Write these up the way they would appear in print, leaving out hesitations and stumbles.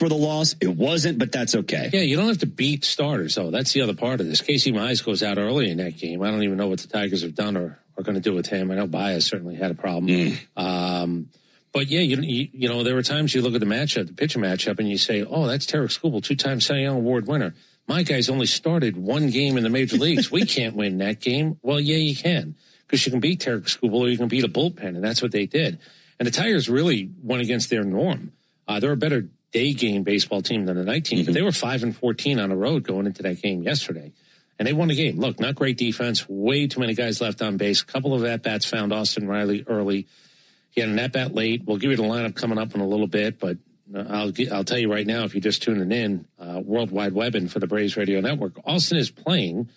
for the loss. It wasn't, but that's okay. Yeah, you don't have to beat starters, though. That's the other part of this. Casey Mize goes out early in that game. I don't even know what the Tigers have done or are going to do with him. I know Baez certainly had a problem. But, yeah, you know, there were times you look at the matchup, the pitcher matchup, and you say, oh, that's Tarek Skubal, 2-time Cy Young Award winner. My guy's only started one game in the major leagues. We can't win that game. Well, yeah, you can, because you can beat Tarek Skubal or you can beat a bullpen, and that's what they did. And the Tigers really went against their norm. They're a better day game baseball team than the night team, but they were 5-14 on the road going into that game yesterday. And they won the game. Look, not great defense. Way too many guys left on base. A couple of at-bats found Austin Riley early. He had an at-bat late. We'll give you the lineup coming up in a little bit, but I'll tell you right now, if you're just tuning in, World Wide Webbing for the Braves Radio Network, Austin is playing.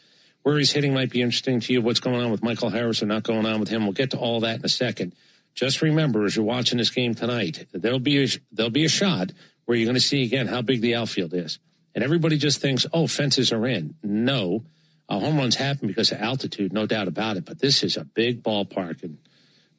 Where he's hitting might be interesting to you. What's going on with Michael Harris or not going on with him? We'll get to all that in a second. Just remember, as you're watching this game tonight, there'll be a shot where you're going to see again how big the outfield is. And everybody just thinks, oh, fences are in. No, home runs happen because of altitude, no doubt about it. But this is a big ballpark. And,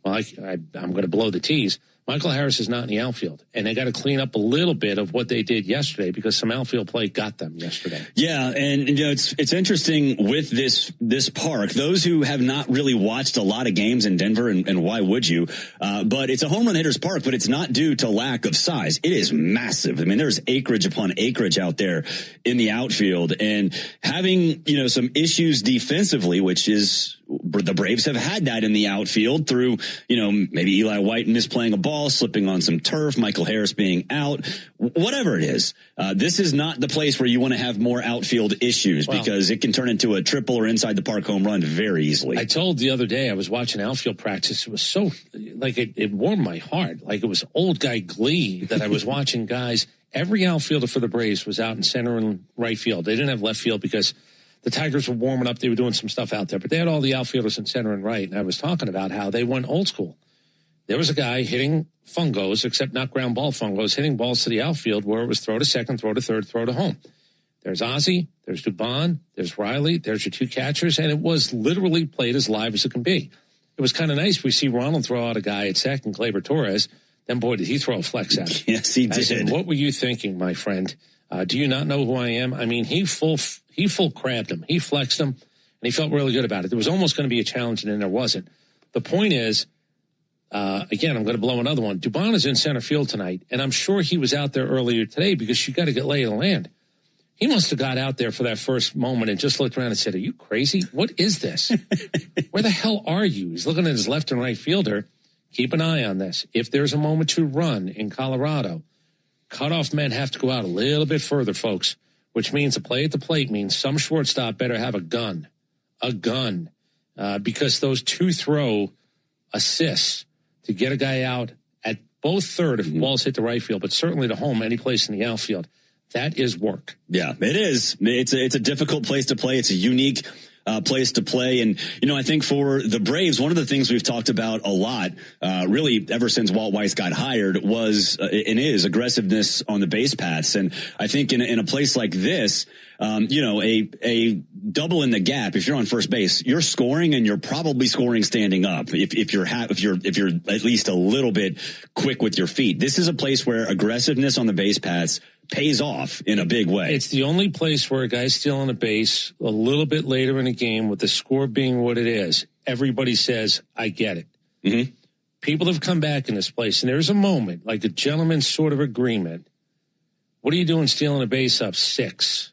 well, I'm going to blow the tease. Michael Harris is not in the outfield, and they got to clean up a little bit of what they did yesterday because some outfield play got them yesterday. Yeah, and you know it's interesting with this park. Those who have not really watched a lot of games in Denver, and why would you? But it's a home run hitter's park, but it's not due to lack of size. It is massive. I mean, there's acreage upon acreage out there in the outfield, and having some issues defensively, which is the Braves have had that in the outfield through maybe Eli White misplaying a ball, slipping on some turf, Michael Harris being out, whatever it is. This is not the place where you want to have more outfield issues because it can turn into a triple or inside the park home run very easily. I told the other day I was watching outfield practice. It was so like it warmed my heart. Like it was old guy glee that I was watching guys. Every outfielder for the Braves was out in center and right field. They didn't have left field because the Tigers were warming up. They were doing some stuff out there, but they had all the outfielders in center and right. And I was talking about how they went old school. There was a guy hitting fungos, except not ground ball fungos, hitting balls to the outfield where it was throw to second, throw to third, throw to home. There's Ozzie, there's Dubon, there's Riley, there's your two catchers, and it was literally played as live as it can be. It was kind of nice. We see Ronald throw out a guy at second, Gleyber Torres. Then, boy, did he throw a flex at him. Yes, he did. I said, what were you thinking, my friend? Do you not know who I am? I mean, he full crabbed him. He flexed him, and he felt really good about it. There was almost going to be a challenge, and then there wasn't. The point is, again, I'm going to blow another one. Dubon is in center field tonight, and I'm sure he was out there earlier today because you got to get lay of the land. He must have got out there for that first moment and just looked around and said, are you crazy? What is this? Where the hell are you? He's looking at his left and right fielder. Keep an eye on this. If there's a moment to run in Colorado, cutoff men have to go out a little bit further, folks, which means a play at the plate means some shortstop better have a gun, because those two throw assists to get a guy out at both third if balls hit the right field, but certainly to home, any place in the outfield. That is work. Yeah, it is. It's a difficult place to play. It's a unique place to play. And, I think for the Braves, one of the things we've talked about a lot, really ever since Walt Weiss got hired was and is aggressiveness on the base paths. And I think in a place like this, a double in the gap, if you're on first base, you're scoring and you're probably scoring standing up. If you're at least a little bit quick with your feet, this is a place where aggressiveness on the base paths pays off in a big way. It's the only place where a guy's stealing a base a little bit later in the game with the score being what it is. Everybody says, I get it. Mm-hmm. People have come back in this place, and there's a moment, like a gentleman's sort of agreement. What are you doing stealing a base up 6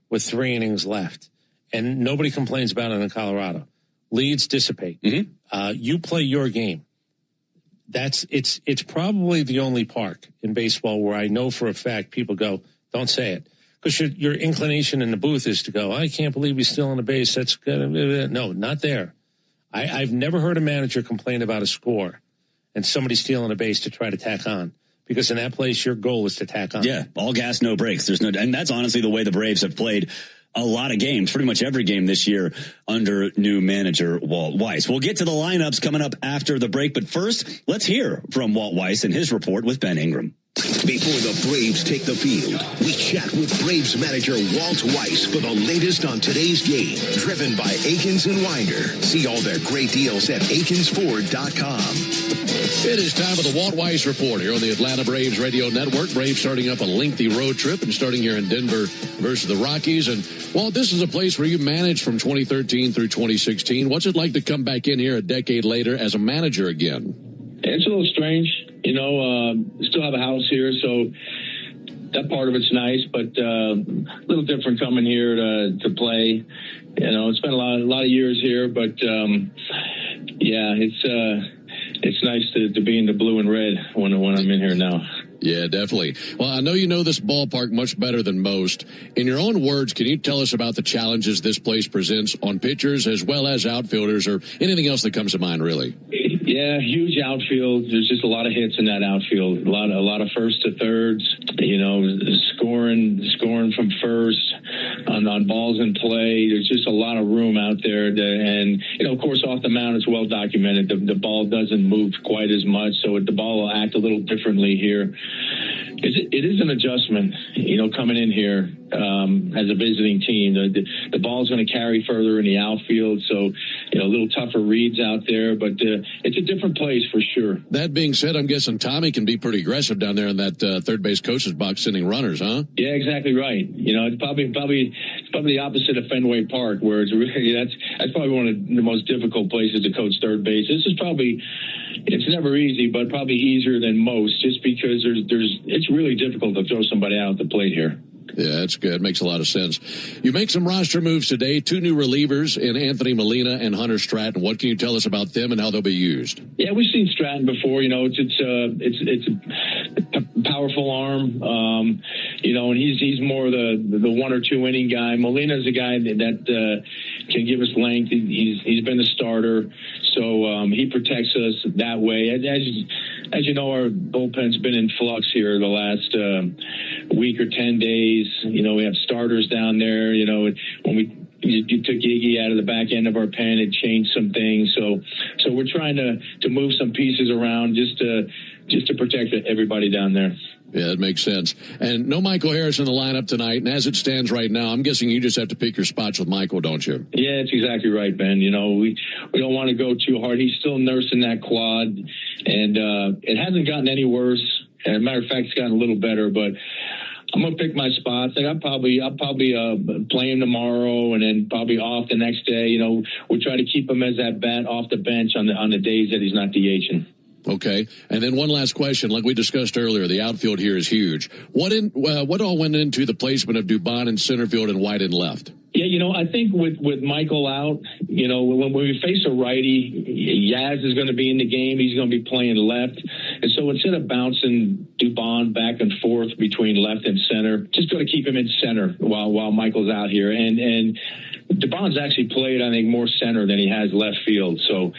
with 3 innings left? And nobody complains about it in Colorado. Leads dissipate. Mm-hmm. You play your game. It's probably the only park in baseball where I know for a fact people go, don't say it. Because your inclination in the booth is to go, I can't believe he's still on the base. That's good. No, not there. I've never heard a manager complain about a score and somebody stealing a base to try to tack on. Because in that place, your goal is to tack on. Yeah, all gas, no brakes. And that's honestly the way the Braves have played a lot of games, pretty much every game this year under new manager Walt Weiss. We'll get to the lineups coming up after the break, but first, let's hear from Walt Weiss and his report with Ben Ingram. Before the Braves take the field, we chat with Braves manager Walt Weiss for the latest on today's game. Driven by Akins and Winder. See all their great deals at akinsford.com. It is time for the Walt Weiss Report here on the Atlanta Braves Radio Network. Braves starting up a lengthy road trip and starting here in Denver versus the Rockies. And, Walt, this is a place where you managed from 2013 through 2016. What's it like to come back in here a decade later as a manager again? It's a little strange. Still have a house here, so that part of it's nice, but a little different coming here to play. Spent a lot of years here, but it's nice to be in the blue and red when I'm in here now. Yeah, definitely. Well, I know you know this ballpark much better than most. In your own words, can you tell us about the challenges this place presents on pitchers as well as outfielders, or anything else that comes to mind, really? Yeah, huge outfield. There's just a lot of hits in that outfield. A lot of first to thirds. Scoring from first on balls in play. There's just a lot of room out there. Of course, off the mound, it's well documented. The ball doesn't move quite as much, so the ball will act a little differently here. It is an adjustment, coming in here as a visiting team. The ball's going to carry further in the outfield, so a little tougher reads out there, but it's a different place for sure. That being said, I'm guessing Tommy can be pretty aggressive down there in that third base coach's box sending runners, huh? Yeah, exactly right. It's probably the opposite of Fenway Park, where it's really that's probably one of the most difficult places to coach third base. This is it's never easy, but probably easier than most, just because it's really difficult to throw somebody out at the plate here. Yeah, that's good. Makes a lot of sense. You make some roster moves today, 2 new relievers in Anthony Molina and Hunter Stratton. What can you tell us about them and how they'll be used? Yeah, we've seen Stratton before. It's a powerful arm. And he's more the 1 or 2 inning guy. Molina's a guy that can give us length. He's been a starter, so he protects us that way. As you know, our bullpen's been in flux here the last week or 10 days. We have starters down there. When you took Iggy out of the back end of our pen, it changed some things. So we're trying to move some pieces around just to protect everybody down there. Yeah, that makes sense. And no Michael Harris in the lineup tonight. And as it stands right now, I'm guessing you just have to pick your spots with Michael, don't you? Yeah, that's exactly right, Ben. We don't want to go too hard. He's still nursing that quad, and it hasn't gotten any worse. As a matter of fact, it's gotten a little better, but I'm gonna pick my spots. I'll probably play him tomorrow, and then probably off the next day. We'll try to keep him as that bat off the bench on the days that he's not DHing. Okay, and then one last question. Like we discussed earlier, the outfield here is huge. What all went into the placement of Dubon in center field and White in left? Yeah, I think with Michael out, when we face a righty, Yaz is going to be in the game. He's going to be playing left. And so instead of bouncing Dubon back and forth between left and center, just going to keep him in center while Michael's out here. And Dubon's actually played, I think, more center than he has left field. So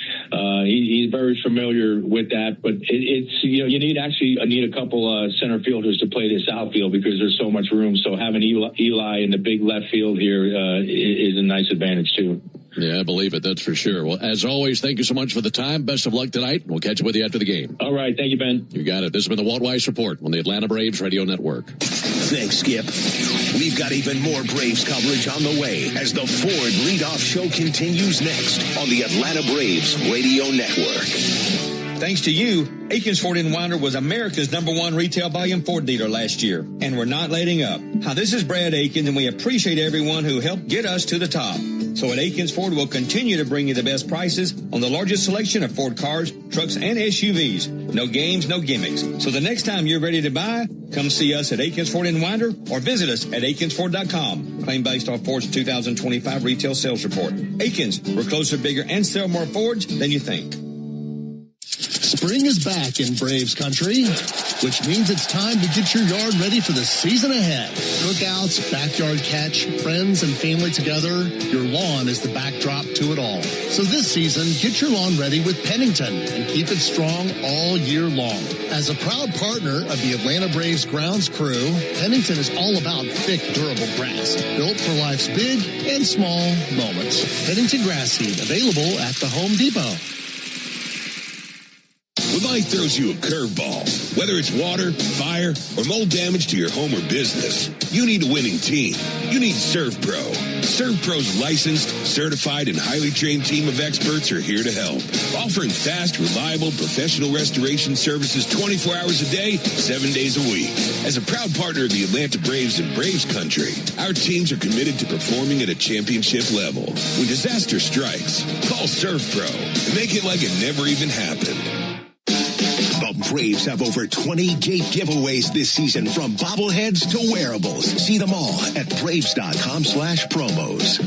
he's very familiar with that. But you need a couple center fielders to play this outfield because there's so much room. So having Eli in the big left field here is a nice advantage too. Yeah, I believe it. That's for sure. Well, as always, thank you so much for the time. Best of luck tonight. We'll catch up with you after the game. All right. Thank you, Ben. You got it. This has been the Walt Weiss Report on the Atlanta Braves Radio Network. Thanks, Skip. We've got even more Braves coverage on the way as the Ford Leadoff Show continues next on the Atlanta Braves Radio Network. Thanks to you, Akins Ford & Winder was America's #1 retail volume Ford dealer last year, and we're not letting up. Hi, this is Brad Akins, and we appreciate everyone who helped get us to the top. So at Akins Ford, we'll continue to bring you the best prices on the largest selection of Ford cars, trucks, and SUVs. No games, no gimmicks. So the next time you're ready to buy, come see us at Akins Ford & Winder or visit us at akinsford.com. Claim based off Ford's 2025 retail sales report. Akins, we're closer, bigger, and sell more Fords than you think. Spring is back in Braves country, which means it's time to get your yard ready for the season ahead. Cookouts, backyard catch, friends and family together, your lawn is the backdrop to it all. So this season, get your lawn ready with Pennington and keep it strong all year long. As a proud partner of the Atlanta Braves grounds crew, Pennington is all about thick, durable grass, built for life's big and small moments. Pennington grass seed, available at the Home Depot. When life throws you a curveball, whether it's water, fire, or mold damage to your home or business, you need a winning team. You need ServPro. ServPro's licensed, certified, and highly trained team of experts are here to help, offering fast, reliable, professional restoration services 24 hours a day, 7 days a week. As a proud partner of the Atlanta Braves and Braves Country, our teams are committed to performing at a championship level. When disaster strikes, call ServPro and make it like it never even happened. The Braves have over 20 gate giveaways this season, from bobbleheads to wearables. See them all at Braves.com/promos.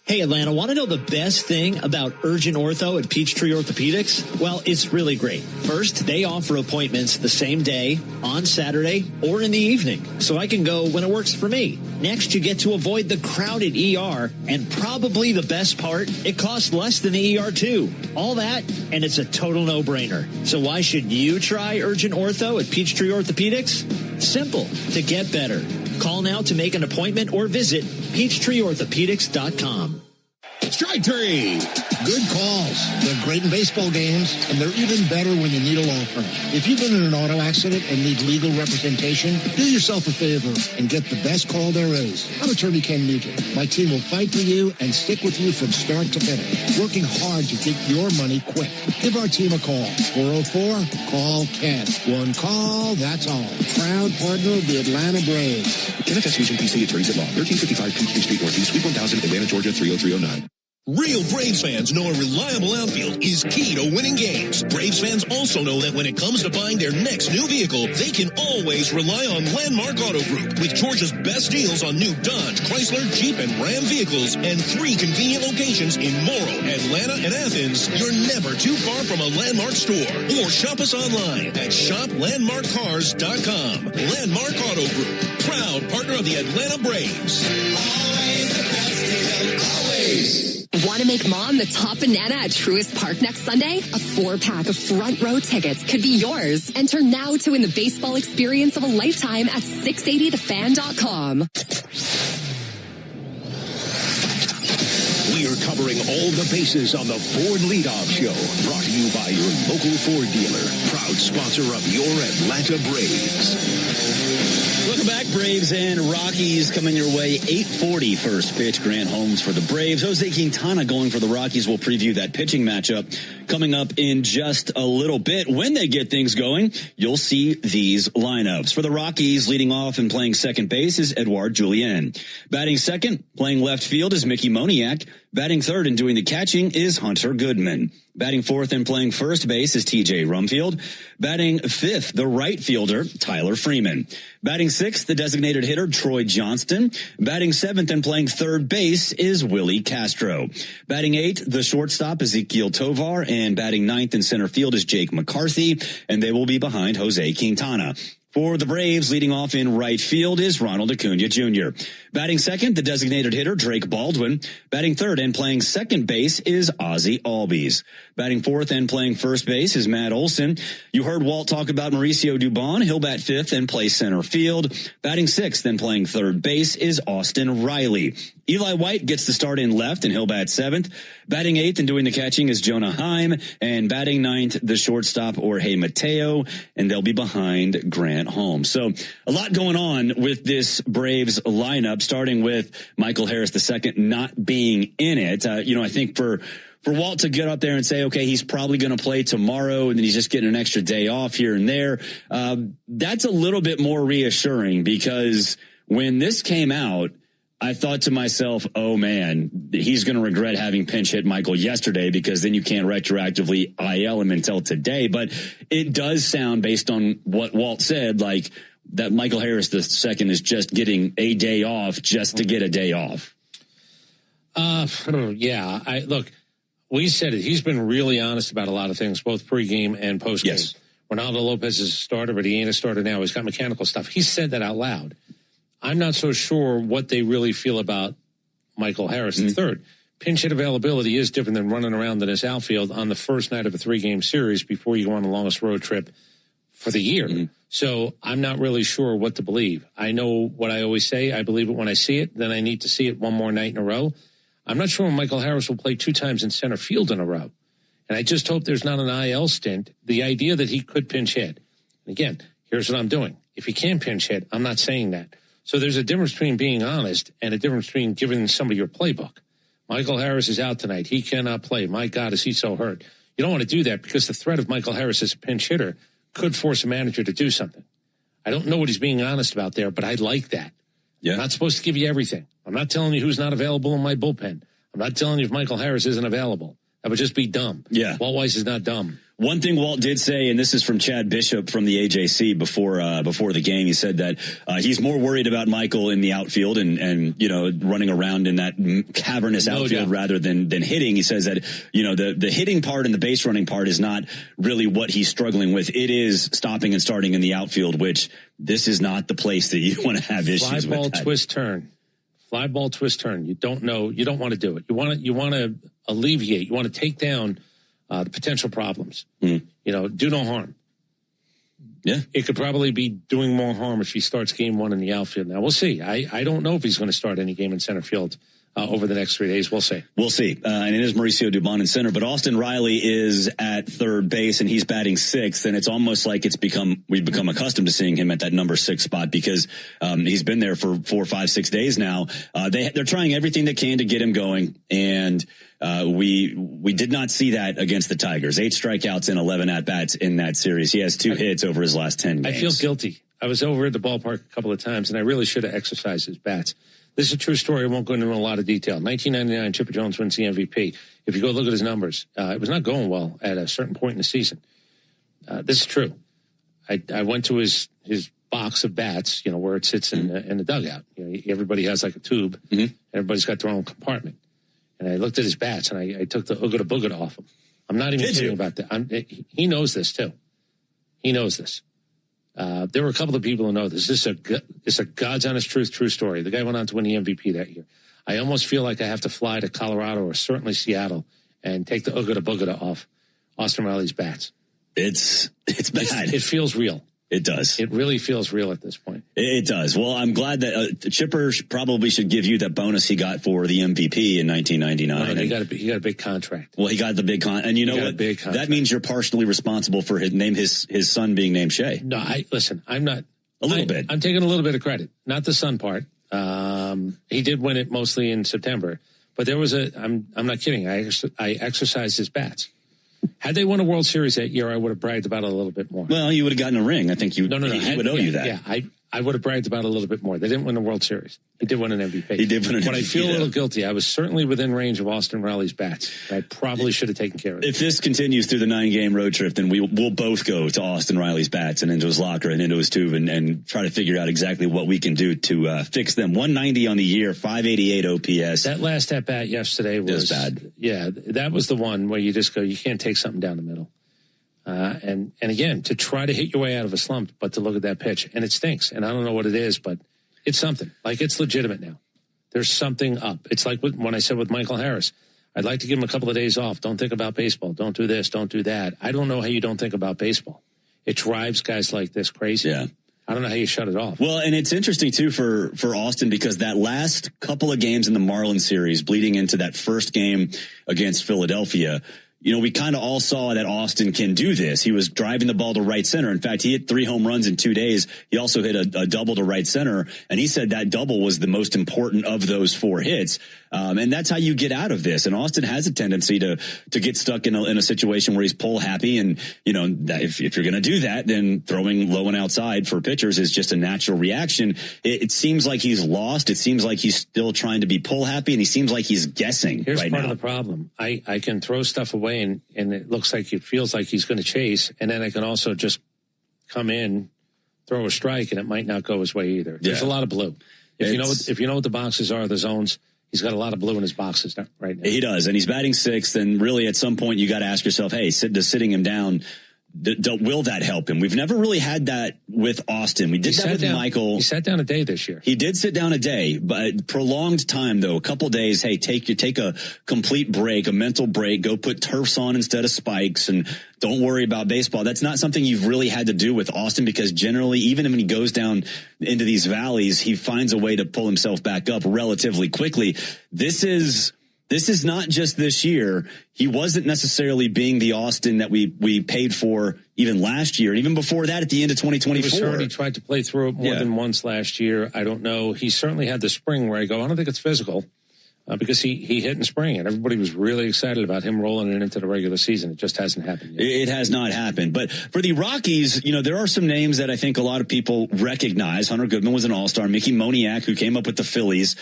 Hey, Atlanta, want to know the best thing about Urgent Ortho at Peachtree Orthopedics? Well, it's really great. First, they offer appointments the same day, on Saturday, or in the evening, so I can go when it works for me. Next, you get to avoid the crowded ER, and probably the best part, it costs less than the ER too. All that, and it's a total no-brainer. So why should you try Urgent Ortho at Peachtree Orthopedics? Simple. To get better, call now to make an appointment or visit PeachtreeOrthopedics.com. Strike three. Good calls. They're great in baseball games, and they're even better when you need a law firm. If you've been in an auto accident and need legal representation, do yourself a favor and get the best call there is. I'm attorney Ken Nugent. My team will fight for you and stick with you from start to finish, working hard to get your money quick. Give our team a call. 404-CALL-KEN. One call, that's all. Proud partner of the Atlanta Braves. NFS Fusion PC Attorneys at Law, 1355 Peachtree Street Northeast, Suite 1000, Atlanta, Georgia, 30309. Real Braves fans know a reliable outfield is key to winning games. Braves fans also know that when it comes to buying their next new vehicle, they can always rely on Landmark Auto Group. With Georgia's best deals on new Dodge, Chrysler, Jeep, and Ram vehicles, and 3 convenient locations in Morrow, Atlanta, and Athens, you're never too far from a Landmark store. Or shop us online at shoplandmarkcars.com. Landmark Auto Group, proud partner of the Atlanta Braves. Always the best deal, always. Want to make Mom the top banana at Truist Park next Sunday? A 4-pack of front row tickets could be yours. Enter now to win the baseball experience of a lifetime at 680thefan.com. We're covering all the bases on the Ford Leadoff Show, brought to you by your local Ford dealer, proud sponsor of your Atlanta Braves. Welcome back, Braves and Rockies coming your way. 8:40 first pitch. Grant Holmes for the Braves. Jose Quintana going for the Rockies. We'll preview that pitching matchup coming up in just a little bit. When they get things going, you'll see these lineups. For the Rockies, leading off and playing second base is Edouard Julien. Batting second, playing left field is Mickey Moniak. Batting third and doing the catching is Hunter Goodman. Batting fourth and playing first base is TJ Rumfield. Batting fifth, the right fielder, Tyler Freeman. Batting sixth, the designated hitter, Troy Johnston. Batting seventh and playing third base is Willie Castro. Batting eighth, the shortstop, Ezequiel Tovar. And batting ninth in center field is Jake McCarthy. And they will be behind Jose Quintana. For the Braves, leading off in right field is Ronald Acuna Jr. Batting second, the designated hitter, Drake Baldwin. Batting third and playing second base is Ozzie Albies. Batting fourth and playing first base is Matt Olson. You heard Walt talk about Mauricio Dubon. He'll bat fifth and play center field. Batting sixth and playing third base is Austin Riley. Eli White gets the start in left, and he'll bat seventh. Batting eighth and doing the catching is Jonah Heim. And batting ninth, the shortstop, Jorge Mateo. And they'll be behind Grant Holmes. So a lot going on with this Braves lineup, starting with Michael Harris II not being in it. I think for Walt to get up there and say, okay, he's probably going to play tomorrow, and then he's just getting an extra day off here and there, that's a little bit more reassuring, because when this came out, I thought to myself, oh man, he's going to regret having pinch hit Michael yesterday, because then you can't retroactively IL him until today. But it does sound, based on what Walt said, like that Michael Harris II is just getting a day off just to get a day off. Yeah. Look, we said it. He's been really honest about a lot of things, both pregame and postgame. Yes. Ronaldo Lopez is a starter, but he ain't a starter now. He's got mechanical stuff. He said that out loud. I'm not so sure what they really feel about Michael Harris III. Pinch hit availability is different than running around in his outfield on the first night of a 3-game series before you go on the longest road trip for the year. So I'm not really sure what to believe. I know what I always say. I believe it when I see it. Then I need to see it one more night in a row. I'm not sure when Michael Harris will play 2 times in center field in a row. And I just hope there's not an IL stint. The idea that he could pinch hit. Again, here's what I'm doing. If he can pinch hit, I'm not saying that. So there's a difference between being honest and a difference between giving somebody your playbook. Michael Harris is out tonight. He cannot play. My God, is he so hurt? You don't want to do that because the threat of Michael Harris as a pinch hitter could force a manager to do something. I don't know what he's being honest about there, but I like that. Yeah. I'm not supposed to give you everything. I'm not telling you who's not available in my bullpen. I'm not telling you if Michael Harris isn't available. That would just be dumb. Yeah. Walt Weiss is not dumb. One thing Walt did say, and this is from Chad Bishop from the AJC before the game, he said that he's more worried about Michael in the outfield and running around in that cavernous outfield rather than hitting. He says that the hitting part and the base running part is not really what he's struggling with. It is stopping and starting in the outfield, which this is not the place that you want to have issues with. Fly ball, twist, turn. Fly ball, twist, turn. You don't know. You don't want to do it. You want to alleviate. You want to take down the potential problems. Do no harm. Yeah. It could probably be doing more harm if he starts game one in the outfield. Now, we'll see. I don't know if he's going to start any game in center field over the next 3 days. We'll see. We'll see. And it is Mauricio Dubon in center, but Austin Riley is at third base and he's batting sixth. And it's almost like we've become accustomed to seeing him at that number 6 spot because he's been there for 4, 5, 6 days now. They're trying everything they can to get him going. And we did not see that against the Tigers. 8 strikeouts and 11 at-bats in that series. He has 2 hits over his last 10 games. I feel guilty. I was over at the ballpark a couple of times, and I really should have exercised his bats. This is a true story. I won't go into a lot of detail. 1999, Chipper Jones wins the MVP. If you go look at his numbers, it was not going well at a certain point in the season. This is true. I went to his box of bats, where it sits in the dugout. Everybody has like a tube. Mm-hmm. Everybody's got their own compartment. And I looked at his bats, and I took the Oogada Boogada off him. I'm not even kidding about that. He knows this, too. He knows this. There were a couple of people who know this. This is a God's honest truth, true story. The guy went on to win the MVP that year. I almost feel like I have to fly to Colorado or certainly Seattle and take the Oogada Boogada off Austin Riley's bats. It's bad. It feels real. It does. It really feels real at this point. It does. Well, I'm glad that Chipper probably should give you that bonus he got for the MVP in 1999. No, he got a big contract. Well, he got the big and you know what? That means you're partially responsible for his son being named Shea. No, I'm not. A little bit. I'm taking a little bit of credit, not the son part. He did win it mostly in September, but there was I'm not kidding. I exercised his bats. Had they won a World Series that year, I would have bragged about it a little bit more. Well, you would have gotten a ring. I think he would owe you that. Yeah, I would have bragged about it a little bit more. They didn't win the World Series. He did win an MVP. He did win an MVP. But I feel a little guilty. I was certainly within range of Austin Riley's bats. I probably should have taken care of it. If this continues through the 9-game road trip, then we'll both go to Austin Riley's bats and into his locker and into his tube and try to figure out exactly what we can do to fix them. 190 on the year, 588 OPS. That last at bat yesterday was bad. Yeah, that was the one where you just go, you can't take something down the middle. And again, to try to hit your way out of a slump, but to look at that pitch, and it stinks. And I don't know what it is, but it's something. Like, it's legitimate now. There's something up. It's like when I said with Michael Harris, I'd like to give him a couple of days off. Don't think about baseball. Don't do this. Don't do that. I don't know how you don't think about baseball. It drives guys like this crazy. Yeah. I don't know how you shut it off. Well, and it's interesting, too, for Austin, because that last couple of games in the Marlins series, bleeding into that first game against Philadelphia, we kind of all saw that Austin can do this. He was driving the ball to right center. In fact, he hit 3 home runs in 2 days. He also hit a double to right center. And he said that double was the most important of those 4 hits. And that's how you get out of this. And Austin has a tendency to get stuck in a situation where he's pull happy. And, if you're going to do that, then throwing low and outside for pitchers is just a natural reaction. It seems like he's lost. It seems like he's still trying to be pull happy. And he seems like he's guessing Here's right now. Here's part of the problem. I can throw stuff away and it looks like it feels like he's going to chase. And then I can also just come in, throw a strike, and it might not go his way either. There's a lot of blue. If you know what the boxes are, the zones, he's got a lot of blue in his boxes right now. He does, and he's batting 6th. And really, at some point, you got to ask yourself, hey, does sitting him down, will that help him? We've never really had that with Austin. We did that with Michael. He sat down a day this year. He did sit down a day, but prolonged time, though. A couple days. Hey, take a complete break, a mental break. Go put turfs on instead of spikes, and don't worry about baseball. That's not something you've really had to do with Austin, because generally, even when he goes down into these valleys, he finds a way to pull himself back up relatively quickly. This is This is not just this year. He wasn't necessarily being the Austin that we paid for even last year, and even before that at the end of 2024. He was hurt. He tried to play through it more than once last year. I don't know. He certainly had the spring where I go, I don't think it's physical, because he hit in spring, and everybody was really excited about him rolling it into the regular season. It just hasn't happened yet. It has not happened. But for the Rockies, there are some names that I think a lot of people recognize. Hunter Goodman was an all-star. Mickey Moniak, who came up with the Phillies.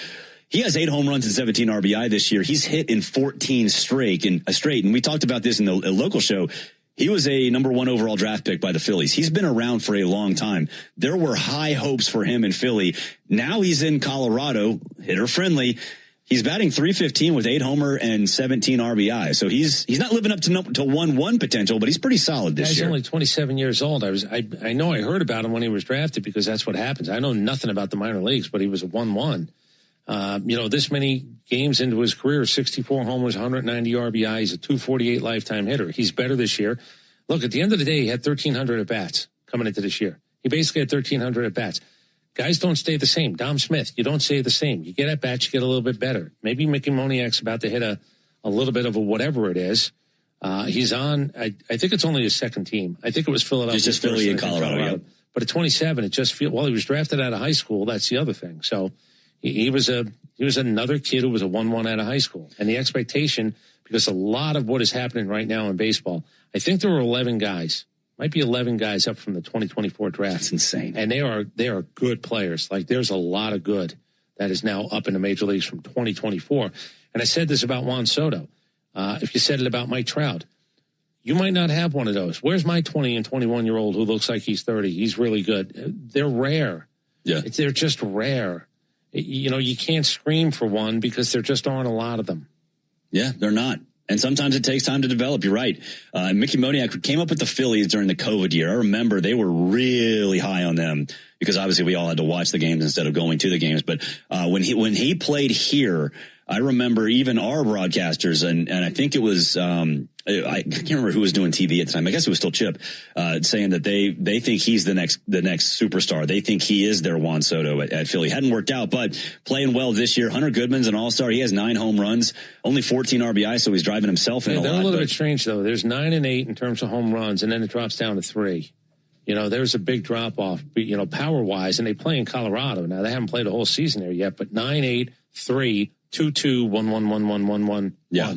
He has 8 home runs and 17 RBI this year. He's hit in 14 straight. And we talked about this in the local show. He was a number 1 overall draft pick by the Phillies. He's been around for a long time. There were high hopes for him in Philly. Now he's in Colorado, hitter friendly. He's batting .315 with 8 homer and 17 RBI. So he's not living up to 1-1 potential, but he's pretty solid this year. He's only 27 years old. I know I heard about him when he was drafted because that's what happens. I know nothing about the minor leagues, but he was a 1-1. This many games into his career, 64 homers, 190 RBI. He's a .248 lifetime hitter. He's better this year. Look, at the end of the day, he had 1,300 at-bats coming into this year. He basically had 1,300 at-bats. Guys don't stay the same. Dom Smith, you don't stay the same. You get at-bats, you get a little bit better. Maybe Mickey Moniak's about to hit a little bit of a whatever it is. He's on, I think it's only his second team. I think it was Philadelphia. It's just Philly and Colorado. Yep. But at 27, it just feels, he was drafted out of high school. That's the other thing. So he was another kid who was a 1-1 out of high school. And the expectation, because a lot of what is happening right now in baseball, I think there were 11 guys, might be 11 guys up from the 2024 draft. That's insane. And they are good players. Like, there's a lot of good that is now up in the major leagues from 2024. And I said this about Juan Soto. If you said it about Mike Trout, you might not have one of those. Where's my 20 and 21-year-old who looks like he's 30? He's really good. They're rare. Yeah. They're just rare. You can't scream for one because there just aren't a lot of them. Yeah, they're not. And sometimes it takes time to develop. You're right. Mickey Moniak came up with the Phillies during the COVID year. I remember they were really high on them because obviously we all had to watch the games instead of going to the games. But when he played here, I remember even our broadcasters, and I think it was I can't remember who was doing TV at the time. I guess it was still Chip, saying that they think he's the next superstar. They think he is their Juan Soto at Philly. Hadn't worked out, but playing well this year. Hunter Goodman's an all-star. He has 9 home runs, only 14 RBI, so he's driving himself in a lot. They're a little bit strange, though. There's 9 and 8 in terms of home runs, and then it drops down to 3. There's a big drop-off, power-wise, and they play in Colorado. Now, they haven't played a whole season there yet, but 9-8, 3, 2-2, 1-1-1-1-1-1-1. Yeah.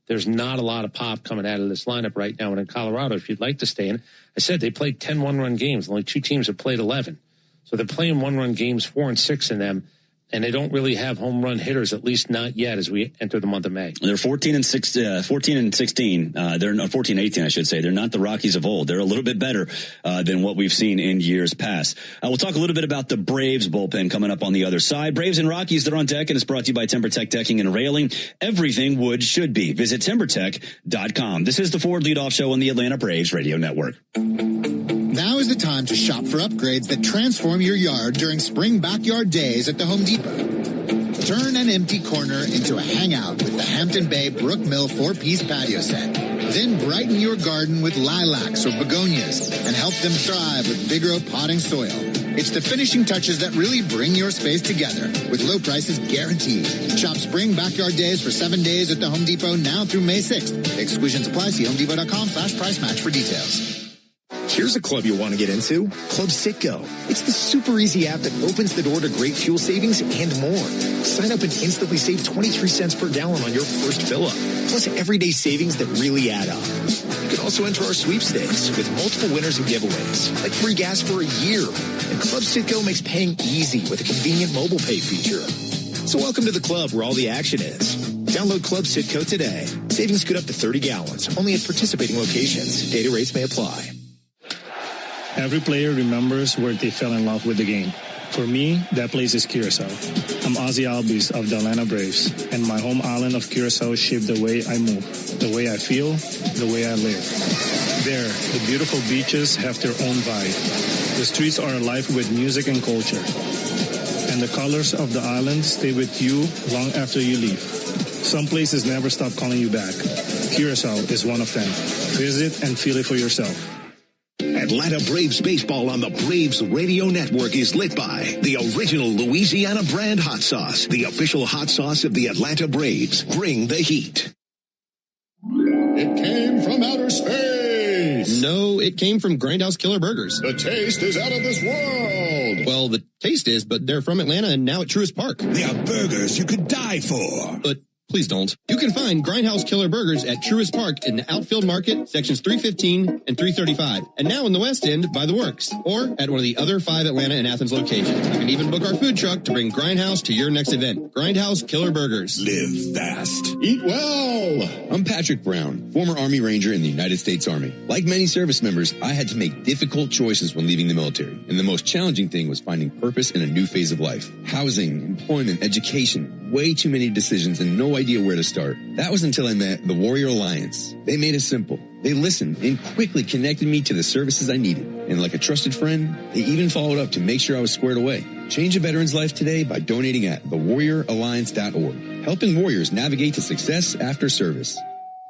There's not a lot of pop coming out of this lineup right now. And in Colorado, if you'd like to stay in, I said they played 10 one-run games. Only 2 teams have played 11. So they're playing one-run games, 4 and 6 in them. And they don't really have home run hitters, at least not yet, as we enter the month of May. They're 14 and 16. They're 14 and 18, I should say. They're not the Rockies of old. They're a little bit better than what we've seen in years past. We'll talk a little bit about the Braves bullpen coming up on the other side. Braves and Rockies, they're on deck, and it's brought to you by TimberTech Decking and Railing. Everything wood should be. Visit TimberTech.com. This is the Ford Leadoff Show on the Atlanta Braves Radio Network. Now is the time to shop for upgrades that transform your yard during spring backyard days at the Home Depot. Turn an empty corner into a hangout with the Hampton Bay Brook Mill 4-piece patio set. Then brighten your garden with lilacs or begonias and help them thrive with Vigoro potting soil. It's the finishing touches that really bring your space together with low prices guaranteed. Shop spring backyard days for 7 days at the Home Depot now through May 6th. Exclusions apply. See HomeDepot.com/price match for details. Here's a club you'll want to get into, Club Citgo. It's the super easy app that opens the door to great fuel savings and more. Sign up and instantly save 23 cents per gallon on your first fill-up, plus everyday savings that really add up. You can also enter our sweepstakes with multiple winners and giveaways, like free gas for a year. And Club Citgo makes paying easy with a convenient mobile pay feature. So welcome to the club where all the action is. Download Club Citgo today. Savings could up to 30 gallons, only at participating locations. Data rates may apply. Every player remembers where they fell in love with the game. For me, that place is Curacao. I'm Ozzy Albies of the Atlanta Braves, and my home island of Curacao shaped the way I move, the way I feel, the way I live. There, the beautiful beaches have their own vibe. The streets are alive with music and culture. And the colors of the island stay with you long after you leave. Some places never stop calling you back. Curacao is one of them. Visit and feel it for yourself. Atlanta Braves baseball on the Braves Radio Network is lit by the original Louisiana brand hot sauce, the official hot sauce of the Atlanta Braves. Bring the heat. It came from outer space. No, it came from Grindhouse Killer Burgers. The taste is out of this world. Well, the taste is, but they're from Atlanta and now at Truist Park. They are burgers you could die for. But please don't. You can find Grindhouse Killer Burgers at Truist Park in the Outfield Market, sections 315 and 335. And now in the West End by the Works, or at one of the other 5 Atlanta and Athens locations. You can even book our food truck to bring Grindhouse to your next event. Grindhouse Killer Burgers. Live fast. Eat well. I'm Patrick Brown, former Army Ranger in the United States Army. Like many service members, I had to make difficult choices when leaving the military. And the most challenging thing was finding purpose in a new phase of life. Housing, employment, education, way too many decisions and no idea where to start. That was until I met the Warrior Alliance. They made it simple. They listened and quickly connected me to the services I needed. And like a trusted friend, they even followed up to make sure I was squared away. Change a veteran's life today by donating at thewarrioralliance.org, helping warriors navigate to success after service.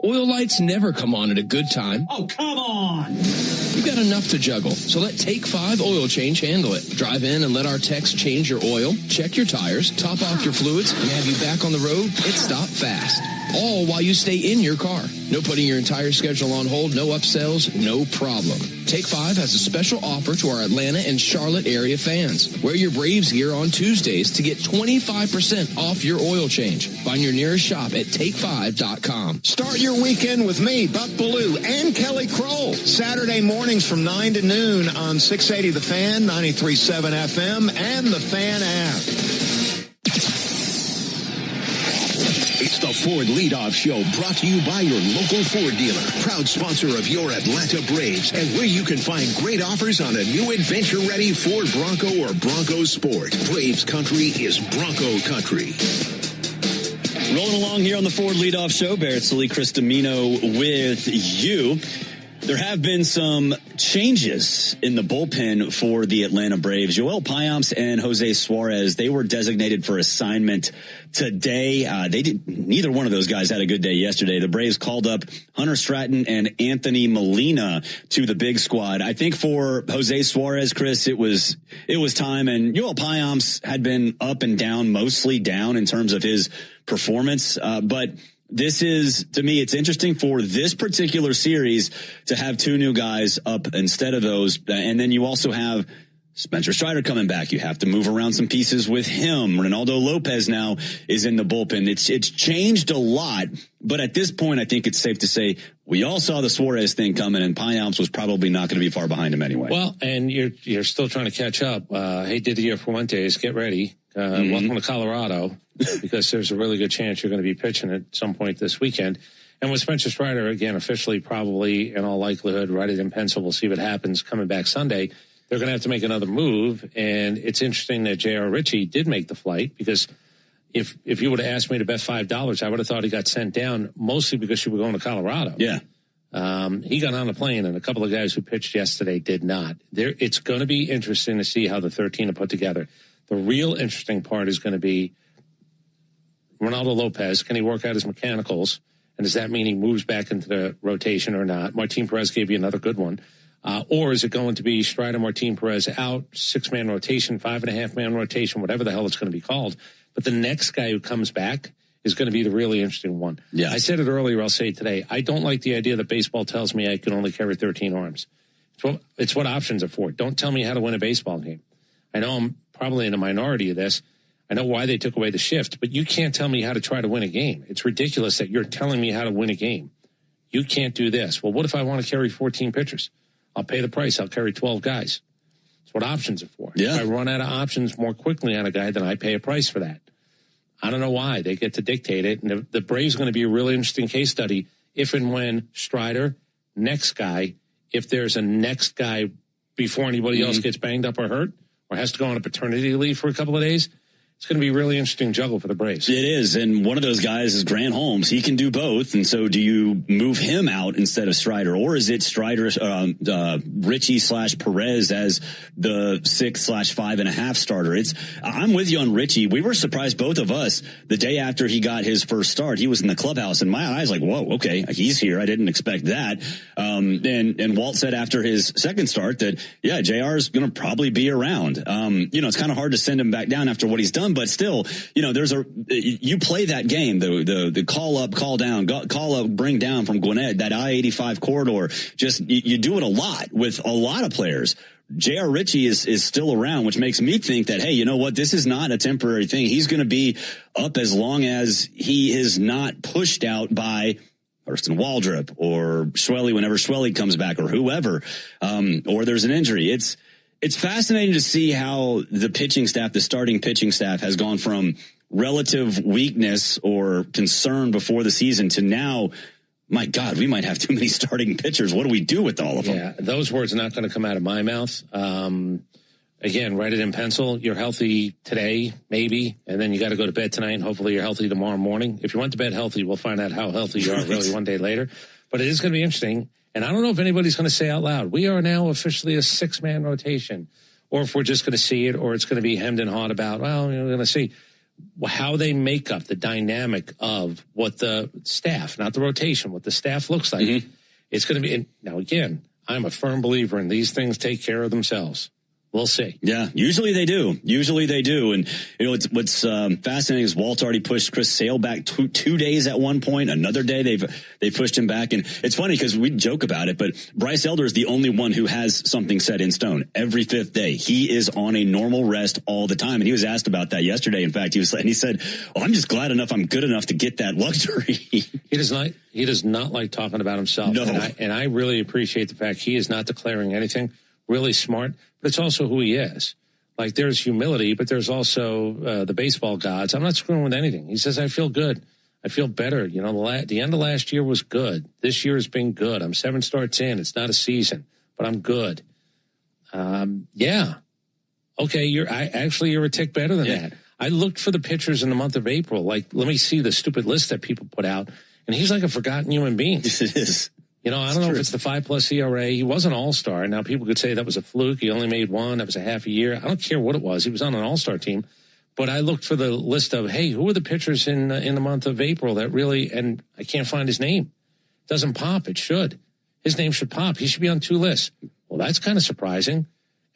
Oil lights never come on at a good time. Oh, come on! You've got enough to juggle, so let Take 5 Oil Change handle it. Drive in and let our techs change your oil, check your tires, top off your fluids, and have you back on the road and stop fast. All while you stay in your car. No putting your entire schedule on hold, no upsells, no problem. Take 5 has a special offer to our Atlanta and Charlotte area fans. Wear your Braves gear on Tuesdays to get 25% off your oil change. Find your nearest shop at take5.com. Start your weekend with me, Buck Ballou, and Kelly Kroll. Saturday mornings from 9 to noon on 680 The Fan, 93.7 FM, and the Fan app. It's the Ford Leadoff Show, brought to you by your local Ford dealer, proud sponsor of your Atlanta Braves, and where you can find great offers on a new adventure-ready Ford Bronco or Bronco Sport. Braves country is Bronco country. Rolling along here on the Ford Leadoff Show, Barrett Sully, Chris Domino with you. There have been some changes in the bullpen for the Atlanta Braves. Joel Payamps and Jose Suarez, they were designated for assignment today. Neither one of those guys had a good day yesterday. The Braves called up Hunter Stratton and Anthony Molina to the big squad. I think for Jose Suarez, Chris, it was time. And Joel Payamps had been up and down, mostly down in terms of his performance. But this is, to me, it's interesting for this particular series to have 2 new guys up instead of those. And then you also have Spencer Strider coming back. You have to move around some pieces with him. Ronaldo Lopez now is in the bullpen. It's changed a lot, but at this point, I think it's safe to say we all saw the Suarez thing coming, and Payamps was probably not going to be far behind him anyway. Well, and you're still trying to catch up. Hey, Didier Fuentes, get ready. Welcome to Colorado, because there's a really good chance you're going to be pitching at some point this weekend. And with Spencer Strider, again, officially probably in all likelihood, right in pencil, we'll see what happens coming back Sunday. They're going to have to make another move. And it's interesting that J.R. Ritchie did make the flight, because if you would have asked me to bet $5, I would have thought he got sent down, mostly because you were going to Colorado. Yeah. He got on the plane, and a couple of guys who pitched yesterday did not. It's going to be interesting to see how the 13 are put together. The real interesting part is going to be Ronaldo Lopez. Can he work out his mechanicals? And does that mean he moves back into the rotation or not? Martin Perez gave you another good one. Or is it going to be Strider, Martin Perez out, 6-man rotation, 5.5-man rotation, whatever the hell it's going to be called. But the next guy who comes back is going to be the really interesting one. Yeah. I said it earlier, I'll say it today. I don't like the idea that baseball tells me I can only carry 13 arms. It's what options are for. Don't tell me how to win a baseball game. I know I'm probably in a minority of this. I know why they took away the shift, but you can't tell me how to try to win a game. It's ridiculous that you're telling me how to win a game. You can't do this. Well, what if I want to carry 14 pitchers? I'll pay the price. I'll carry 12 guys. That's what options are for. Yeah. If I run out of options more quickly on a guy, then I pay a price for that. I don't know why. They get to dictate it. And the Braves are going to be a really interesting case study if and when Strider, next guy, if there's a next guy before anybody else gets banged up or hurt or has to go on a paternity leave for a couple of days, it's going to be a really interesting juggle for the Braves. It is, and one of those guys is Grant Holmes. He can do both, and so do you move him out instead of Strider, or is it Strider, Richie/Perez as the 6/5.5 starter? I'm with you on Richie. We were surprised, both of us, the day after he got his first start. He was in the clubhouse, and my eyes like, whoa, okay, he's here. I didn't expect that. And Walt said after his second start that, yeah, JR is going to probably be around. It's kind of hard to send him back down after what he's done. But still, you play that game, the call up, call down, call up, bring down from Gwinnett, that I-85 corridor. Just, you do it a lot with a lot of players. J.R. Ritchie is still around, which makes me think that, hey, you know what? This is not a temporary thing. He's going to be up as long as he is not pushed out by Hurston Waldrop or Schwelly whenever Schwelly comes back, or whoever, or there's an injury. It's fascinating to see how the pitching staff, the starting pitching staff, has gone from relative weakness or concern before the season to now, my God, we might have too many starting pitchers. What do we do with all of them? Yeah, those words are not going to come out of my mouth. Again, write it in pencil. You're healthy today, maybe, and then you got to go to bed tonight, and hopefully you're healthy tomorrow morning. If you went to bed healthy, we'll find out how healthy you are really one day later. But it is going to be interesting. And I don't know if anybody's going to say out loud, we are now officially a 6-man rotation, or if we're just going to see it, or it's going to be hemmed and hawed about, well, we're going to see how they make up the dynamic of what the staff, not the rotation, what the staff looks like. Mm-hmm. It's going to be, now again, I'm a firm believer in these things take care of themselves. We'll see. Yeah, usually they do. And, what's fascinating is Walt already pushed Chris Sale back two days at one point. Another day they pushed him back. And it's funny because we joke about it, but Bryce Elder is the only one who has something set in stone every 5th day. He is on a normal rest all the time. And he was asked about that yesterday. In fact, he said, I'm just glad enough I'm good enough to get that luxury. He does not like talking about himself. No. And I really appreciate the fact he is not declaring anything. Really smart, but it's also who he is. Like, there's humility, but there's also the baseball gods. I'm not screwing with anything. He says, I feel good. I feel better. The end of last year was good. This year has been good. I'm 7 starts in. It's not a season, but I'm good. Yeah. Okay, you're a tick better than that. I looked for the pitchers in the month of April. Like, let me see the stupid list that people put out. And he's like a forgotten human being. Yes, it is. I don't know if it's the 5+ ERA. He was an all-star. Now, people could say that was a fluke. He only made one. That was a half a year. I don't care what it was. He was on an all-star team. But I looked for the list of, hey, who are the pitchers in the month of April that really, and I can't find his name. It doesn't pop. It should. His name should pop. He should be on 2 lists. Well, that's kind of surprising.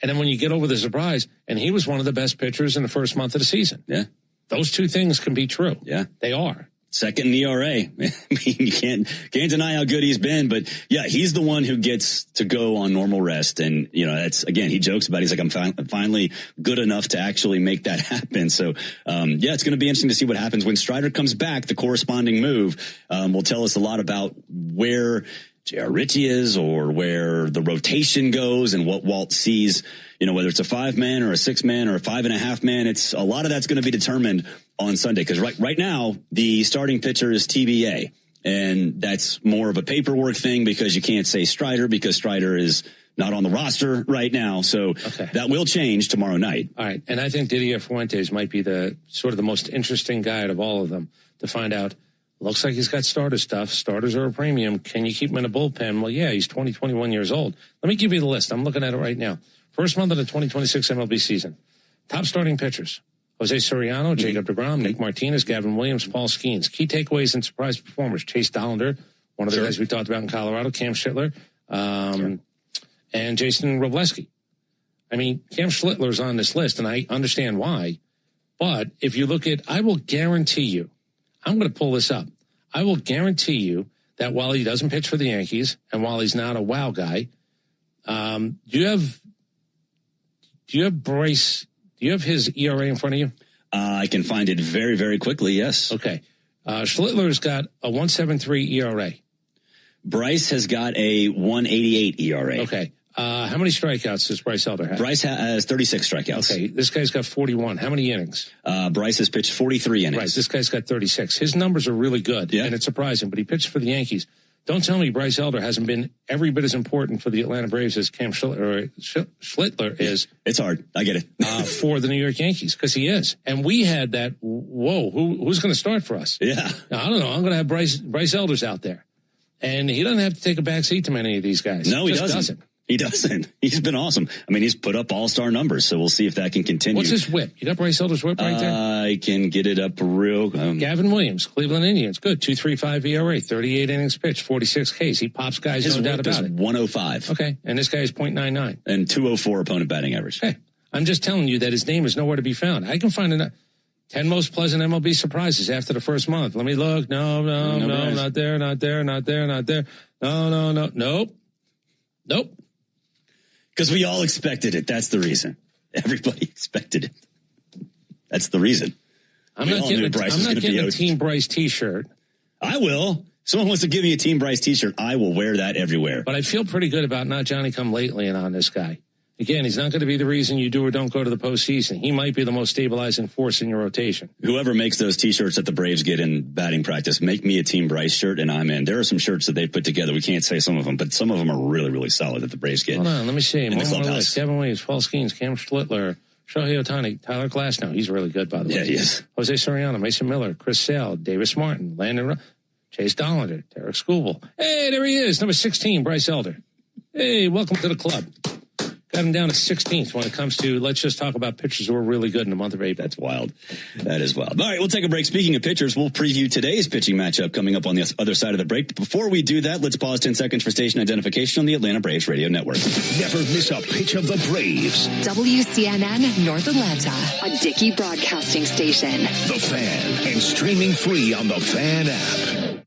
And then when you get over the surprise, and he was one of the best pitchers in the first month of the season. Yeah. Those 2 things can be true. Yeah. They are. Second in ERA. I mean, you can't deny how good he's been, but yeah, he's the one who gets to go on normal rest. And, that's, again, he jokes about it. He's like, I'm finally good enough to actually make that happen. So, it's going to be interesting to see what happens when Strider comes back. The corresponding move, will tell us a lot about where J.R. Ritchie is, or where the rotation goes, and what Walt sees, whether it's a 5-man or a 6-man or a 5.5-man. It's a lot of that's going to be determined on Sunday, because right now the starting pitcher is TBA, and that's more of a paperwork thing because you can't say Strider because Strider is not on the roster right now. So that will change tomorrow night. All right. And I think Didier Fuentes might be the sort of the most interesting guy out of all of them to find out. Looks like he's got starter stuff. Starters are a premium. Can you keep him in a bullpen? Well, yeah, he's 21 years old. Let me give you the list. I'm looking at it right now. First month of the 2026 MLB season. Top starting pitchers: Jose Soriano, Jacob deGrom, Nick Martinez, Gavin Williams, Paul Skeens. Key takeaways and surprise performers: Chase Dollander, one of the guys we talked about in Colorado, Cam Schlittler, and Jason Robleski. I mean, Cam Schlittler's on this list, and I understand why. But if you look at, I will guarantee you, I'm going to pull this up. I will guarantee you that while he doesn't pitch for the Yankees, and while he's not a wow guy, do you have Bryce? Do you have his ERA in front of you? I can find it very, very quickly. Yes. Okay. Schlittler's got a 1.73 ERA. Bryce has got a 1.88 ERA. Okay. How many strikeouts does Bryce Elder have? Bryce has 36 strikeouts. Okay. This guy's got 41. How many innings? Bryce has pitched 43 innings. Right. This guy's got 36. His numbers are really good. Yeah. And it's surprising, but he pitched for the Yankees. Don't tell me Bryce Elder hasn't been every bit as important for the Atlanta Braves as Cam Schlittler is. It's hard. I get it. For the New York Yankees, because he is. And we had that, who's going to start for us? Yeah. Now, I don't know. I'm going to have Bryce Elders out there. And he doesn't have to take a back seat to many of these guys. No, he doesn't. He doesn't. He's been awesome. I mean, he's put up all-star numbers, so we'll see if that can continue. What's his whip? You got Bryce Elder's whip right there? I can get it up real. Gavin Williams, Cleveland Indians. Good. 2.35 ERA, 38 innings pitched, 46 Ks. He pops guys, no doubt about it. 105. Okay. And this guy is .99. And 204 opponent batting average. Okay. I'm just telling you that his name is nowhere to be found. I can find 10 most pleasant MLB surprises after the first month. Let me look. No, not there. Nope. Because we all expected it. That's the reason. Everybody expected it. That's the reason. I'm not getting a Team Bryce t-shirt. I will. Someone wants to give me a Team Bryce t-shirt. I will wear that everywhere. But I feel pretty good about not Johnny-come-lately and on this guy. Again, he's not going to be the reason you do or don't go to the postseason. He might be the most stabilizing force in your rotation. Whoever makes those T-shirts that the Braves get in batting practice, make me a Team Bryce shirt, and I'm in. There are some shirts that they've put together. We can't say some of them, but some of them are really, really solid that the Braves get. Hold on, let me see. One more list. Kevin Williams, Paul Skeens, Cam Schlittler, Shohei Ohtani, Tyler Glasnow. He's really good, by the way. Yeah, he is. Jose Soriano, Mason Miller, Chris Sale, Davis Martin, Landon Chase Dollander, Derek Scooble. Hey, there he is, number 16, Bryce Elder. Hey, welcome to the club. Got him down to 16th when it comes to, let's just talk about pitchers who are really good in the month of April. That's wild. That is wild. All right, we'll take a break. Speaking of pitchers, we'll preview today's pitching matchup coming up on the other side of the break. But before we do that, let's pause 10 seconds for station identification on the Atlanta Braves Radio Network. Never miss a pitch of the Braves. WCNN North Atlanta, a Dickey broadcasting station. The Fan, and streaming free on the Fan app.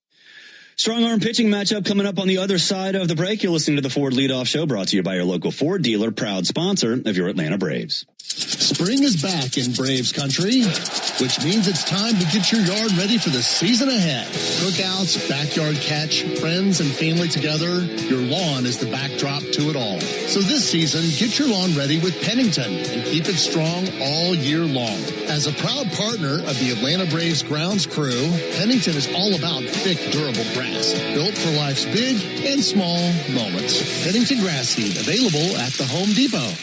Strong arm pitching matchup coming up on the other side of the break. You're listening to the Ford Leadoff Show, brought to you by your local Ford dealer, proud sponsor of your Atlanta Braves. Spring is back in Braves country, which means it's time to get your yard ready for the season ahead. Cookouts, backyard catch, friends and family together. Your lawn is the backdrop to it all. So this season, get your lawn ready with Pennington and keep it strong all year long. As a proud partner of the Atlanta Braves grounds crew, Pennington is all about thick, durable grass, built for life's big and small moments. Pennington grass seed, available at the Home Depot.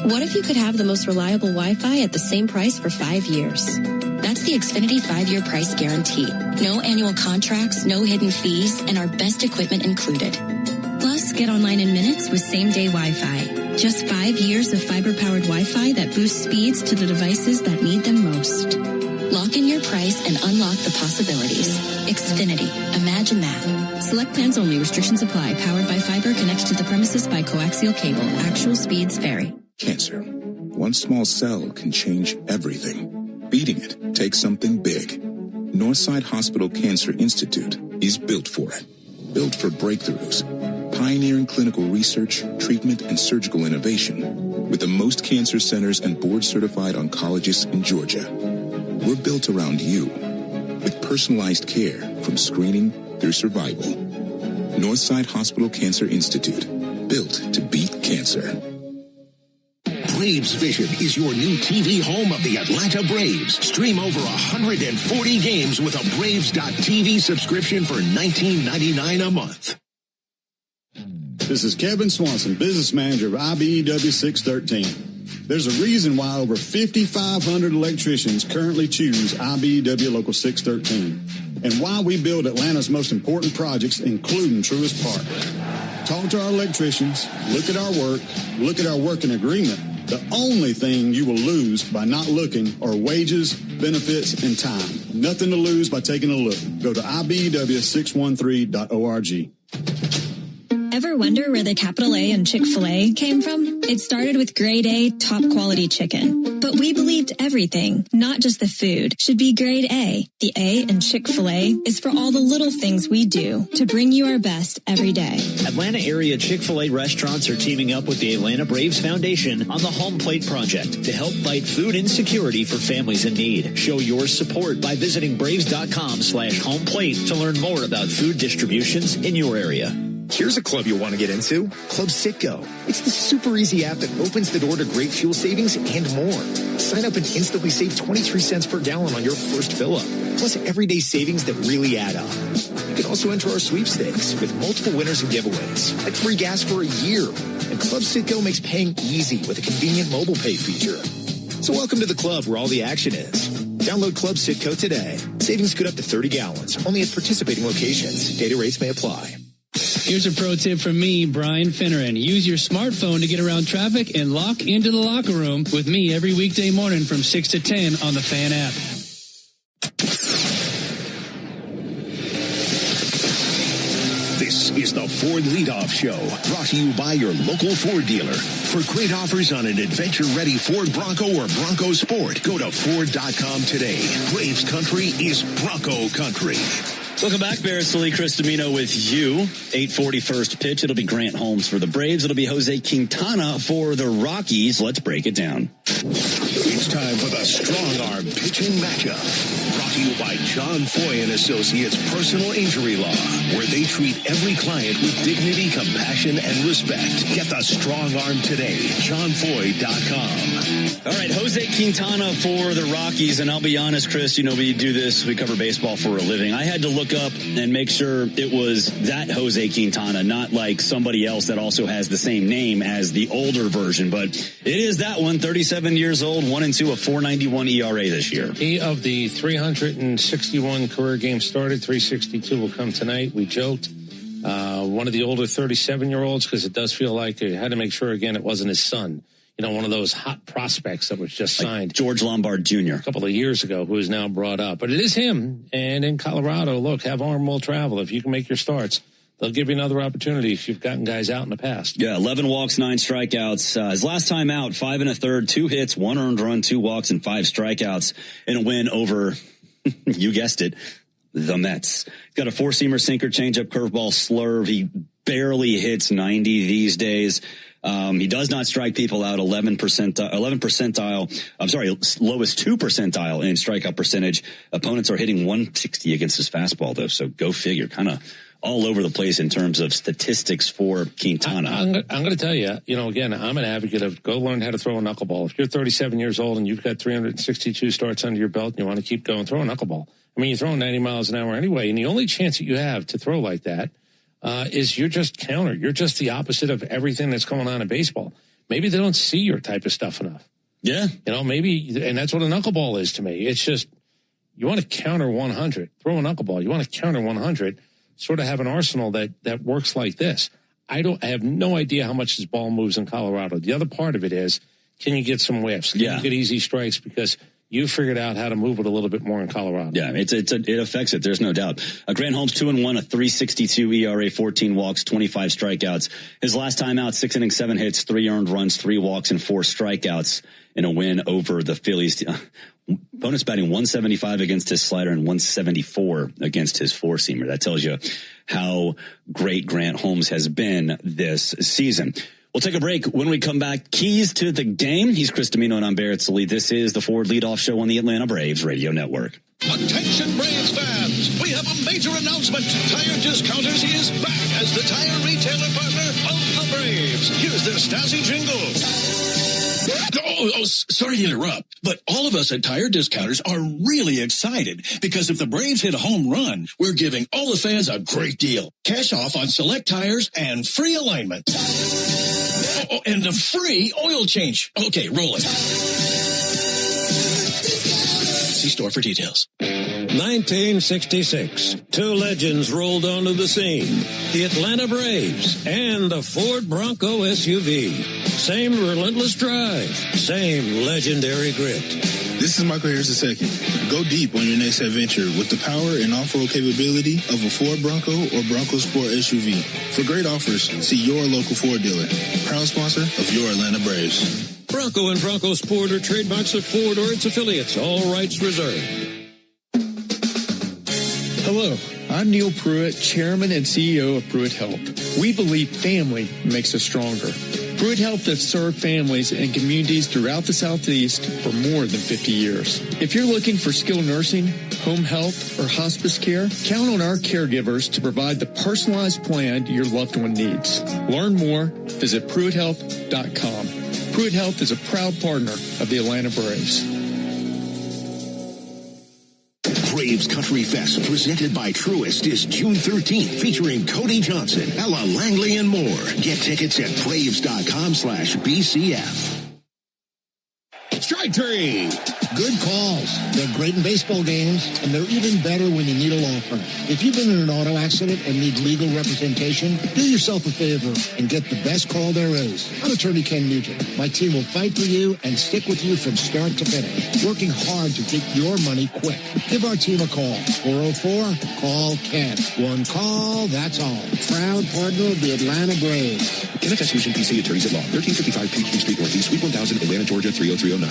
What if you could have the most reliable Wi-Fi at the same price for 5 years? That's the Xfinity 5-year price guarantee. No annual contracts, no hidden fees, and our best equipment included. Plus, get online in minutes with same-day Wi-Fi. Just 5 years of fiber-powered Wi-Fi that boosts speeds to the devices that need them most. Lock in your price and unlock the possibilities. Xfinity. Imagine that. Select plans only. Restrictions apply. Powered by fiber. Connected to the premises by coaxial cable. Actual speeds vary. Cancer. One small cell can change everything. Beating it takes something big. Northside Hospital Cancer Institute is built for it. Built for breakthroughs. Pioneering clinical research, treatment, and surgical innovation. With the most cancer centers and board-certified oncologists in Georgia. We're built around you. With personalized care from screening through survival. Northside Hospital Cancer Institute. Built to beat cancer. Braves Vision is your new TV home of the Atlanta Braves. Stream over 140 games with a Braves.TV subscription for $19.99 a month. This is Kevin Swanson, business manager of IBEW 613. There's a reason why over 5,500 electricians currently choose IBEW Local 613, and why we build Atlanta's most important projects, including Truist Park. Talk to our electricians, look at our working agreement. The only thing you will lose by not looking are wages, benefits, and time. Nothing to lose by taking a look. Go to IBEW613.org. Ever wonder where the capital A in Chick-fil-A came from? It started with grade A, top quality chicken. But we believed everything, not just the food, should be grade A. The A in Chick-fil-A is for all the little things we do to bring you our best every day. Atlanta area Chick-fil-A restaurants are teaming up with the Atlanta Braves Foundation on the Home Plate Project to help fight food insecurity for families in need. Show your support by visiting braves.com/homeplate to learn more about food distributions in your area. Here's a club you'll want to get into. Club Citgo. It's the super easy app that opens the door to great fuel savings and more. Sign up and instantly save 23 cents per gallon on your first fill-up. Plus everyday savings that really add up. also enter our sweepstakes with multiple winners and giveaways, like free gas for a year. And Club Citgo makes paying easy with a convenient mobile pay feature. So welcome to the club where all the action is. Download Club Citgo today. Savings good up to 30 gallons, only at participating locations. Data rates may apply. Here's a pro tip from me, Brian Finneran. Use your smartphone to get around traffic and lock into the locker room with me every weekday morning from 6 to 10 on the Fan app. This is the Ford Leadoff Show, brought to you by your local Ford dealer. For great offers on an adventure-ready Ford Bronco or Bronco Sport, go to Ford.com today. Braves country is Bronco country. Welcome back, Barrett Lee, Chris Domino with you. 8:40 first pitch. It'll be Grant Holmes for the Braves. It'll be Jose Quintana for the Rockies. Let's break it down. It's time for the Strong Arm Pitching Matchup. Brought to you by John Foy & Associates Personal Injury Law, where they treat every client with dignity, compassion, and respect. Get the Strong Arm today. JohnFoy.com. All right, Jose Quintana for the Rockies. And I'll be honest, Chris, you know, we do this. We cover baseball for a living. I had to look up and make sure it was that Jose Quintana, not like somebody else that also has the same name as the older version. But it is that one, 37 years old, 1-2, a 4.91 ERA this year. He of the 361 career games started, 362 will come tonight. We joked. One of the older 37-year-olds, because it does feel like I had to make sure, again, it wasn't his son. You know, one of those hot prospects that was just signed. Like George Lombard Jr. A couple of years ago, who is now brought up. But it is him. And in Colorado, look, have arm will travel. If you can make your starts, they'll give you another opportunity if you've gotten guys out in the past. Yeah, 11 walks, 9 strikeouts. His last time out, 5 1/3, 2 hits, 1 earned run, 2 walks, and 5 strikeouts in a win over, you guessed it, the Mets. Got a 4-seamer, sinker, changeup, curveball, slurve. He barely hits 90 these days. He does not strike people out. 11 percentile. I'm sorry, lowest 2 percentile in strikeout percentage. Opponents are hitting 160 against his fastball, though. So go figure. Kind of all over the place in terms of statistics for Quintana. I'm going to tell you, you know, again, I'm an advocate of go learn how to throw a knuckleball. If you're 37 years old and you've got 362 starts under your belt and you want to keep going, throw a knuckleball. I mean, you're throwing 90 miles an hour anyway, and the only chance that you have to throw like that is you're just counter. You're just the opposite of everything that's going on in baseball. Maybe they don't see your type of stuff enough. Yeah. You know, maybe, and that's what a knuckleball is to me. It's just, you want to counter 100. Throw a knuckleball. You want to counter 100. Sort of have an arsenal that works like this. I have no idea how much this ball moves in Colorado. The other part of it is, can you get some whiffs? Can you get easy strikes? Because you figured out how to move it a little bit more in Colorado. Yeah, it affects it. There's no doubt. Grant Holmes 2-1, a 3.62 ERA, 14 walks, 25 strikeouts. His last time out, 6 innings, 7 hits, 3 earned runs, 3 walks, and 4 strikeouts in a win over the Phillies. Opponents batting 175 against his slider and 174 against his 4-seamer. That tells you how great Grant Holmes has been this season. We'll take a break. When we come back, keys to the game. He's Chris Domino and I'm Barrett Lee. This is the Ford Leadoff Show on the Atlanta Braves Radio Network. Attention Braves fans, we have a major announcement. Tire Discounters is back as the tire retailer partner of the Braves. Here's their Stasi jingle. Sorry to interrupt, but all of us at Tire Discounters are really excited because if the Braves hit a home run, we're giving all the fans a great deal. Cash off on select tires and free alignment. And a free oil change. Okay, roll it. See store for details. 1966, 2 legends rolled onto the scene. The Atlanta Braves and the Ford Bronco SUV. Same relentless drive, same legendary grit. This is Michael Harris II. Go deep on your next adventure with the power and off-road capability of a Ford Bronco or Bronco Sport SUV. For great offers, see your local Ford dealer. Proud sponsor of your Atlanta Braves. Bronco and Bronco Sport are trademarks of Ford or its affiliates. All rights reserved. Hello, I'm Neil Pruitt, Chairman and CEO of Pruitt Health. We believe family makes us stronger. Pruitt Health has served families and communities throughout the Southeast for more than 50 years. If you're looking for skilled nursing, home health, or hospice care, count on our caregivers to provide the personalized plan your loved one needs. Learn more, visit PruittHealth.com. Pruitt Health is a proud partner of the Atlanta Braves. Braves Country Fest, presented by Truist, is June 13th, featuring Cody Johnson, Ella Langley, and more. Get tickets at Braves.com/BCF. Strike three. Good calls. They're great in baseball games, and they're even better when you need a law firm. If you've been in an auto accident and need legal representation, do yourself a favor and get the best call there is. I'm attorney Ken Nugent. My team will fight for you and stick with you from start to finish, working hard to get your money quick. Give our team a call. 404-CALL-KEN. One call, that's all. Proud partner of the Atlanta Braves. Kenneth S. Nugent, PC, Attorneys at Law, 1355 Peachtree Street Northeast, Suite 1000, Atlanta, Georgia, 30309.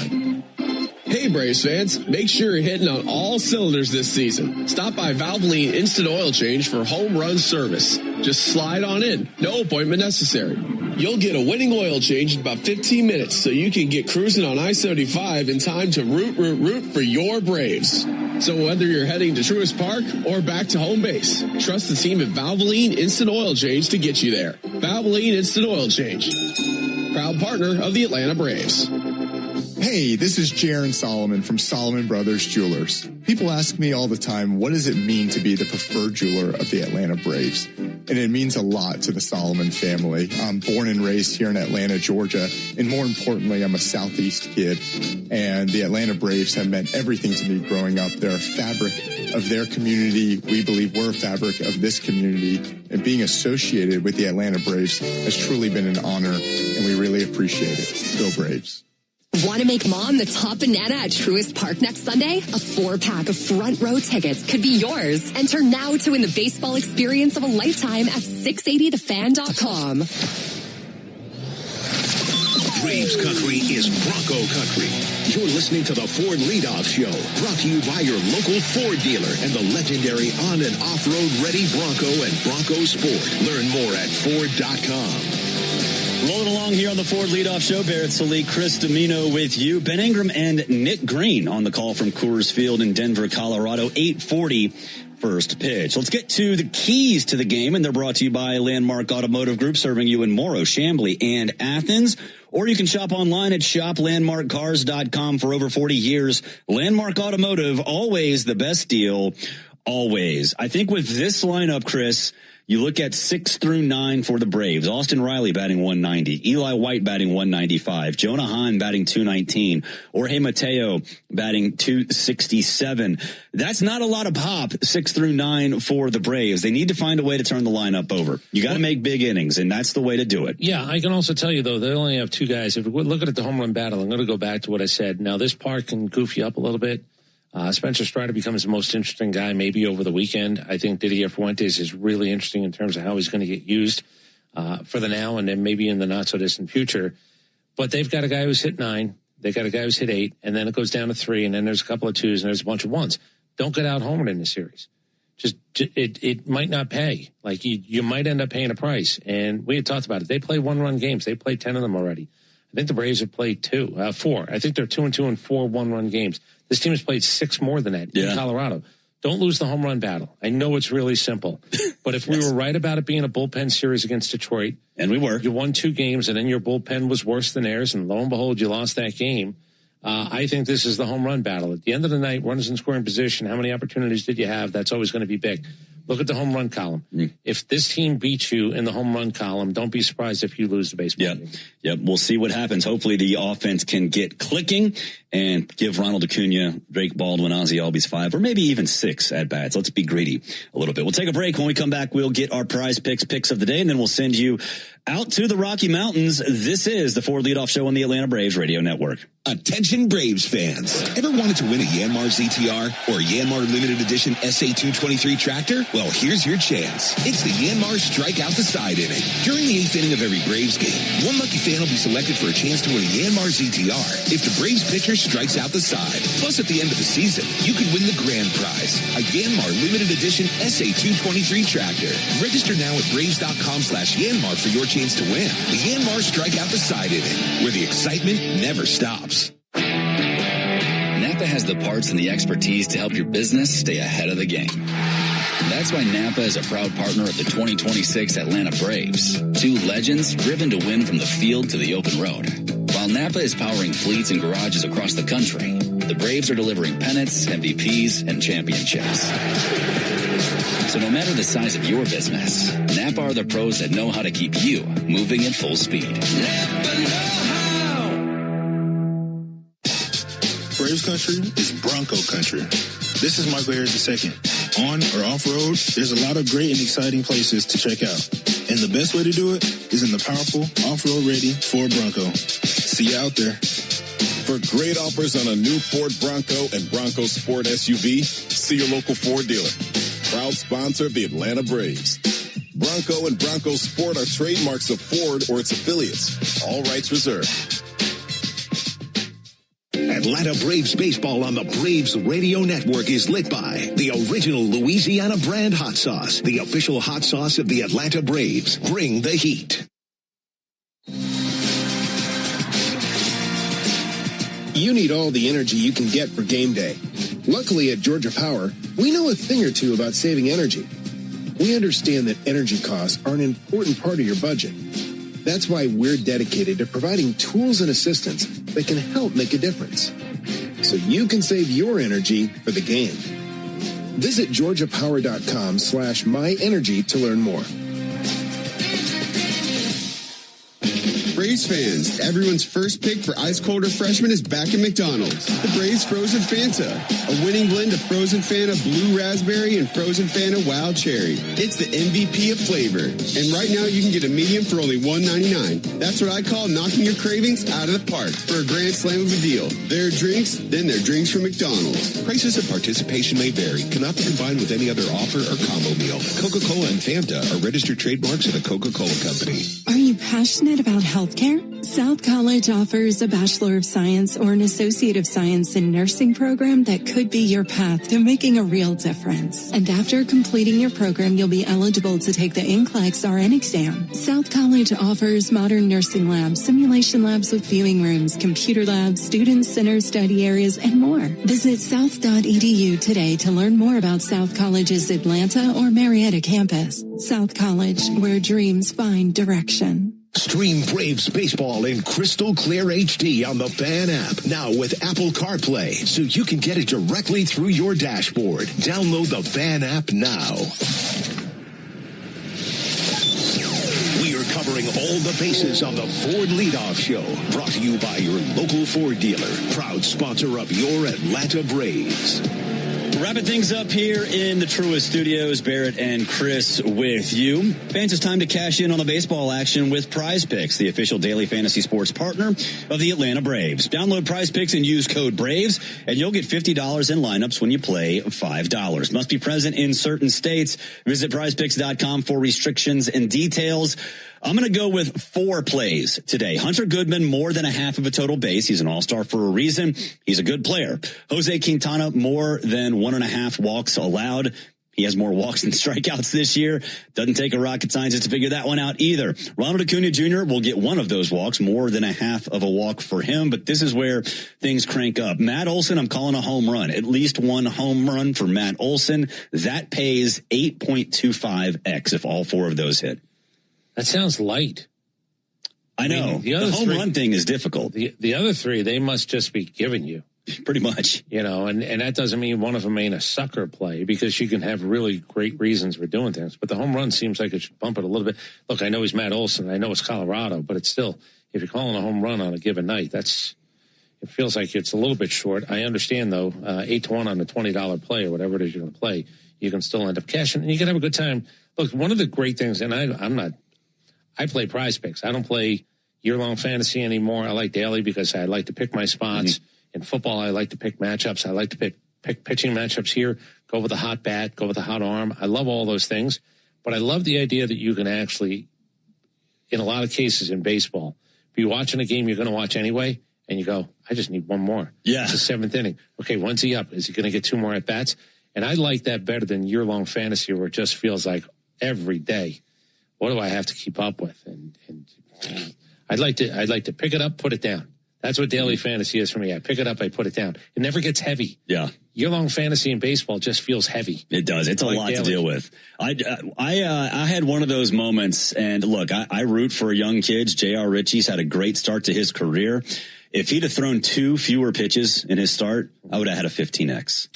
Hey Braves fans, make sure you're hitting on all cylinders this season. Stop by Valvoline Instant Oil Change for home run service. Just slide on in, no appointment necessary. You'll get a winning oil change in about 15 minutes so you can get cruising on I-75 in time to root for your Braves. So whether you're heading to Truist Park or back to home base, trust the team at Valvoline Instant Oil Change to get you there. Valvoline Instant Oil Change, proud partner of the Atlanta Braves. Hey, this is Jaron Solomon from Solomon Brothers Jewelers. People ask me all the time, what does it mean to be the preferred jeweler of the Atlanta Braves? And it means a lot to the Solomon family. I'm born and raised here in Atlanta, Georgia, and more importantly, I'm a Southeast kid. And the Atlanta Braves have meant everything to me growing up. They're a fabric of their community. We believe we're a fabric of this community. And being associated with the Atlanta Braves has truly been an honor, and we really appreciate it. Go Braves. Want to make mom the top banana at Truist Park next Sunday? A 4-pack of front row tickets could be yours. Enter now to win the baseball experience of a lifetime at 680thefan.com. Braves country is Bronco country. You're listening to the Ford Leadoff Show, brought to you by your local Ford dealer and the legendary on- and off-road ready Bronco and Bronco Sport. Learn more at Ford.com. Rolling along here on the Ford Leadoff Show, Barrett Salik, Chris Domino with you. Ben Ingram and Nick Green on the call from Coors Field in Denver, Colorado. 8:40 first pitch. Let's get to the keys to the game, and they're brought to you by Landmark Automotive Group, serving you in Morrow, Chamblee, and Athens. Or you can shop online at shoplandmarkcars.com for over 40 years. Landmark Automotive, always the best deal, always. I think with this lineup, Chris, you look at 6 through 9 for the Braves. Austin Riley batting 190. Eli White batting 195. Jonah Heim batting 219. Jorge Mateo batting 267. That's not a lot of pop, 6 through 9 for the Braves. They need to find a way to turn the lineup over. You got to make big innings, and that's the way to do it. Yeah, I can also tell you, though, they only have two guys. If we're looking at the home run battle, I'm going to go back to what I said. Now, this part can goof you up a little bit. Spencer Strider becomes the most interesting guy maybe over the weekend. I think Didier Fuentes is really interesting in terms of how he's going to get used for the now and then maybe in the not-so-distant future. But they've got a guy who's hit 9. They've got a guy who's hit 8, and then it goes down to 3, and then there's a couple of 2s, and there's a bunch of 1s. Don't get out-homered in this series. It might not pay. Like, you might end up paying a price. And we had talked about it. They play one-run games. They played 10 of them already. I think the Braves have played 4. I think they're 2-2 in 4 one-run games. This team has played 6 more than that in Colorado. Don't lose the home run battle. I know it's really simple, but if we were right about it being a bullpen series against Detroit, and we were, you won 2 games, and then your bullpen was worse than theirs, and lo and behold, you lost that game. I think this is the home run battle. At the end of the night, runners in scoring position, how many opportunities did you have? That's always going to be big. Look at the home run column. If this team beats you in the home run column, don't be surprised if you lose the baseball game. Yep, we'll see what happens. Hopefully the offense can get clicking and give Ronald Acuna, Drake Baldwin, Ozzie Albies 5, or maybe even 6 at bats. Let's be greedy a little bit. We'll take a break. When we come back, we'll get our prize picks of the day, and then we'll send you out to the Rocky Mountains. This is the Ford Leadoff Show on the Atlanta Braves Radio Network. Attention Braves fans. Ever wanted to win a Yanmar ZTR or Yanmar Limited Edition SA223 tractor? Well, here's your chance. It's the Yanmar Strike Out the Side inning. During the 8th inning of every Braves game, one lucky fan will be selected for a chance to win a Yanmar ZTR if the Braves pitcher strikes out the side. Plus, at the end of the season, you could win the grand prize, a Yanmar Limited Edition SA223 tractor. Register now at Braves.com/Yanmar for your chance to win. The Yanmar Strike Out the Side inning, where the excitement never stops. Napa has the parts and the expertise to help your business stay ahead of the game. That's why Napa is a proud partner of the 2026 Atlanta Braves. 2 legends driven to win from the field to the open road. While Napa is powering fleets and garages across the country, the Braves are delivering pennants, MVPs, and championships. So no matter the size of your business, Napa are the pros that know how to keep you moving at full speed. Braves country is Bronco country. This is Michael Harris II. On or off-road, there's a lot of great and exciting places to check out. And the best way to do it is in the powerful, off-road ready Ford Bronco. See you out there. For great offers on a new Ford Bronco and Bronco Sport SUV, see your local Ford dealer. Proud sponsor of the Atlanta Braves. Bronco and Bronco Sport are trademarks of Ford or its affiliates. All rights reserved. Atlanta Braves baseball on the Braves Radio Network is lit by the original Louisiana brand hot sauce, the official hot sauce of the Atlanta Braves. Bring the heat. You need all the energy you can get for game day. Luckily at Georgia Power, we know a thing or two about saving energy. We understand that energy costs are an important part of your budget. That's why we're dedicated to providing tools and assistance that can help make a difference, so you can save your energy for the game. Visit georgiapower.com/myenergy to learn more. Braves fans, everyone's first pick for ice cold refreshment is back at McDonald's. The Braves Frozen Fanta, a winning blend of Frozen Fanta Blue Raspberry and Frozen Fanta Wild Cherry. It's the MVP of flavor. And right now you can get a medium for only $1.99. That's what I call knocking your cravings out of the park for a grand slam of a deal. There are drinks, then there are drinks from McDonald's. Prices and participation may vary. Cannot be combined with any other offer or combo meal. Coca-Cola and Fanta are registered trademarks of the Coca-Cola Company. Are you passionate about healthcare? South College offers a Bachelor of Science or an Associate of Science in Nursing program that could be your path to making a real difference. And after completing your program, you'll be eligible to take the NCLEX RN exam. South College offers modern nursing labs, simulation labs with viewing rooms, computer labs, student center study areas, and more. Visit south.edu today to learn more about South College's Atlanta or Marietta campus. South College, where dreams find direction. Stream Braves baseball in crystal clear HD on the Fan app. Now with Apple CarPlay, so you can get it directly through your dashboard. Download the Fan app now. We are covering all the bases on the Ford Leadoff Show. Brought to you by your local Ford dealer. Proud sponsor of your Atlanta Braves. Wrapping things up here in the Truist Studios, Barrett and Chris with you. Fans, it's time to cash in on the baseball action with Prize Picks, the official daily fantasy sports partner of the Atlanta Braves. Download Prize Picks and use code BRAVES, and you'll get $50 in lineups when you play $5. Must be present in certain states. Visit prizepicks.com for restrictions and details. I'm going to go with 4 plays today. Hunter Goodman, more than a half of a total base. He's an all-star for a reason. He's a good player. Jose Quintana, more than 1.5 walks allowed. He has more walks than strikeouts this year. Doesn't take a rocket scientist to figure that one out either. Ronald Acuna Jr. will get one of those walks, more than a half of a walk for him. But this is where things crank up. Matt Olson, I'm calling a home run. At least one home run for Matt Olson. That pays 8.25x if all 4 of those hit. That sounds light. I know. The home run thing is difficult. The other 3, they must just be giving you. Pretty much. You know, and that doesn't mean one of them ain't a sucker play, because you can have really great reasons for doing things. But the home run seems like it should bump it a little bit. Look, I know he's Matt Olson. I know it's Colorado, but it's still, if you're calling a home run on a given night, it feels like it's a little bit short. I understand, though, 8-1 on a $20 play or whatever it is you're going to play, you can still end up cashing, and you can have a good time. Look, one of the great things, and I play Prize Picks. I don't play year-long fantasy anymore. I like daily because I like to pick my spots. Mm-hmm. In football, I like to pick matchups. I like to pick pitching matchups here, go with a hot bat, go with a hot arm. I love all those things. But I love the idea that you can actually, in a lot of cases in baseball, be watching a game you're going to watch anyway, and you go, I just need one more. Yeah. It's the 7th inning. Okay, when's he up? Is he going to get 2 more at-bats? And I like that better than year-long fantasy where it just feels like every day, what do I have to keep up with? And I'd like to pick it up, put it down. That's what daily fantasy is for me. I pick it up, I put it down. It never gets heavy. Yeah. Year-long fantasy in baseball just feels heavy. It does. It's a lot to deal with. I had one of those moments, and look, I root for young kids. J.R. Ritchie's had a great start to his career. If he'd have thrown 2 fewer pitches in his start, I would have had a 15X.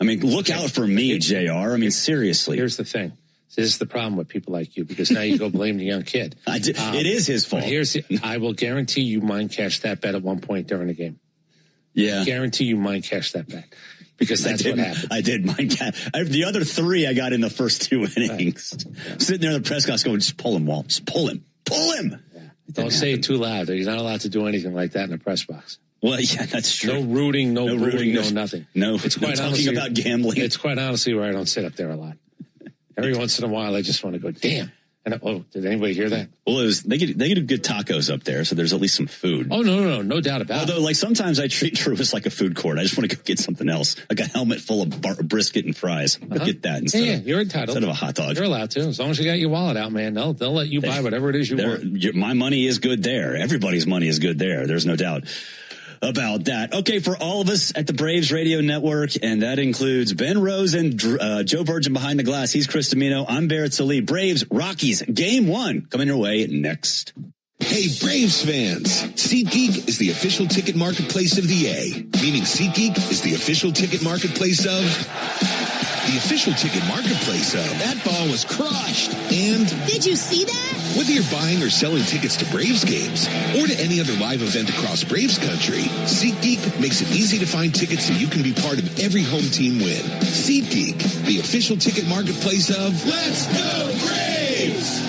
I mean, look out for me, JR. I mean, seriously. Here's the thing. This is the problem with people like you, because now you go blame the young kid. It is his fault. I will guarantee you mind cashed that bet at one point during the game. Yeah. Guarantee you mind cashed that bet. Because that's what happened. I did mind cash. The other 3 I got in the first 2 innings. Right. Sitting there in the press box going, just pull him, Walt. Just pull him. Pull him. Yeah. Don't say it too loud. You're not allowed to do anything like that in the press box. Well, yeah, that's true. No rooting, no booing, no nothing. No, it's quite honestly about gambling. It's quite honestly where I don't sit up there a lot. Every once in a while, I just want to go, damn. And did anybody hear that? Well, they get good tacos up there, so there's at least some food. Oh, no doubt about it. Although, like, sometimes I treat Truist like a food court. I just want to go get something else, like a helmet full of brisket and fries. I'll get that you're entitled. Instead of a hot dog. You're allowed to, as long as you got your wallet out, man. They'll let you buy whatever it is you want. My money is good there. Everybody's money is good there. There's no doubt about that. Okay, for all of us at the Braves Radio Network, and that includes Ben Rose and Joe Virgin behind the glass. He's Chris Domino. I'm Barrett Sallee. Braves, Rockies, Game 1 coming your way next. Hey, Braves fans! SeatGeek is the official ticket marketplace of the A, meaning SeatGeek is the official ticket marketplace of... the official ticket marketplace of... That ball was crushed. And... Did you see that? Whether you're buying or selling tickets to Braves games or to any other live event across Braves country, SeatGeek makes it easy to find tickets so you can be part of every home team win. SeatGeek, the official ticket marketplace of... Let's go Braves!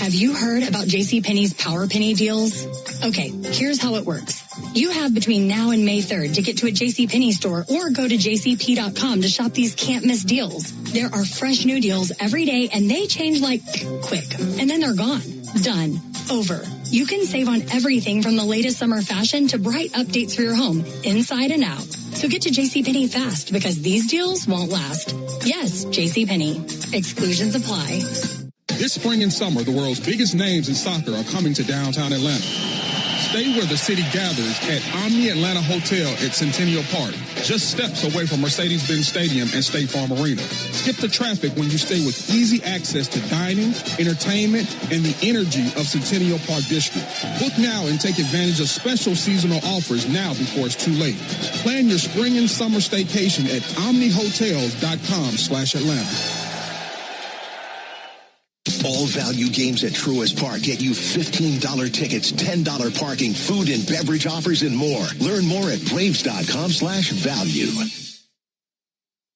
Have you heard about JCPenney's Power Penny deals? Okay, here's how it works. You have between now and May 3rd to get to a JCPenney store or go to jcp.com to shop these can't-miss deals. There are fresh new deals every day, and they change like quick, and then they're gone. Done. Over. You can save on everything from the latest summer fashion to bright updates for your home, inside and out. So get to JCPenney fast, because these deals won't last. Yes, JCPenney. Exclusions apply. This spring and summer, the world's biggest names in soccer are coming to downtown Atlanta. Stay where the city gathers at Omni Atlanta Hotel at Centennial Park, just steps away from Mercedes-Benz Stadium and State Farm Arena. Skip the traffic when you stay with easy access to dining, entertainment, and the energy of Centennial Park District. Book now and take advantage of special seasonal offers now before it's too late. Plan your spring and summer staycation at omnihotels.com/Atlanta. All value games at Truist Park get you $15 tickets, $10 parking, food and beverage offers, and more. Learn more at braves.com/value.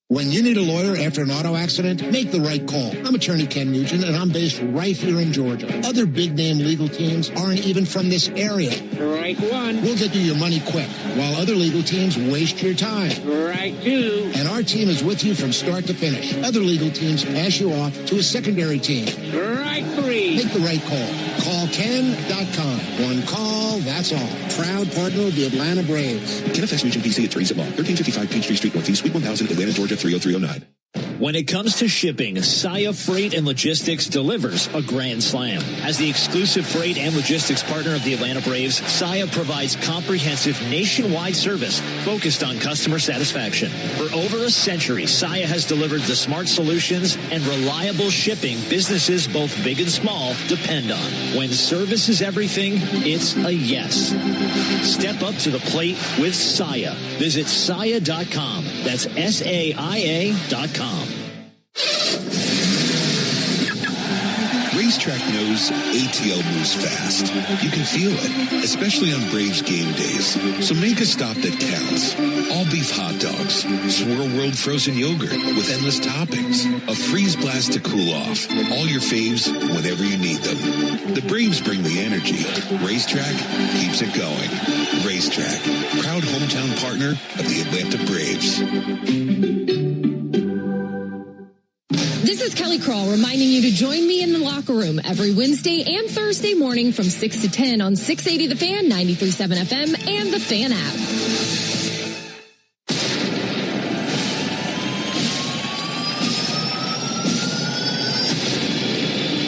When you need a lawyer after an auto accident, make the right call. I'm attorney Ken Nugent, and I'm based right here in Georgia. Other big-name legal teams aren't even from this area. Right one. We'll get you your money quick, while other legal teams waste your time. Right two. And our team is with you from start to finish. Other legal teams pass you off to a secondary team. Right three. Make the right call. Call Ken.com. One call, that's all. Proud partner of the Atlanta Braves. KenFS Region PC Attorneys at Law, 1355 Peachtree Street Northeast, Suite 1000, Atlanta, Georgia, 30309. When it comes to shipping, Saia Freight and Logistics delivers a grand slam. As the exclusive freight and logistics partner of the Atlanta Braves, Saia provides comprehensive nationwide service focused on customer satisfaction. For over a century, Saia has delivered the smart solutions and reliable shipping businesses both big and small depend on. When service is everything, it's a yes. Step up to the plate with Saia. Visit Saia.com. That's SAIA.com. Racetrack knows ATL moves fast. You can feel it, especially on Braves game days. So make a stop that counts. All beef hot dogs, Swirl World frozen yogurt with endless toppings, a freeze blast to cool off. All your faves whenever you need them. The Braves bring the energy. Racetrack keeps it going. Racetrack, proud hometown partner of the Atlanta Braves. This is Kelly Kroll reminding you to join me in the locker room every Wednesday and Thursday morning from 6 to 10 on 680 The Fan, 93.7 FM, and the Fan app.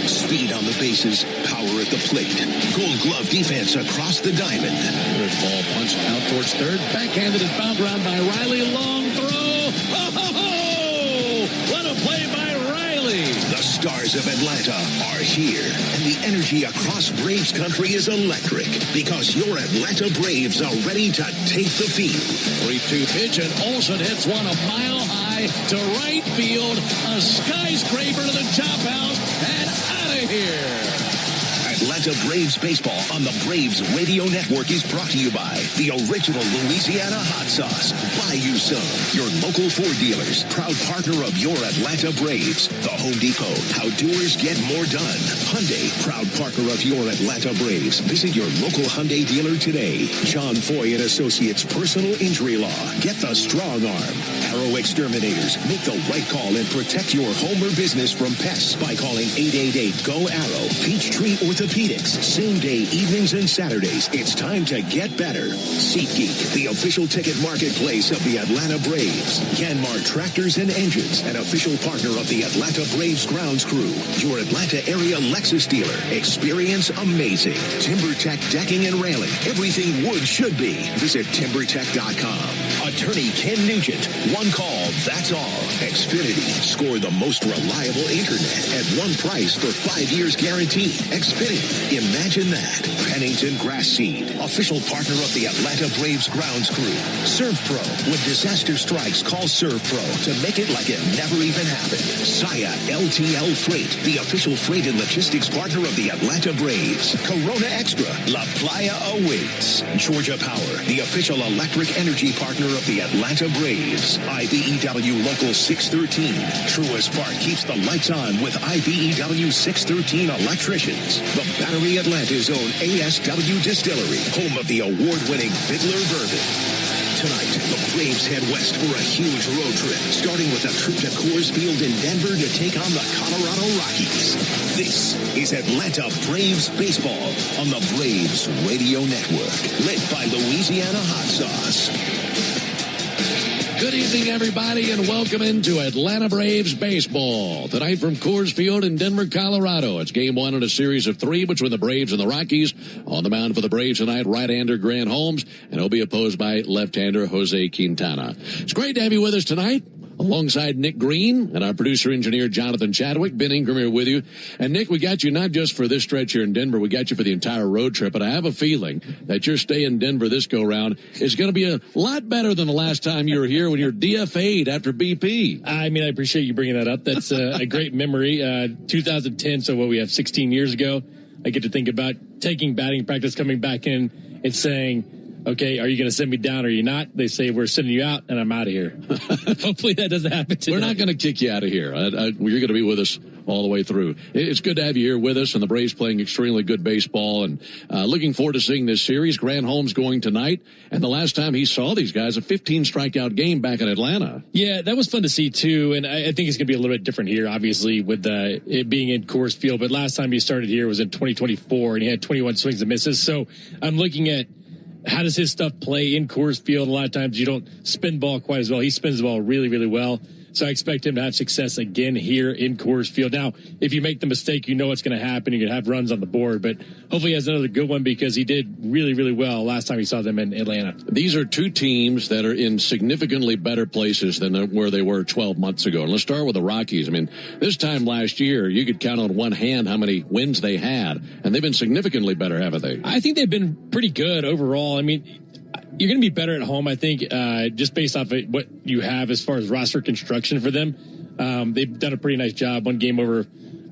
Speed on the bases, power at the plate. Gold glove defense across the diamond. Third ball punched out towards third. Backhanded and fouled around by Riley. Long throw. Oh, what a play by Riley. The stars of Atlanta are here, and the energy across Braves country is electric because your Atlanta Braves are ready to take the field. 3-2 pitch, and Olsen hits one a mile high to right field, a skyscraper to the chop house, and out of here. Atlanta Braves baseball on the Braves Radio Network is brought to you by the original Louisiana hot sauce. Buy you some. Your local Ford dealers, proud partner of your Atlanta Braves. The Home Depot, how doers get more done. Hyundai, proud partner of your Atlanta Braves. Visit your local Hyundai dealer today. John Foy and Associates Personal Injury Law. Get the strong arm. Arrow Exterminators. Make the right call and protect your home or business from pests by calling 888-GO-ARROW. Peachtree Orthopedics. Same day, evenings and Saturdays. It's time to get better. SeatGeek, the official ticket marketplace of the Atlanta Braves. Yanmar Tractors and Engines, an official partner of the Atlanta Braves grounds crew. Your Atlanta area Lexus dealer. Experience amazing. TimberTech Decking and Railing. Everything wood should be. Visit TimberTech.com. Attorney Ken Nugent. One call, that's all. Xfinity. Score the most reliable internet at one price for 5 years guaranteed. Xfinity. Imagine that. Pennington Grass Seed, official partner of the Atlanta Braves grounds crew. ServPro. When disaster strikes, call ServPro to make it like it never even happened. Saya LTL Freight, the official freight and logistics partner of the Atlanta Braves. Corona Extra. La Playa awaits. Georgia Power, the official electric energy partner of the Atlanta Braves. IBEW Local 613. Truist Park keeps the lights on with IBEW 613 electricians. The Battery Atlanta's own ASW Distillery, home of the award-winning Fiddler Bourbon. Tonight, the Braves head west for a huge road trip, starting with a trip to Coors Field in Denver to take on the Colorado Rockies. This is Atlanta Braves baseball on the Braves Radio Network, lit by Louisiana Hot Sauce. Good evening, everybody, and welcome into Atlanta Braves baseball. Tonight from Coors Field in Denver, Colorado. It's game one in a series of three between the Braves and the Rockies. On the mound for the Braves tonight, right-hander Grant Holmes, and he'll be opposed by left-hander Jose Quintana. It's great to have you with us tonight. Alongside Nick Green and our producer-engineer Jonathan Chadwick. Ben Ingram here with you. And, Nick, we got you not just for this stretch here in Denver. We got you for the entire road trip. But I have a feeling that your stay in Denver this go-round is going to be a lot better than the last time you were here when you're DFA'd after BP. I mean, I appreciate you bringing that up. That's a great memory. 2010, so what we have 16 years ago, I get to think about taking batting practice, coming back in and saying, okay, are you going to send me down or are you not? They say, we're sending you out, and I'm out of here. Hopefully that doesn't happen today. We're not going to kick you out of here. You're going to be with us all the way through. It's good to have you here with us, and the Braves playing extremely good baseball, and looking forward to seeing this series. Grant Holmes going tonight, and the last time he saw these guys, a 15-strikeout game back in Atlanta. Yeah, that was fun to see, too, and I think it's going to be a little bit different here, obviously, with it being in Coors Field, but last time he started here was in 2024, and he had 21 swings and misses, so I'm looking at how does his stuff play in Coors Field? A lot of times you don't spin the ball quite as well. He spins the ball really, really well. So I expect him to have success again here in Coors Field. Now, if you make the mistake, you know what's going to happen. You're going to have runs on the board. But hopefully he has another good one because he did really, really well last time he saw them in Atlanta. These are two teams that are in significantly better places than where they were 12 months ago. And let's start with the Rockies. I mean, this time last year, you could count on one hand how many wins they had. And they've been significantly better, haven't they? I think they've been pretty good overall. I mean, you're going to be better at home, I think, just based off of what you have as far as roster construction for them. They've done a pretty nice job. One game over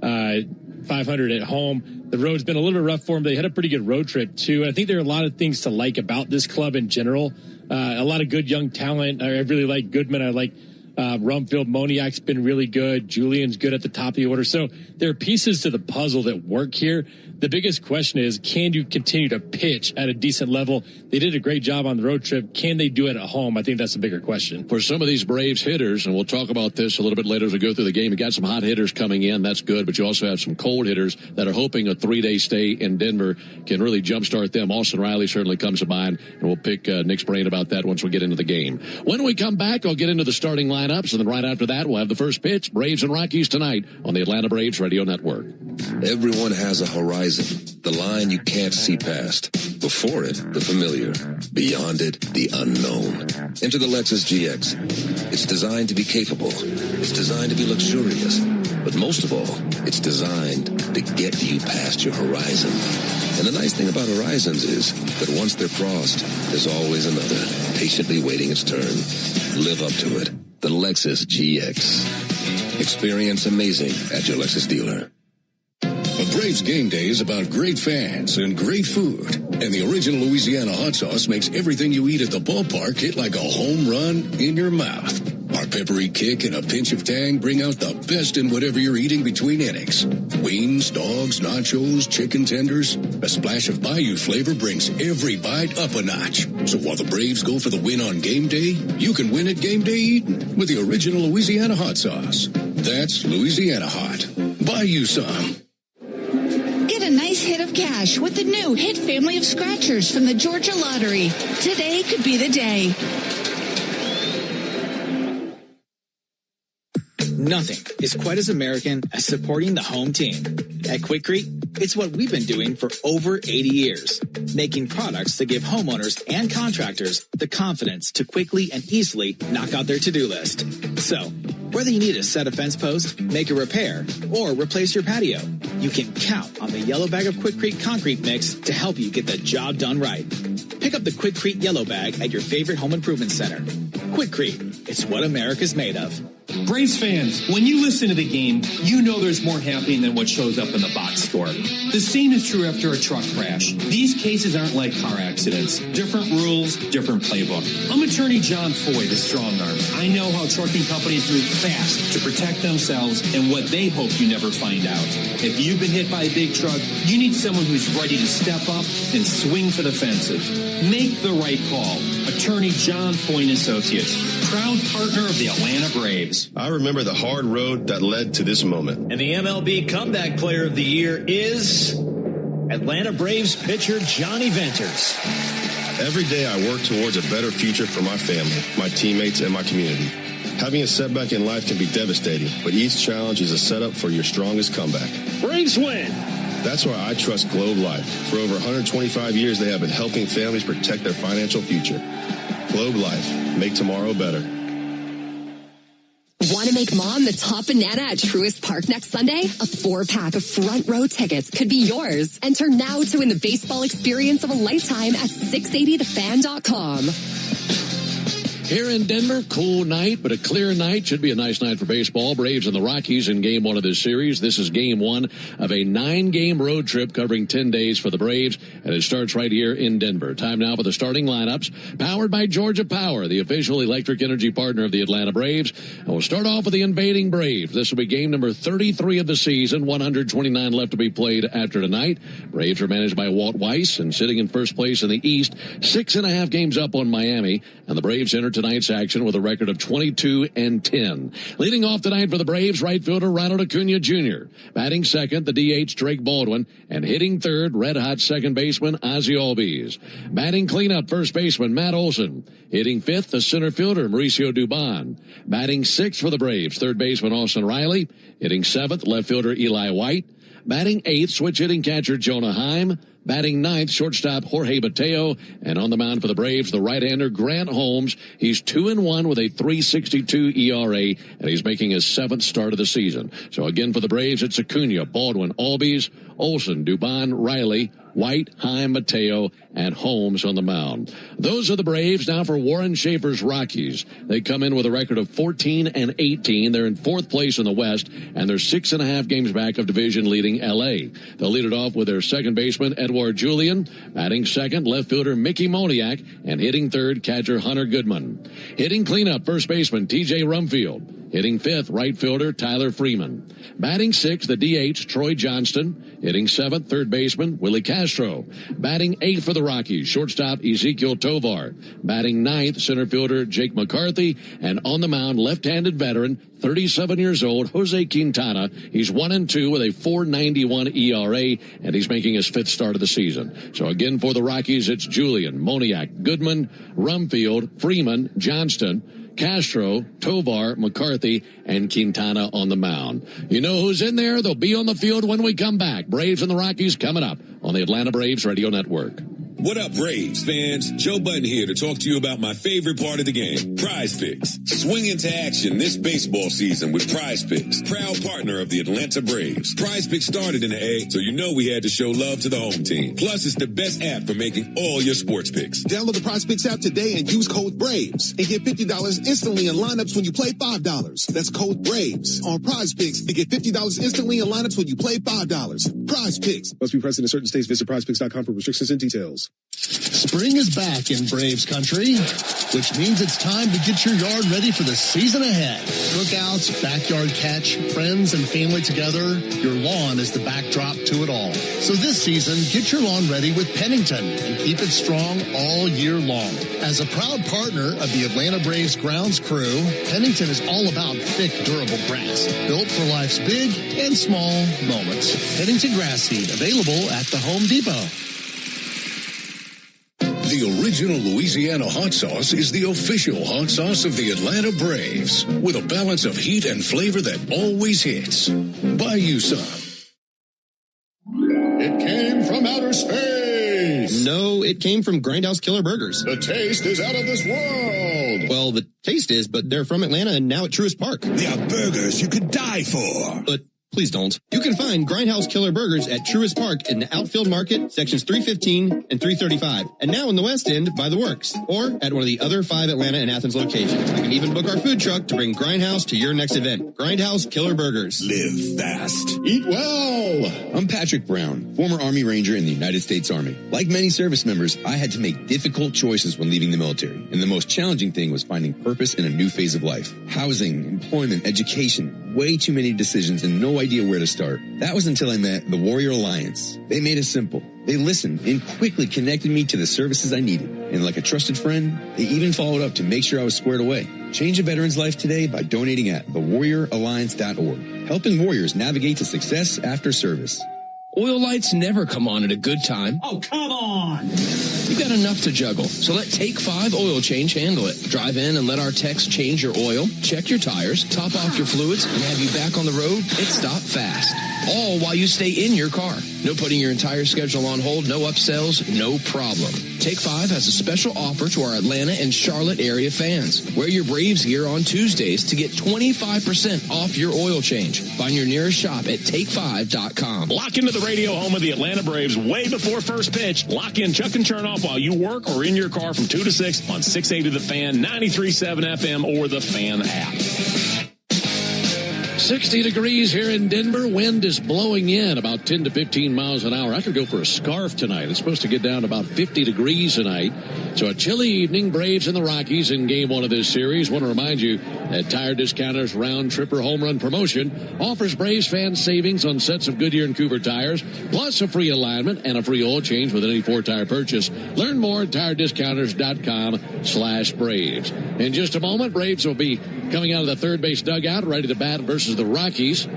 500 at home. The road's been a little bit rough for them. They had a pretty good road trip, too. I think there are a lot of things to like about this club in general. A lot of good young talent. I really like Goodman. I like Rumfield. Moniak's been really good. Julian's good at the top of the order. So there are pieces to the puzzle that work here. The biggest question is, can you continue to pitch at a decent level? They did a great job on the road trip. Can they do it at home? I think that's a bigger question. For some of these Braves hitters, and we'll talk about this a little bit later as we go through the game, you got some hot hitters coming in. That's good. But you also have some cold hitters that are hoping a 3-day stay in Denver can really jumpstart them. Austin Riley certainly comes to mind, and we'll pick Nick's brain about that once we get into the game. When we come back, I'll get into the starting lineups, and then right after that, we'll have the first pitch, Braves and Rockies tonight on the Atlanta Braves Radio Network. Everyone has a horizon, the line you can't see past. Before it, the familiar. Beyond it, the unknown. Enter the Lexus GX. It's designed to be capable. It's designed to be luxurious. But most of all, it's designed to get you past your horizon. And the nice thing about horizons is that once they're crossed, there's always another, patiently waiting its turn. Live up to it. The Lexus GX. Experience amazing at your Lexus dealer. A Braves game day is about great fans and great food. And the original Louisiana hot sauce makes everything you eat at the ballpark hit like a home run in your mouth. Our peppery kick and a pinch of tang bring out the best in whatever you're eating between innings. Wings, dogs, nachos, chicken tenders. A splash of Bayou flavor brings every bite up a notch. So while the Braves go for the win on game day, you can win at game day eating with the original Louisiana hot sauce. That's Louisiana hot. Buy you some. Get a nice hit of cash with the new Hit family of scratchers from the Georgia Lottery. Today could be the day. Nothing is quite as American as supporting the home team. At Quikrete, it's what we've been doing for over 80 years, making products that give homeowners and contractors the confidence to quickly and easily knock out their to-do list. So, whether you need to set a fence post, make a repair, or replace your patio, you can count on the yellow bag of Quikrete concrete mix to help you get the job done right. Pick up the Quikrete yellow bag at your favorite home improvement center. Quikrete, it's what America's made of. Braves fans, when you listen to the game, you know there's more happening than what shows up in the box score. The same is true after a truck crash. These cases aren't like car accidents. Different rules, different playbook. I'm attorney John Foy, the strong arm. I know how trucking companies move fast to protect themselves and what they hope you never find out. If you've been hit by a big truck, you need someone who's ready to step up and swing for the fences. Make the right call. Attorney John Foy and Associates, proud partner of the Atlanta Braves. I remember the hard road that led to this moment. And the MLB Comeback Player of the Year is Atlanta Braves pitcher Johnny Venters. Every day I work towards a better future for my family, my teammates, and my community. Having a setback in life can be devastating, but each challenge is a setup for your strongest comeback. Braves win! That's why I trust Globe Life. For over 125 years, they have been helping families protect their financial future. Globe Life. Make tomorrow better. Want to make mom the top banana at Truist Park next Sunday? A 4-pack of front row tickets could be yours. Enter now to win the baseball experience of a lifetime at 680thefan.com. Here in Denver, cool night, but a clear night. Should be a nice night for baseball. Braves and the Rockies in game one of this series. This is game one of a 9-game road trip covering 10 days for the Braves, and it starts right here in Denver. Time now for the starting lineups, powered by Georgia Power, the official electric energy partner of the Atlanta Braves. And we'll start off with the invading Braves. This will be game number 33 of the season, 129 left to be played after tonight. Braves are managed by Walt Weiss, and sitting in first place in the East, 6.5 games up on Miami, and the Braves enter tonight's action with a record of 22-10. Leading off tonight for the Braves, right fielder Ronald Acuna Jr. Batting second, the DH Drake Baldwin, and hitting third, red-hot second baseman Ozzie Albies. Batting cleanup, first baseman Matt Olson. Hitting fifth, the center fielder Mauricio Dubon. Batting sixth for the Braves, third baseman Austin Riley. Hitting seventh, left fielder Eli White. Batting eighth, switch hitting catcher Jonah Heim. Batting ninth, shortstop Jorge Mateo. And on the mound for the Braves, the right-hander Grant Holmes. He's 2-1 with a 3.62 ERA, and he's making his 7th start of the season. So again for the Braves, it's Acuna, Baldwin, Albies, Olson, Dubon, Riley, White, Heim, Mateo, and Holmes on the mound. Those are the Braves. Now for Warren Schaefer's Rockies. They come in with a record of 14-18. They're in 4th place in the West, and they're 6.5 games back of division leading L.A. They'll lead it off with their second baseman, Edouard Julien. Batting second, left fielder Mickey Moniak, and hitting third, catcher Hunter Goodman. Hitting cleanup, first baseman T.J. Rumfield. Hitting fifth, right fielder Tyler Freeman. Batting sixth, the DH Troy Johnston. Hitting seventh, third baseman Willie Castro. Batting eighth for the Rockies, shortstop Ezekiel Tovar. Batting ninth, center fielder Jake McCarthy. And on the mound, left-handed veteran, 37 years old, Jose Quintana. He's 1-2 with a 4.91 ERA, and he's making his 5th start of the season. So again for the Rockies, it's Julien, Moniak, Goodman, Rumfield, Freeman, Johnston, Castro, Tovar, McCarthy, and Quintana on the mound. You know who's in there? They'll be on the field when we come back. Braves and the Rockies coming up on the Atlanta Braves Radio Network. What up, Braves fans? Joe Button here to talk to you about my favorite part of the game, Prize Picks. Swing into action this baseball season with Prize Picks, proud partner of the Atlanta Braves. Prize Picks started in the A, so you know we had to show love to the home team. Plus, it's the best app for making all your sports picks. Download the Prize Picks app today and use code BRAVES and get $50 instantly in lineups when you play $5. That's code BRAVES on Prize Picks to get $50 instantly in lineups when you play $5. Prize Picks. Must be present in certain states. Visit prizepicks.com for restrictions and details. Spring is back in Braves country, which means it's time to get your yard ready for the season ahead. Cookouts, backyard catch, friends and family together, your lawn is the backdrop to it all. So this season, get your lawn ready with Pennington and keep it strong all year long. As a proud partner of the Atlanta Braves grounds crew, Pennington is all about thick, durable grass, built for life's big and small moments. Pennington grass seed, available at the Home Depot. The original Louisiana hot sauce is the official hot sauce of the Atlanta Braves, with a balance of heat and flavor that always hits. Buy you some. It came from outer space. No, it came from Grindhouse Killer Burgers. The taste is out of this world. Well, the taste is, but they're from Atlanta and now at Truist Park. They are burgers you could die for. But please don't. You can find Grindhouse Killer Burgers at Truist Park in the Outfield Market, sections 315 and 335. And now in the West End by the Works, or at one of the other 5 Atlanta and Athens locations. You can even book our food truck to bring Grindhouse to your next event. Grindhouse Killer Burgers. Live fast. Eat well. I'm Patrick Brown, former Army Ranger in the United States Army. Like many service members, I had to make difficult choices when leaving the military. And the most challenging thing was finding purpose in a new phase of life. Housing, employment, education. Way too many decisions and no idea where to start. That was until I met the Warrior Alliance. They made it simple. They listened and quickly connected me to the services I needed. And like a trusted friend, they even followed up to make sure I was squared away. Change a veteran's life today by donating at thewarrioralliance.org. Helping warriors navigate to success after service. Oil lights never come on at a good time. Oh, come on! You've got enough to juggle, so let Take 5 Oil Change handle it. Drive in and let our techs change your oil, check your tires, top off your fluids, and have you back on the road and stop fast. All while you stay in your car. No putting your entire schedule on hold, no upsells, no problem. Take 5 has a special offer to our Atlanta and Charlotte area fans. Wear your Braves gear on Tuesdays to get 25% off your oil change. Find your nearest shop at take5.com. Lock into the radio home of the Atlanta Braves way before first pitch. Lock in Chuck and Chernoff while you work or in your car from 2 to 6 on 680 The Fan, 93.7 FM, or the Fan app. 60 degrees here in Denver. Wind is blowing in about 10 to 15 miles an hour. I could go for a scarf tonight. It's supposed to get down to about 50 degrees tonight. So a chilly evening. Braves and the Rockies in game 1 of this series. Want to remind you that Tire Discounters Round Tripper Home Run Promotion offers Braves fans savings on sets of Goodyear and Cooper tires, plus a free alignment and a free oil change with any 4-tire purchase. Learn more at tirediscounters.com/Braves. In just a moment, Braves will be coming out of the third base dugout, ready to bat versus the Rockies.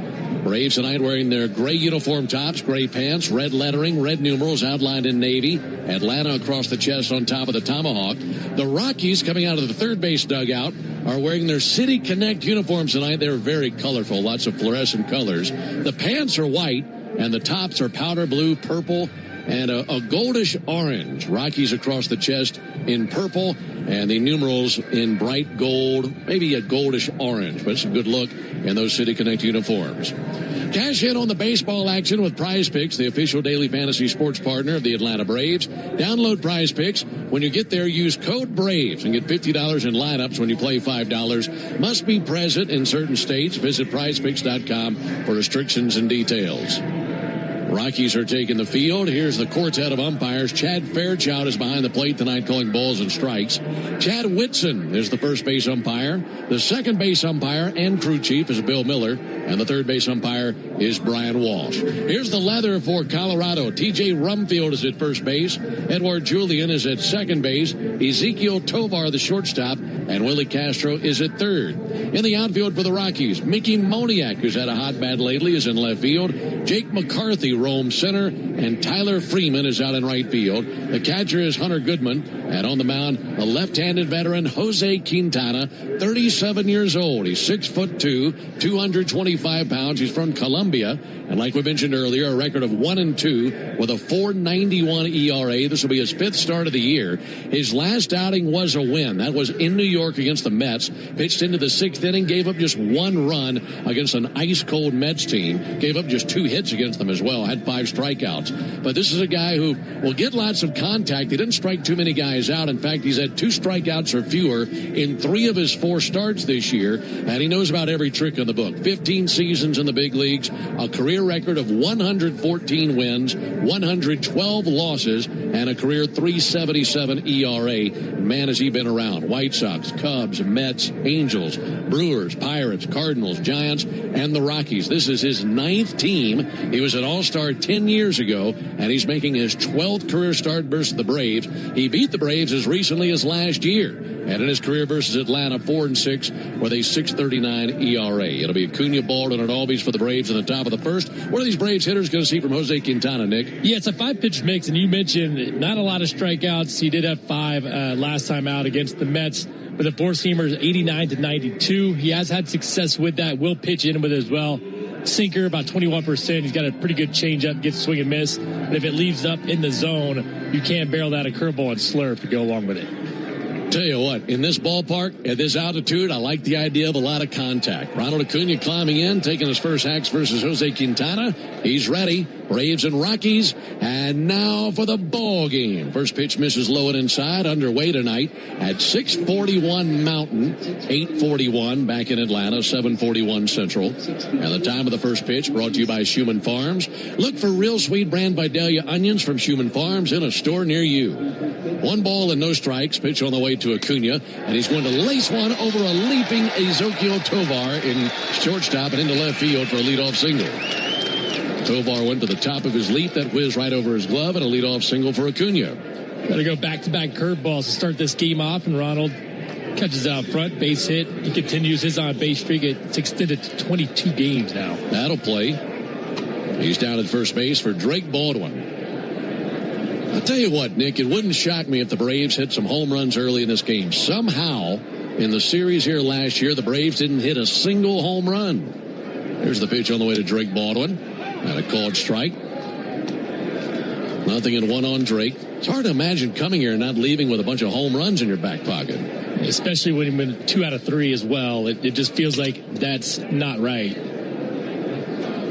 Braves tonight wearing their gray uniform tops, gray pants, red lettering, red numerals outlined in navy. Atlanta across the chest on top of the tomahawk. The Rockies coming out of the third base dugout are wearing their City Connect uniforms tonight. They're very colorful, lots of fluorescent colors. The pants are white and the tops are powder blue, purple, and a goldish orange. Rockies across the chest in purple, and the numerals in bright gold, maybe a goldish orange, but it's a good look in those City Connect uniforms. Cash in on the baseball action with Prize Picks, the official daily fantasy sports partner of the Atlanta Braves. Download Prize Picks. When you get there, use code BRAVES and get $50 in lineups when you play $5. Must be present in certain states. Visit prizepicks.com for restrictions and details. Rockies are taking the field. Here's the quartet of umpires. Chad Fairchild is behind the plate tonight calling balls and strikes. Chad Whitson is the first base umpire. The second base umpire and crew chief is Bill Miller. And the third base umpire is Brian Walsh. Here's the leather for Colorado. T.J. Rumfield is at first base. Edward Julian is at second base. Ezekiel Tovar, the shortstop. And Willie Castro is at third. In the outfield for the Rockies, Mickey Moniak, who's had a hot bat lately, is in left field. Jake McCarthy roams center. and Tyler Freeman is out in right field. The catcher is Hunter Goodman, and on the mound, a left-handed veteran, Jose Quintana, 37 years old. He's 6'2", 225 pounds. He's from Colombia, and like we mentioned earlier, a record of 1-2 with a 4.91 ERA. This will be his 5th start of the year. His last outing was a win. That was in New York against the Mets. Pitched into the 6th inning, gave up just 1 run against an ice-cold Mets team. Gave up just 2 hits against them as well. Had 5 strikeouts. But this is a guy who will get lots of contact. He didn't strike too many guys out. In fact, he's had 2 strikeouts or fewer in 3 of his 4 starts this year. And he knows about every trick in the book. 15 seasons in the big leagues. A career record of 114 wins, 112 losses, and a career 3.77 ERA. Man, has he been around. White Sox, Cubs, Mets, Angels, Brewers, Pirates, Cardinals, Giants, and the Rockies. This is his 9th team. He was an all-star 10 years ago, and he's making his 12th career start versus the Braves. He beat the Braves as recently as last year. And in his career versus Atlanta, 4-6 with a 6.39 ERA. It'll be Acuna, Baldwin, and Albies for the Braves in the top of the first. What are these Braves hitters going to see from Jose Quintana, Nick? Yeah, it's a 5-pitch mix, and you mentioned not a lot of strikeouts. He did have 5 last time out against the Mets. But the four-seamers, 89-92. He has had success with that. Will pitch in with it as well. Sinker, about 21%. He's got a pretty good changeup, gets swing and miss. But if it leaves up in the zone, you can't barrel that a curveball and slurve to go along with it. Tell you what, in this ballpark, at this altitude, I like the idea of a lot of contact. Ronald Acuna climbing in, taking his first hacks versus Jose Quintana. He's ready. Braves and Rockies. And now for the ball game. First pitch misses low and inside. Underway tonight at 6:41 Mountain, 8:41 back in Atlanta, 7:41 Central. And the time of the first pitch brought to you by Schumann Farms. Look for real sweet brand Vidalia onions from Schumann Farms in a store near you. 1 ball and no strikes. Pitch on the way to Acuna, and he's going to lace one over a leaping Ezequiel Tovar in shortstop and into left field for a leadoff single. Tovar went to the top of his leap. That whizzed right over his glove, and a leadoff single for Acuna. Got to go back-to-back curveballs to start this game off, and Ronald catches out front, base hit. He continues his on-base streak. It's extended to 22 games now. That'll play. He's down at first base for Drake Baldwin. I'll tell you what, Nick, it wouldn't shock me if the Braves hit some home runs early in this game. Somehow, in the series here last year, the Braves didn't hit a single home run. There's the pitch on the way to Drake Baldwin. And a called strike. 0-1 on Drake. It's hard to imagine coming here and not leaving with a bunch of home runs in your back pocket. Especially when you win 2 out of 3 as well. It just feels like that's not right.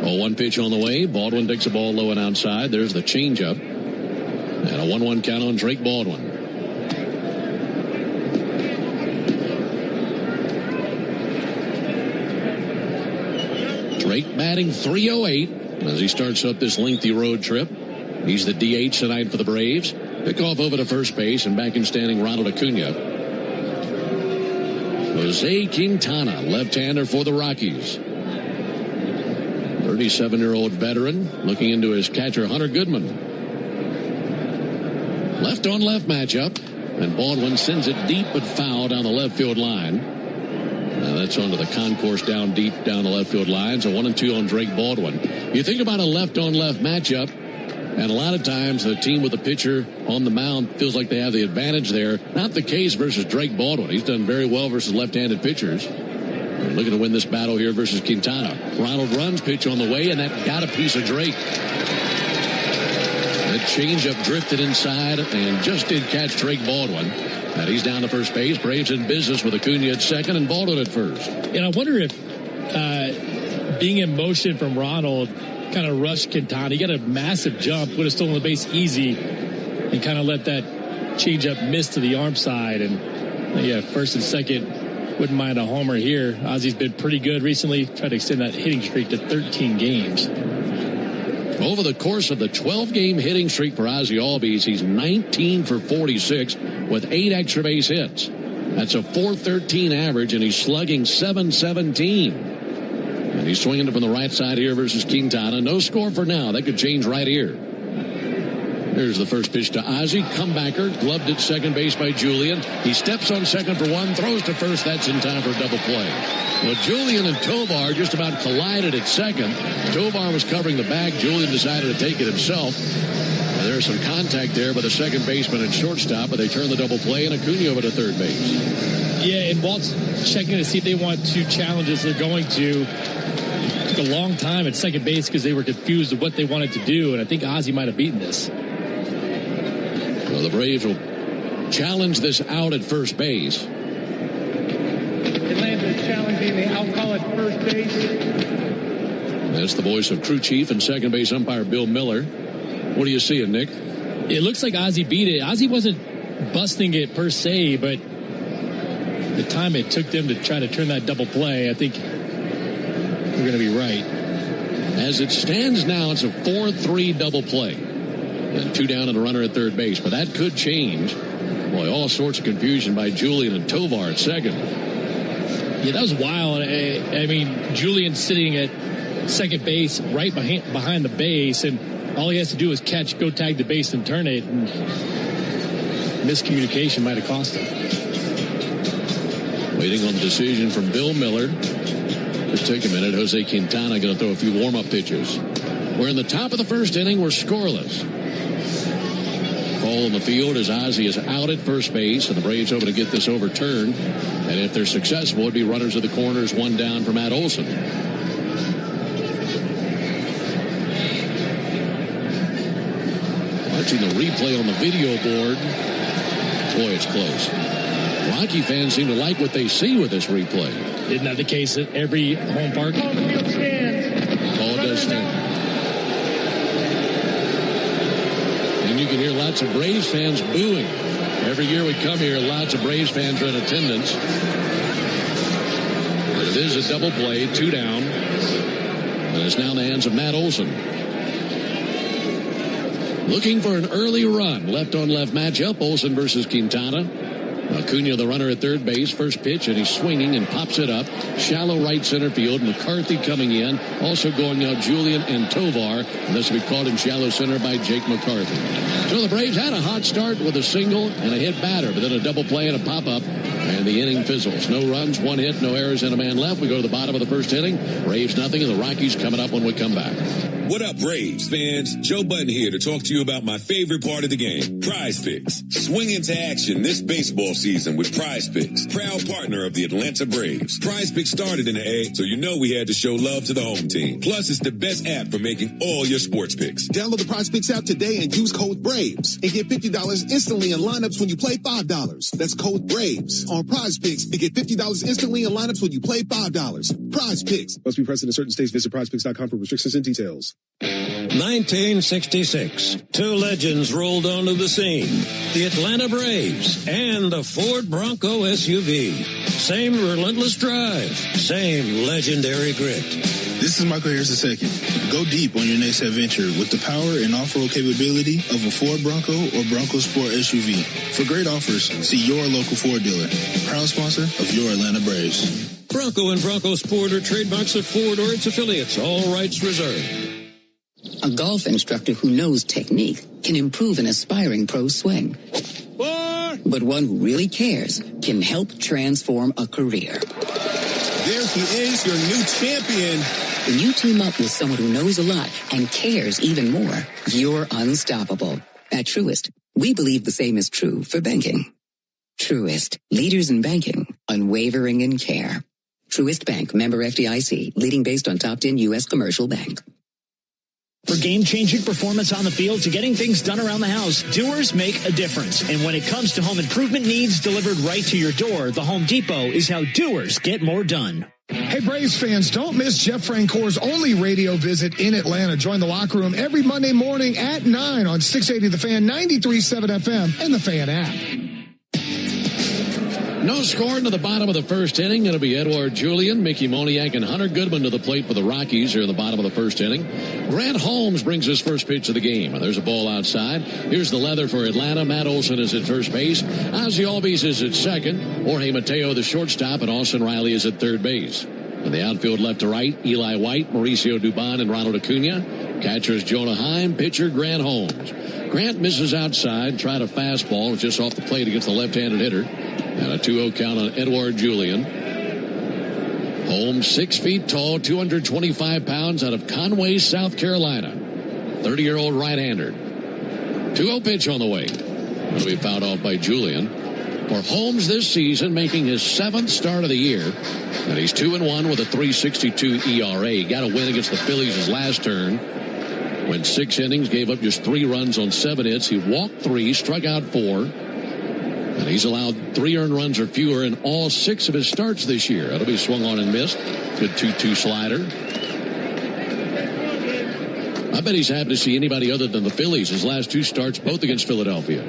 0-1 pitch on the way. Baldwin takes a ball low and outside. There's the changeup. And a 1-1 count on Drake Baldwin. Drake batting .308 as he starts up this lengthy road trip. He's the DH tonight for the Braves. Pick off over to first base, and back in standing Ronald Acuna. Jose Quintana, left-hander for the Rockies. 37-year-old veteran looking into his catcher, Hunter Goodman. Left-on-left matchup, and Baldwin sends it deep but foul down the left field line. Now that's onto the concourse down deep down the left field line. So 1-2 on Drake Baldwin. You think about a left-on-left matchup, and a lot of times the team with the pitcher on the mound feels like they have the advantage there. Not the case versus Drake Baldwin. He's done very well versus left-handed pitchers. They're looking to win this battle here versus Quintana. Ronald runs, pitch on the way, and that got a piece of Drake. That changeup drifted inside and just did catch Drake Baldwin. And he's down to first base. Braves in business with Acuna at second and Baldwin at first. And I wonder if being in motion from Ronald kind of rushed Quintana. He got a massive jump, would have stolen the base easy, and kind of let that changeup miss to the arm side. And yeah, first and second, wouldn't mind a homer here. Ozzy's been pretty good recently. Tried to extend that hitting streak to 13 games. Over the course of the 12-game hitting streak for Ozzy Albies, he's 19 for 46 with 8 extra base hits. That's a .413 average, and he's slugging .717. And he's swinging it from the right side here versus Quintana. No score for now. That could change right here. Here's the first pitch to Ozzie. Comebacker, gloved at second base by Julian. He steps on second for one, throws to first. That's in time for a double play. Well, Julian and Tovar just about collided at second. Tovar was covering the bag. Julian decided to take it himself. There's some contact there by the second baseman and shortstop, but they turn the double play, and Acuna over to third base. Yeah, and Walt's checking to see if they want to challenge as they're going to. It took a long time at second base because they were confused of what they wanted to do, and I think Ozzie might have beaten this. Well, the Braves will challenge this out at first base. Atlanta's challenging the out call at first base. That's the voice of crew chief and second base umpire Bill Miller. What do you see, Nick? It looks like Ozzie beat it. Ozzie wasn't busting it per se, but the time it took them to try to turn that double play, I think we're going to be right. As it stands now, it's a 4-3 double play. And 2 down and a runner at third base. But that could change. Boy, all sorts of confusion by Julian and Tovar at second. Yeah, that was wild. I mean, Julian sitting at second base right behind the base, and all he has to do is go tag the base and turn it. And miscommunication might have cost him. Waiting on the decision from Bill Miller. Just take a minute. Jose Quintana going to throw a few warm-up pitches. We're in the top of the first inning. We're scoreless. Call in the field as Ozzie is out at first base, and the Braves hoping to get this overturned. And if they're successful, it'd be runners at the corners, 1 down for Matt Olson. Watching the replay on the video board. Boy, it's close. Rocky fans seem to like what they see with this replay. Isn't that the case at every home park? Ball does stand. And you can hear lots of Braves fans booing. Every year we come here, lots of Braves fans are in attendance. But it is a double play, 2 down. And it's now in the hands of Matt Olson. Looking for an early run. Left-on-left matchup, Olson versus Quintana. Acuna, the runner at third base, first pitch, and he's swinging and pops it up. Shallow right center field. McCarthy coming in. Also going out Julian and Tovar. And this will be caught in shallow center by Jake McCarthy. So the Braves had a hot start with a single and a hit batter, but then a double play and a pop-up. And the inning fizzles. No runs, 1 hit, no errors, and a man left. We go to the bottom of the first inning. Braves nothing, and the Rockies coming up when we come back. What up, Braves fans? Joe Button here to talk to you about my favorite part of the game, Prize Picks. Swing into action this baseball season with Prize Picks, proud partner of the Atlanta Braves. Prize Picks started in the A, so you know we had to show love to the home team. Plus, it's the best app for making all your sports picks. Download the Prize Picks app today and use code BRAVES and get $50 instantly in lineups when you play $5. That's code BRAVES on Prize Picks and get $50 instantly in lineups when you play $5. Prize Picks. Must be present in certain states. Visit prizepicks.com for restrictions and details. 1966, 2 legends rolled onto the scene. The Atlanta Braves and the Ford Bronco SUV. Same relentless drive, same legendary grit. This is Michael Harris II. Go deep on your next adventure with the power and off-road capability of a Ford Bronco or Bronco Sport SUV. For great offers, see your local Ford dealer. Proud sponsor of your Atlanta Braves. Bronco and Bronco Sport are trademarks of Ford or its affiliates. All rights reserved. A golf instructor who knows technique can improve an aspiring pro's swing. But one who really cares can help transform a career. There he is, your new champion. When you team up with someone who knows a lot and cares even more, you're unstoppable. At Truist, we believe the same is true for banking. Truist, leaders in banking, unwavering in care. Truist Bank, member FDIC, leading based on top 10 U.S. commercial bank. For game-changing performance on the field to getting things done around the house, doers make a difference. And when it comes to home improvement needs delivered right to your door, the Home Depot is how doers get more done. Hey, Braves fans, don't miss Jeff Francoeur's only radio visit in Atlanta. Join the locker room every Monday morning at 9 on 680 The Fan, 93.7 FM, and the Fan app. No score into the bottom of the first inning. It'll be Edouard Julien, Mickey Moniak, and Hunter Goodman to the plate for the Rockies here in the bottom of the first inning. Grant Holmes brings his first pitch of the game. And there's a ball outside. Here's the leather for Atlanta. Matt Olson is at first base. Ozzie Albies is at second. Jorge Mateo, the shortstop, and Austin Riley is at third base. In the outfield left to right, Eli White, Mauricio Dubon, and Ronald Acuna. Catcher is Jonah Heim. Pitcher Grant Holmes. Grant misses outside, tried a fastball, was just off the plate against the left-handed hitter. And a 2-0 count on Edouard Julien. Holmes, 6 feet tall, 225 pounds, out of Conway, South Carolina. 30-year-old right-hander. 2-0 pitch on the way. It'll be fouled off by Julien. For Holmes this season, making his 7th start of the year. And he's 2-1 with a 3.62 ERA. He got a win against the Phillies his last turn. Went 6 innings, gave up just 3 runs on 7 hits. He walked 3, struck out 4. And he's allowed 3 earned runs or fewer in all 6 of his starts this year. That'll be swung on and missed. Good 2-2 slider. I bet he's happy to see anybody other than the Phillies. His last 2 starts, both against Philadelphia.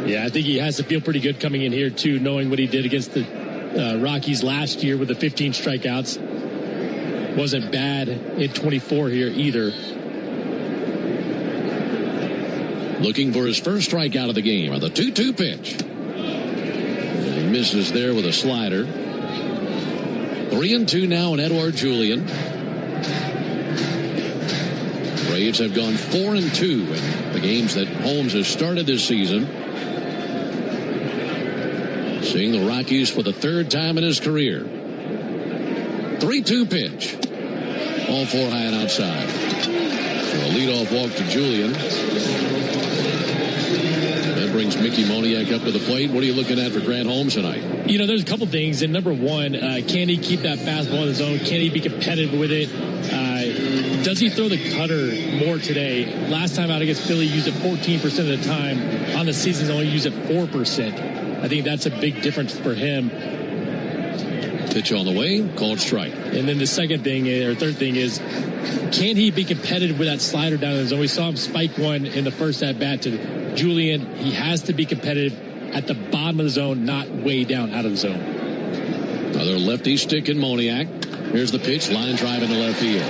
Yeah, I think he has to feel pretty good coming in here, too, knowing what he did against the Rockies last year with the 15 strikeouts. Wasn't bad in 24 here either. Looking for his first strikeout of the game on the 2-2 pitch. And he misses there with a slider. 3-2 now on Edouard Julien. Braves have gone 4-2 in the games that Holmes has started this season. Seeing the Rockies for the 3rd time in his career. 3-2 pitch. All 4 high and outside. So a leadoff walk to Julien. That brings Mickey Moniak up to the plate. What are you looking at for Grant Holmes tonight? You know, there's a couple things. And number one, can he keep that fastball in his zone? Can he be competitive with it? Does he throw the cutter more today? Last time out against Philly, he used it 14% of the time. On the season, he's only used it 4%. I think that's a big difference for him. Pitch on the way, called strike. And then the second thing, or third thing is, can he be competitive with that slider down in the zone? We saw him spike one in the first at-bat to Julien. He has to be competitive at the bottom of the zone, not way down out of the zone. Another lefty stick in Moniak. Here's the pitch, line drive into left field.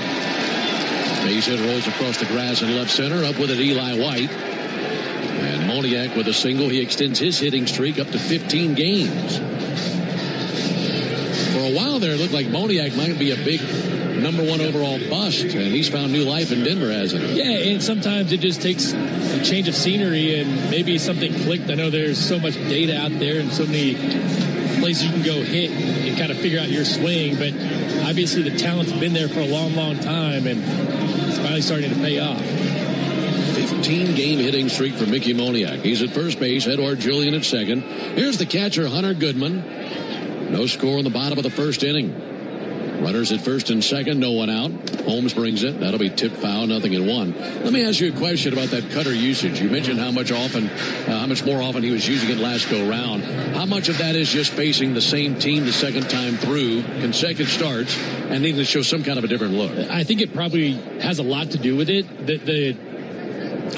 Base hit rolls across the grass in left center. Up with it, Eli White. And Moniak with a single. He extends his hitting streak up to 15 games. For a while there, it looked like Moniak might be a big #1 overall bust. And he's found new life in Denver, hasn't he? Yeah, and sometimes it just takes a change of scenery and maybe something clicked. I know there's so much data out there and so many places you can go hit and kind of figure out your swing. But obviously the talent's been there for a long, long time. And it's finally starting to pay off. 15-game hitting streak for Mickey Moniak. He's at first base. Edouard Julien at second. Here's the catcher, Hunter Goodman. No score in the bottom of the first inning. Runners at first and second, no one out. Holmes brings it. That'll be tipped foul, 0-1. Let me ask you a question about that cutter usage. You mentioned how much more often he was using it last go round. How much of that is just facing the same team the second time through, consecutive starts, and needing to show some kind of a different look? I think it probably has a lot to do with it. The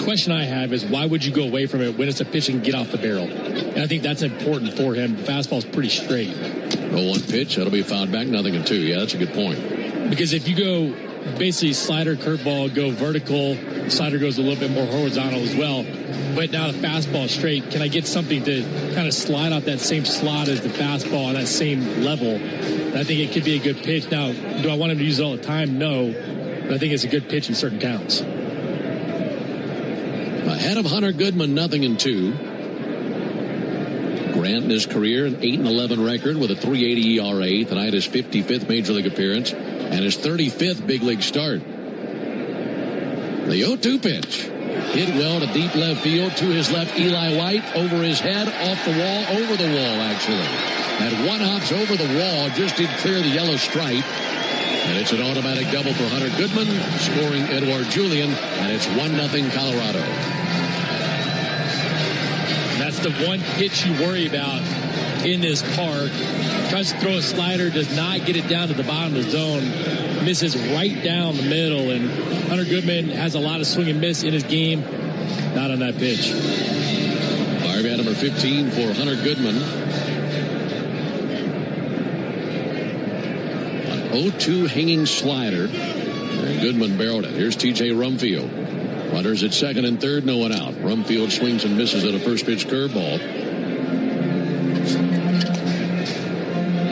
question I have is, why would you go away from it when it's a pitch and get off the barrel? And I think that's important for him. The fastball's pretty straight. 0-1 pitch. That'll be fouled back, 0-2. Yeah, that's a good point. Because if you go basically slider, curveball, go vertical, slider goes a little bit more horizontal as well. But now the fastball is straight. Can I get something to kind of slide off that same slot as the fastball on that same level? And I think it could be a good pitch. Now, do I want him to use it all the time? No. But I think it's a good pitch in certain counts. Ahead of Hunter Goodman, 0-2. Grant in his career, an 8-11 record with a 3.80 ERA. Tonight his 55th Major League appearance and his 35th Big League start. The 0-2 pitch. Hit well to deep left field. To his left, Eli White. Over his head, off the wall, over the wall, actually. That one hops over the wall, just did clear the yellow stripe. And it's an automatic double for Hunter Goodman, scoring Edouard Julien, and it's 1-0 Colorado. That's the one pitch you worry about in this park. Tries to throw a slider, does not get it down to the bottom of the zone, misses right down the middle, and Hunter Goodman has a lot of swing and miss in his game. Not on that pitch. Fire bat number 15 for Hunter Goodman. An 0-2 hanging slider, and Goodman barreled it. Here's T.J. Rumfield. Runners at second and third, no one out. Rumfield swings and misses at a first pitch curveball.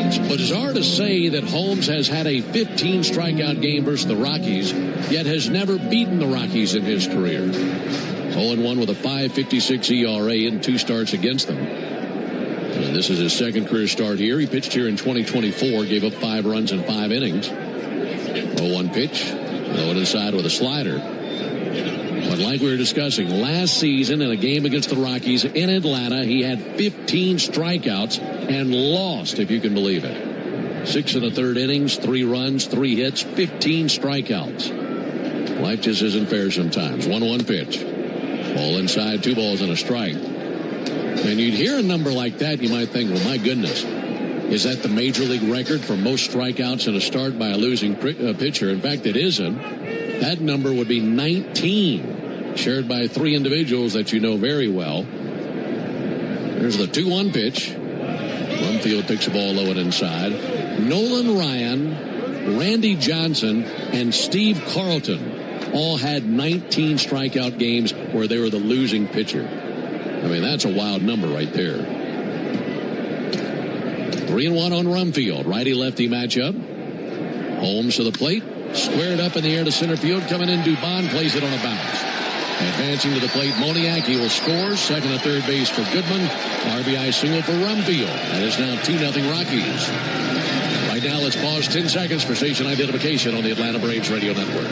It's Bizarre to say that Holmes has had a 15 strikeout game versus the Rockies, yet has never beaten the Rockies in his career. 0-1 with a 5.56 ERA in 2 starts against them. And this is his second career start here. He pitched here in 2024, gave up 5 runs in 5 innings. 0-1 pitch, low inside with a slider. But like we were discussing, last season in a game against the Rockies in Atlanta, he had 15 strikeouts and lost, if you can believe it. 6 1/3 innings, 3 runs, 3 hits, 15 strikeouts. Life just isn't fair sometimes. 1-1 pitch. Ball inside, 2 balls and a strike. And you'd hear a number like that, you might think, well, my goodness, is that the major league record for most strikeouts in a start by a losing pitcher? In fact, it isn't. That number would be 19, shared by 3 individuals that you know very well. There's the 2-1 pitch. Rumfield picks the ball low and inside. Nolan Ryan, Randy Johnson, and Steve Carlton all had 19 strikeout games where they were the losing pitcher. I mean, that's a wild number right there. 3-1 on Rumfield. Righty-lefty matchup. Holmes to the plate. Squared up in the air to center field. Coming in, Dubon plays it on a bounce. Advancing to the plate, Moniak. He will score. Second to third base for Goodman. RBI single for Rumfield. That is now 2-0 Rockies. Right now, let's pause 10 seconds for station identification on the Atlanta Braves Radio Network.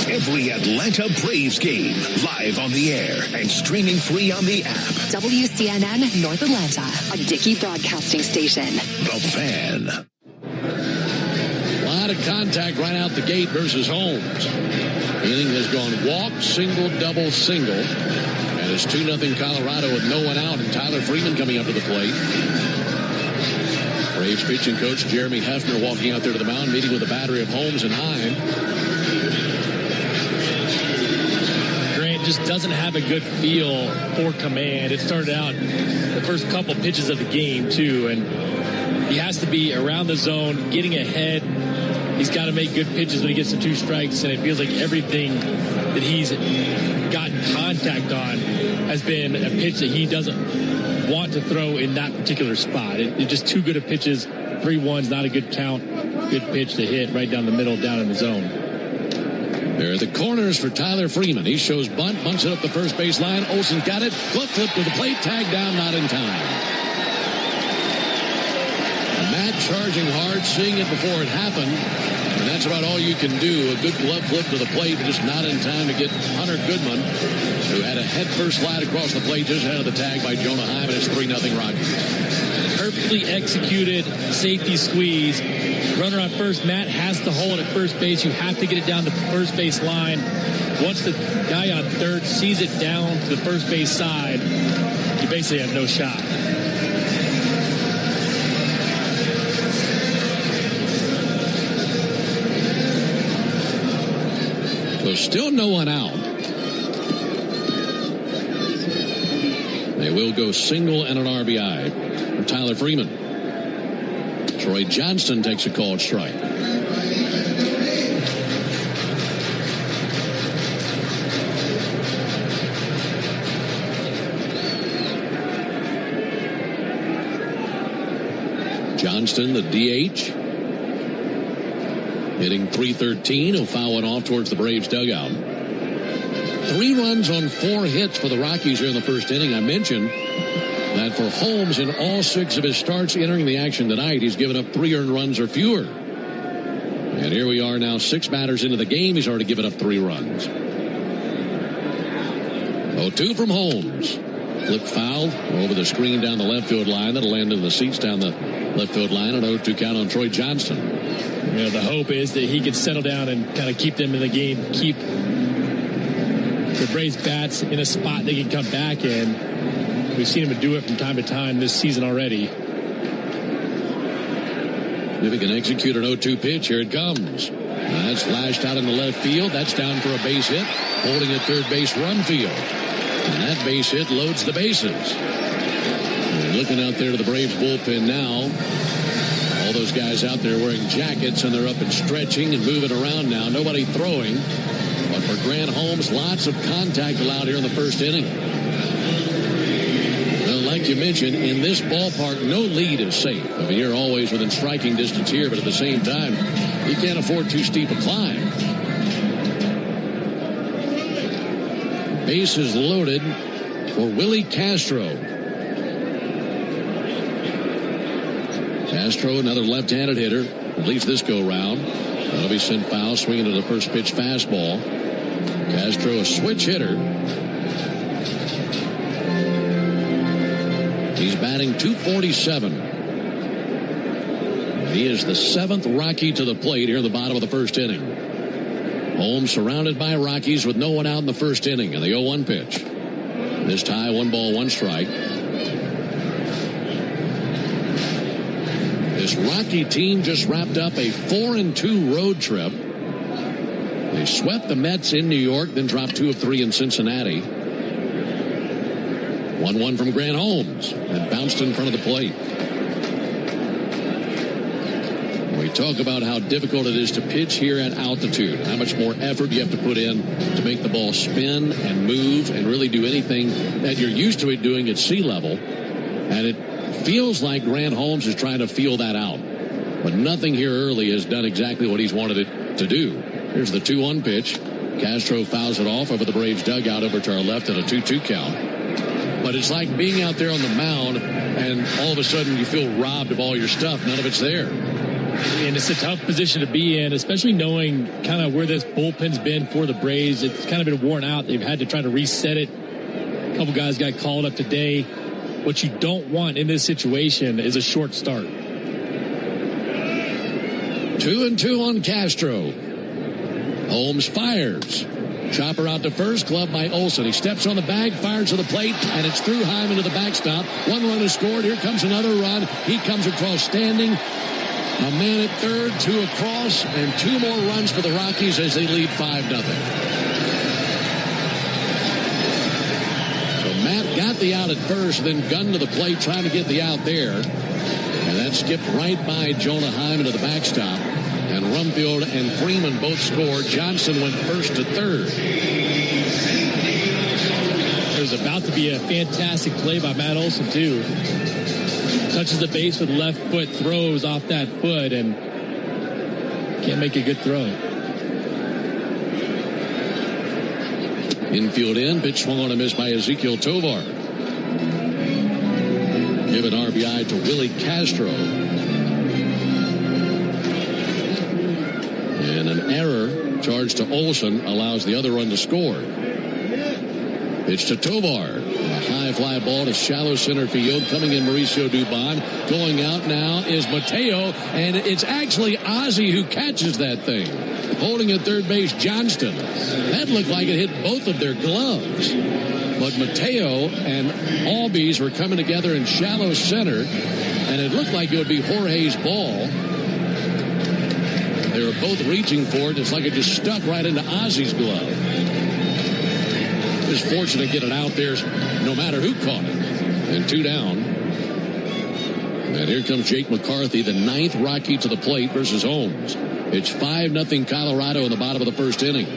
Every Atlanta Braves game, live on the air and streaming free on the app. WCNN North Atlanta, a Dickey broadcasting station. The Fan. A lot of contact right out the gate versus Holmes. Inning has gone walk, single, double, single. And it's 2-0 Colorado with no one out, and Tyler Freeman coming up to the plate. Braves pitching coach Jeremy Hefner walking out there to the mound, meeting with a battery of Holmes and Hine. Grant just doesn't have a good feel for command. It started out the first couple pitches of the game, too, and he has to be around the zone, getting ahead. He's got to make good pitches when he gets to 2 strikes, and it feels like everything that he's gotten contact on has been a pitch that he doesn't want to throw in that particular spot. It's just too good of pitches. 3-1's not a good count. Good pitch to hit right down the middle, down in the zone. There are the corners for Tyler Freeman. He shows bunt, bunts it up the first base line. Olsen got it. Glove flip to the plate. Tag down, not in time. Matt charging hard, seeing it before it happened. And that's about all you can do. A good glove flip to the plate, but just not in time to get Hunter Goodman, who had a head-first slide across the plate just ahead of the tag by Jonah Hyman. It's 3-0 Rockies. Perfectly executed safety squeeze. Runner on first. Matt has to hold at first base. You have to get it down to the first base line. Once the guy on third sees it down to the first base side, you basically have no shot. So still no one out. They will go single and an RBI for Tyler Freeman. Troy Johnston takes a called strike. Johnston, the DH. Hitting .313. He'll foul it off towards the Braves dugout. 3 runs on 4 hits for the Rockies here in the first inning. I mentioned that for Holmes in all 6 of his starts entering the action tonight, he's given up 3 earned runs or fewer. And here we are now 6 batters into the game. He's already given up 3 runs. 0-2 from Holmes. Flip foul over the screen down the left field line. That'll land in the seats down the left field line. An 0-2 count on Troy Johnston. You know, the hope is that he can settle down and kind of keep them in the game, keep the Braves bats in a spot they can come back in. We've seen him do it from time to time this season already. If he can execute an 0-2 pitch, here it comes. That's lashed out in the left field. That's down for a base hit. Holding at third base, Rumfield. And that base hit loads the bases. And looking out there to the Braves bullpen now. All those guys out there wearing jackets, and they're up and stretching and moving around now. Nobody throwing. But for Grant Holmes, lots of contact allowed here in the first inning. Well, like you mentioned, in this ballpark, no lead is safe. I mean, you're always within striking distance here, but at the same time, you can't afford too steep a climb. Bases loaded for Willie Castro. Castro, another left-handed hitter, at least this go-round. That'll be sent foul, swinging to the first pitch fastball. Castro, a switch hitter. He's batting .247. He is the 7th Rocky to the plate here in the bottom of the first inning. Holmes surrounded by Rockies with no one out in the first inning, and the 0-1 pitch. This tie, 1 ball, 1 strike. This Rocky team just wrapped up a 4-2 road trip. They swept the Mets in New York, then dropped 2 of 3 in Cincinnati. 1-1 from Grant Holmes, and bounced in front of the plate. We talk about how difficult it is to pitch here at altitude, how much more effort you have to put in to make the ball spin and move and really do anything that you're used to it doing at sea level. And it feels like Grant Holmes is trying to feel that out. But nothing here early has done exactly what he's wanted it to do. Here's the 2-1 pitch. Castro fouls it off over the Braves dugout over to our left at a 2-2 count. But it's like being out there on the mound and all of a sudden you feel robbed of all your stuff. None of it's there. And it's a tough position to be in, especially knowing kind of where this bullpen's been for the Braves. It's kind of been worn out. They've had to try to reset it. A couple guys got called up today. What you don't want in this situation is a short start. 2-2 on Castro. Holmes fires. Chopper out to first, glove by Olsen. He steps on the bag, fires to the plate, and it's through Hyman to the backstop. 1 run is scored. Here comes another run. He comes across standing. A man at third, 2 across, and 2 more runs for the Rockies as they lead 5-0. So Matt got the out at first, then gunned to the plate, trying to get the out there. And that skipped right by Jonah Hyman to the backstop. And Rumfield and Freeman both scored. Johnson went first to third. It was about to be a fantastic play by Matt Olsen, too. Touches the base with left foot, throws off that foot, and can't make a good throw. Infield in, pitch swung on a miss by Ezekiel Tovar. Give an RBI to Willie Castro. And an error charged to Olsen allows the other run to score. Pitch to Tovar. A high fly ball to shallow center field. Coming in Mauricio Dubon. Going out now is Mateo. And it's actually Ozzie who catches that thing. Holding at third base, Johnston. That looked like it hit both of their gloves. But Mateo and Albies were coming together in shallow center. And it looked like it would be Jorge's ball. They were both reaching for it. It's like it just stuck right into Ozzie's glove. Just fortunate to get it out there no matter who caught it. And 2 down. And here comes Jake McCarthy, the 9th Rocky to the plate versus Holmes. It's 5-0 Colorado in the bottom of the first inning.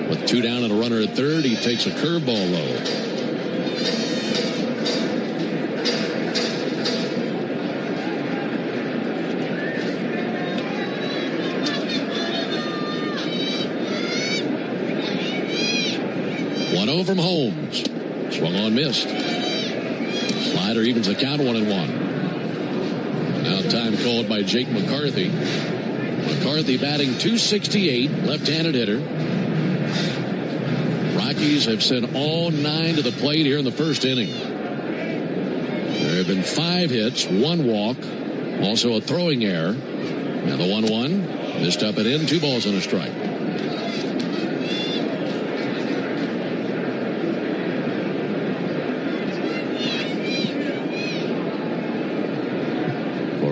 With 2 down and a runner at third, he takes a curveball low. From Holmes. Swung on, missed. Slider evens the count, 1-1. Now time called by Jake McCarthy. McCarthy batting .268, left-handed hitter. Rockies have sent all 9 to the plate here in the first inning. There have been 5 hits, 1 walk, also a throwing error. Now the 1-1, missed up and in, 2 balls and a strike.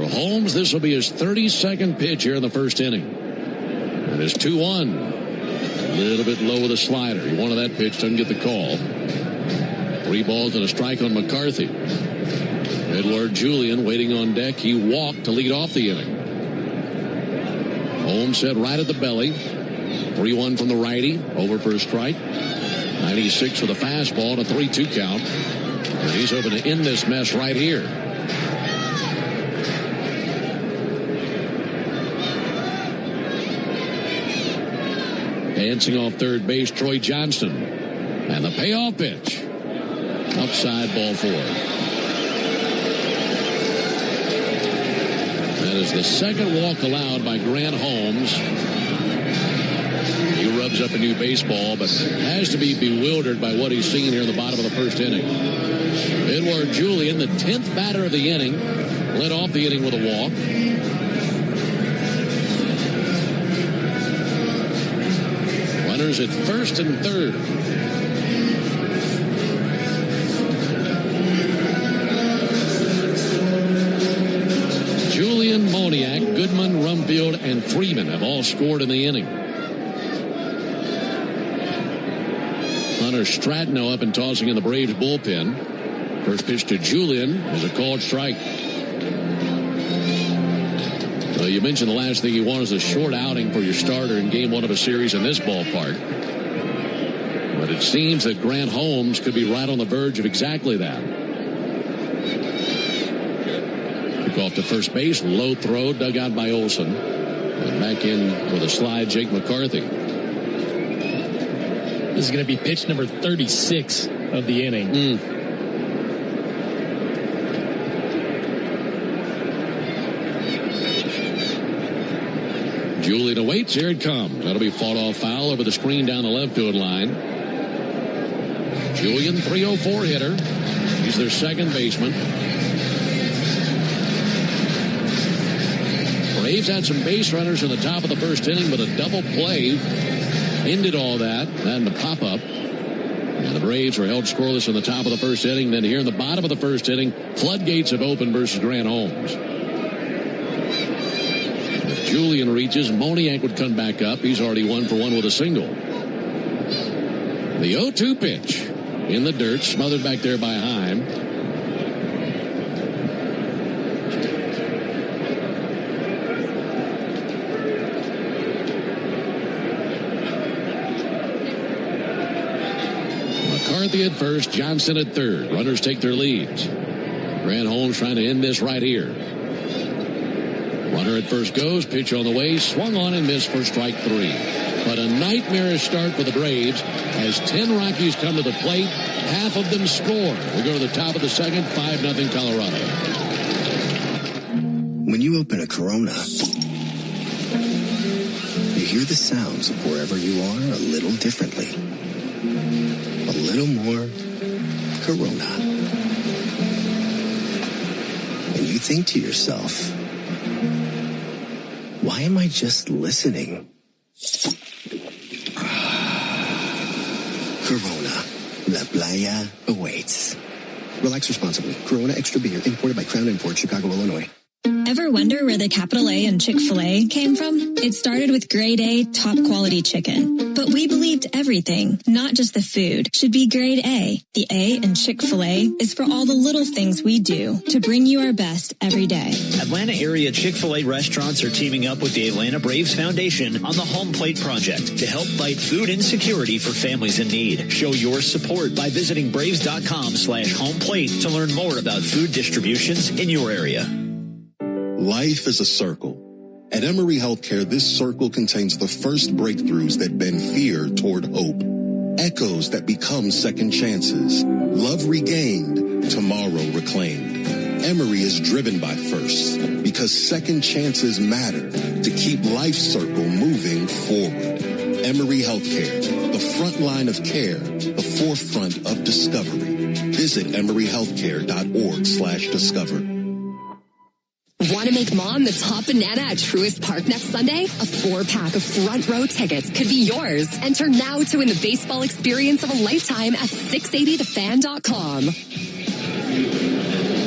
Holmes, this will be his 32nd pitch here in the first inning. And it's 2-1. A little bit low with a slider. He wanted that pitch, doesn't get the call. 3 balls and a strike on McCarthy. Edward Julian waiting on deck. He walked to lead off the inning. Holmes hit right at the belly. 3-1 from the righty. Over for a strike. 96 with a fastball and a 3-2 count. And he's hoping to end this mess right here. Dancing off third base, Troy Johnston. And the payoff pitch. Outside, ball 4. That is the second walk allowed by Grant Holmes. He rubs up a new baseball, but has to be bewildered by what he's seen here in the bottom of the first inning. Edward Julian, the 10th batter of the inning, led off the inning with a walk. Runners at first and third. Julian, Moniak, Goodman, Rumfield, and Freeman have all scored in the inning. Hunter Stratno up and tossing in the Braves bullpen. First pitch to Julian is a called strike. Well, you mentioned the last thing you want is a short outing for your starter in game 1 of a series in this ballpark. But it seems that Grant Holmes could be right on the verge of exactly that. Kick off to first base, low throw, dug out by Olsen. And back in with a slide, Jake McCarthy. This is going to be pitch number 36 of the inning. Julian awaits. Here it comes. That'll be fought off foul over the screen down the left field line. Julian, 304 hitter. He's their second baseman. Braves had some base runners in the top of the first inning, but a double play ended all that. And the pop-up. And the Braves were held scoreless in the top of the first inning. Then here in the bottom of the first inning, floodgates have opened versus Grant Holmes. If Julian reaches, Moniak would come back up. He's already 1 for 1 with a single. The 0-2 pitch in the dirt, smothered back there by Heim. McCarthy at first, Johnson at third. Runners take their leads. Grant Holmes trying to end this right here. Runner at first goes, pitch on the way, swung on and missed for strike 3. But a nightmarish start for the Braves as 10 Rockies come to the plate. Half of them score. We go to the top of the second, 5-0 Colorado. When you open a Corona, you hear the sounds of wherever you are a little differently. A little more Corona. And you think to yourself, why am I just listening? Corona. La Playa awaits. Relax responsibly. Corona Extra Beer, imported by Crown Imports, Chicago, Illinois. Ever wonder where the capital A in Chick-fil-A came from? It started with grade A, top quality chicken. But we believed everything, not just the food, should be grade A. The A in Chick-fil-A is for all the little things we do to bring you our best every day. Atlanta area Chick-fil-A restaurants are teaming up with the Atlanta Braves Foundation on the Home Plate Project to help fight food insecurity for families in need. Show your support by visiting braves.com/homeplate to learn more about food distributions in your area. Life is a circle. At Emory Healthcare, this circle contains the first breakthroughs that bend fear toward hope. Echoes that become second chances. Love regained, tomorrow reclaimed. Emory is driven by firsts because second chances matter to keep life's circle moving forward. Emory Healthcare, the front line of care, the forefront of discovery. Visit emoryhealthcare.org/discover. Want to make Mom the top banana at Truist Park next Sunday? A 4-pack of front row tickets could be yours. Enter now to win the baseball experience of a lifetime at 680thefan.com.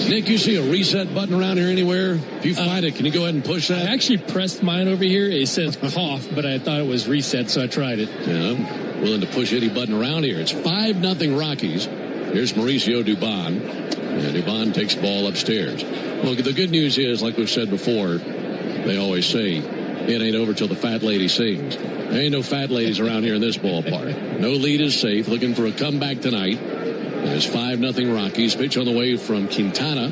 Nick, you see a reset button around here anywhere? If you find it, can you go ahead and push that? I actually pressed mine over here. It says cough, but I thought it was reset, so I tried it. Yeah, I'm willing to push any button around here. It's 5-0 Rockies. Here's Mauricio Dubon. And Dubon takes the ball upstairs. Well, the good news is, like we've said before, they always say, it ain't over till the fat lady sings. There ain't no fat ladies around here in this ballpark. No lead is safe. Looking for a comeback tonight. There's 5-0 Rockies. Pitch on the way from Quintana.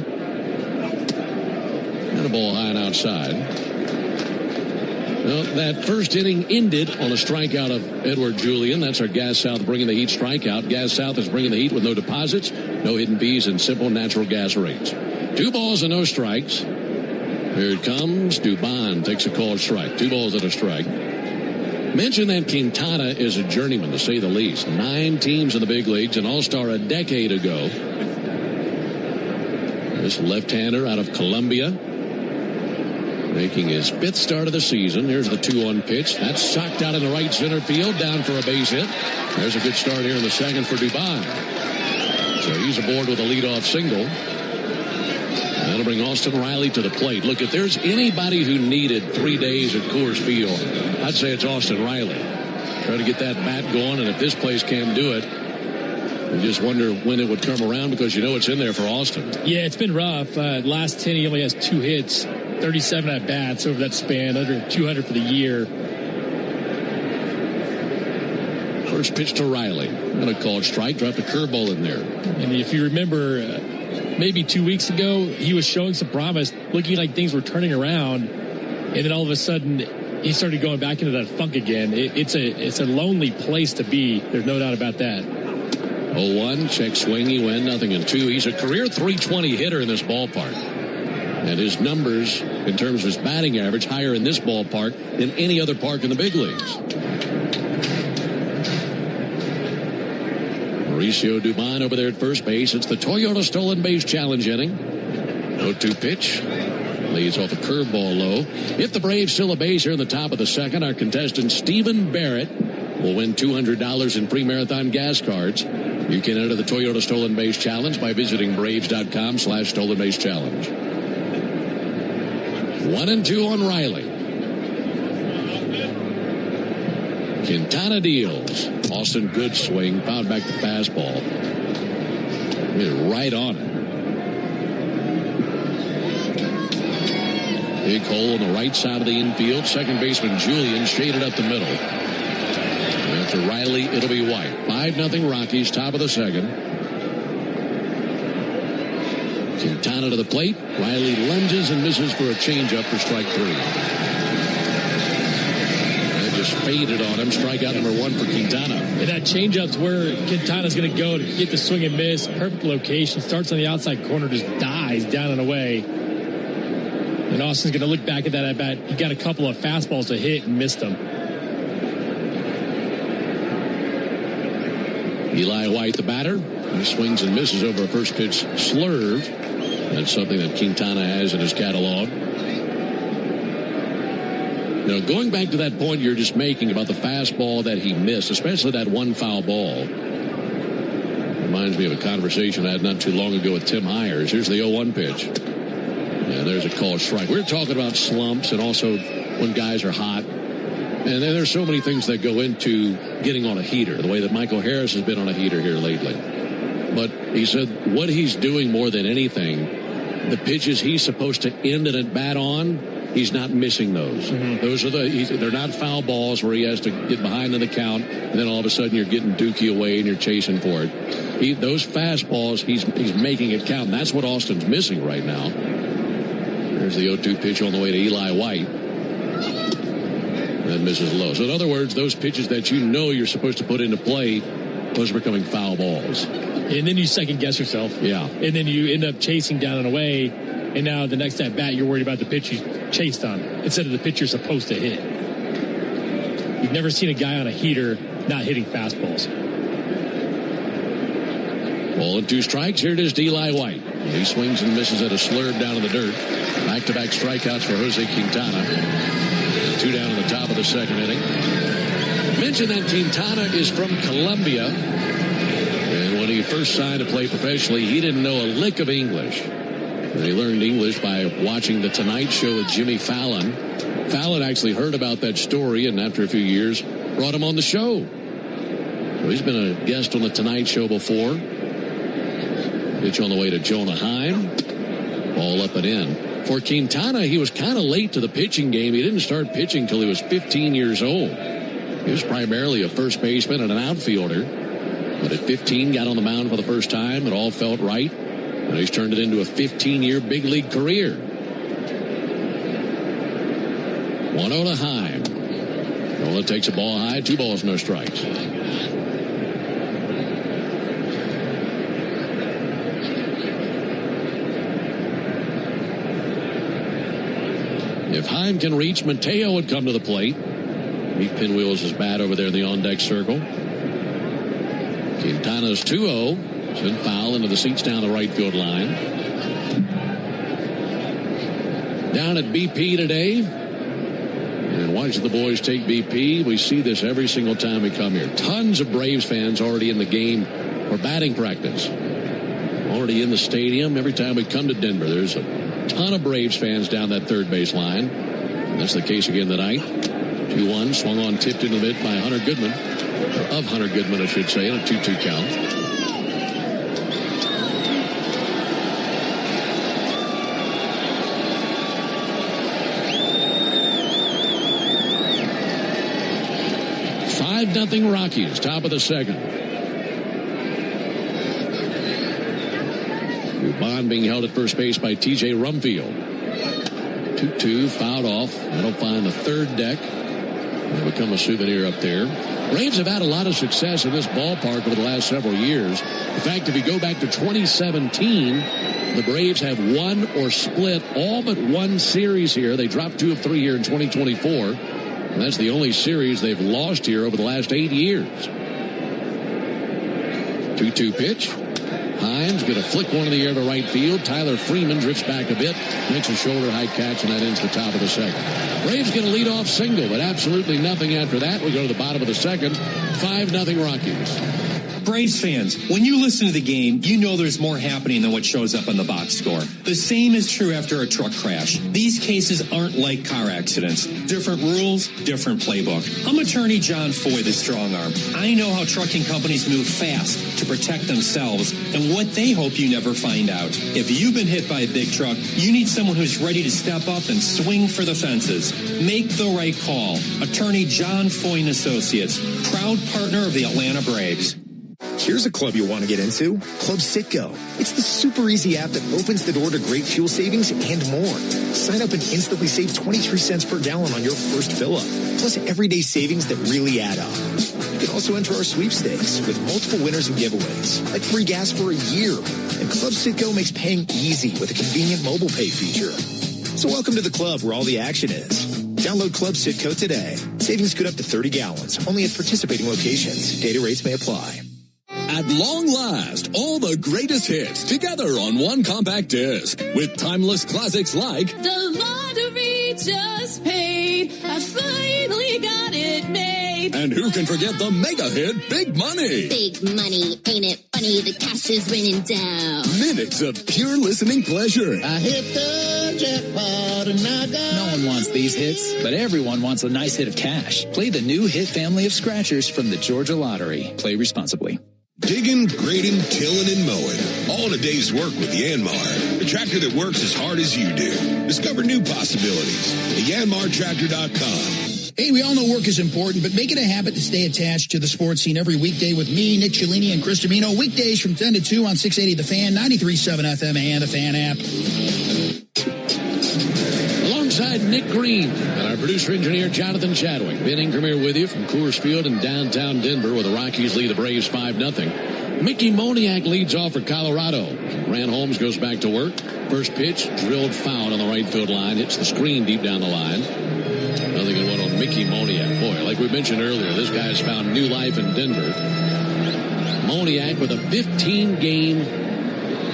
And a ball high and outside. Well, that first inning ended on a strikeout of Edward Julian. That's our Gas South Bringing the Heat strikeout. Gas South is bringing the heat with no deposits, no hidden fees, and simple natural gas rates. 2 balls and no strikes. Here it comes. Dubon takes a called strike. 2 balls and a strike. Mention that Quintana is a journeyman, to say the least. 9 teams in the big leagues, an all-star a decade ago. This left-hander out of Colombia, making his 5th start of the season. Here's the 2-1 pitch. That's socked out in the right center field, down for a base hit. There's a good start here in the second for Dubon. So he's aboard with a leadoff single. That'll bring Austin Riley to the plate. Look, if there's anybody who needed 3 days at Coors Field, I'd say it's Austin Riley. Try to get that bat going, and if this place can't do it, you just wonder when it would come around, because you know it's in there for Austin. Yeah, it's been rough. Last 10, he only has 2 hits, 37 at-bats over that span, under 200 for the year. First pitch to Riley. And a called strike, dropped a curveball in there. And if you remember, maybe 2 weeks ago, he was showing some promise, looking like things were turning around, and then all of a sudden he started going back into that funk again. It's a lonely place to be. There's no doubt about that. 0-1, check swing, he went 0-2. He's a career .320 hitter in this ballpark. And his numbers, in terms of his batting average, higher in this ballpark than any other park in the big leagues. Mauricio Dubon over there at first base. It's the Toyota Stolen Base Challenge inning. 0-2 pitch. Leads off a curveball low. If the Braves steal a base here in the top of the second, our contestant Stephen Barrett will win $200 in free Marathon gas cards. You can enter the Toyota Stolen Base Challenge by visiting Braves.com/Stolen Base Challenge. 1-2 on Riley. Quintana deals. Austin, good swing. Fouled back the fastball. Hit right on it. Big hole on the right side of the infield. Second baseman Julian shaded up the middle. After Riley, it'll be White. 5-0 Rockies, top of the second. Quintana to the plate. Riley lunges and misses for a changeup for strike 3. That just faded on him. Strikeout number 1 for Quintana. And that changeup's where Quintana's going to go to get the swing and miss. Perfect location. Starts on the outside corner, just dies down and away. And Austin's going to look back at that at bat. He got a couple of fastballs to hit and missed them. Eli White, the batter. He swings and misses over a first pitch slurve. That's something that Quintana has in his catalog. You know, going back to that point you're just making about the fastball that he missed, especially that one foul ball, reminds me of a conversation I had not too long ago with Tim Hires. Here's the 0-1 pitch. And there's a called strike. We're talking about slumps and also when guys are hot. And then there's so many things that go into getting on a heater, the way that Michael Harris has been on a heater here lately. But he said what he's doing more than anything, the pitches he's supposed to end an at-bat on, he's not missing those. Mm-hmm. Those are they're not foul balls where he has to get behind in the count, and then all of a sudden you're getting Dookie away and you're chasing for it. Those fastballs, he's making it count, and that's what Austin's missing right now. There's the 0-2 pitch on the way to Eli White. That misses low. So in other words, those pitches that you know you're supposed to put into play, those are becoming foul balls. And then you second guess yourself. Yeah. And then you end up chasing down and away. And now the next at bat, you're worried about the pitch you chased on instead of the pitch you're supposed to hit. You've never seen a guy on a heater not hitting fastballs. 0-2 strikes. Here it is to Eli White. He swings and misses at a slurve down in the dirt. Back-to-back strikeouts for Jose Quintana. 2 down in the top of the second inning. Mention that Quintana is from Colombia. And when he first signed to play professionally, he didn't know a lick of English. And he learned English by watching The Tonight Show with Jimmy Fallon. Fallon actually heard about that story, and after a few years, brought him on the show. So he's been a guest on The Tonight Show before. Pitch on the way to Jonah Heim. Ball up and in. For Quintana, he was kind of late to the pitching game. He didn't start pitching until he was 15 years old. He was primarily a first baseman and an outfielder. But at 15, got on the mound for the first time. It all felt right. And he's turned it into a 15-year big league career. 1-0 to Heim. Nola takes a ball high, 2 balls, no strikes. If Heim can reach, Mateo would come to the plate. He pinwheels his bat over there in the on-deck circle. Quintana's 2-0. Sent foul into the seats down the right field line. Down at BP today. And watching the boys take BP, we see this every single time we come here. Tons of Braves fans already in the game for batting practice. Already in the stadium. Every time we come to Denver, there's a ton of Braves fans down that third base line. And that's the case again tonight. 2-1, swung on, tipped into the mid by Hunter Goodman. Or of Hunter Goodman, I should say, in a 2-2 count. Nothing Rockies, top of the second. Dubon being held at first base by T.J. Rumfield. 2-2, fouled off. That'll find the third deck. It'll become a souvenir up there. Braves have had a lot of success in this ballpark over the last several years. In fact, if you go back to 2017, the Braves have won or split all but one series here. They dropped 2 of 3 here in 2024. And that's the only series they've lost here over the last 8 years. 2-2 pitch. Hines going to flick one in the air to right field. Tyler Freeman drifts back a bit. Makes a shoulder high catch, and that ends the top of the second. Braves get a leadoff single, but absolutely nothing after that. We go to the bottom of the second. 5-0 Rockies. Braves fans, when you listen to the game, you know there's more happening than what shows up on the box score. The same is true after a truck crash. These cases aren't like car accidents. Different rules, different playbook. I'm attorney John Foy, the strong arm. I know how trucking companies move fast to protect themselves and what they hope you never find out. If you've been hit by a big truck, you need someone who's ready to step up and swing for the fences. Make the right call. Attorney John Foy and Associates, proud partner of the Atlanta Braves. Here's a club you'll want to get into, Club Citgo. It's the super easy app that opens the door to great fuel savings and more. Sign up and instantly save 23 cents per gallon on your first fill-up, plus everyday savings that really add up. You can also enter our sweepstakes with multiple winners and giveaways, like free gas for a year. And Club Citgo makes paying easy with a convenient mobile pay feature. So welcome to the club where all the action is. Download Club Citgo today. Savings good up to 30 gallons, only at participating locations. Data rates may apply. At long last, all the greatest hits together on one compact disc with timeless classics like The Lottery Just Paid. I finally got it made. And who can forget the mega hit Big Money? Big money, ain't it funny? The cash is raining down. Minutes of pure listening pleasure. I hit the jackpot and I got... No one wants these hits, but everyone wants a nice hit of cash. Play the new hit family of scratchers from the Georgia Lottery. Play responsibly. Digging, grading, tilling, and mowing. All in a day's work with Yanmar, the tractor that works as hard as you do. Discover new possibilities at yanmartractor.com. Hey, we all know work is important, but make it a habit to stay attached to the sports scene every weekday with me, Nick Cellini, and Chris Domino. Weekdays from 10 to 2 on 680 The Fan, 93.7 FM, and the Fan app. Alongside Nick Green and our producer-engineer Jonathan Chadwick. Ben Ingram here with you from Coors Field in downtown Denver, where the Rockies lead the Braves 5-0. Mickey Moniak leads off for Colorado. Grant Holmes goes back to work. First pitch, drilled foul on the right field line. Hits the screen deep down the line. Nothing in one on Mickey Moniak. Boy, like we mentioned earlier, this guy has found new life in Denver. Moniak with a 15-game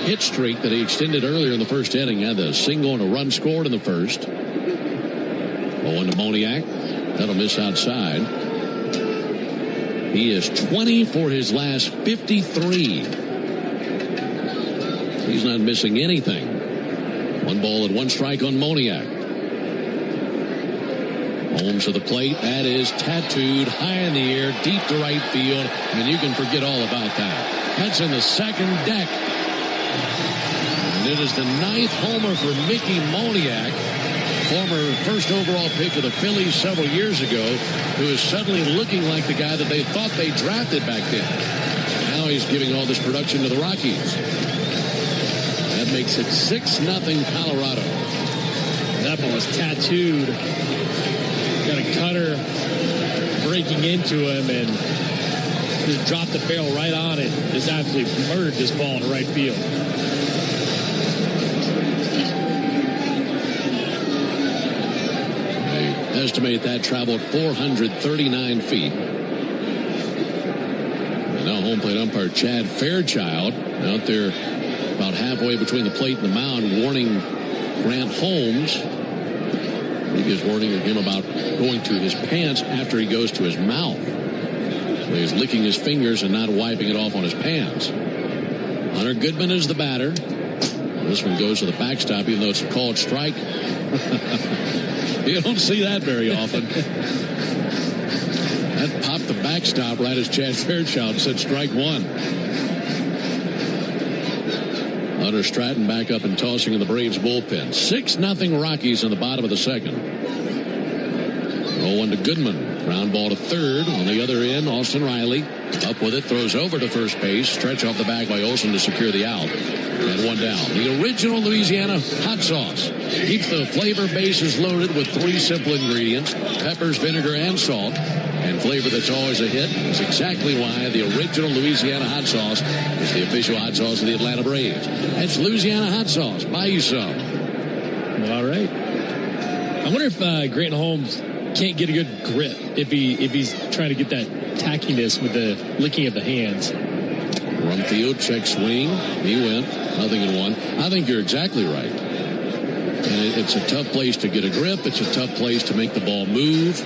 hit streak that he extended earlier in the first inning. Had a single and a run scored in the first. 0-1 to Moniak. That'll miss outside. He is 20 for his last 53. He's not missing anything. 1 ball and 1 strike on Moniak. Holmes to the plate. That is tattooed high in the air, deep to right field, and you can forget all about that. That's in the second deck. And it is the 9th homer for Mickey Moniak, former first overall pick of the Phillies several years ago, who is suddenly looking like the guy that they thought they drafted back then. Now Roy's giving all this production to the Rockies. That makes it 6-0 Colorado. That ball is tattooed. Got a cutter breaking into him and just dropped the barrel right on it. Just absolutely murdered this ball in right field. They estimate that traveled 439 feet. And now home plate umpire Chad Fairchild out there about halfway between the plate and the mound, warning Grant Holmes. He is warning him about going to his pants after he goes to his mouth. So he's licking his fingers and not wiping it off on his pants. Hunter Goodman is the batter. This one goes to the backstop, even though it's a called strike. You don't see that very often. That popped the backstop right as Chad Fairchild said strike one. Hunter Stratton back up and tossing in the Braves bullpen. 6-0 Rockies in the bottom of the second. 0-1 to Goodman. Ground ball to third. On the other end, Austin Riley up with it, throws over to first base. Stretch off the back by Olsen to secure the out. And one down. The original Louisiana hot sauce. Keeps the flavor bases loaded with 3 simple ingredients: peppers, vinegar, and salt. And flavor that's always a hit is exactly why the original Louisiana hot sauce is the official hot sauce of the Atlanta Braves. That's Louisiana hot sauce. Buy you some. All right. I wonder if Grant Holmes can't get a good grip if he's trying to get that tackiness with the licking of the hands. Rumfield, check swing. He went. 0-1. I think you're exactly right. And it's a tough place to get a grip. It's a tough place to make the ball move.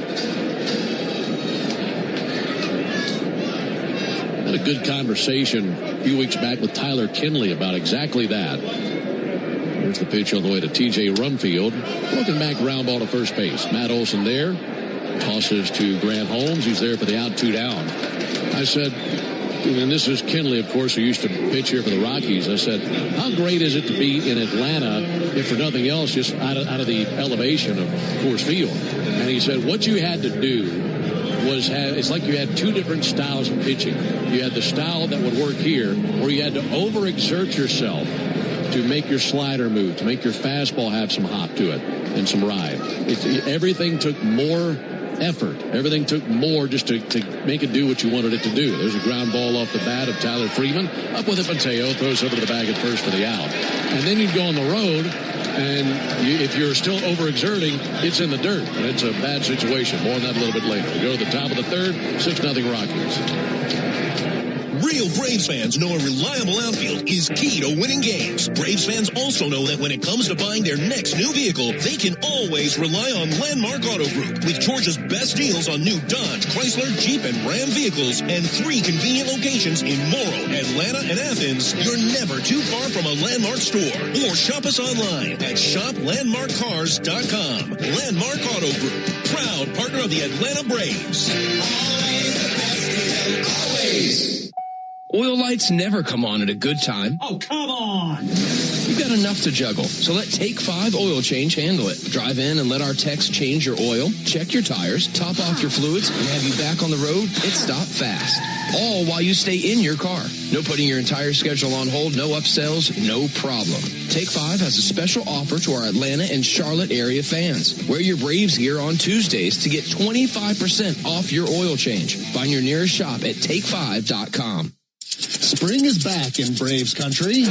Had a good conversation a few weeks back with Tyler Kinley about exactly that. There's the pitch on the way to T.J. Rumfield. Looking back, ground ball to first base. Matt Olson there. Tosses to Grant Holmes. He's there for the out, 2 down. I said, and this is Kinley, of course, who used to pitch here for the Rockies. I said, how great is it to be in Atlanta, if for nothing else, just out of the elevation of Coors Field? And he said, what you had to do was it's like you had 2 different styles of pitching. You had the style that would work here, or you had to overexert yourself to make your slider move, to make your fastball have some hop to it and some ride. Everything took more effort. Everything took more just to make it do what you wanted it to do. There's a ground ball off the bat of Tyler Freeman. Up with it, Mateo throws over to the bag at first for the out. And then you'd go on the road, and if you're still overexerting, it's in the dirt. And it's a bad situation. More on that a little bit later. We go to the top of the third, 6-0 Rockies. Real Braves fans know a reliable outfield is key to winning games. Braves fans also know that when it comes to buying their next new vehicle, they can always rely on Landmark Auto Group. With Georgia's best deals on new Dodge, Chrysler, Jeep, and Ram vehicles, and 3 convenient locations in Morrow, Atlanta, and Athens, you're never too far from a Landmark store. Or shop us online at shoplandmarkcars.com. Landmark Auto Group, proud partner of the Atlanta Braves. Always the best deal, always. Oil lights never come on at a good time. Oh, come on. You've got enough to juggle, so let Take 5 Oil Change handle it. Drive in and let our techs change your oil, check your tires, top off your fluids, and have you back on the road and stop fast. All while you stay in your car. No putting your entire schedule on hold, no upsells, no problem. Take 5 has a special offer to our Atlanta and Charlotte area fans. Wear your Braves gear on Tuesdays to get 25% off your oil change. Find your nearest shop at take5.com. Spring is back in Braves country,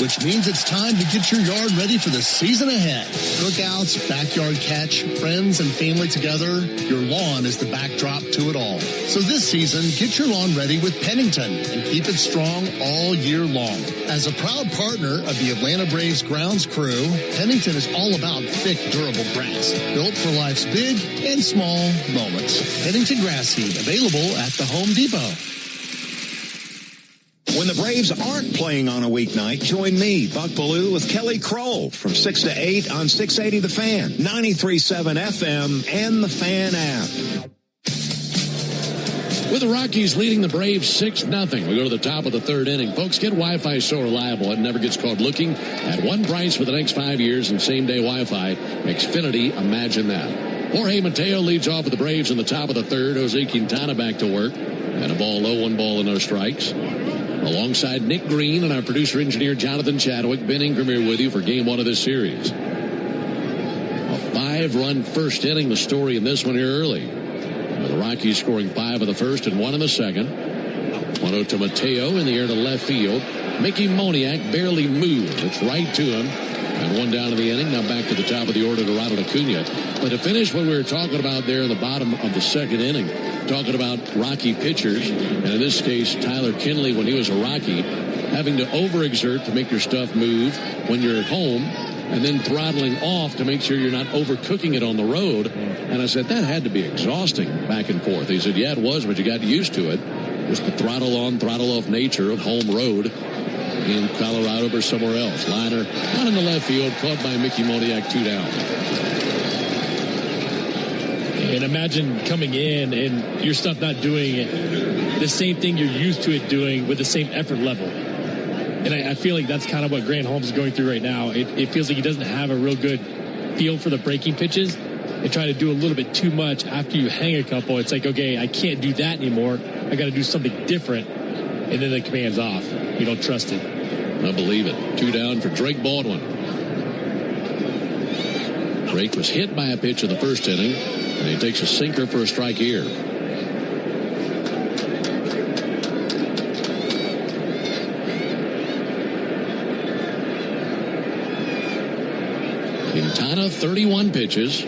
which means it's time to get your yard ready for the season ahead. Cookouts, backyard catch, friends and family together, your lawn is the backdrop to it all. So this season, get your lawn ready with Pennington and keep it strong all year long. As a proud partner of the Atlanta Braves grounds crew, Pennington is all about thick, durable grass, built for life's big and small moments. Pennington grass seed, available at the Home Depot. When the Braves aren't playing on a weeknight, join me, Buck Ballou, with Kelly Kroll from 6 to 8 on 680 The Fan, 93.7 FM, and the Fan app. With the Rockies leading the Braves 6-0. We go to the top of the third inning. Folks, get Wi-Fi so reliable it never gets caught looking. At one price for the next 5 years and same-day Wi-Fi. Xfinity, imagine that. Jorge Mateo leads off with the Braves in the top of the third. Jose Quintana back to work. And a ball low, 1 ball and no strikes. Alongside Nick Green and our producer-engineer Jonathan Chadwick, Ben Ingram here with you for Game 1 of this series. A 5-run first inning, the story in this one here early. The Rockies scoring 5 in the first and 1 in the second. 1-0 to Mateo in the air to left field. Mickey Moniak barely moved. It's right to him. And 1 down in the inning. Now back to the top of the order to Ronald Acuna. But to finish what we were talking about there in the bottom of the second inning, talking about Rocky pitchers, and in this case, Tyler Kinley, when he was a Rocky, having to overexert to make your stuff move when you're at home, and then throttling off to make sure you're not overcooking it on the road. And I said, that had to be exhausting back and forth. He said, yeah, it was, but you got used to it. Just the throttle on, throttle off nature of home road in Colorado or somewhere else. Liner out in the left field, caught by Mickey Moniak, 2 down. And imagine coming in and your stuff not doing the same thing you're used to it doing with the same effort level. And I feel like that's kind of what Grant Holmes is going through right now. It feels like he doesn't have a real good feel for the breaking pitches and try to do a little bit too much after you hang a couple. It's like, okay, I can't do that anymore. I got to do something different. And then the command's off. You don't trust it. I believe it. 2 down for Drake Baldwin. Drake was hit by a pitch in the first inning, and he takes a sinker for a strike here. Quintana, 31 pitches,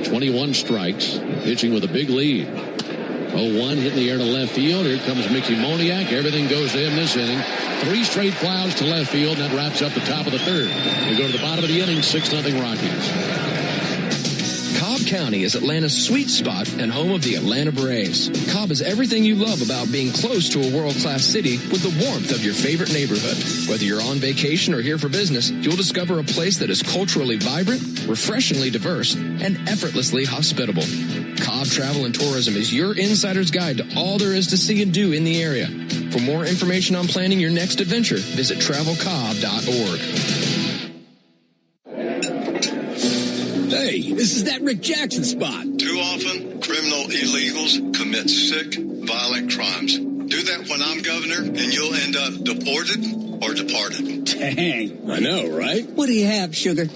21 strikes, pitching with a big lead. 0-1 hit in the air to left field. Here comes Mickey Moniak. Everything goes to him this inning. 3 straight fouls to left field, and that wraps up the top of the third. We go to the bottom of the inning, 6-0 Rockies. Cobb County is Atlanta's sweet spot and home of the Atlanta Braves. Cobb is everything you love about being close to a world-class city with the warmth of your favorite neighborhood. Whether you're on vacation or here for business, you'll discover a place that is culturally vibrant, refreshingly diverse, and effortlessly hospitable. Cobb Travel and Tourism is your insider's guide to all there is to see and do in the area. For more information on planning your next adventure, visit travelcobb.org. Hey, this is that Rick Jackson spot. Too often, criminal illegals commit sick, violent crimes. Do that when I'm governor, and you'll end up deported or departed. Dang. I know, right? What do you have, sugar?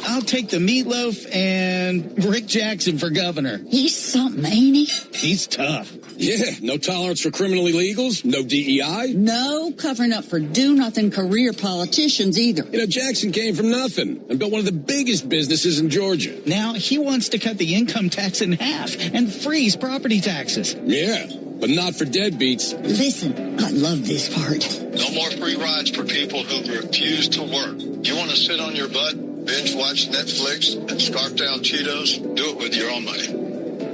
I'll take the meatloaf and Rick Jackson for governor. He's something, ain't he? He's tough. Yeah, no tolerance for criminal illegals, no DEI. No covering up for do-nothing career politicians either. You know, Jackson came from nothing and built one of the biggest businesses in Georgia. Now he wants to cut the income tax in half and freeze property taxes. Yeah, but not for deadbeats. Listen, I love this part. No more free rides for people who refuse to work. You want to sit on your butt, binge watch Netflix, and scarf down Cheetos? Do it with your own money.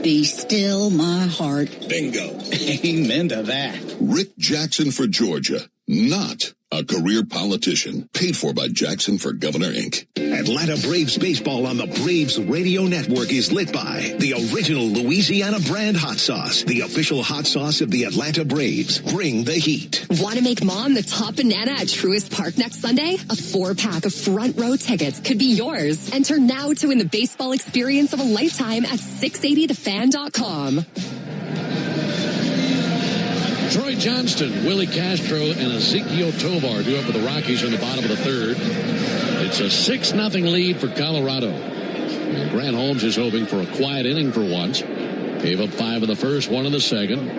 Be still my heart. Bingo. Amen to that. Rick Jackson for Georgia, not a career politician. Paid for by Jackson for Governor, Inc. Atlanta Braves baseball on the Braves Radio Network is lit by the original Louisiana brand hot sauce, the official hot sauce of the Atlanta Braves. Bring the heat. Want to make Mom the top banana at Truist Park next Sunday? A 4-pack of front row tickets could be yours. Enter now to win the baseball experience of a lifetime at 680thefan.com. Troy Johnston, Willie Castro, and Ezekiel Tovar do up for the Rockies in the bottom of the third. It's a 6-0 lead for Colorado. And Grant Holmes is hoping for a quiet inning for once. Gave up 5 in the first, 1 in the second.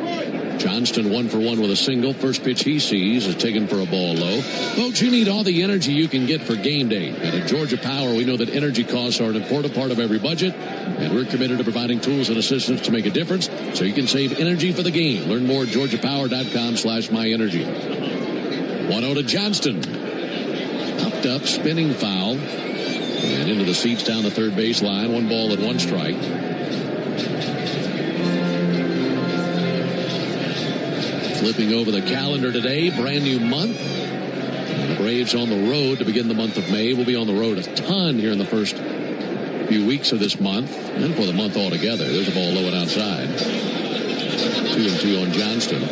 Johnston 1 for 1 with a single. First pitch he sees is taken for a ball low. Folks, you need all the energy you can get for game day. And at Georgia Power, we know that energy costs are an important part of every budget. And we're committed to providing tools and assistance to make a difference so you can save energy for the game. Learn more at georgiapower.com/myenergy. 1-0 to Johnston. Popped up, spinning foul. And into the seats down the third base line. 1 ball and 1 strike. Flipping over the calendar today, brand new month. And the Braves on the road to begin the month of May. We'll be on the road a ton here in the first few weeks of this month and for the month altogether. There's a ball low and outside. 2-2 on Johnston.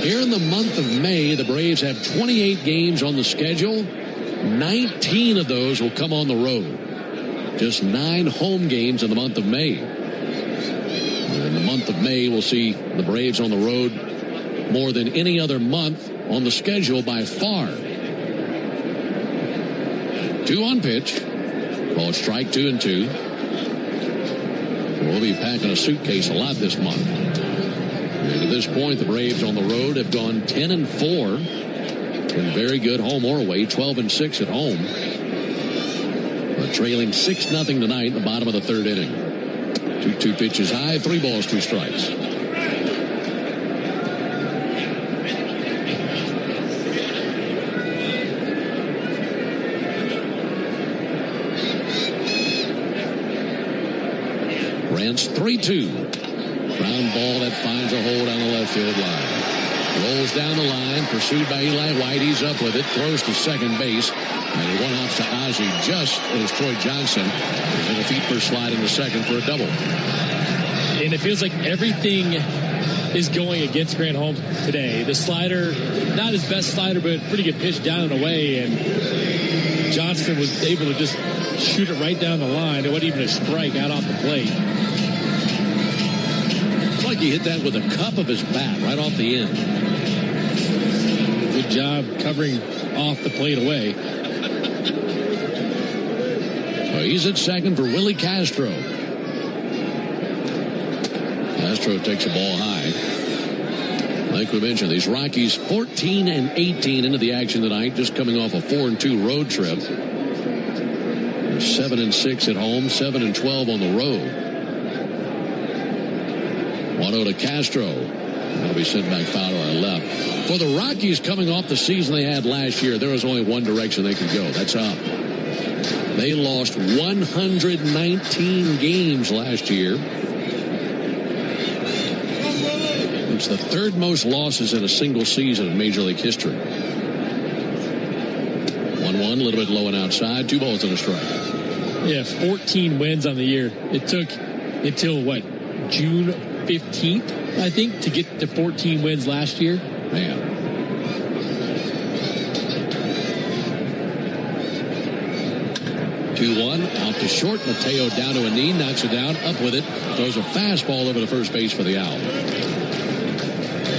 Here in the month of May, the Braves have 28 games on the schedule. 19 of those will come on the road. Just 9 home games in the month of May. In the month of May, we'll see the Braves on the road more than any other month on the schedule by far. 2 on pitch. Ball strike 2-2. We'll be packing a suitcase a lot this month. And at this point, the Braves on the road have gone 10-4. And very good home or away, 12-6 at home. But trailing 6-0 tonight in the bottom of the 3rd inning. 2-2 pitches high, 3 balls, 2 strikes. Rants 3-2. Ground ball that finds a hole down the left field line. Rolls down the line, pursued by Eli White. He's up with it, throws to second base. And he one-hops to Ozzie just as Troy Johnson is in a feet-first slide in the second for a double. And it feels like everything is going against Grant Holmes today. The slider, not his best slider, but pretty good pitch down and away. And Johnson was able to just shoot it right down the line. It wasn't even a strike out off the plate. It's like he hit that with a cup of his bat right off the end. Good job covering off the plate away. So he's at second for Willie Castro. Castro takes a ball high. Like we mentioned, these Rockies 14-18 into the action tonight, just coming off a 4-2 road trip. They're 7-6 at home, 7-12 on the road. 1-0 to Castro. That'll be sent back foul to our left. For the Rockies coming off the season they had last year, there was only one direction they could go. That's up. They lost 119 games last year. It's the 3rd most losses in a single season in Major League history. 1-1, a little bit low and outside, 2 balls and a strike. Yeah, 14 wins on the year. It took until, June 15th, I think, to get to 14 wins last year. Man. Out to short. Mateo down to a knee, knocks it down, up with it, throws a fastball over to first base for the out.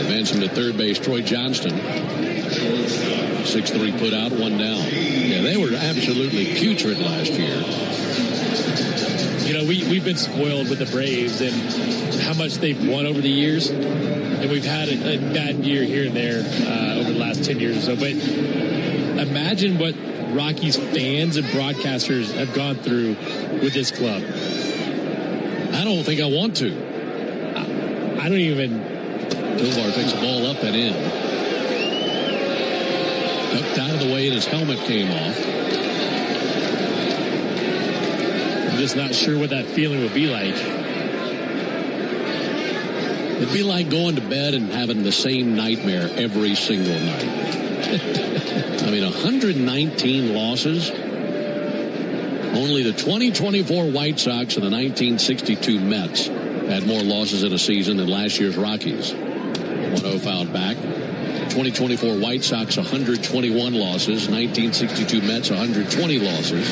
Advancing to third base, Troy Johnston. 6-3 put out, 1 down. Yeah, they were absolutely putrid last year. You know, we've been spoiled with the Braves and how much they've won over the years. And we've had a bad year here and there over the last 10 years or so. But imagine what Rockies fans and broadcasters have gone through with this club. I don't think I want to. I don't even. Tovar takes the ball up and in. Ducked out of the way and his helmet came off. I'm just not sure what that feeling would be like. It'd be like going to bed and having the same nightmare every single night. I mean, 119 losses. Only the 2024 White Sox and the 1962 Mets had more losses in a season than last year's Rockies. 1-0 fouled back. 2024 White Sox, 121 losses. 1962 Mets, 120 losses.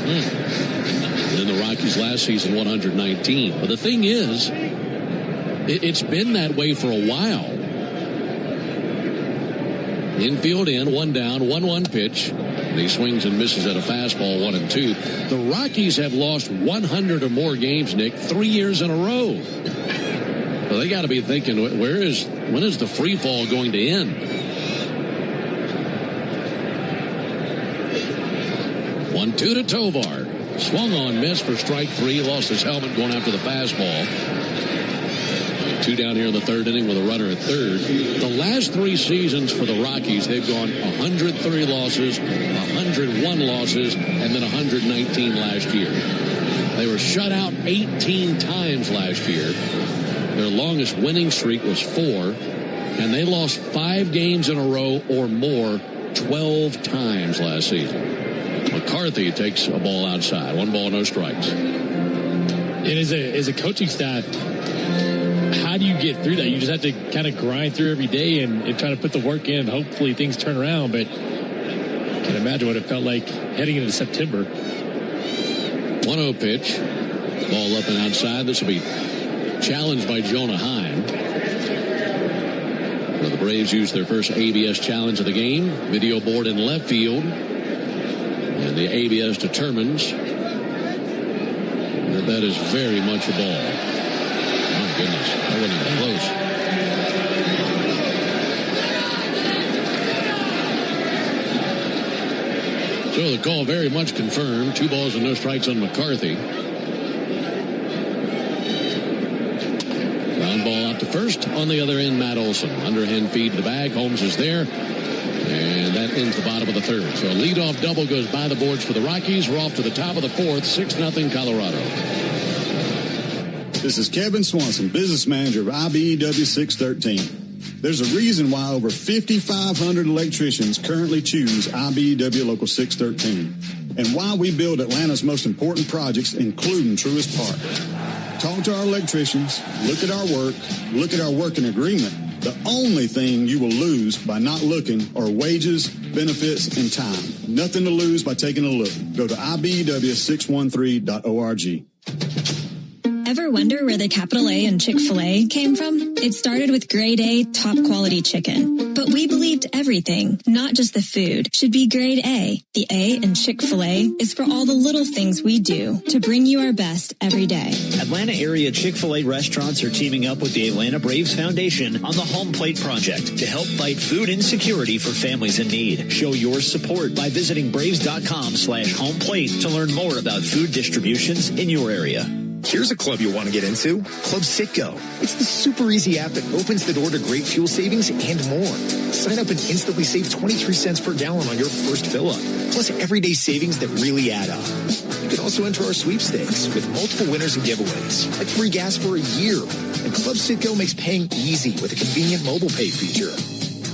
And then the Rockies last season, 119. But the thing is, it's been that way for a while. Infield in, 1 down, 1-1 pitch. And he swings and misses at a fastball, 1-2. The Rockies have lost 100 or more games, Nick, 3 years in a row. So they got to be thinking, when is the free fall going to end? 1-2 to Tovar. Swung on, miss for strike 3. Lost his helmet going after the fastball. 2 down here in the 3rd inning with a runner at 3rd. The last 3 seasons for the Rockies, they've gone 103 losses, 101 losses, and then 119 last year. They were shut out 18 times last year. Their longest winning streak was 4, and they lost 5 games in a row or more 12 times last season. McCarthy takes a ball outside. 1 ball, no strikes. And as a coaching staff, how do you get through that? You just have to kind of grind through every day and try to put the work in. Hopefully things turn around, but I can imagine what it felt like heading into September. 1-0 pitch. Ball up and outside. This will be challenged by Jonah Heim. So the Braves use their first ABS challenge of the game. Video board in left field. And the ABS determines that is very much a ball. My goodness, that wasn't even close. So the call very much confirmed. 2 balls and no strikes on McCarthy. Ground ball out to first. On the other end, Matt Olson. Underhand feed to the bag. Holmes is there. And that ends the bottom of the third. So a leadoff double goes by the boards for the Rockies. We're off to the top of the fourth. 6-0 Colorado. This is Kevin Swanson, business manager of IBEW 613. There's a reason why over 5,500 electricians currently choose IBEW Local 613, and why we build Atlanta's most important projects, including Truist Park. Talk to our electricians, look at our work, look at our working agreement. The only thing you will lose by not looking are wages, benefits, and time. Nothing to lose by taking a look. Go to IBEW613.org. Ever wonder where the capital A in Chick-fil-A came from? It started with grade A, top quality chicken. But we believed everything, not just the food, should be grade A. The A in Chick-fil-A is for all the little things we do to bring you our best every day. Atlanta area Chick-fil-A restaurants are teaming up with the Atlanta Braves Foundation on the Home Plate Project to help fight food insecurity for families in need. Show your support by visiting braves.com/homeplate to learn more about food distributions in your area. Here's a club you'll want to get into. Club Citgo. It's the super easy app that opens the door to great fuel savings and more. Sign up and instantly save 23 cents per gallon on your first fill-up. Plus everyday savings that really add up. You can also enter our sweepstakes with multiple winners and giveaways, like free gas for a year. And Club Citgo makes paying easy with a convenient mobile pay feature.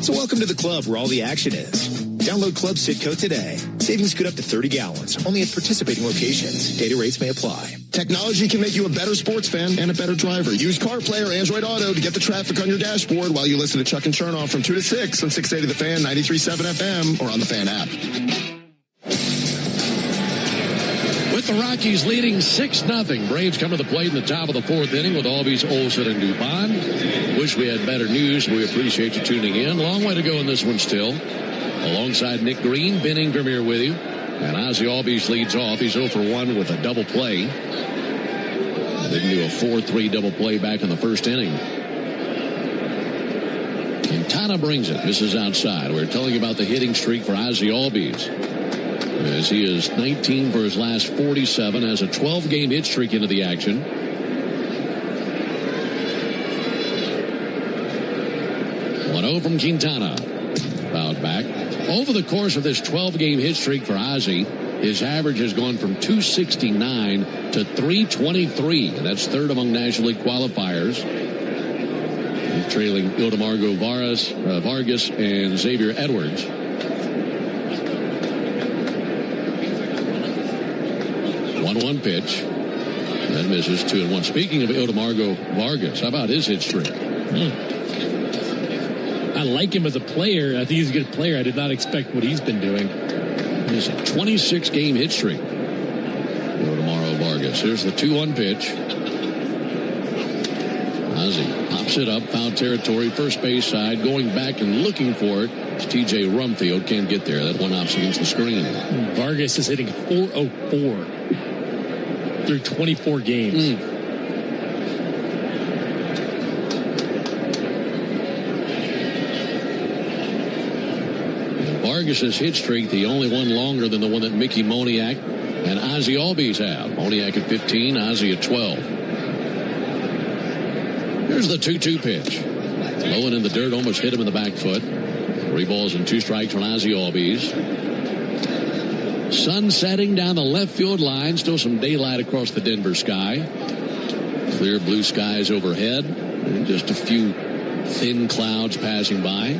So welcome to the club where all the action is. Download Club Citgo today. Savings good up to 30 gallons, only at participating locations. Data rates may apply. Technology can make you a better sports fan and a better driver. Use CarPlay or Android Auto to get the traffic on your dashboard while you listen to Chuck and Chernoff from 2 to 6 on 680 The Fan, 93.7 FM, or on the Fan app. With the Rockies leading 6-0, Braves come to the plate in the top of the fourth inning with Albies, Olsen, and Dupont. Wish we had better news. We appreciate you tuning in. Long way to go in this one still. Alongside Nick Green, Ben Ingram here with you. And Ozzie Albies leads off. He's 0 for 1 with a double play. Didn't do a 4-3 double play back in the first inning. Quintana brings it. Misses outside. We're telling you about the hitting streak for Ozzie Albies, as he is 19 for his last 47, has a 12-game hit streak into the action. From Quintana. Fouled back. Over the course of this 12-game hit streak for Ozzie, his average has gone from 269 to 323. And that's third among National League qualifiers. He's trailing Ildemargo Vargas and Xavier Edwards. 1-1 pitch. That misses. 2-1. Speaking of Ildemargo Vargas, how about his hit streak? I like him as a player. I think he's a good player. I did not expect what he's been doing. He's a 26-game hit streak. Ildemargo Vargas. Here's the 2-1 pitch. Ozzie pops it up, foul territory, first base side, going back and looking for it. It's T.J. Rumfield, can't get there. That one opts against the screen. Vargas is hitting .404 through 24 games. Vargas' hit streak, the only one longer than the one that Mickey Moniak and Ozzie Albies have. Moniak at 15, Ozzie at 12. Here's the 2-2 pitch. Low and in the dirt, almost hit him in the back foot. 3 balls and 2 strikes from Ozzie Albies. Sun setting down the left field line. Still some daylight across the Denver sky. Clear blue skies overhead. And just a few thin clouds passing by.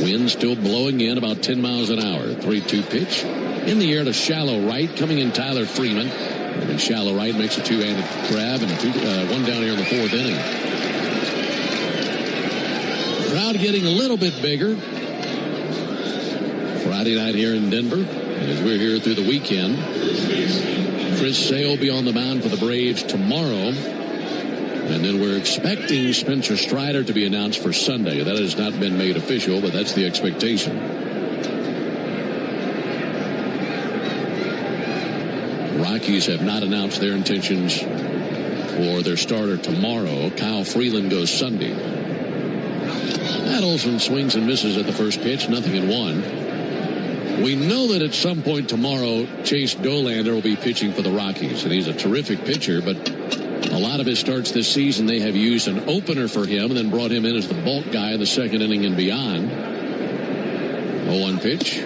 Wind still blowing in about 10 miles an hour. 3-2 pitch. In the air to shallow right. Coming in Tyler Freeman. And shallow right makes a two-handed grab and one down here in the fourth inning. Crowd getting a little bit bigger. Friday night here in Denver as we're here through the weekend. Chris Sale will be on the mound for the Braves tomorrow. And then we're expecting Spencer Strider to be announced for Sunday. That has not been made official, but that's the expectation. The Rockies have not announced their intentions for their starter tomorrow. Kyle Freeland goes Sunday. Matt Olson swings and misses at the first pitch, 0-1. We know that at some point tomorrow, Chase Dolander will be pitching for the Rockies, and he's a terrific pitcher, but a lot of his starts this season, they have used an opener for him and then brought him in as the bulk guy in the second inning and beyond. 0-1 pitch,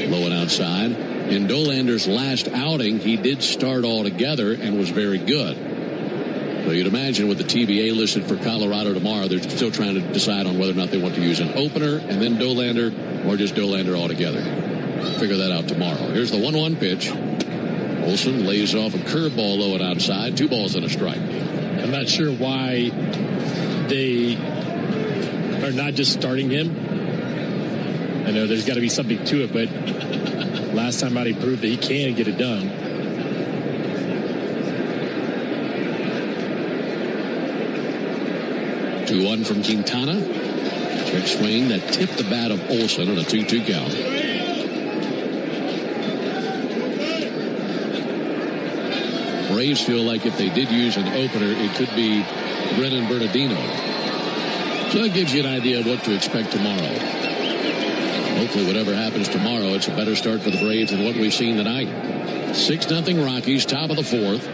low and outside. In Dolander's last outing, he did start altogether and was very good. So you'd imagine with the TBA listed for Colorado tomorrow, they're still trying to decide on whether or not they want to use an opener and then Dolander or just Dolander altogether. Figure that out tomorrow. Here's the 1-1 pitch. Olson lays off a curveball low and outside. 2 balls and a strike. I'm not sure why they are not just starting him. I know there's got to be something to it, but last time out he proved that he can get it done. Two 2-1 from Quintana. Check swing that tipped the bat of Olson on a 2-2 count. Braves feel like if they did use an opener, it could be Brennan Bernardino. So that gives you an idea of what to expect tomorrow. Hopefully whatever happens tomorrow, it's a better start for the Braves than what we've seen tonight. 6-0 Rockies, top of the fourth.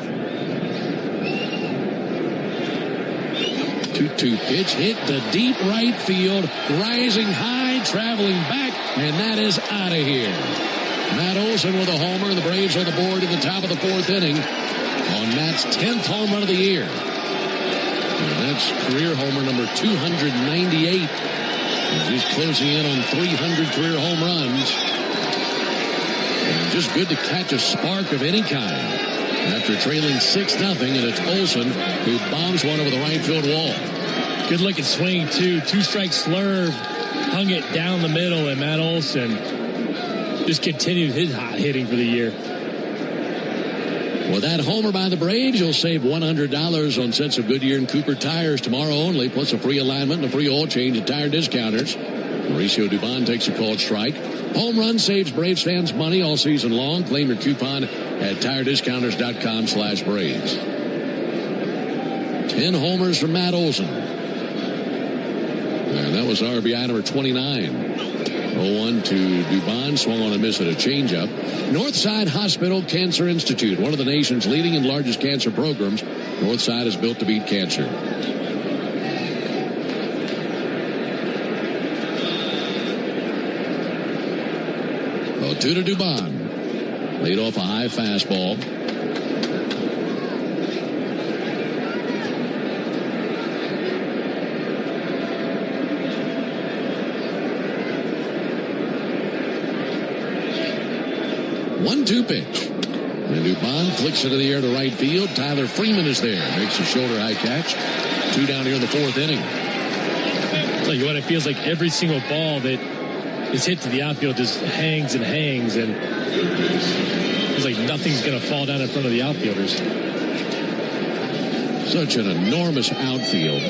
2-2 pitch hit to deep right field, rising high, traveling back, and that is out of here. Matt Olson with a homer, and the Braves on the board in the top of the fourth inning on Matt's 10th home run of the year. And that's career homer number 298. As he's closing in on 300 career home runs. And just good to catch a spark of any kind after trailing 6-0, and it's Olson who bombs one over the right field wall. Good looking swing, too. 2-strike slurve, hung it down the middle, and Matt Olson just continued his hot hitting for the year. With that homer by the Braves, you'll save $100 on sets of Goodyear and Cooper tires tomorrow only, plus a free alignment and a free oil change at Tire Discounters. Mauricio Dubon takes a called strike. Home run saves Braves fans money all season long. Claim your coupon at TireDiscounters.com/Braves. 10 homers from Matt Olson. And that was RBI number 29. 0-1 to Dubon, swung on a miss at a changeup. Northside Hospital Cancer Institute, one of the nation's leading and largest cancer programs. Northside is built to beat cancer. 0-2 to Dubon. Laid off a high fastball. One-two pitch. And Dubon flicks it in the air to right field. Tyler Freeman is there. Makes a shoulder high catch. 2 down here in the fourth inning. I'll tell you what, it feels like every single ball that is hit to the outfield just hangs and hangs, and it's like nothing's going to fall down in front of the outfielders. Such an enormous outfield.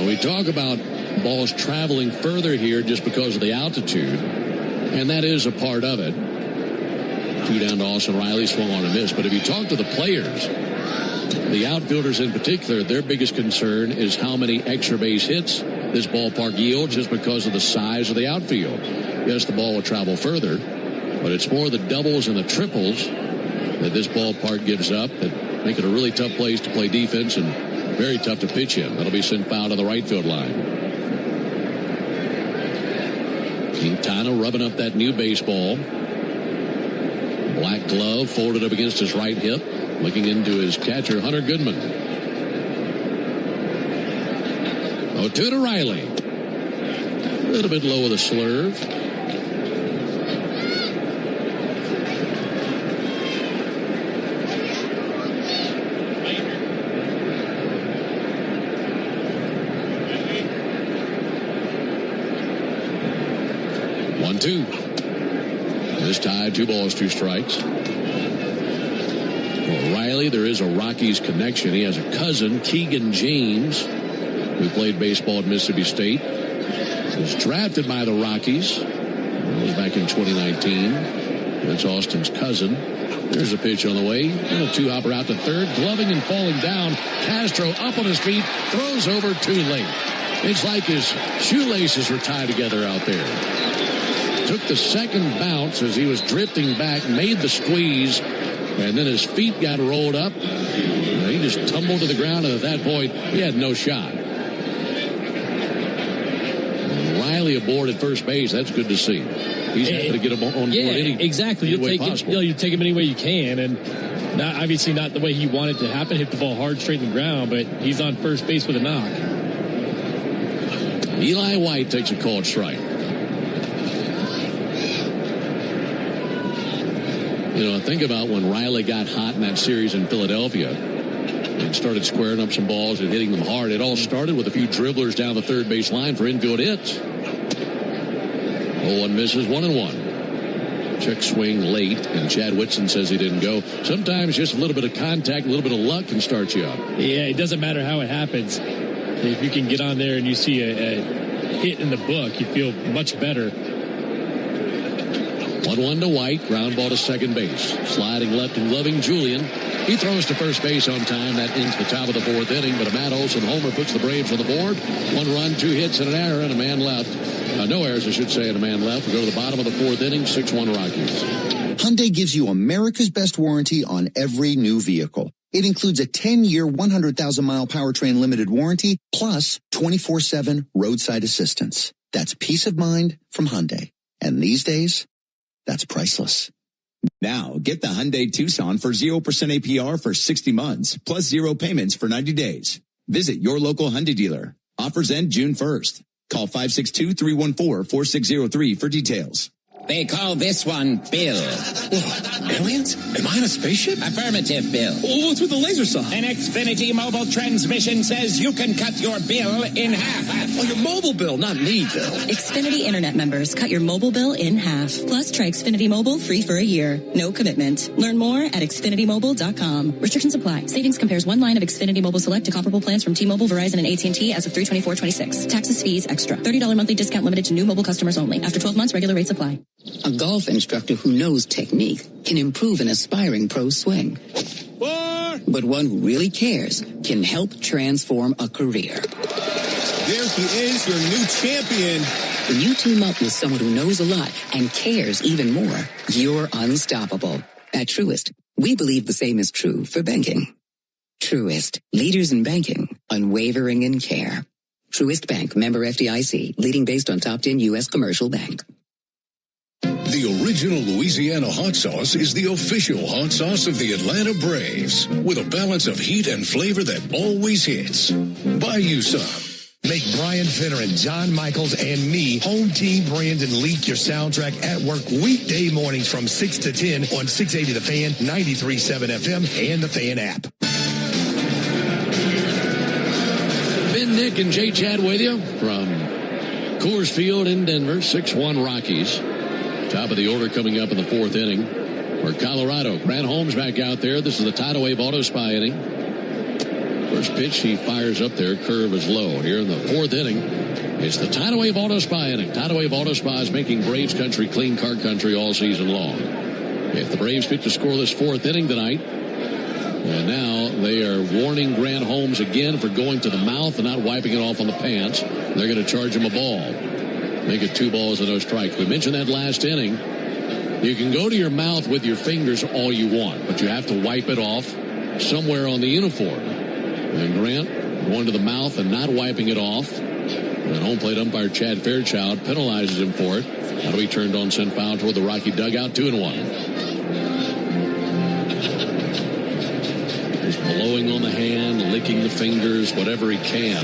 We talk about balls traveling further here just because of the altitude, and that is a part of it. 2 down to Austin Riley, swung on a miss. But if you talk to the players, the outfielders in particular, their biggest concern is how many extra base hits this ballpark yields just because of the size of the outfield. Yes, the ball will travel further, but it's more the doubles and the triples that this ballpark gives up that make it a really tough place to play defense and very tough to pitch in. That'll be sent foul to the right field line. Quintana rubbing up that new baseball. Black glove folded up against his right hip, looking into his catcher, Hunter Goodman. 0-2 to Riley. A little bit low with a slurve. One-two. This tie, 2 balls, 2 strikes. Well, Riley, there is a Rockies connection. He has a cousin, Keegan James, who played baseball at Mississippi State. Was drafted by the Rockies. That was back in 2019. That's Austin's cousin. There's a pitch on the way. And a two-hopper out to third. Gloving and falling down. Castro up on his feet. Throws over too late. It's like his shoelaces were tied together out there. Took the second bounce as he was drifting back. Made the squeeze. And then his feet got rolled up. He just tumbled to the ground. And at that point, he had no shot. Riley aboard at first base. That's good to see. He's happy to get him on board. Exactly. You'll take him any way you can, and obviously not the way he wanted to happen. Hit the ball hard, straight in the ground, but he's on first base with a knock. Eli White takes a called strike. Think about when Riley got hot in that series in Philadelphia and started squaring up some balls and hitting them hard. It all started with a few dribblers down the third base line for infield hits. 0-1 misses, 1-1. Check swing late, and Chad Whitson says he didn't go. Sometimes just a little bit of contact, a little bit of luck can start you up. Yeah, it doesn't matter how it happens. If you can get on there and you see a hit in the book, you feel much better. 1-1 to White, ground ball to second base. Sliding left and gloving Julian. He throws to first base on time. That ends the top of the fourth inning, but a Matt Olson homer puts the Braves on the board. 1 run, 2 hits, and an error, and a man left. No errors, I should say, and a man left. We go to the bottom of the fourth inning, 6-1 Rockies. Hyundai gives you America's best warranty on every new vehicle. It includes a 10-year, 100,000-mile powertrain limited warranty, plus 24/7 roadside assistance. That's peace of mind from Hyundai. And these days, that's priceless. Now, get the Hyundai Tucson for 0% APR for 60 months, plus 0 payments for 90 days. Visit your local Hyundai dealer. Offers end June 1st. Call 562-314-4603 for details. They call this one Bill. Whoa, aliens? Am I in a spaceship? Affirmative, Bill. Oh, what's with the laser saw? An Xfinity mobile transmission says you can cut your bill in half. Oh, your mobile bill, not me, Bill. Xfinity Internet members, cut your mobile bill in half. Plus, try Xfinity Mobile free for a year. No commitment. Learn more at XfinityMobile.com. Restrictions apply. Savings compares one line of Xfinity Mobile Select to comparable plans from T-Mobile, Verizon, and AT&T as of 3/24/26. Taxes, fees, extra. $30 monthly discount limited to new mobile customers only. After 12 months, regular rates apply. A golf instructor who knows technique can improve an aspiring pro's swing. But one who really cares can help transform a career. There he is, your new champion. When you team up with someone who knows a lot and cares even more, you're unstoppable. At Truist, we believe the same is true for banking. Truist, leaders in banking, unwavering in care. Truist Bank, member FDIC, leading based on top 10 U.S. commercial bank. The original Louisiana hot sauce is the official hot sauce of the Atlanta Braves, with a balance of heat and flavor that always hits. Buy you some. Make Brian Finner and John Michaels and me, home team Brandon Leak, your soundtrack at work weekday mornings from 6 to 10 on 680 The Fan, 93.7 FM, and the Fan app. Ben, Nick, and Jay Chad with you from Coors Field in Denver, 6-1 Rockies. Top of the order coming up in the fourth inning for Colorado. Grant Holmes back out there. This is the Tidal Wave Auto Spy inning. First pitch, he fires up there. Curve is low. Here in the fourth inning, it's the Tidal Wave Auto Spy inning. Tidal Wave Auto Spy is making Braves country clean car country all season long. If the Braves pitch a scoreless fourth inning tonight, and now they are warning Grant Holmes again for going to the mouth and not wiping it off on the pants. They're going to charge him a ball. Make it 2 balls and no strikes. We mentioned that last inning. You can go to your mouth with your fingers all you want, but you have to wipe it off somewhere on the uniform. And Grant going to the mouth and not wiping it off. And home plate umpire Chad Fairchild penalizes him for it. Now he turned on, sent foul toward the Rocky dugout, 2-1. He's blowing on the hand, licking the fingers, whatever he can,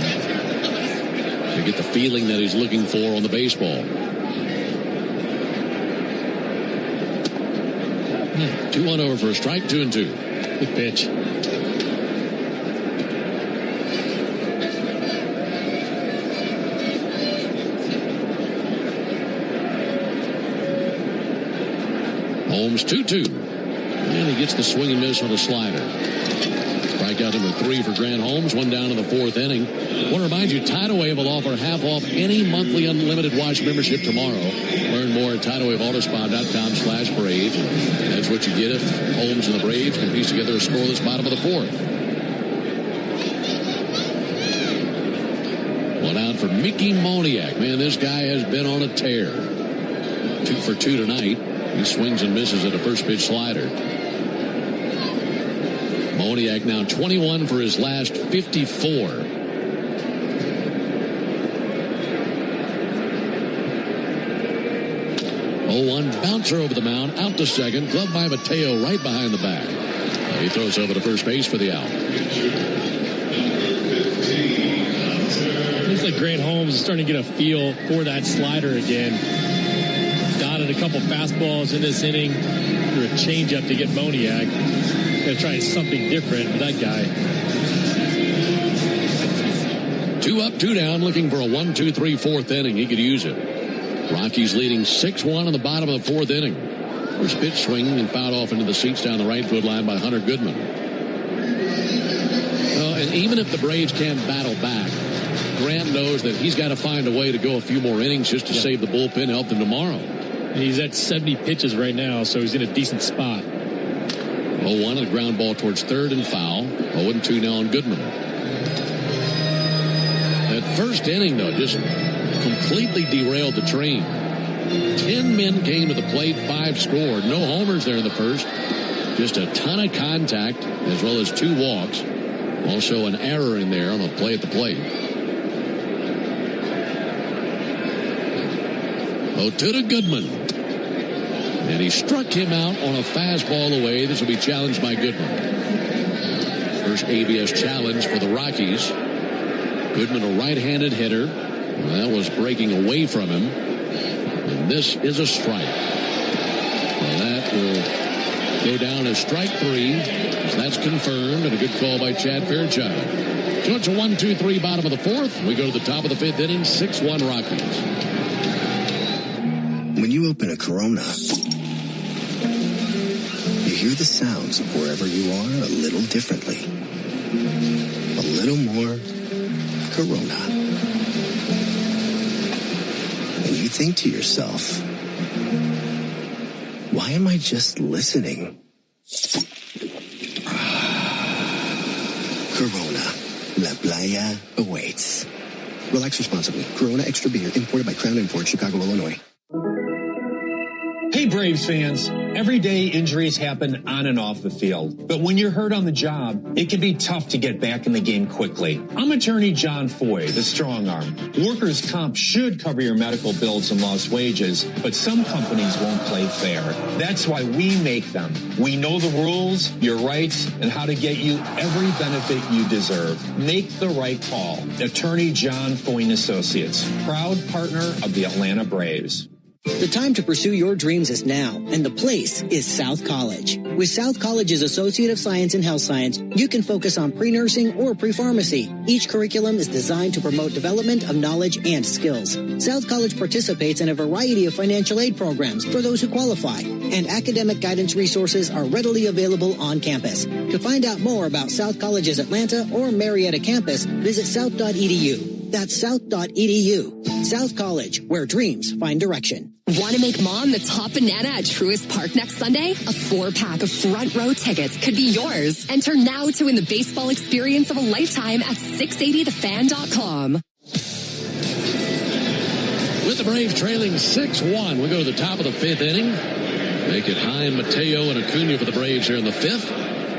to get the feeling that he's looking for on the baseball. 2-1 over for a strike, 2-2. Good pitch. Holmes 2-2. And he gets the swing and miss on a slider. Strikeout number 3 for Grant Holmes. one down in the 4th inning. I want to remind you, Tidal Wave will offer half off any monthly unlimited watch membership tomorrow. Learn more at TidalWaveAutoSpa.com/Braves. That's what you get if Holmes and the Braves can piece together a scoreless bottom of the 4th. One out for Mickey Moniak. Man, this guy has been on a tear. 2 for 2 tonight. He swings and misses at a first pitch slider. Moniak now 21 for his last 54. One bouncer over the mound, out to second, gloved by Mateo right behind the back. He throws over to first base for the out. Looks like Grant Holmes is starting to get a feel for that slider again. Dotted a couple fastballs in this inning through a changeup to get Moniak. Going to try something different with that guy. 2 up, 2 down, looking for a 1-2-3 4th inning. He could use it. Rockies leading 6-1 in the bottom of the 4th inning. First pitch swing and fouled off into the seats down the right field line by Hunter Goodman. Well, and even if the Braves can't battle back, Grant knows that he's got to find a way to go a few more innings just to save the bullpen, help them tomorrow. And he's at 70 pitches right now, so he's in a decent spot. 0-1, a ground ball towards third and foul. 0-2 now on Goodman. That first inning, though, just completely derailed the train. 10 men came to the plate, 5 scored. No homers there in the first. Just a ton of contact, as well as 2 walks. Also an error in there on a play at the plate. 0-2 to Goodman. And he struck him out on a fastball away. This will be challenged by Goodman. First ABS challenge for the Rockies. Goodman, a right-handed hitter. That was breaking away from him. And this is a strike. Well, that will go down as strike 3. So that's confirmed, and a good call by Chad Fairchild. So it's a 1-2-3 bottom of the 4th. We go to the top of the 5th inning, 6-1 Rockies. When you open a Corona, you hear the sounds of wherever you are a little differently. A little more Corona. And you think to yourself, why am I just listening? Corona. La Playa awaits. Relax responsibly. Corona Extra Beer, imported by Crown Imports, Chicago, Illinois. Hey Braves fans, everyday injuries happen on and off the field. But when you're hurt on the job, it can be tough to get back in the game quickly. I'm attorney John Foy, the strong arm. Workers' comp should cover your medical bills and lost wages, but some companies won't play fair. That's why we make them. We know the rules, your rights, and how to get you every benefit you deserve. Make the right call. Attorney John Foy and Associates, proud partner of the Atlanta Braves. The time to pursue your dreams is now, and the place is South College. With South College's Associate of Science in Health Science, you can focus on pre-nursing or pre-pharmacy. Each curriculum is designed to promote development of knowledge and skills. South College participates in a variety of financial aid programs for those who qualify, and academic guidance resources are readily available on campus. To find out more about South College's Atlanta or Marietta campus, visit south.edu. That's south.edu. South College, where dreams find direction. Want to make Mom the top banana at Truist Park next Sunday? A 4-pack of front row tickets could be yours. Enter now to win the baseball experience of a lifetime at 680thefan.com. With the Braves trailing 6-1, we go to the top of the 5th inning. Make it Heim, Mateo, and Acuna for the Braves here in the 5th.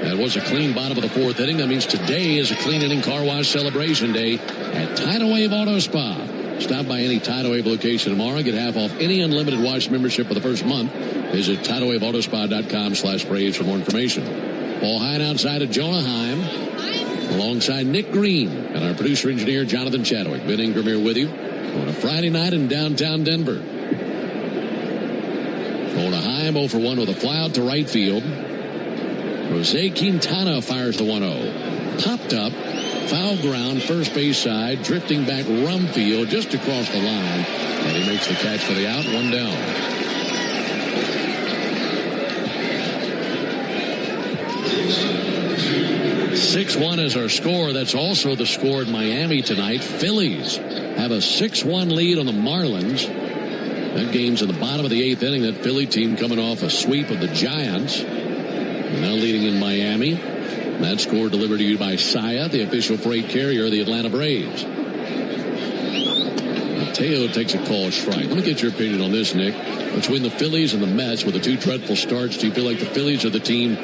That was a clean bottom of the 4th inning. That means today is a clean inning car wash celebration day at Tidal Wave Auto Spa. Stop by any Tidal Wave location tomorrow. Get half off any unlimited wash membership for the first month. Visit TidalWaveAutoSpa.com/Braves for more information. Ball high outside of Jonah Heim, alongside Nick Green and our producer-engineer Jonathan Chadwick. Ben Ingram here with you on a Friday night in downtown Denver. Going to Heim 0 for 1 with a fly out to right field. Jose Quintana fires the 1-0. Popped up. Foul ground, first base side, drifting back Rumfield just across the line. And he makes the catch for the out, 1 down. 6-1 is our score. That's also the score in Miami tonight. Phillies have a 6-1 lead on the Marlins. That game's in the bottom of the 8th inning. That Philly team coming off a sweep of the Giants. And now leading in Miami. That score delivered to you by Saya, the official freight carrier of the Atlanta Braves. Mateo takes a call strike. Let me get your opinion on this, Nick. Between the Phillies and the Mets, with the two dreadful starts, do you feel like the Phillies are the team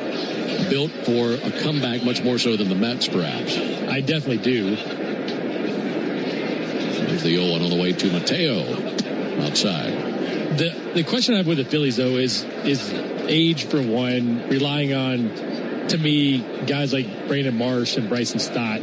built for a comeback much more so than the Mets, perhaps? I definitely do. There's the 0-1 on the way to Mateo outside. The question I have with the Phillies, though, is age for one, relying on, to me, guys like Brandon Marsh and Bryson Stott.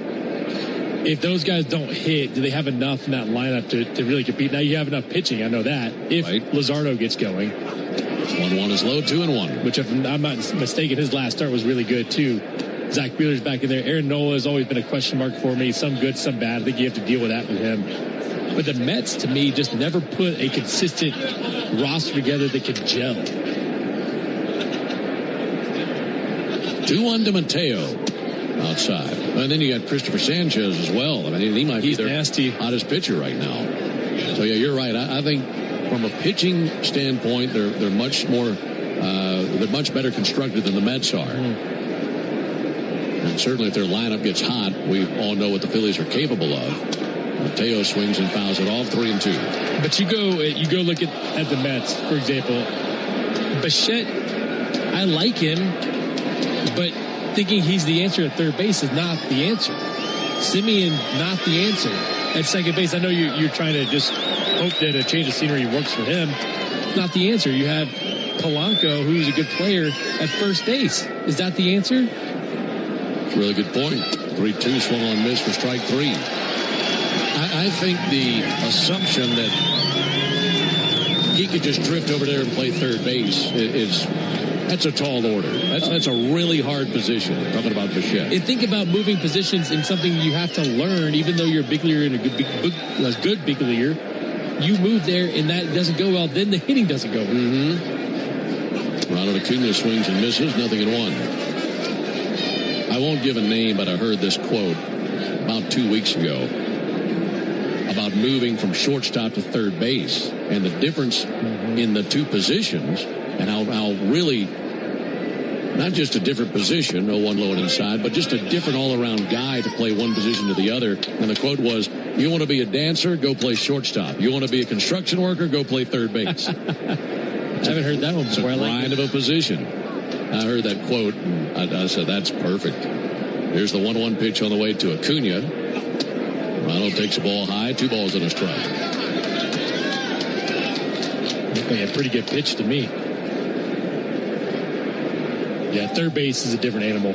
If those guys don't hit, do they have enough in that lineup to really compete? Now you have enough pitching, I know that, if Luzardo gets going. 1-1 is low, 2-1. Which, if I'm not mistaken, his last start was really good, too. Zach Wheeler's back in there. Aaron Nola has always been a question mark for me. Some good, some bad. I think you have to deal with that with him. But the Mets, to me, just never put a consistent roster together that could gel. 2-1 to Mateo outside. And then you got Christopher Sanchez as well. I mean, he might be their nasty hottest pitcher right now. So, yeah, you're right. I think from a pitching standpoint, they're much more, they're much better constructed than the Mets are. And certainly if their lineup gets hot, we all know what the Phillies are capable of. Mateo swings and fouls it off, 3-2. But you go look at the Mets, for example. Bichette, I like him, but thinking he's the answer at third base is not the answer. Simeon, not the answer. At second base, I know you're trying to just hope that a change of scenery works for him. Not the answer. You have Polanco, who's a good player, at first base. Is that the answer? That's a really good point. 3-2, swung on miss for strike 3. I think the assumption that he could just drift over there and play third base that's a tall order. That's a really hard position. Talking about Bichette. And think about moving positions in something you have to learn, even though you're a big leaguer and a good big leaguer. You move there and that doesn't go well, then the hitting doesn't go well. Mm-hmm. Ronald Acuna swings and misses, 0-1. I won't give a name, but I heard this quote about 2 weeks ago about moving from shortstop to third base and the difference in the two positions and how really not just a different position, 0-1 low and inside, but just a different all-around guy to play one position to the other. And the quote was, you want to be a dancer, go play shortstop. You want to be a construction worker, go play third base. I haven't heard that one before. It's a grind of a position. I heard that quote, and I said, that's perfect. Here's the 1-1 pitch on the way to Acuna. Ronald takes the ball high, 2 balls and a strike. Okay, a pretty good pitch to me. Yeah, third base is a different animal.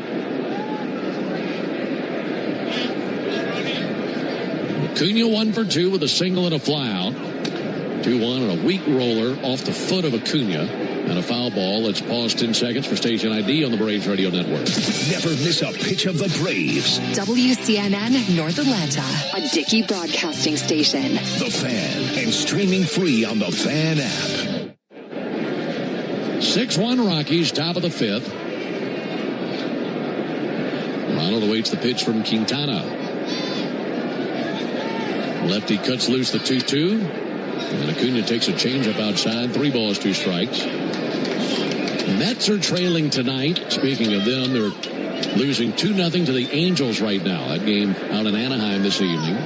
Acuna 1 for 2 with a single and a fly out. 2-1 and a weak roller off the foot of Acuna. And a foul ball. Let's pause 10 seconds for station ID on the Braves Radio Network. Never miss a pitch of the Braves. WCNN North Atlanta, a Dickey broadcasting station. The Fan, and streaming free on the Fan app. 6-1 Rockies, top of the 5th. Ronald awaits the pitch from Quintana. Lefty cuts loose the 2-2. And Acuna takes a changeup outside. 3 balls, 2 strikes. Mets are trailing tonight. Speaking of them, they're losing 2-0 to the Angels right now. That game out in Anaheim this evening.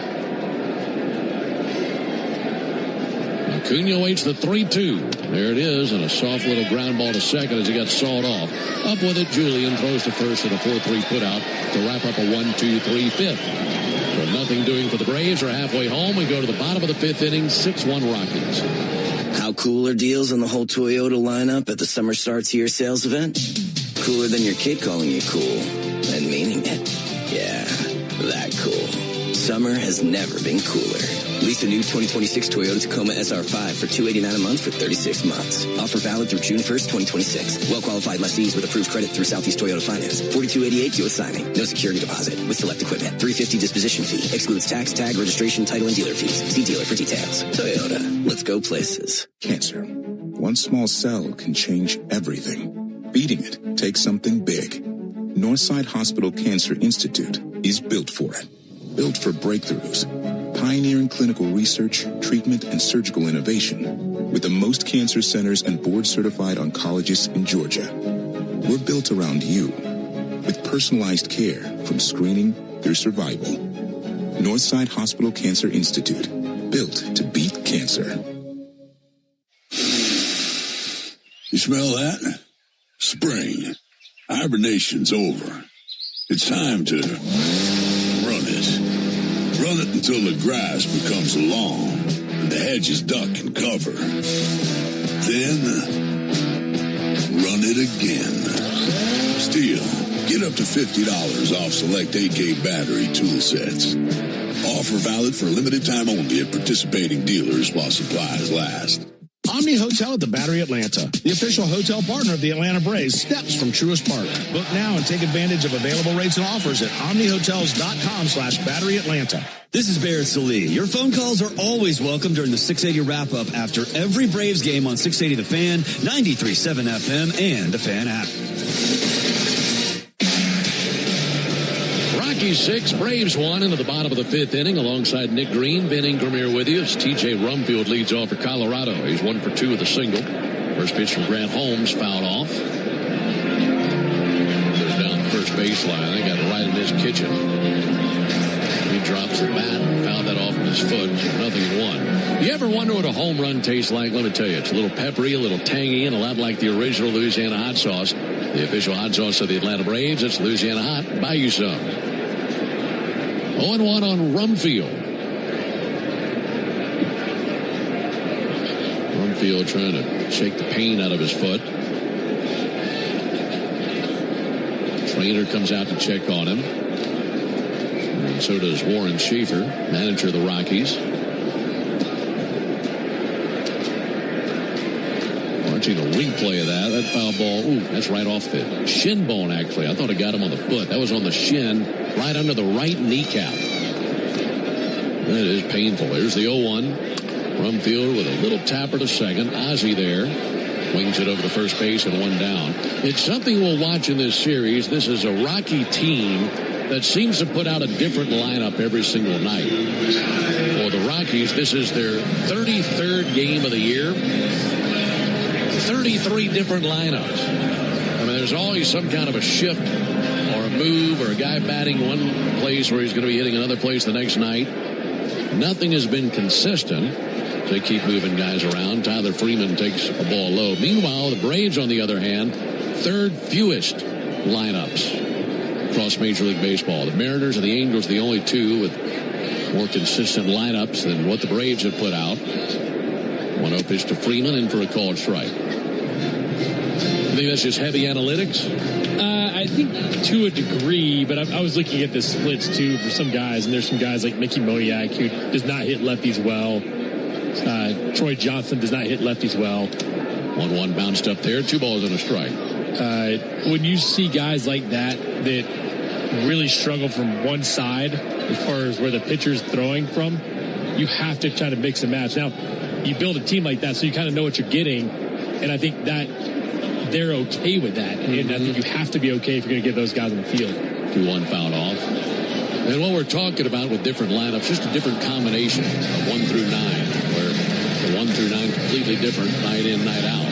Acuna waits the 3-2. There it is, and a soft little ground ball to second as he got sawed off. Up with it, Julian throws to first and a 4-3 putout to wrap up a 1-2-3 fifth. So nothing doing for the Braves. Are halfway home. We go to the bottom of the 5th inning, 6-1 Rockies. How cool are deals on the whole Toyota lineup at the Summer Starts Here sales event? Cooler than your kid calling you cool and meaning it. Yeah, that cool. Summer has never been cooler. Lease a new 2026 Toyota Tacoma SR5 for $289 a month for 36 months. Offer valid through June 1st, 2026. Well-qualified lessees with approved credit through Southeast Toyota Finance. $42.88 due at signing. No security deposit with select equipment. $350 disposition fee. Excludes tax, tag, registration, title, and dealer fees. See dealer for details. Toyota. Let's go places. Cancer. One small cell can change everything. Beating it takes something big. Northside Hospital Cancer Institute is built for it. Built for breakthroughs, pioneering clinical research, treatment, and surgical innovation with the most cancer centers and board-certified oncologists in Georgia. We're built around you with personalized care from screening through survival. Northside Hospital Cancer Institute, built to beat cancer. You smell that? Spring. Hibernation's over. It's time to run it. Run it until the grass becomes lawn and the hedges duck and cover. Then, run it again. Still, get up to $50 off select AK battery tool sets. Offer valid for a limited time only at participating dealers while supplies last. Omni Hotel at the Battery Atlanta, the official hotel partner of the Atlanta Braves, steps from Truist Park. Book now and take advantage of available rates and offers at omnihotels.com/Battery Atlanta. This is Barrett Salee. Your phone calls are always welcome during the 680 wrap-up after every Braves game on 680 The Fan, 93.7 FM, and the Fan app. Rockies 6, Braves 1 into the bottom of the 5th inning alongside Nick Green. Ben Ingram here with you as TJ Rumfield leads off for Colorado. He's 1 for 2 with a single. First pitch from Grant Holmes, fouled off. Goes down the first baseline. They got it right in his kitchen. He drops the bat and fouled that off with his foot. So 0-1. You ever wonder what a home run tastes like? Let me tell you. It's a little peppery, a little tangy, and a lot like the original Louisiana hot sauce. The official hot sauce of the Atlanta Braves. It's Louisiana Hot. Buy you some. 0-1 on Rumfield. Rumfield trying to shake the pain out of his foot. Trainer comes out to check on him. And so does Warren Schaefer, manager of the Rockies. Watching a replay of that foul ball, that's right off the shin bone, actually. I thought it got him on the foot. That was on the shin, right under the right kneecap. That is painful. There's the 0-1. Rumfield with a little tapper to second. Ozzie there. Wings it over to first base and 1 down. It's something we'll watch in this series. This is a Rocky team that seems to put out a different lineup every single night. For the Rockies, this is their 33rd game of the year. 33 different lineups. I mean, there's always some kind of a shift or a move or a guy batting one place where he's going to be hitting another place the next night. Nothing has been consistent. They keep moving guys around. Tyler Freeman takes a ball low. Meanwhile, the Braves, on the other hand, 3rd fewest lineups across Major League Baseball. The Mariners and the Angels, the only two with more consistent lineups than what the Braves have put out. 1-0 pitch to Freeman in for a called strike. You think that's just heavy analytics? I think to a degree, but I was looking at the splits too for some guys, and there's some guys like Mickey Moniak who does not hit lefties well. Troy Johnson does not hit lefties well. 1-1 bounced up there, 2 balls and a strike. When you see guys like that really struggle from one side as far as where the pitcher's throwing from, you have to try to mix and match. Now, you build a team like that so you kind of know what you're getting, and I think that they're okay with that. And I think you have to be okay if you're going to get those guys on the field. 2-1 fouled off. And what we're talking about with different lineups, just a different combination of 1 through 9, where the 1 through 9 completely different night in, night out.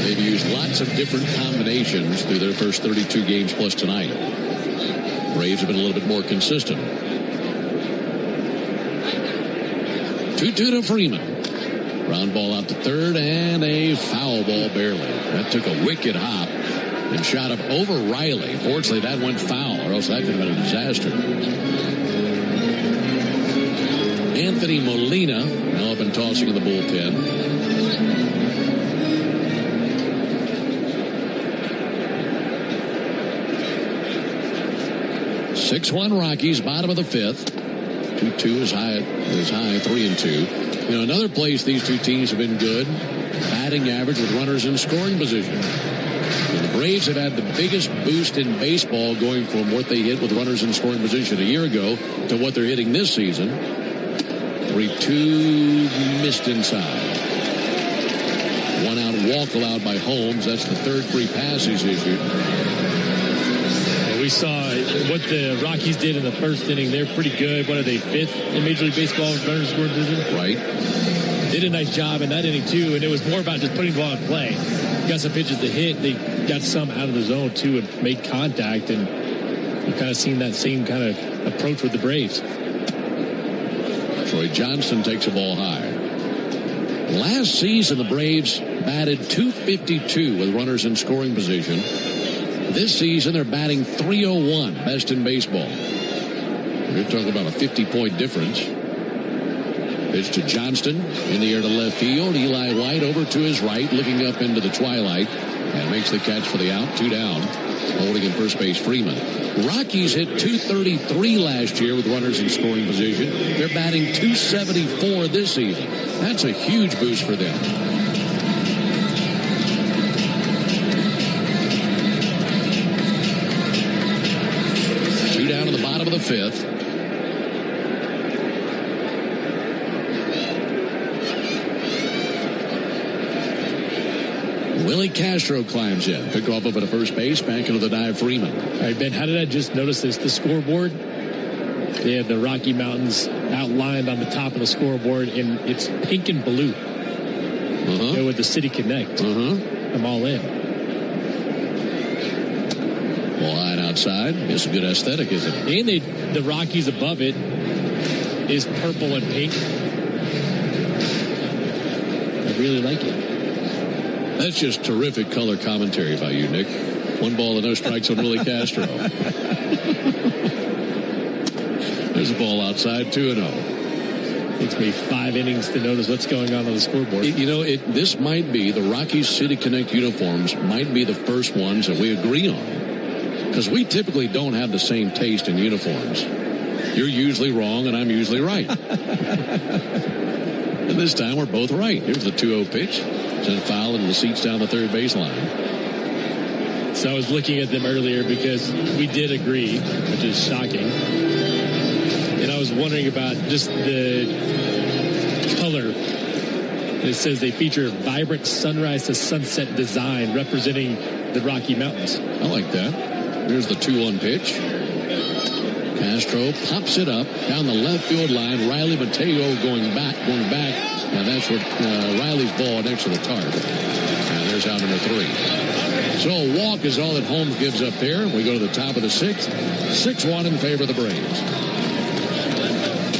They've used lots of different combinations through their first 32 games plus tonight. Braves have been a little bit more consistent. 2-2 to Freeman. Ground ball out to third, and a foul ball barely. That took a wicked hop and shot up over Riley. Fortunately, that went foul, or else that could have been a disaster. Anthony Molina now up and tossing in the bullpen. .6-1 Rockies, bottom of the 5th. 2-2 is high 3-2. You know, another place these two teams have been good, batting average with runners in scoring position. And the Braves have had the biggest boost in baseball going from what they hit with runners in scoring position a year ago to what they're hitting this season. 3-2 missed inside. One out walk allowed by Holmes. That's the third free pass he's issued. We saw what the Rockies did in the first inning. They're pretty good. What are they, 5th in Major League Baseball in runners scoring position? Right. Did a nice job in that inning, too, and it was more about just putting the ball in play. Got some pitches to hit. They got some out of the zone, too, and made contact, and you've kind of seen that same kind of approach with the Braves. Troy Johnston takes a ball high. Last season, the Braves batted .252 with runners in scoring position. This season, they're batting .301, best in baseball. You're talking about a 50-point difference. Pitch to Johnston, in the air to left field. Eli White over to his right, looking up into the twilight, and makes the catch for the out, 2 down. Holding in first base, Freeman. Rockies hit .233 last year with runners in scoring position. They're batting .274 this season. That's a huge boost for them. Bottom of the 5th. Willie Castro climbs in. Pick off over to first base. Back into the dive, Freeman. All right, Ben, how did I just notice this? The scoreboard, they have the Rocky Mountains outlined on the top of the scoreboard, and it's pink and blue. Go with the City Connect. I'm all in. Line outside. It's a good aesthetic, isn't it? And the Rockies above it is purple and pink. I really like it. That's just terrific color commentary by you, Nick. 1 ball and no strikes on Willie Castro. There's a ball outside, 2-0. Takes me 5 innings to notice what's going on the scoreboard. This might be, the Rockies City Connect uniforms might be the first ones that we agree on. Because we typically don't have the same taste in uniforms. You're usually wrong, and I'm usually right. And this time, we're both right. Here's the 2-0 pitch. Sent foul into the seats down the third baseline. So I was looking at them earlier because we did agree, which is shocking. And I was wondering about just the color. It says they feature a vibrant sunrise to sunset design representing the Rocky Mountains. I like that. Here's the 2-1 pitch. Castro pops it up down the left field line. Riley Mateo going back. And that's what Riley's ball next to the tarp. And there's out number 3. So a walk is all that Holmes gives up there. We go to the top of the 6th. 6-1 in favor of the Braves.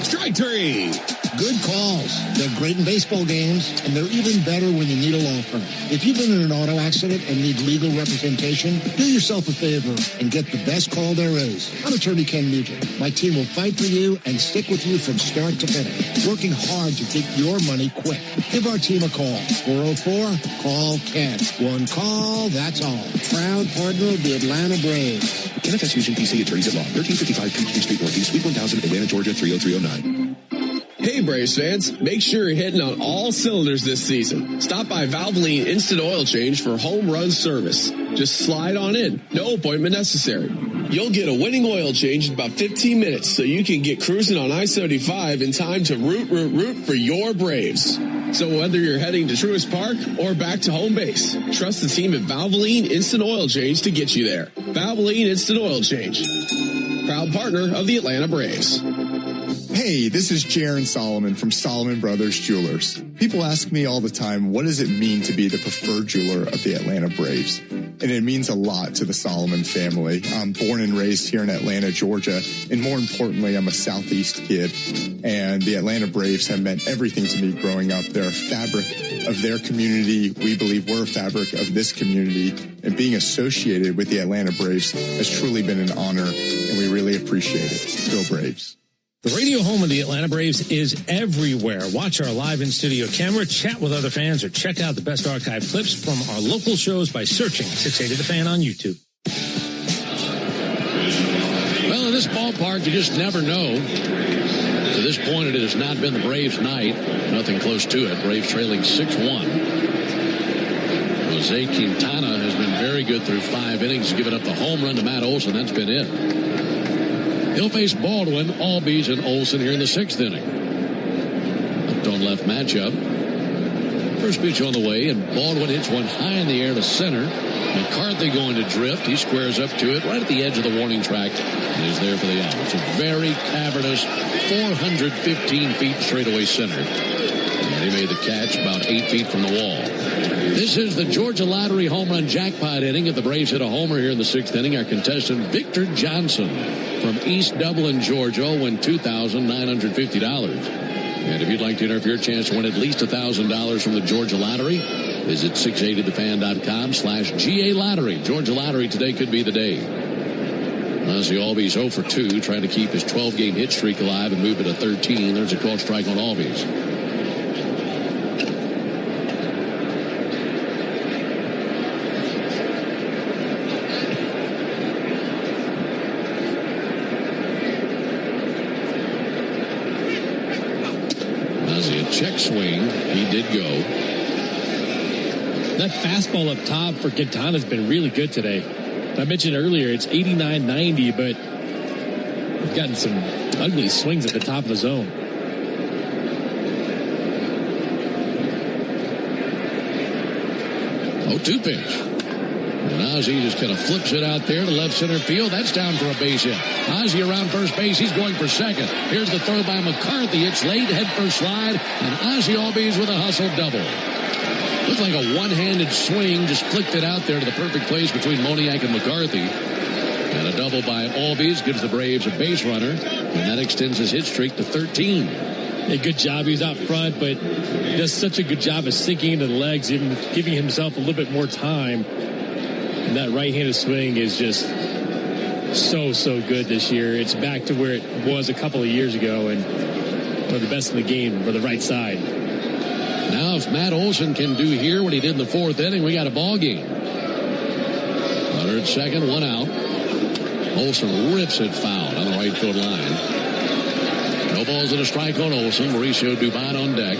Strike 3. Good calls. They're great in baseball games, and they're even better when you need a law firm. If you've been in an auto accident and need legal representation, do yourself a favor and get the best call there is. I'm attorney Ken Nugent. My team will fight for you and stick with you from start to finish, working hard to get your money quick. Give our team a call. 404-CALL-KEN. One call, that's all. Proud partner of the Atlanta Braves. Kenneth S. Nugent, PC, attorneys at law. 1355 Peachtree Street Northeast, Suite 1000, Atlanta, Georgia, 30309. Hey Braves fans, make sure you're hitting on all cylinders this season. Stop by Valvoline Instant Oil Change for home run service. Just slide on in, no appointment necessary. You'll get a winning oil change in about 15 minutes so you can get cruising on I-75 in time to root for your Braves. So whether you're heading to Truist Park or back to home base, trust the team at Valvoline Instant Oil Change to get you there. Valvoline Instant Oil Change, proud partner of the Atlanta Braves. Hey, this is Jaron Solomon from Solomon Brothers Jewelers. People ask me all the time, what does it mean to be the preferred jeweler of the Atlanta Braves? And it means a lot to the Solomon family. I'm born and raised here in Atlanta, Georgia, and more importantly, I'm a Southeast kid. And the Atlanta Braves have meant everything to me growing up. They're a fabric of their community. We believe we're a fabric of this community. And being associated with the Atlanta Braves has truly been an honor, and we really appreciate it. Go Braves. The radio home of the Atlanta Braves is everywhere. Watch our live in-studio camera, chat with other fans, or check out the best archive clips from our local shows by searching 680 The Fan on YouTube. Well, in this ballpark, you just never know. To this point, it has not been the Braves' night. Nothing close to it. Braves trailing 6-1. Jose Quintana has been very good through 5 innings, giving up the home run to Matt Olson. That's been it. He'll face Baldwin, Albies, and Olson here in the 6th inning. Left on left matchup. First pitch on the way, and Baldwin hits one high in the air to center. McCarthy going to drift. He squares up to it right at the edge of the warning track and is there for the out. It's a very cavernous 415 feet straightaway center. And he made the catch about 8 feet from the wall. This is the Georgia Lottery home run jackpot inning. If the Braves hit a homer here in the 6th inning, our contestant Victor Johnson from East Dublin, Georgia, will win $2,950. And if you'd like to enter for your chance to win at least $1,000 from the Georgia Lottery, visit 680thefan.com/GA Lottery. Georgia Lottery, today could be the day. Ozzie Albies 0 for 2, trying to keep his 12-game hit streak alive and move it to 13. There's a called strike on Albies. Check swing. He did go. That fastball up top for Quintana's been really good today. I mentioned earlier it's 89-90, but he's gotten some ugly swings at the top of the zone. 0-2 pitch. And Ozzie just kind of flips it out there to left center field. That's down for a base hit. Ozzie around first base. He's going for second. Here's the throw by McCarthy. It's late, head first slide, and Ozzie Albies with a hustle double. Looked like a one-handed swing, just flicked it out there to the perfect place between Moniak and McCarthy. And a double by Albies gives the Braves a base runner, and that extends his hit streak to 13. A good job. He was out front, but does such a good job of sinking into the legs, even giving himself a little bit more time. And that right-handed swing is just so good this year. It's back to where it was a couple of years ago, and one of the best in the game for the right side. Now, if Matt Olson can do here what he did in the 4th inning, we got a ball game. Runner at second, one out. Olson rips it foul on the right field line. No balls and a strike on Olson. Mauricio Dubon on deck.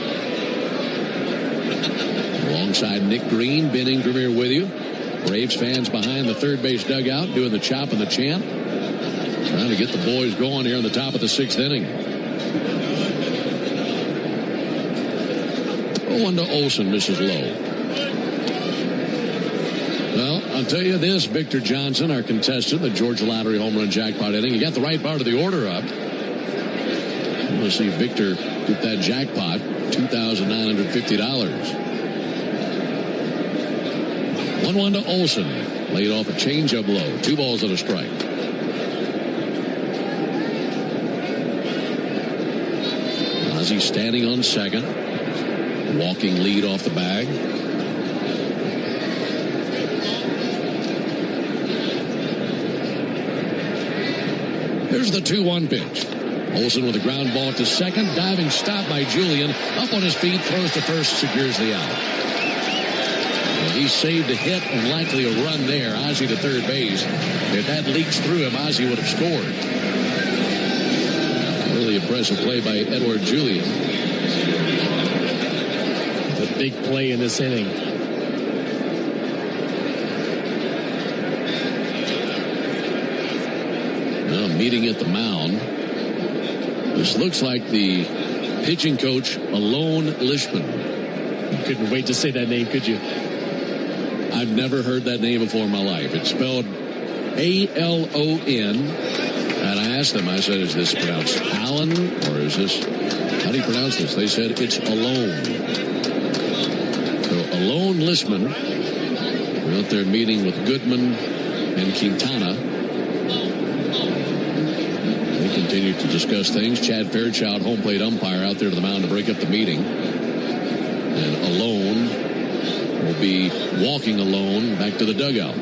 Alongside Nick Green, Ben Ingram here with you. Braves fans behind the third base dugout doing the chop and the chant. Trying to get the boys going here in the top of the 6th inning. 0-1 to Olson, misses low. Well, I'll tell you this, Victor Johnson, our contestant, the Georgia Lottery home run jackpot inning. He got the right part of the order up. We'll see Victor get that jackpot, $2,950. 1-1 to Olson. Laid off a changeup low. 2 balls and a strike. Ozzie standing on second. Walking lead off the bag. Here's the 2-1 pitch. Olson with a ground ball to second. Diving stop by Julian. Up on his feet. Throws to first. Secures the out. He saved a hit and likely a run there. Ozzie to third base. If that leaks through him, Ozzie would have scored. Really impressive play by Edward Julian. A big play in this inning. Now meeting at the mound. This looks like the pitching coach, Alon Lishman. You couldn't wait to say that name, could you? I've never heard that name before in my life. It's spelled A-L-O-N. And I asked them, I said, is this pronounced Allen? Or is this, how do you pronounce this? They said it's Alon. So Alon Lishman. We're out there meeting with Goodman and Quintana. They continue to discuss things. Chad Fairchild, home plate umpire, out there to the mound to break up the meeting. And Alon will be walking alone back to the dugout.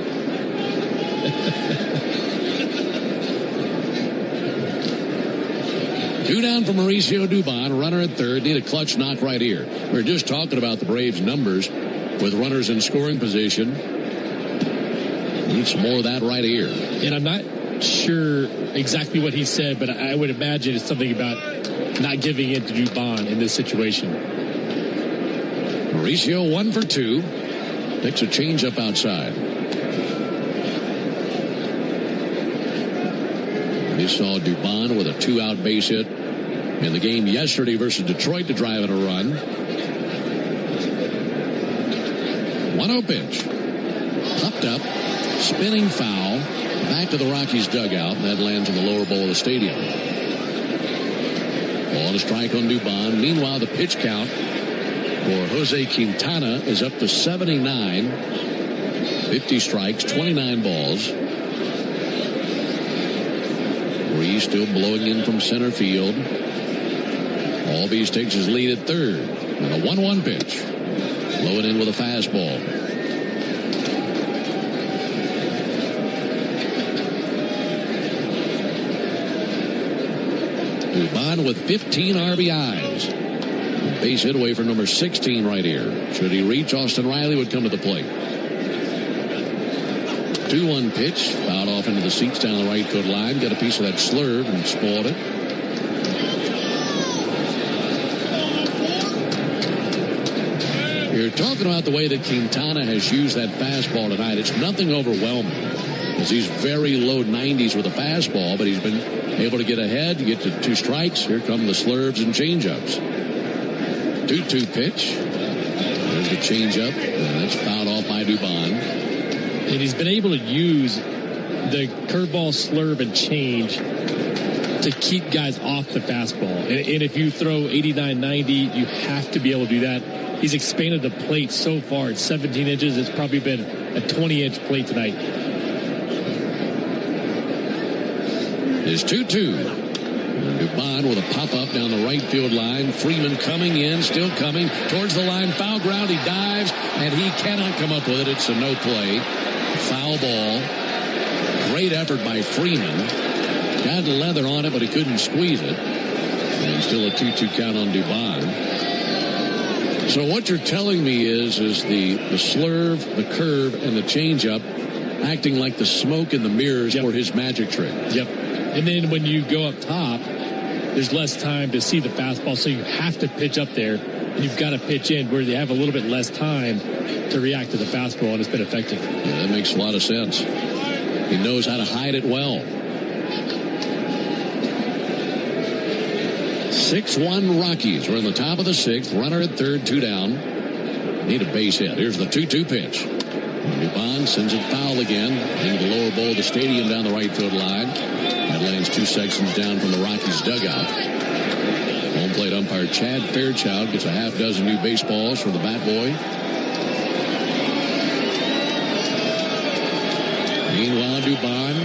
Two down for Mauricio Dubon, runner at third. Need a clutch knock right here. We were just talking about the Braves' numbers with runners in scoring position. Need some more of that right here. And I'm not sure exactly what he said, but I would imagine it's something about not giving in to Dubon in this situation. Mauricio 1 for 2. Picks a changeup outside. We saw Dubon with a 2-out base hit in the game yesterday versus Detroit to drive in a run. 1-0 pitch. Popped up, spinning foul, back to the Rockies dugout, and that lands in the lower bowl of the stadium. Ball to strike on Dubon. Meanwhile, the pitch count for Jose Quintana is up to 79. 50 strikes, 29 balls. Breeze still blowing in from center field. Albies takes his lead at third. And a 1-1 pitch. Blowing in with a fastball. Dubon with 15 RBIs. Base hit away for number 16 right here. Should he reach, Austin Riley would come to the plate. 2-1 pitch. Fouled off into the seats down the right field line. Got a piece of that slurve and spoiled it. You're talking about the way that Quintana has used that fastball tonight. It's nothing overwhelming, as he's very low 90s with a fastball, but he's been able to get ahead, get to 2 strikes. Here come the slurves and changeups. 2-2 pitch. There's the changeup, and that's fouled off by Dubon. And he's been able to use the curveball, slurve, and change to keep guys off the fastball. And if you throw 89, 90, you have to be able to do that. He's expanded the plate so far. It's 17 inches. It's probably been a 20-inch plate tonight. It's 2-2. Dubon with a pop-up down the right field line. Freeman coming in, still coming towards the line. Foul ground. He dives, and he cannot come up with it. It's a no play. Foul ball. Great effort by Freeman. Got leather on it, but he couldn't squeeze it. And still a 2-2 count on Dubon. So what you're telling me is the slurve, the curve, and the changeup acting like the smoke in the mirrors for his magic trick. Yep. And then when you go up top, there's less time to see the fastball, so you have to pitch up there. And you've got to pitch in where they have a little bit less time to react to the fastball, and it's been effective. Yeah, that makes a lot of sense. He knows how to hide it well. 6-1 Rockies. We're in the top of the 6th. Runner at third, 2 down. Need a base hit. Here's the 2-2 pitch. Dubon sends it foul again into the lower bowl of the stadium down the right field line. That lands 2 sections down from the Rockies dugout. Home plate umpire Chad Fairchild gets a half dozen new baseballs from the bat boy. Meanwhile, Dubon,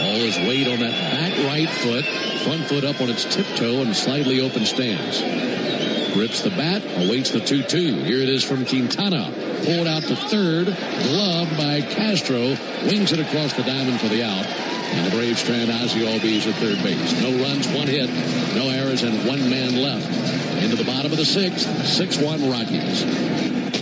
all his weight on that back right foot. Front foot up on its tiptoe and slightly open stance. Grips the bat, awaits the 2-2. Here it is from Quintana. Pulled out to third, gloved by Castro. Wings it across the diamond for the out. And the Braves strand Ozzie Albies at third base. No runs, 1 hit, no errors, and 1 man left. Into the bottom of the 6th, 6-1 Rockies.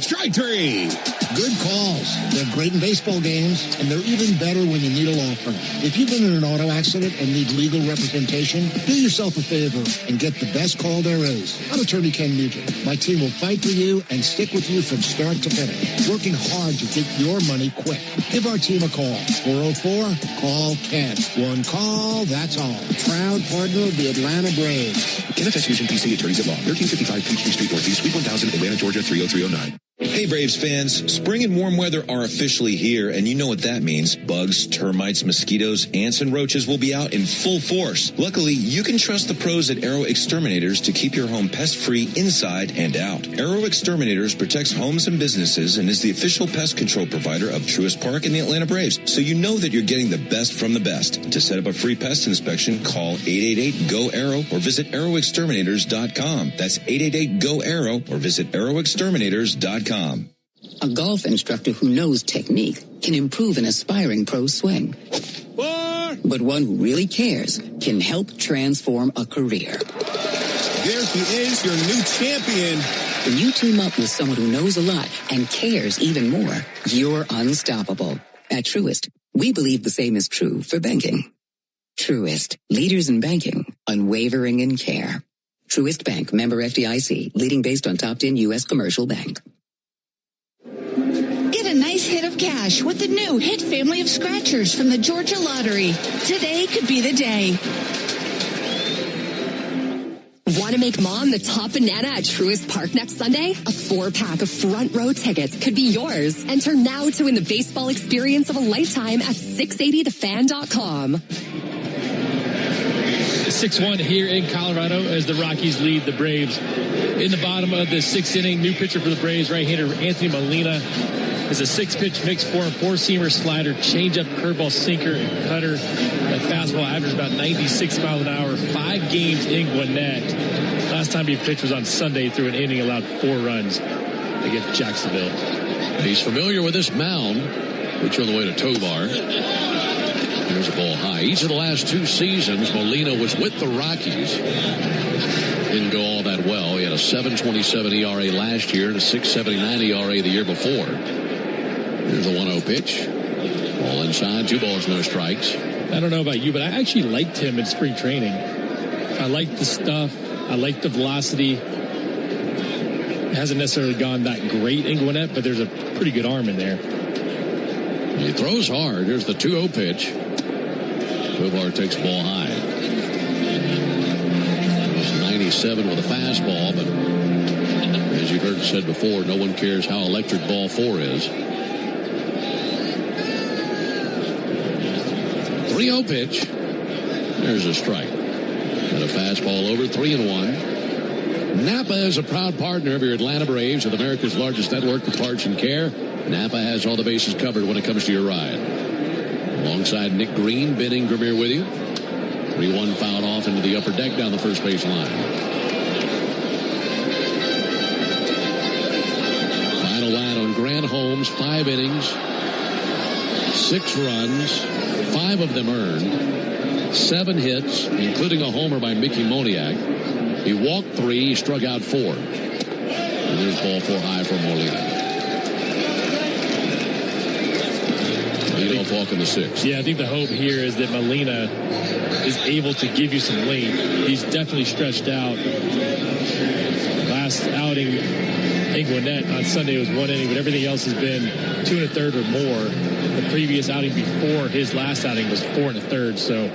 Strike 3. Good calls. They're great in baseball games, and they're even better when you need a law firm. If you've been in an auto accident and need legal representation, do yourself a favor and get the best call there is. I'm attorney Ken Nugent. My team will fight for you and stick with you from start to finish, working hard to get your money quick. Give our team a call. 404-CALL-KEN. 1 call, that's all. Proud partner of the Atlanta Braves. Ken FS Nugent, PC, attorneys at law. 1355 Peachtree Street Northeast, Suite 1000, Atlanta, Georgia, 30309. Hey Braves fans, spring and warm weather are officially here, and you know what that means. Bugs, termites, mosquitoes, ants, and roaches will be out in full force. Luckily, you can trust the pros at Arrow Exterminators to keep your home pest-free inside and out. Arrow Exterminators protects homes and businesses and is the official pest control provider of Truist Park and the Atlanta Braves, so you know that you're getting the best from the best. To set up a free pest inspection, call 888-GO-ARROW or visit arrowexterminators.com. That's 888-GO-ARROW or visit arrowexterminators.com. A golf instructor who knows technique can improve an aspiring pro's swing. But one who really cares can help transform a career. There he is, your new champion. When you team up with someone who knows a lot and cares even more, you're unstoppable. At Truist, we believe the same is true for banking. Truist, leaders in banking, unwavering in care. Truist Bank, member FDIC, leading based on top 10 U.S. commercial bank. Get a nice hit of cash with the new Hit family of scratchers from the Georgia Lottery. Today could be the day. Want Want to make Mom the top banana at Truist Park next Sunday? A 4-pack of front row tickets could be yours. Enter now to win the baseball experience of a lifetime at 680thefan.com. 6-1 here in Colorado as the Rockies lead the Braves. In the bottom of the 6th inning, new pitcher for the Braves, right-hander Anthony Molina, is a 6-pitch mix for him, 4-seamer, slider, changeup, curveball, sinker, and cutter. That fastball averages about 96 miles an hour. 5 games in Gwinnett. Last time he pitched was on Sunday through an inning, allowed 4 runs against Jacksonville. He's familiar with this mound, which on the way to Tovar. There's a ball high. Each of the last 2 seasons, Molina was with the Rockies. Didn't go all that well. He had a 7.27 ERA last year and a 6.79 ERA the year before. Here's a 1-0 pitch. Ball inside, 2 balls, no strikes. I don't know about you, but I actually liked him in spring training. I liked the stuff. I liked the velocity. It hasn't necessarily gone that great in Gwinnett, but there's a pretty good arm in there. He throws hard. Here's the 2-0 pitch. Tovar takes the ball high. 97 with a fastball, but as you've heard said before, no one cares how electric ball 4 is. 3-0 pitch. There's a strike. And a fastball over, 3-1. Napa is a proud partner of your Atlanta Braves with America's largest network of parts and care. Napa has all the bases covered when it comes to your ride. Alongside Nick Green, Ben Ingram here with you. 3-1 fouled off into the upper deck down the first base line. Final line on Grant Holmes, 5 innings, 6 runs, 5 of them earned, 7 hits, including a homer by Mickey Moniak. He walked 3, he struck out 4. And there's ball 4 high for Molina. Leadoff walk in the 6th. Yeah, I think the hope here is that Molina is able to give you some length. He's definitely stretched out. Last outing in Gwinnett on Sunday was 1 inning, but everything else has been 2 1/3 or more. The previous outing before his last outing was 4 1/3, so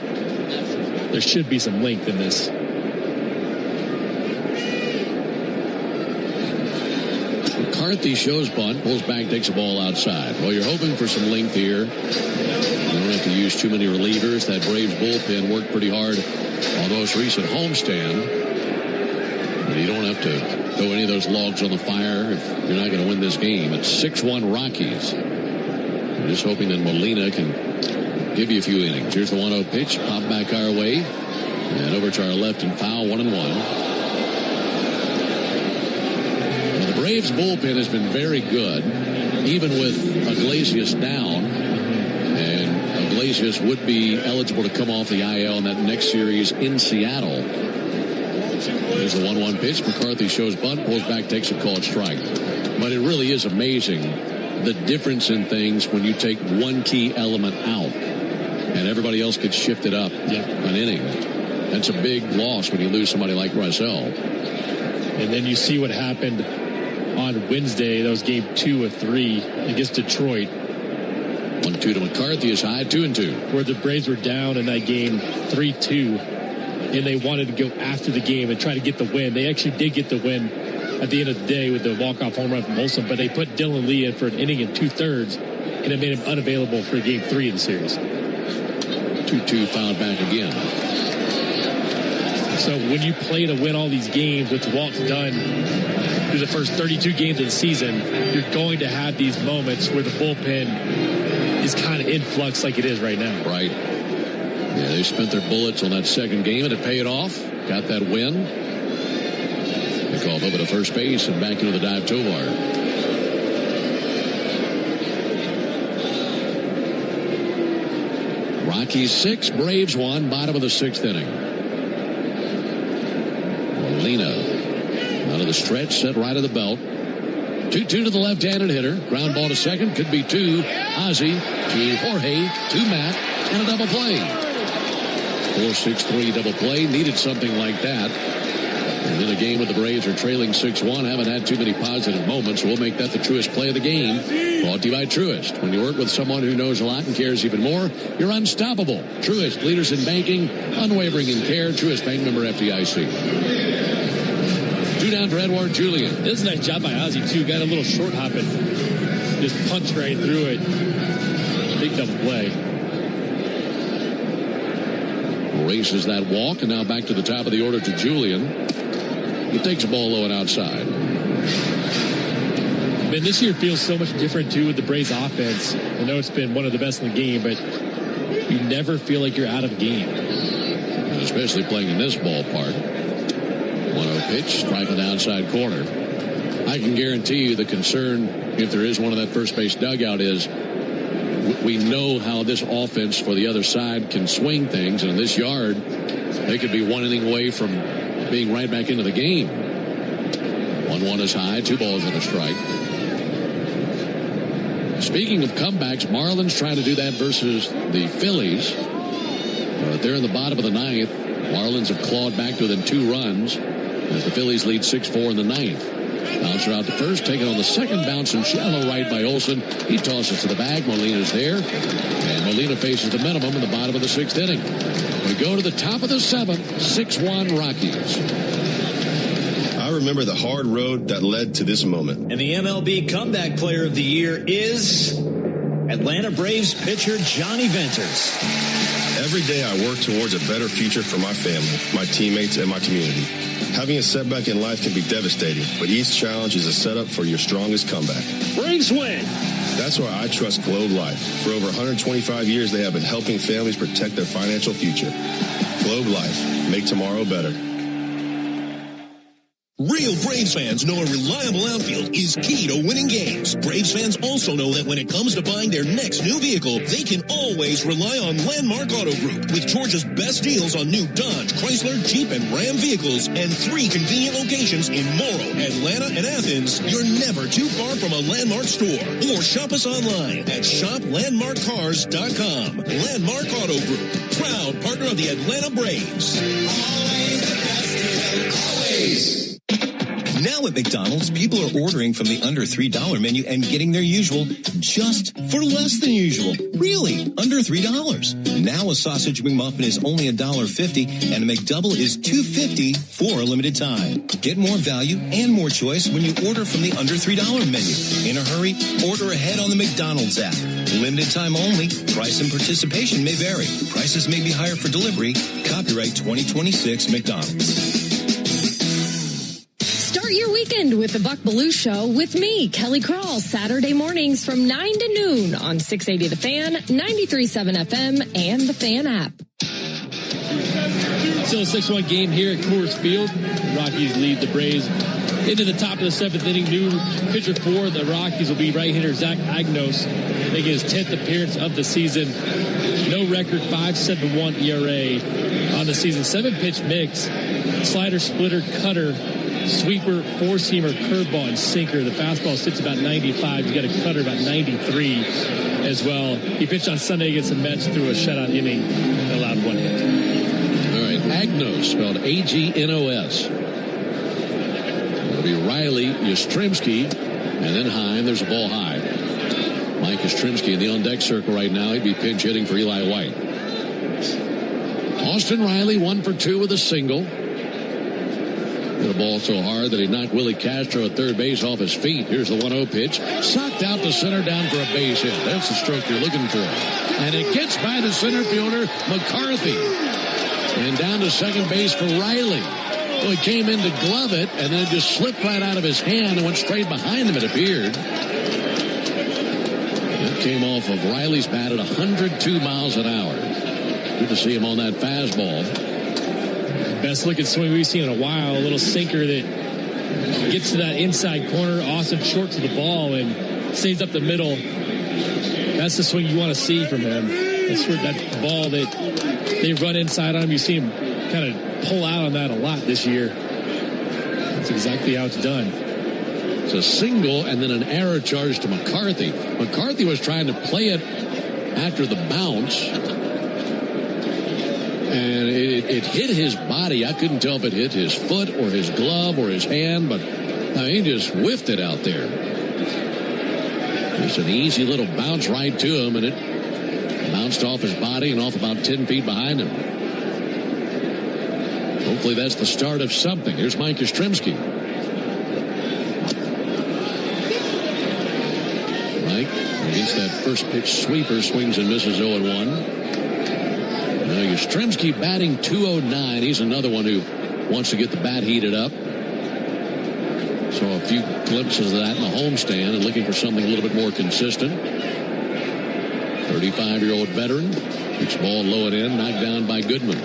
there should be some length in this. McCarthy shows bunt, pulls back, takes the ball outside. Well, you're hoping for some length here. You don't have to use too many relievers. That Braves bullpen worked pretty hard on most recent homestand. You don't have to throw any of those logs on the fire if you're not going to win this game. It's 6-1 Rockies. I'm just hoping that Molina can give you a few innings. Here's the 1-0 pitch. Pop back our way. And over to our left and foul, 1-1. The Braves bullpen has been very good, even with Iglesias down. And Iglesias would be eligible to come off the IL in that next series in Seattle. There's the 1-1 pitch. McCarthy shows bunt, pulls back, takes a called strike. But it really is amazing the difference in things when you take one key element out and everybody else gets shifted up an inning. That's a big loss when you lose somebody like Russell. And then you see what happened on Wednesday. That was game 2 of 3 against Detroit. 1-2 to McCarthy is high, 2-2. Where the Braves were down in that game 3-2, and they wanted to go after the game and try to get the win. They actually did get the win at the end of the day with the walk-off home run from Olsen, but they put Dylan Lee in for an inning and 2/3, and it made him unavailable for game 3 of the series. 2-2 fouled back again. So when you play to win all these games, which Walt's done through the first 32 games of the season, you're going to have these moments where the bullpen is kind of in flux like it is right now. Right. Yeah, they spent their bullets on that second game and it paid off. Got that win. They call over to first base and back into the dive Tovar. Rockies 6, Braves 1, bottom of the 6th inning. Molina out of the stretch, set right of the belt. 2-2 to the left-handed hitter. Ground ball to second, could be 2. Ozzie to Jorge, to Matt, and a double play. 4-6-3 double play. Needed something like that. And in a game with the Braves are trailing 6-1, haven't had too many positive moments. We'll make that the Truist play of the game. Brought to you by Truist. When you work with someone who knows a lot and cares even more, you're unstoppable. Truist, leaders in banking, unwavering in care. Truist Bank, member FDIC. Two down for Edouard Julien. This is a nice job by Ozzie, too. Got a little short hopping. Just punched right through it. Big double play. Races that walk, and now back to the top of the order to Julien. He takes the ball low and outside. Man, this year feels so much different, too, with the Braves offense. I know it's been one of the best in the game, but you never feel like you're out of game. Especially playing in this ballpark. 1-0 pitch, strike on the outside corner. I can guarantee you the concern, if there is one of that first base dugout, is we know how this offense for the other side can swing things, and in this yard, they could be one inning away from being right back into the game. 1-1 is high, 2 balls and a strike. Speaking of comebacks, Marlins trying to do that versus the Phillies. They're in the bottom of the 9th. Marlins have clawed back to within 2 runs as the Phillies lead 6-4 in the 9th. Bouncer out to first, taken on the second bounce in shallow right by Olsen. He tosses to the bag. Molina's there. And Molina faces the minimum in the bottom of the 6th inning. We go to the top of the 7th, 6-1 Rockies. I remember the hard road that led to this moment. And the MLB Comeback Player of the Year is Atlanta Braves pitcher Johnny Venters. Every day I work towards a better future for my family, my teammates, and my community. Having a setback in life can be devastating, but each challenge is a setup for your strongest comeback. Braves win! That's why I trust Globe Life. For over 125 years, they have been helping families protect their financial future. Globe Life. Make tomorrow better. Real Braves fans know a reliable outfield is key to winning games. Braves fans also know that when it comes to buying their next new vehicle, they can always rely on Landmark Auto Group. With Georgia's best deals on new Dodge, Chrysler, Jeep, and Ram vehicles, and 3 convenient locations in Morrow, Atlanta, and Athens, you're never too far from a Landmark store. Or shop us online at shoplandmarkcars.com. Landmark Auto Group, proud partner of the Atlanta Braves. Always the best deal, always. Now at McDonald's, people are ordering from the under $3 menu and getting their usual just for less than usual. Really, under $3. Now a sausage McMuffin is only $1.50 and a McDouble is $2.50 for a limited time. Get more value and more choice when you order from the under $3 menu. In a hurry, order ahead on the McDonald's app. Limited time only. Price and participation may vary. Prices may be higher for delivery. Copyright 2026 McDonald's. Start your weekend with the Buck Belue Show with me, Kelly Crawl, Saturday mornings from 9 to noon on 680 The Fan, 93.7 FM, and the Fan app. Still a 6-1 game here at Coors Field. The Rockies lead the Braves into the top of the 7th inning. New pitcher for the Rockies will be right-hander Zach Agnos, making his 10th appearance of the season. No record, 5.71 ERA on the season. 7-pitch mix, slider, splitter, cutter, sweeper, four-seamer, curveball, and sinker. The fastball sits about 95. You got a cutter about 93 as well. He pitched on Sunday against the Mets through a shutout inning and allowed 1 hit. All right, Agnos, spelled A-G-N-O-S. It'll be Riley, Yastrzemski, and then Heim. There's a ball high. Mike Yastrzemski in the on-deck circle right now. He'd be pinch hitting for Eli White. Austin Riley, 1 for 2 with a single. Hit a ball so hard that he knocked Willie Castro at third base off his feet. Here's the 1-0 pitch. Socked out to center down for a base hit. That's the stroke you're looking for. And it gets by the center fielder, McCarthy. And down to second base for Riley. Well, he came in to glove it, and then it just slipped right out of his hand and went straight behind him, it appeared. That came off of Riley's bat at 102 miles an hour. Good to see him on that fastball. Best looking swing we've seen in a while. A little sinker that gets to that inside corner. Austin short to the ball and stays up the middle. That's the swing you want to see from him. That's where that ball that they run inside on him. You see him kind of pull out on that a lot this year. That's exactly how it's done. It's a single and then an error charge to McCarthy. McCarthy was trying to play it after the bounce. And it hit his body. I couldn't tell if it hit his foot or his glove or his hand, but he just whiffed it out there. Just an easy little bounce right to him, and it bounced off his body and off about 10 feet behind him. Hopefully that's the start of something. Here's Mike Yastrzemski. strike. Against that first pitch sweeper, swings and misses 0-1. Yastrzemski batting .209. He's another one who wants to get the bat heated up. So a few glimpses of that in the homestand and looking for something a little bit more consistent. 35-year-old veteran. Hits ball low and in, knocked down by Goodman.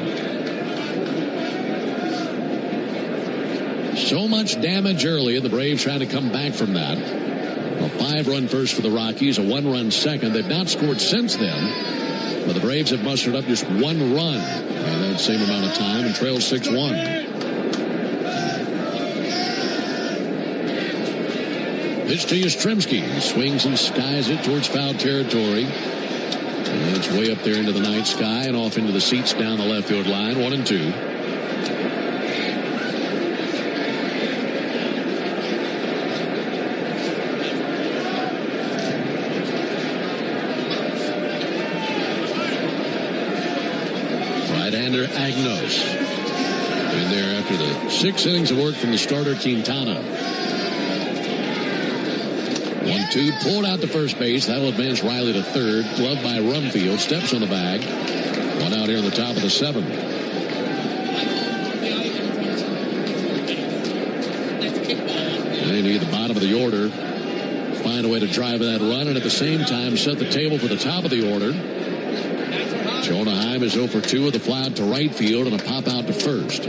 So much damage early, and the Braves trying to come back from that. A 5-run first for the Rockies, a 1-run second. They've not scored since then, but the Braves have mustered up just 1 run in that same amount of time and trail 6-1. Pitch to Yastrzemski. Swings and skies it towards foul territory. And it's way up there into the night sky and off into the seats down the left field line. 1-2. Right-hander Agnos. In there after the 6 innings of work from the starter Quintana. 1-2, pulled out to first base. That'll advance Riley to third. Gloved by Rumfield. Steps on the bag. 1 out here in the top of the 7th. They need the bottom of the order. Find a way to drive that run and at the same time set the table for the top of the order. Jonah Heim is 0 for 2 with a fly out to right field and a pop out to first.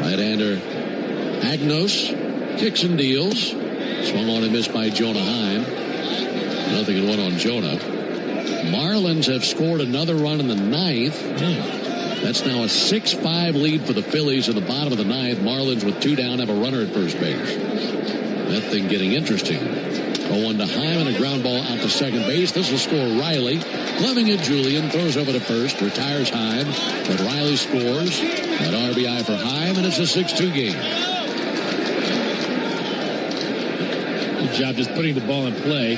Right-hander Agnos kicks and deals. Swung on and missed by Jonah Heim. 0-1 on Jonah. Marlins have scored another run in the 9th. That's now a 6-5 lead for the Phillies in the bottom of the 9th. Marlins with 2 down have a runner at first base. That thing getting interesting. 0-1 to Heim and a ground ball out to second base. This will score Riley. Gloving it, Julian throws over to first. Retires Heim. But Riley scores. An RBI for Heim, and it's a 6-2 game. Good job just putting the ball in play.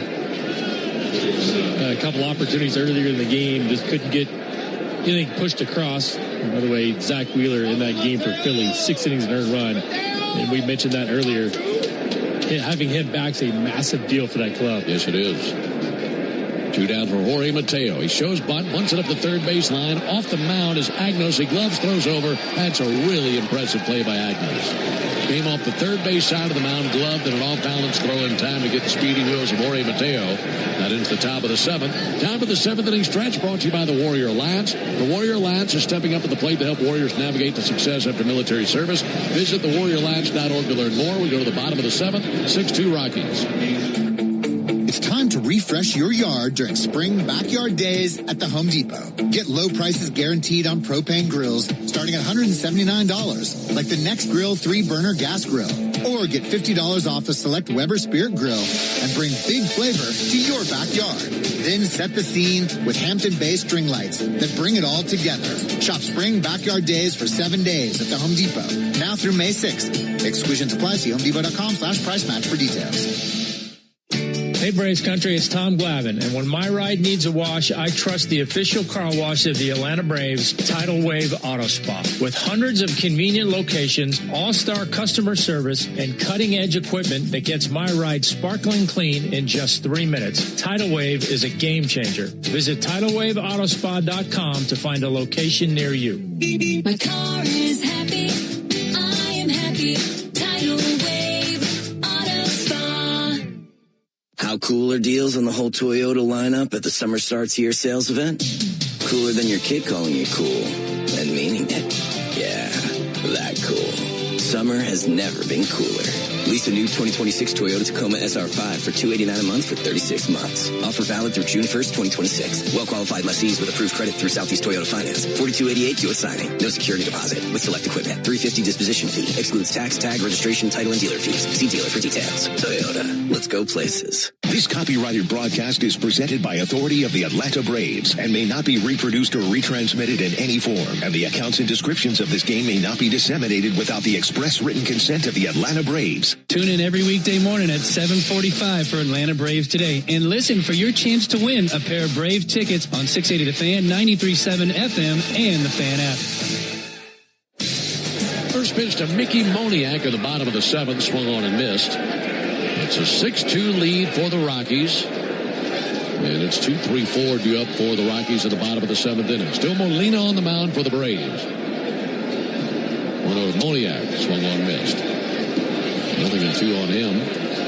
A couple opportunities earlier in the game. Just couldn't get anything pushed across. By the way, Zach Wheeler in that game for Philly. 6 innings and earned run. And we mentioned that earlier. Having him back's a massive deal for that club. Yes, it is. 2 down for Jorge Mateo. He shows bunt, bunts it up the third base line. Off the mound is Agnos. He gloves, throws over. That's a really impressive play by Agnos. Came off the third base side of the mound, gloved, and an off-balance throw in time to get the speedy wheels of Jorge Mateo. That into the top of the 7th. Time for the 7th inning stretch, brought to you by the Warrior Lance. The Warrior Lance is stepping up at the plate to help Warriors navigate to success after military service. Visit thewarriorlance.org to learn more. We go to the bottom of the 7th, 6-2 Rockies. It's time to refresh your yard during spring backyard days at the Home Depot. Get low prices guaranteed on propane grills starting at $179, like the Next Grill 3-burner gas grill. Or get $50 off a select Weber Spirit grill and bring big flavor to your backyard. Then set the scene with Hampton-based string lights that bring it all together. Shop spring backyard days for 7 days at the Home Depot. Now through May 6th. Exclusions apply. See HomeDepot.com/price match for details. Hey Braves Country, it's Tom Glavine, and when my ride needs a wash, I trust the official car wash of the Atlanta Braves, Tidal Wave Auto Spa. With hundreds of convenient locations, all-star customer service, and cutting-edge equipment that gets my ride sparkling clean in just 3 minutes, Tidal Wave is a game changer. Visit TidalWaveAutospa.com to find a location near you. My car is happy. I am happy. Tidal Wave Auto Spa. How cool are deals on the whole Toyota lineup at the Summer Starts Here sales event? Cooler than your kid calling you cool and meaning it. Yeah, that cool. Summer has never been cooler. Lease a new 2026 Toyota Tacoma SR5 for $289 a month for 36 months. Offer valid through June 1st, 2026. Well-qualified lessees with approved credit through Southeast Toyota Finance. $42.88 due at signing. No security deposit with select equipment. $350 disposition fee. Excludes tax, tag, registration, title, and dealer fees. See dealer for details. Toyota. Let's go places. This copyrighted broadcast is presented by authority of the Atlanta Braves and may not be reproduced or retransmitted in any form. And the accounts and descriptions of this game may not be disseminated without the express written consent of the Atlanta Braves. Tune in every weekday morning at 7:45 for Atlanta Braves Today. And listen for your chance to win a pair of Brave tickets on 680 The Fan, 93.7 FM, and the Fan app. First pitch to Mickey Moniak at the bottom of the 7th, swung on and missed. It's a 6-2 lead for the Rockies. And it's 2-3-4 due up for the Rockies at the bottom of the 7th inning. Still Molina on the mound for the Braves. One over Moniak, swung on, missed. 0-2 on him.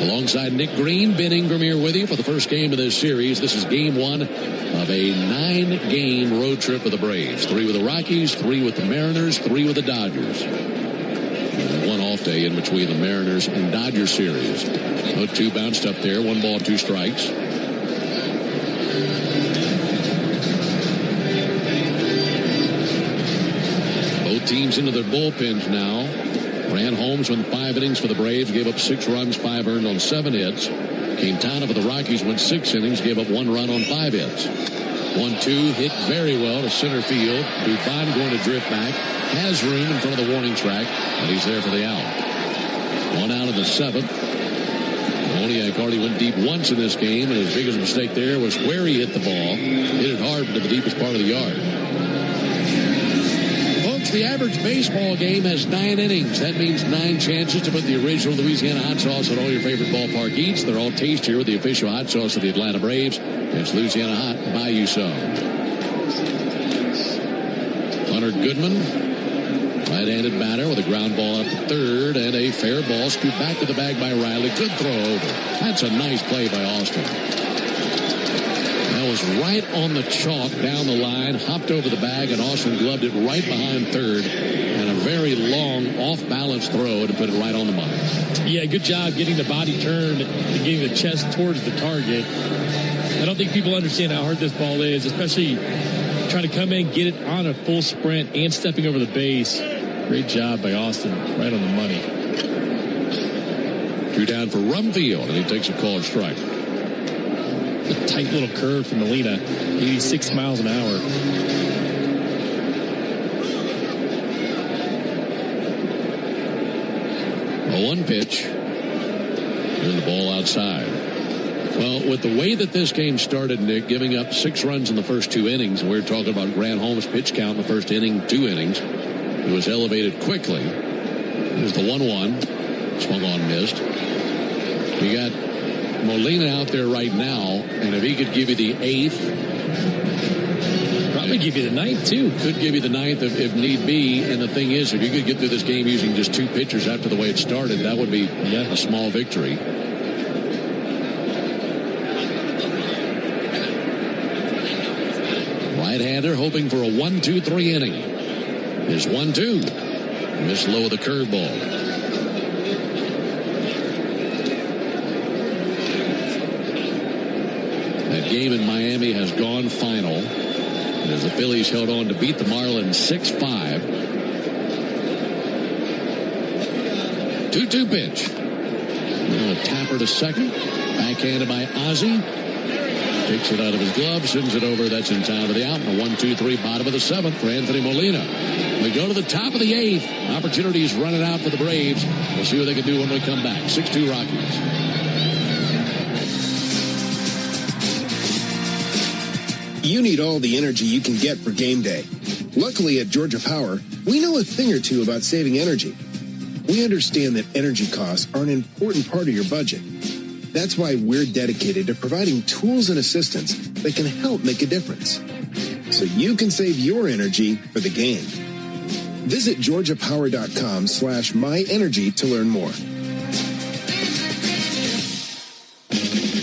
Alongside Nick Green, Ben Ingram here with you for the first game of this series. This is game 1 of a 9-game road trip for the Braves. 3 with the Rockies, 3 with the Mariners, 3 with the Dodgers. And 1 off day in between the Mariners and Dodgers series. 0-2 bounced up there, 1 ball, 2 strikes. Teams into their bullpens now. Grant Holmes went 5 innings for the Braves, gave up 6 runs, 5 earned on 7 hits. Quintana for the Rockies went 6 innings, gave up 1 run on 5 hits. 1-2 hit very well to center field. Dubon going to drift back, has room in front of the warning track, and he's there for the out. 1 out of the 7th. Moniak already went deep once in this game, and his biggest mistake there was where he hit the ball. Hit it hard to the deepest part of the yard. The average baseball game has 9 innings. That means 9 chances to put the original Louisiana hot sauce on all your favorite ballpark eats. They're all tastier with the official hot sauce of the Atlanta Braves. It's Louisiana Hot. Buy you some. Hunter Goodman, right-handed batter with a ground ball up to third and a fair ball scooped back to the bag by Riley. Good throw over. That's a nice play by Austin. Was right on the chalk down the line, hopped over the bag, and Austin gloved it right behind third, and a very long off-balance throw to put it right on the money. Yeah, good job getting the body turned and getting the chest towards the target. I don't think people understand how hard this ball is, especially trying to come in, get it on a full sprint, and stepping over the base. Great job by Austin, right on the money. 2 down for Rumfield, and he takes a called strike. A tight little curve from Molina, 86 miles an hour. A 1 pitch, and the ball outside. Well, with the way that this game started, Nick, giving up 6 runs in the first 2 innings, and we were talking about Grant Holmes' pitch count in the first inning, 2 innings. It was elevated quickly. Here's the 1-1, swung on, missed. You got Molina out there right now, and if he could give you the 8th, probably give you the 9th too. Could give you the 9th if need be. And the thing is, if you could get through this game using just 2 pitchers after the way it started, that would be a small victory. Right-hander hoping for a 1-2-3 inning. Here's 1-2. Missed low with a curveball. Game in Miami has gone final as the Phillies held on to beat the Marlins 6-5. 2-2 pitch. A tapper to second. Backhanded by Ozzie. Takes it out of his glove, sends it over. That's in time for the out. And a 1-2-3 bottom of the 7th for Anthony Molina. We go to the top of the 8th. Opportunities running out for the Braves. We'll see what they can do when we come back. 6-2 Rockies. You need all the energy you can get for game day. Luckily at Georgia Power, we know a thing or two about saving energy. We understand that energy costs are an important part of your budget. That's why we're dedicated to providing tools and assistance that can help make a difference, so you can save your energy for the game. Visit georgiapower.com/myenergy to learn more.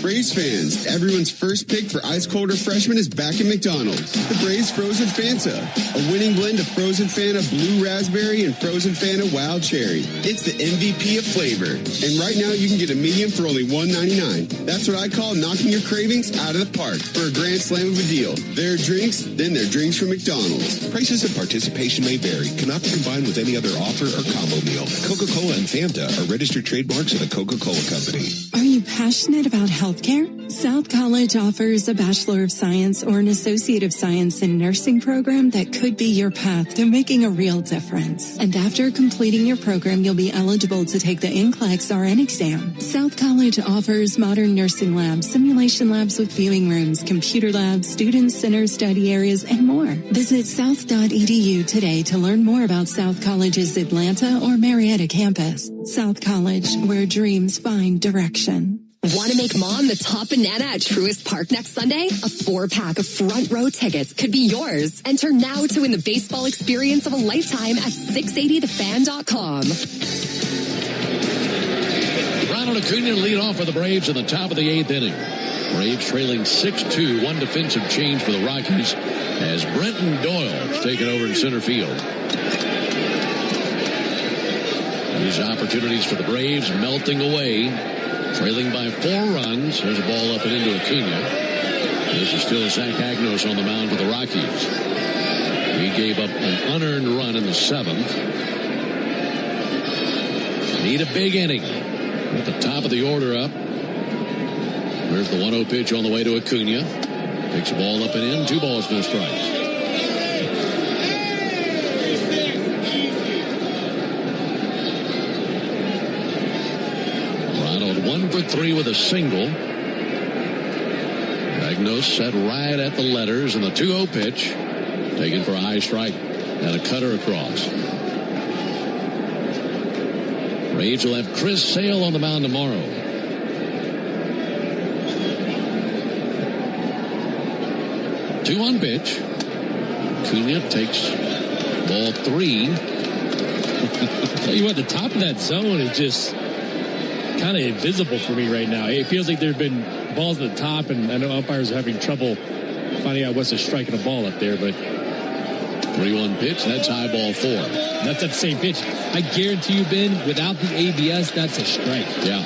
Braves fans, everyone's first pick for ice cold refreshment is back at McDonald's. The Braves Frozen Fanta, a winning blend of Frozen Fanta Blue Raspberry and Frozen Fanta Wild Cherry. It's the MVP of flavor. And right now you can get a medium for only $1.99. That's what I call knocking your cravings out of the park for a grand slam of a deal. There are drinks, then there are drinks from McDonald's. Prices and participation may vary. Cannot be combined with any other offer or combo meal. Coca-Cola and Fanta are registered trademarks of the Coca-Cola Company. Are you passionate about healthcare? South College offers a Bachelor of Science or an Associate of Science in Nursing program that could be your path to making a real difference. And after completing your program, you'll be eligible to take the NCLEX RN exam. South College offers modern nursing labs, simulation labs with viewing rooms, computer labs, student center study areas, and more. Visit south.edu today to learn more about South College's Atlanta or Marietta campus. South College, where dreams find direction. Want to make Mom the top banana at Truist Park next Sunday? A 4-pack of front row tickets could be yours. Enter now to win the baseball experience of a lifetime at 680thefan.com. Ronald Acuna lead off for the Braves in the top of the 8th inning. Braves trailing 6-2, one defensive change for the Rockies as Brenton Doyle's taken over in center field. These opportunities for the Braves melting away. Trailing by 4 runs. There's a ball up and into Acuna. This is still Zach Agnos on the mound for the Rockies. He gave up an unearned run in the 7th. Need a big inning. At the top of the order up. There's the 1-0 pitch on the way to Acuna. Takes the ball up and in. 2 balls, no strikes. Ronald 1 for 3 with a single. Agnos set right at the letters, and the 2-0 pitch taken for a high strike and a cutter across. Braves will have Chris Sale on the mound tomorrow. Two-on pitch. Acuna takes ball 3. Tell you what, the top of that zone is just kind of invisible for me right now. It feels like there have been balls at the top, and I know umpires are having trouble finding out what's a strike and a ball up there, but 3-1 pitch, that's high ball 4. That's that same pitch. I guarantee you, Ben, without the ABS, that's a strike. Yeah.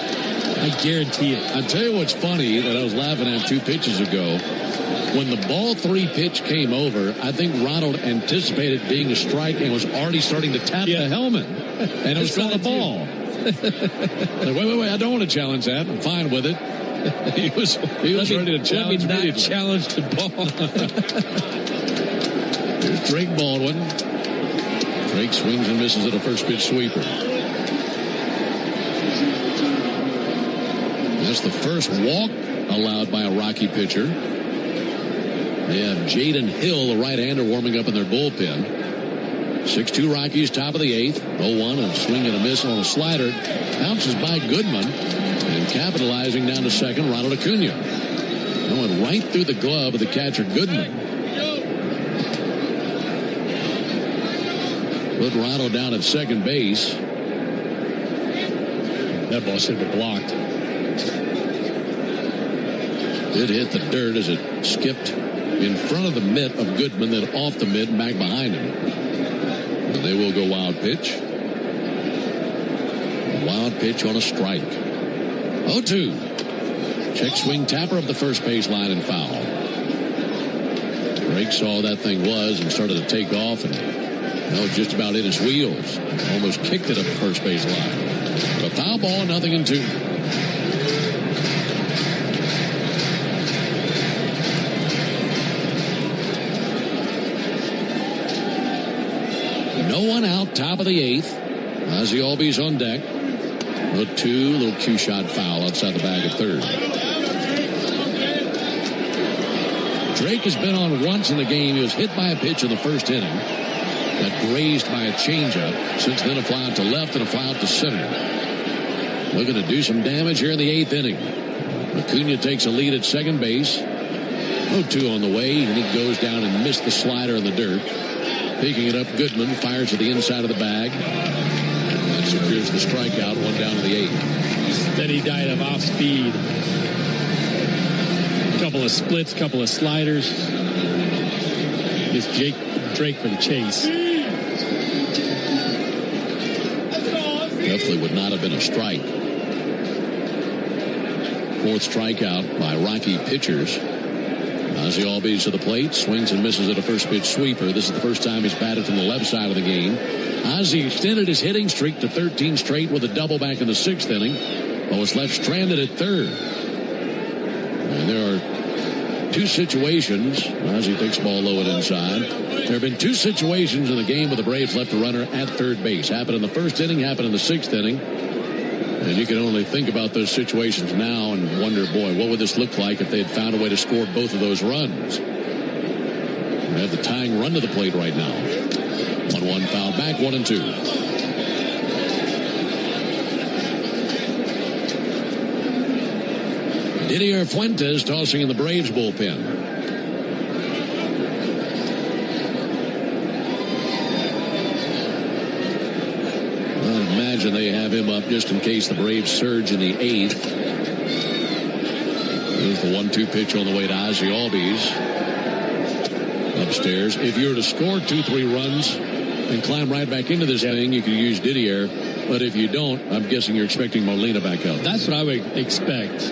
I guarantee it. I'll tell you what's funny that I was laughing at 2 pitches ago. When the ball 3 pitch came over, I think Ronald anticipated being a strike and was already starting to tap the helmet. And it was called a ball. Like, wait, I don't want to challenge that. I'm fine with it. He was ready to challenge me. Let me not challenge the ball. Here's Drake Baldwin. Drake swings and misses at a first pitch sweeper. That's the first walk allowed by a Rocky pitcher. They have Jaden Hill, the right-hander, warming up in their bullpen. 6-2 Rockies, top of the 8th. 0-1, a swing and a miss on a slider. Bounces by Goodman. And capitalizing down to second, Ronald Acuna. Going right through the glove of the catcher, Goodman. Put Ronald down at second base. That ball should have been blocked. It hit the dirt as it skipped in front of the mitt of Goodman, then off the mitt and back behind him. And they will go wild pitch. Wild pitch on a strike. 0-2. Check swing tapper up the first baseline and foul. Drake saw that thing was and started to take off, and just about hit his wheels. Almost kicked it up the first baseline. But a foul ball, 0-2. No one out, top of the 8th. Ozzie Albies on deck. The 2, little cue shot foul outside the bag at third. Drake has been on once in the game. He was hit by a pitch in the first inning. Got grazed by a changeup. Since then, a fly out to left and a fly out to center. Looking to do some damage here in the 8th inning. Acuna takes a lead at second base. 0-2 on the way, and he goes down and missed the slider in the dirt. Picking it up, Goodman fires to the inside of the bag. That secures the strikeout, 1 down to the 8th. Steady diet of off speed. Couple of splits, couple of sliders. It's Drake for the chase. Definitely would not have been a strike. 4th strikeout by Rocky pitchers. Ozzie Albies to the plate, swings and misses at a first pitch sweeper. This is the first time he's batted from the left side of the game. Ozzie extended his hitting streak to 13 straight with a double back in the 6th inning, but was left stranded at third. And there are two situations, as he takes the ball low and inside. There have been two situations in the game where the Braves left a runner at third base. Happened in the first inning, happened in the sixth inning. And you can only think about those situations now and wonder, boy, what would this look like if they had found a way to score both of those runs? They have the tying run to the plate right now. 1-1 foul back, 1-2. Didier Fuentes tossing in the Braves bullpen. I imagine they have him up just in case the Braves surge in the eighth. There's the 1-2 pitch on the way to Ozzie Albies. Upstairs. If you were to score 2-3 runs and climb right back into this thing, you could use Didier. But if you don't, I'm guessing you're expecting Molina back out. That's what I would expect.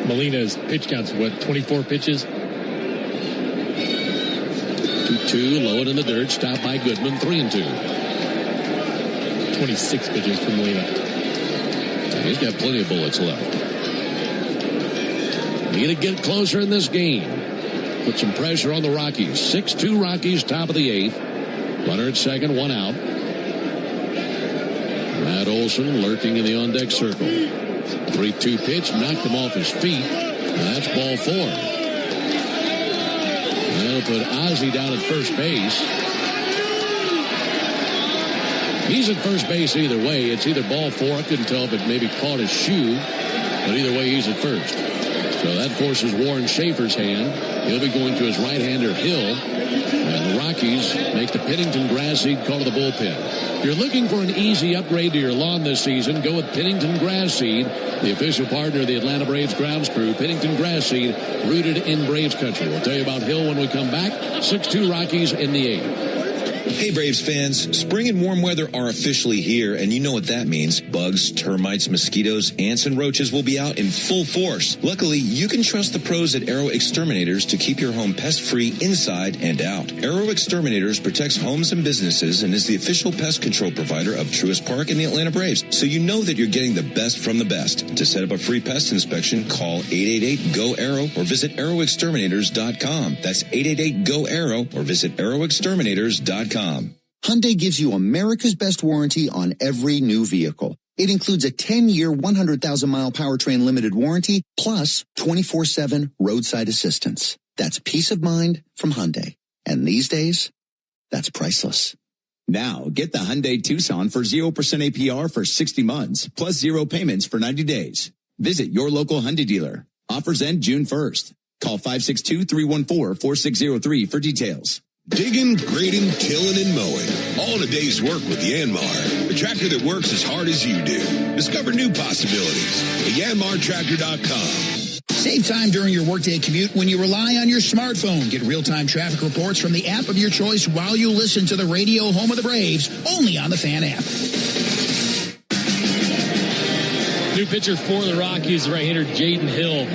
Molina's pitch counts, 24 pitches? 2-2, low and in the dirt, stopped by Goodman, 3-2. 26 pitches for Molina. He's got plenty of bullets left. Need to get closer in this game. Put some pressure on the Rockies. 6-2 Rockies, top of the eighth. Runner at second, one out. Matt Olson lurking in the on-deck circle. 3-2 pitch, knocked him off his feet. That's ball four. That'll put Ozzie down at first base. He's at first base either way. It's either ball four. I couldn't tell if it maybe caught his shoe. But either way, he's at first. So that forces Warren Schaefer's hand. He'll be going to his right-hander, Hill. And the Rockies make the Pennington grass seed call to the bullpen. If you're looking for an easy upgrade to your lawn this season, go with Pennington Grass Seed, the official partner of the Atlanta Braves grounds crew. Pennington Grass Seed, rooted in Braves country. We'll tell you about Hill when we come back. 6-2 Rockies in the eighth. Hey, Braves fans, spring and warm weather are officially here, and you know what that means. Bugs, termites, mosquitoes, ants, and roaches will be out in full force. Luckily, you can trust the pros at Arrow Exterminators to keep your home pest-free inside and out. Arrow Exterminators protects homes and businesses and is the official pest control provider of Truist Park and the Atlanta Braves, so you know that you're getting the best from the best. To set up a free pest inspection, call 888-GO-ARROW or visit arrowexterminators.com. That's 888-GO-ARROW or visit arrowexterminators.com. Hyundai gives you America's best warranty on every new vehicle. It includes a 10-year, 100,000-mile powertrain limited warranty, plus 24/7 roadside assistance. That's peace of mind from Hyundai. And these days, that's priceless. Now, get the Hyundai Tucson for 0% APR for 60 months, plus 0 payments for 90 days. Visit your local Hyundai dealer. Offers end June 1st. Call 562-314-4603 for details. Digging, grading, tilling, and mowing. All in a day's work with Yanmar, the tractor that works as hard as you do. Discover new possibilities at yanmartractor.com. Save time during your workday commute when you rely on your smartphone. Get real-time traffic reports from the app of your choice while you listen to the radio home of the Braves, only on the Fan app. New pitcher for the Rockies, right-hander Jaden Hill.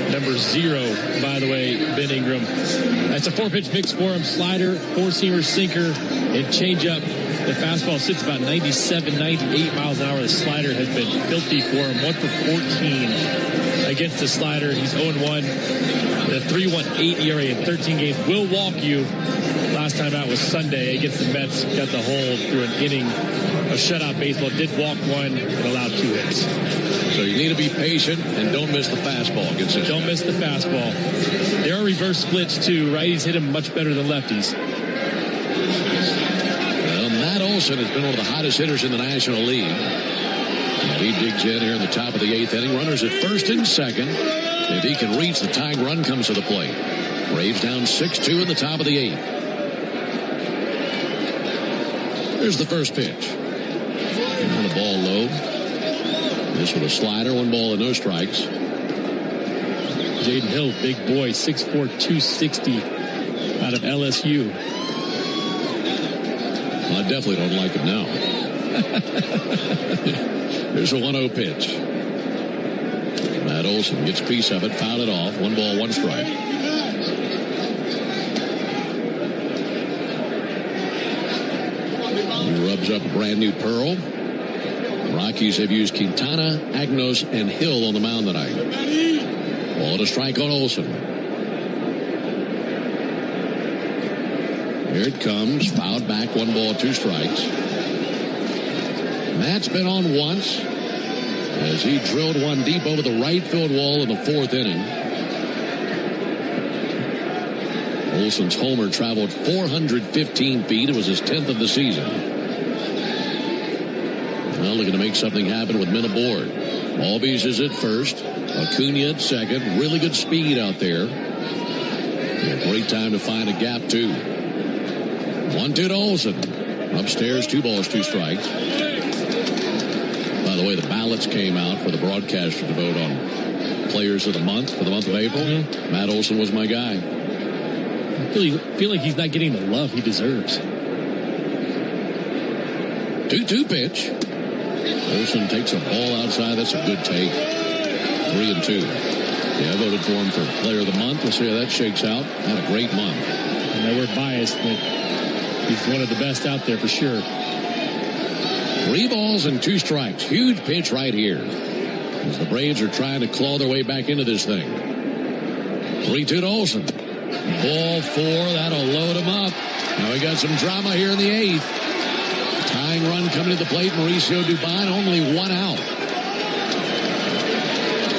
Number 0, by the way, Ben Ingram. That's a 4-pitch mix for him. Slider, 4-seamer, sinker, and changeup. The fastball sits about 97, 98 miles an hour. The slider has been filthy for him. 1 for 14 against the slider. He's 0-1. The 3.18 ERA in 13 games will walk you. Last time out was Sunday against the Mets. Got the hold through an inning of shutout baseball. Did walk 1 and allowed 2 hits. So you need to be patient and don't miss the fastball. Don't miss the fastball. There are reverse splits too. Righties hit him much better than lefties. Well, Matt Olson has been one of the hottest hitters in the National League. And he digs in here in the top of the 8th inning. Runners at first and second. If he can reach, the tying run comes to the plate. Braves down 6-2 in the top of the 8th. Here's the first pitch. And the ball low. This with a slider, 1 ball and no strikes. Jaden Hill, big boy, 6'4", 260 out of LSU. Well, I definitely don't like him now. Here's a 1-0 pitch. Matt Olson gets a piece of it, fouled it off. 1 ball, 1 strike. He rubs up a brand new Pearl. Rockies have used Quintana, Agnos, and Hill on the mound tonight. Ball to strike on Olsen. Here it comes. Fouled back. 1 ball, 2 strikes. Matt's been on once as he drilled one deep over the right field wall in the 4th inning. Olsen's homer traveled 415 feet. It was his 10th of the season. Well, looking to make something happen with men aboard. Albies is at first. Acuna at second. Really good speed out there. A great time to find a gap, too. 1-2 to Olsen. Upstairs, 2 balls, 2 strikes. By the way, the ballots came out for the broadcaster to vote on Players of the Month for the month of April. Mm-hmm. Matt Olsen was my guy. I feel like he's not getting the love he deserves. 2-2 pitch. Olsen takes a ball outside. That's a good take. 3-2. Yeah, I voted for him for Player of the Month. We'll see how that shakes out. Had a great month. I know we're biased, but he's one of the best out there for sure. 3 balls and 2 strikes. Huge pitch right here as the Braves are trying to claw their way back into this thing. 3-2 to Olsen. Ball 4. That'll load him up. Now we got some drama here in the 8th. Tying run coming to the plate. Mauricio Dubon, only 1 out.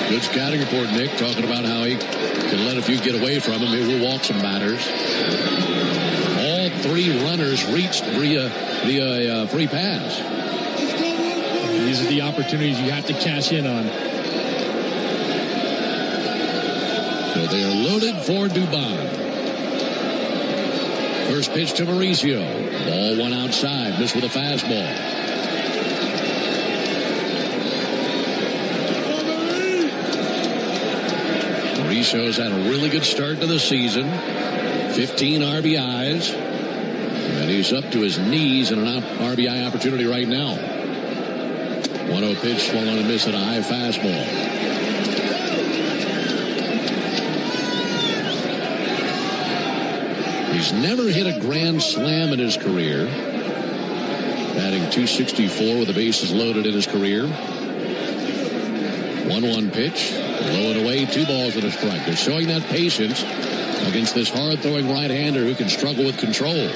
Good scouting report, Nick, talking about how he can let a few get away from him. Maybe we'll walk some batters. All 3 runners reached via free pass. These are the opportunities you have to cash in on. So they are loaded for Dubon. First pitch to Mauricio. Ball 1 outside. Missed with a fastball. Mauricio's had a really good start to the season. 15 RBIs. And he's up to his knees in an RBI opportunity right now. 1-0 pitch, swung on and miss at a high fastball. He's never hit a grand slam in his career. Batting .264 with the bases loaded in his career. 1-1 pitch. Low and away, 2 balls and a strike. They're showing that patience against this hard-throwing right-hander who can struggle with control.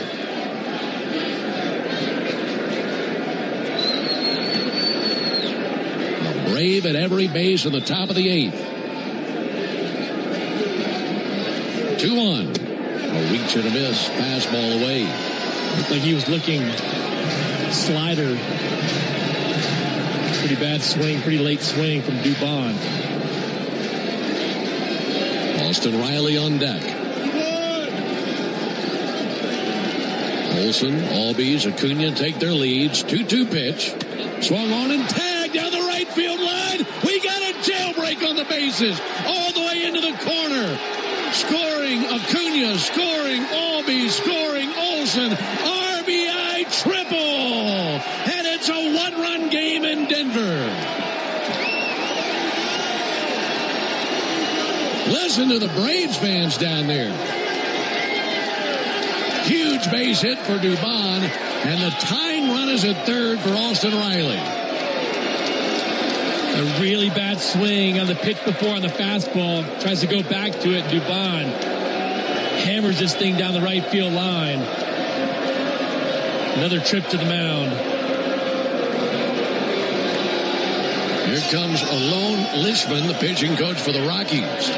A Brave at every base in the top of the 8th. 2-1. A reach and a miss. Fastball away. Looked like he was looking slider. Pretty bad swing, pretty late swing from Dubon. Austin Riley on deck. Olsen, Albies, Acuna take their leads. 2-2 pitch. Swung on and tagged down the right field line. We got a jailbreak on the bases. All the way into the corner. Scoring Acuna, scoring Albies, scoring Olsen. RBI triple. And it's a 1-run game in Denver. Listen to the Braves fans down there. Huge base hit for Dubon, and the tying run is at third for Austin Riley. A really bad swing on the pitch before on the fastball. Tries to go back to it. Dubon hammers this thing down the right field line. Another trip to the mound. Here comes Alon Lishman, the pitching coach for the Rockies.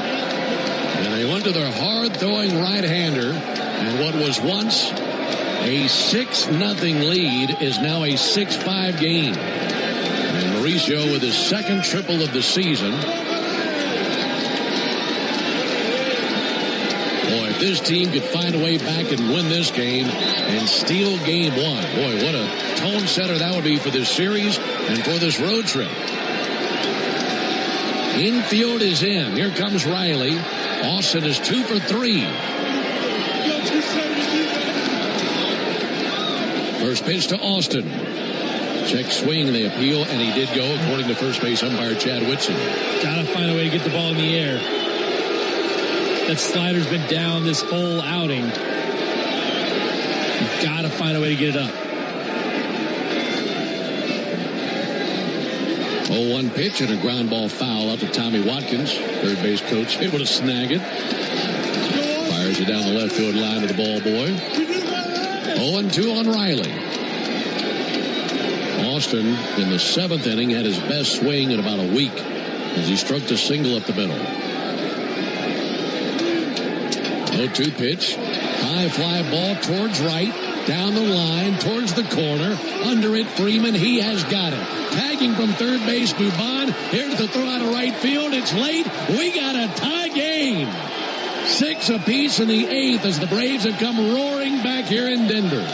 And they went to their hard-throwing right-hander. And what was once a 6-0 lead is now a 6-5 game. And Mauricio with his second triple of the season. Boy, if this team could find a way back and win this game and steal game 1. Boy, what a tone setter that would be for this series and for this road trip. Infield is in. Here comes Riley. Austin is 2 for 3. First pitch to Austin. Check swing, they appeal, and he did go, according to first base umpire Chad Whitson. Gotta find a way to get the ball in the air. That slider's been down this whole outing. You've gotta find a way to get it up. 0-1 pitch and a ground ball foul out to Tommy Watkins. Third base coach able to snag it. Fires it down the left field line to the ball boy. 0-2 on Riley. Austin in the 7th inning had his best swing in about a week as he struck the single up the middle. 0-2 pitch. High fly ball towards right. Down the line, towards the corner. Under it, Freeman. He has got it. Tagging from third base, Dubon. Here's the throw out of right field. It's late. We got a tie game. 6 apiece in the 8th as the Braves have come roaring back here in Denver.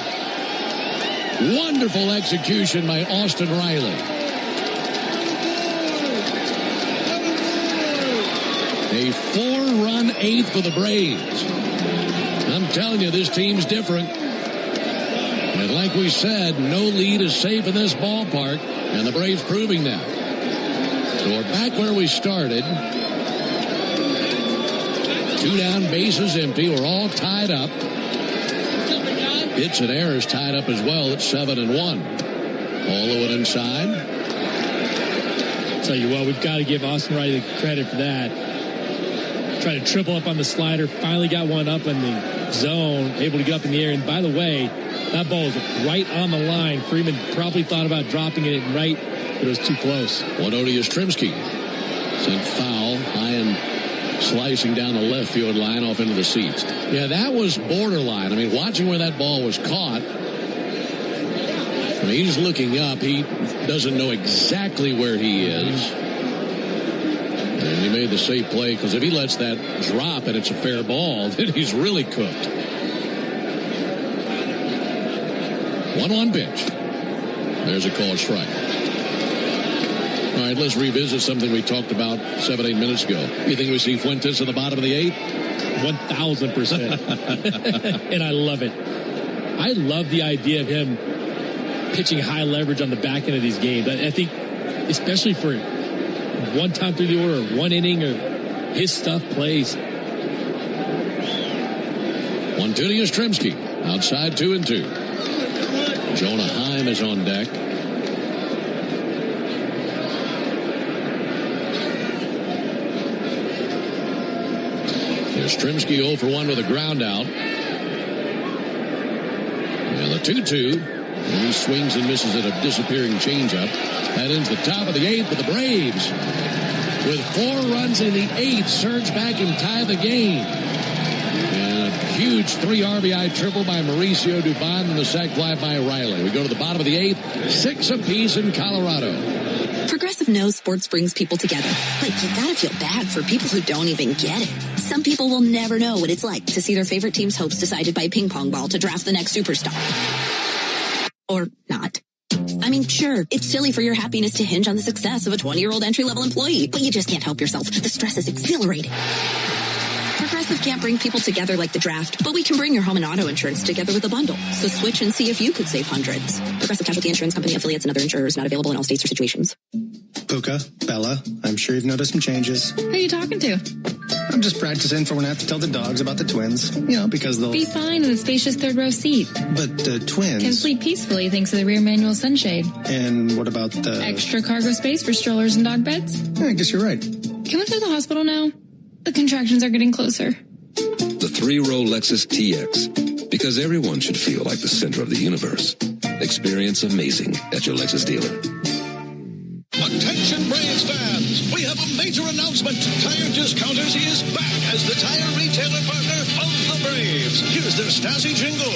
Wonderful execution by Austin Riley. A 4-run 8th for the Braves. I'm telling you, this team's different. And like we said, no lead is safe in this ballpark, and the Braves proving that. So we're back where we started. 2 down, bases empty. We're all tied up. Hits and errors tied up as well at 7-1. Follow it inside. I'll tell you what, we've got to give Austin Riley the credit for that. Try to triple up on the slider. Finally got one up in the zone. Able to get up in the air. And by the way, that ball was right on the line. Freeman probably thought about dropping it right, but it was too close. 1-0 to Yastrzemski. Sent foul. High and slicing down the left field line off into the seats. Yeah, that was borderline. I mean, watching where that ball was caught, I mean, he's looking up. He doesn't know exactly where he is. And he made the safe play, because if he lets that drop and it's a fair ball, then he's really cooked. 1-1 pitch. There's a called strike. All right, let's revisit something we talked about 7-8 minutes ago. You think we see Fuentes at the bottom of the 8th? 1,000%. And I love it. I love the idea of him pitching high leverage on the back end of these games. I think, especially for one time through the order, or one inning, or his stuff plays. 1-2 to Yastrzemski. Outside 2-2. Jonah Heim is on deck. Yastrzemski 0 for 1 with a ground out. And the 2-2. And he swings and misses at a disappearing changeup. That ends the top of the 8th, but the Braves, with 4 runs in the 8th, surge back and tie the game. And a huge 3 RBI triple by Mauricio Dubon and the sac fly by Riley. We go to the bottom of the 8th, 6 apiece in Colorado. Progressive knows sports brings people together, but you gotta feel bad for people who don't even get it. Some people will never know what it's like to see their favorite team's hopes decided by a ping pong ball to draft the next superstar. Or not. I mean, sure, it's silly for your happiness to hinge on the success of a 20-year-old entry-level employee, but you just can't help yourself. The stress is exhilarating. Progressive can't bring people together like the draft, but we can bring your home and auto insurance together with a bundle. So switch and see if you could save hundreds. Progressive Casualty Insurance Company, affiliates, and other insurers not available in all states or situations. Puka, Bella, I'm sure you've noticed some changes. Who are you talking to? I'm just practicing for when I have to tell the dogs about the twins. You know, because they'll... Be fine in the spacious third row seat. But the twins... Can sleep peacefully thanks to the rear manual sunshade. And what about the... Extra cargo space for strollers and dog beds? Yeah, I guess you're right. Can we go to the hospital now? The contractions are getting closer. The 3-row Lexus TX. Because everyone should feel like the center of the universe. Experience amazing at your Lexus dealer. Attention Braves fans, we have a major announcement. Tire Discounters is back as the tire retailer partner of the Braves. Here's their Stasi jingle.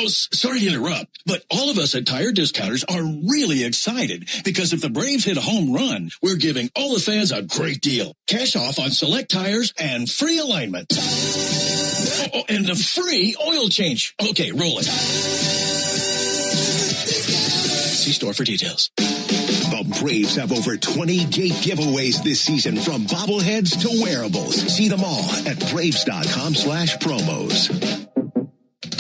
Sorry to interrupt, but all of us at Tire Discounters are really excited because if the Braves hit a home run, we're giving all the fans a great deal. Cash off on select tires and free alignment. And a free oil change. Okay, roll it. See store for details. The Braves have over 20 gate giveaways this season, from bobbleheads to wearables. See them all at Braves.com/promos.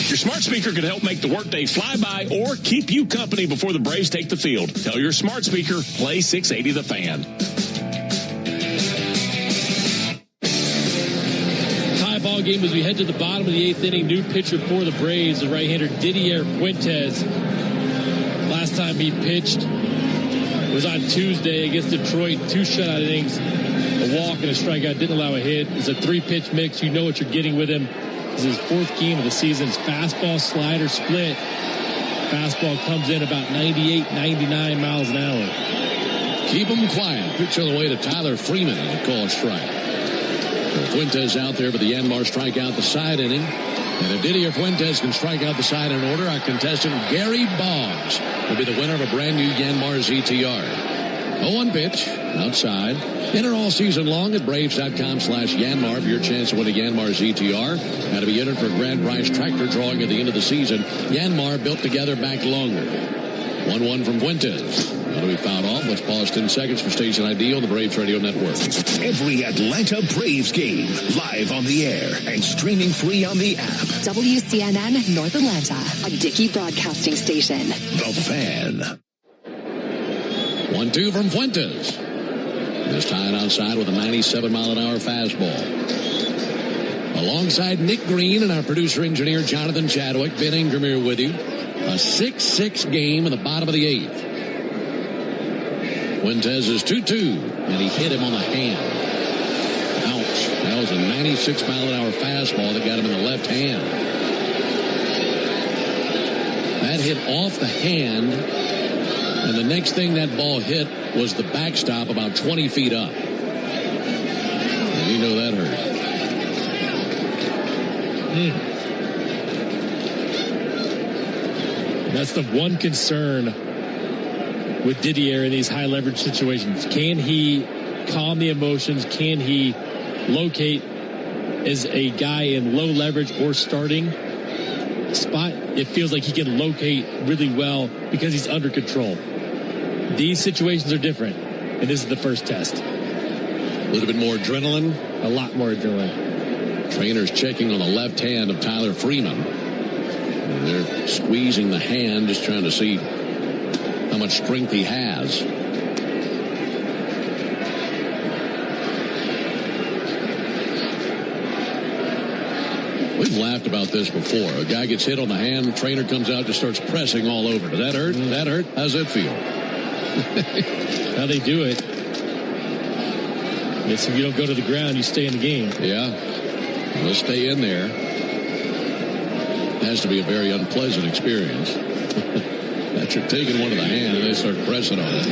Your smart speaker could help make the workday fly by or keep you company before the Braves take the field. Tell your smart speaker, play 680 The Fan. Tie ball game as we head to the bottom of the 8th inning. New pitcher for the Braves, the right-hander Didier Fuentes. Last time he pitched, was on Tuesday against Detroit. 2 shutout innings, a walk and a strikeout, didn't allow a hit. It's a 3-pitch mix. You know what you're getting with him. This is his 4th game of the season. It's fastball, slider, split. Fastball comes in about 98, 99 miles an hour. Keep him quiet. Pitch on the way to Tyler Freeman as a call strike. Fuentes out there for the Yanmar strikeout the side inning. And if Didier Fuentes can strike out the side in order, our contestant Gary Boggs will be the winner of a brand new Yanmar ZTR. 0-1 pitch outside. Enter all season long at Braves.com/Yanmar for your chance to win a Yanmar ZTR. Got to be entered for a grand prize tractor drawing at the end of the season. Yanmar built together back longer. 1-1 from Fuentes. Now to be fouled off. Let's pause 10 seconds for station ID on the Braves Radio Network. Every Atlanta Braves game live on the air and streaming free on the app. WCNN North Atlanta, a Dickey broadcasting station. The Fan. 1-2 from Fuentes. This time outside with a 97-mile-an-hour fastball. Alongside Nick Green and our producer-engineer Jonathan Chadwick, Ben Ingram here with you. A 6-6 game in the bottom of the 8th. Fuentes is 2-2, and he hit him on the hand. Ouch. That was a 96-mile-an-hour fastball that got him in the left hand. That hit off the hand, and the next thing that ball hit was the backstop about 20 feet up. And you know that hurt. That's the one concern with Didier in these high leverage situations. Can he calm the emotions? Can he locate as a guy in low leverage or starting spot? It feels like he can locate really well because he's under control. These situations are different, and this is the first test. A little bit more adrenaline. A lot more adrenaline. Trainers checking on the left hand of Tyler Freeman. And they're squeezing the hand, just trying to see how much strength he has. We've laughed about this before. A guy gets hit on the hand, the trainer comes out, just starts pressing all over. Does that hurt? That hurt? How's it feel? How they do it. Yes, if you don't go to the ground, you stay in the game. Yeah. Let's stay in there. It has to be a very unpleasant experience. After taking one to the hand, and they start pressing on it.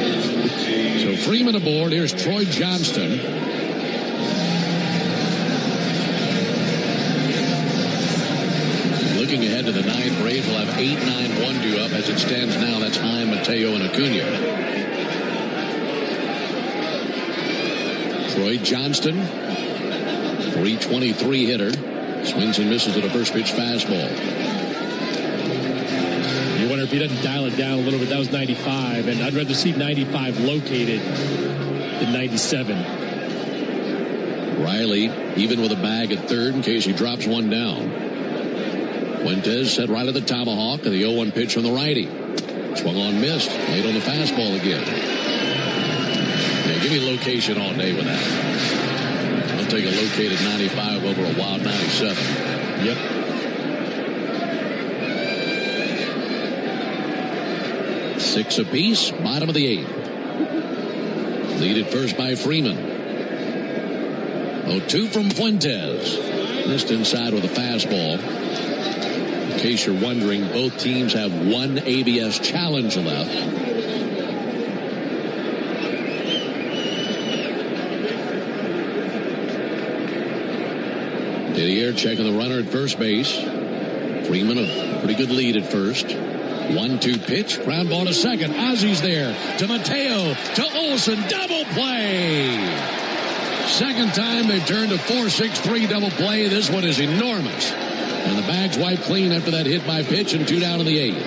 So Freeman aboard. Here's Troy Johnston. Looking ahead to the 9th, Braves will have 8-9-1 due up. As it stands now, that's Heim, Mateo, and Acuna. Troy Johnston, 323 hitter. Swings and misses at a first pitch fastball. You wonder if he doesn't dial it down a little bit. That was 95, and I'd rather see 95 located than 97. Riley, even with a bag at third in case he drops one down. Fuentes set right at the tomahawk, and the 0-1 pitch from the righty. Swung on, missed. Late on the fastball again. Yeah, give me a location all day with that. I'll take a located 95 over a wild 97. Yep. Six apiece, bottom of the 8th. Leaded first by Freeman. 0-2 from Fuentes. Missed inside with a fastball. In case you're wondering, both teams have one ABS challenge left. Didier checking the runner at first base. Freeman a pretty good lead at first. 1-2 pitch, ground ball to second. Ozzy's there to Mateo, to Olsen, double play. Second time they've turned a 4-6-3 double play. This one is enormous. And the bag's wiped clean after that hit by pitch, and 2 down in the 8th.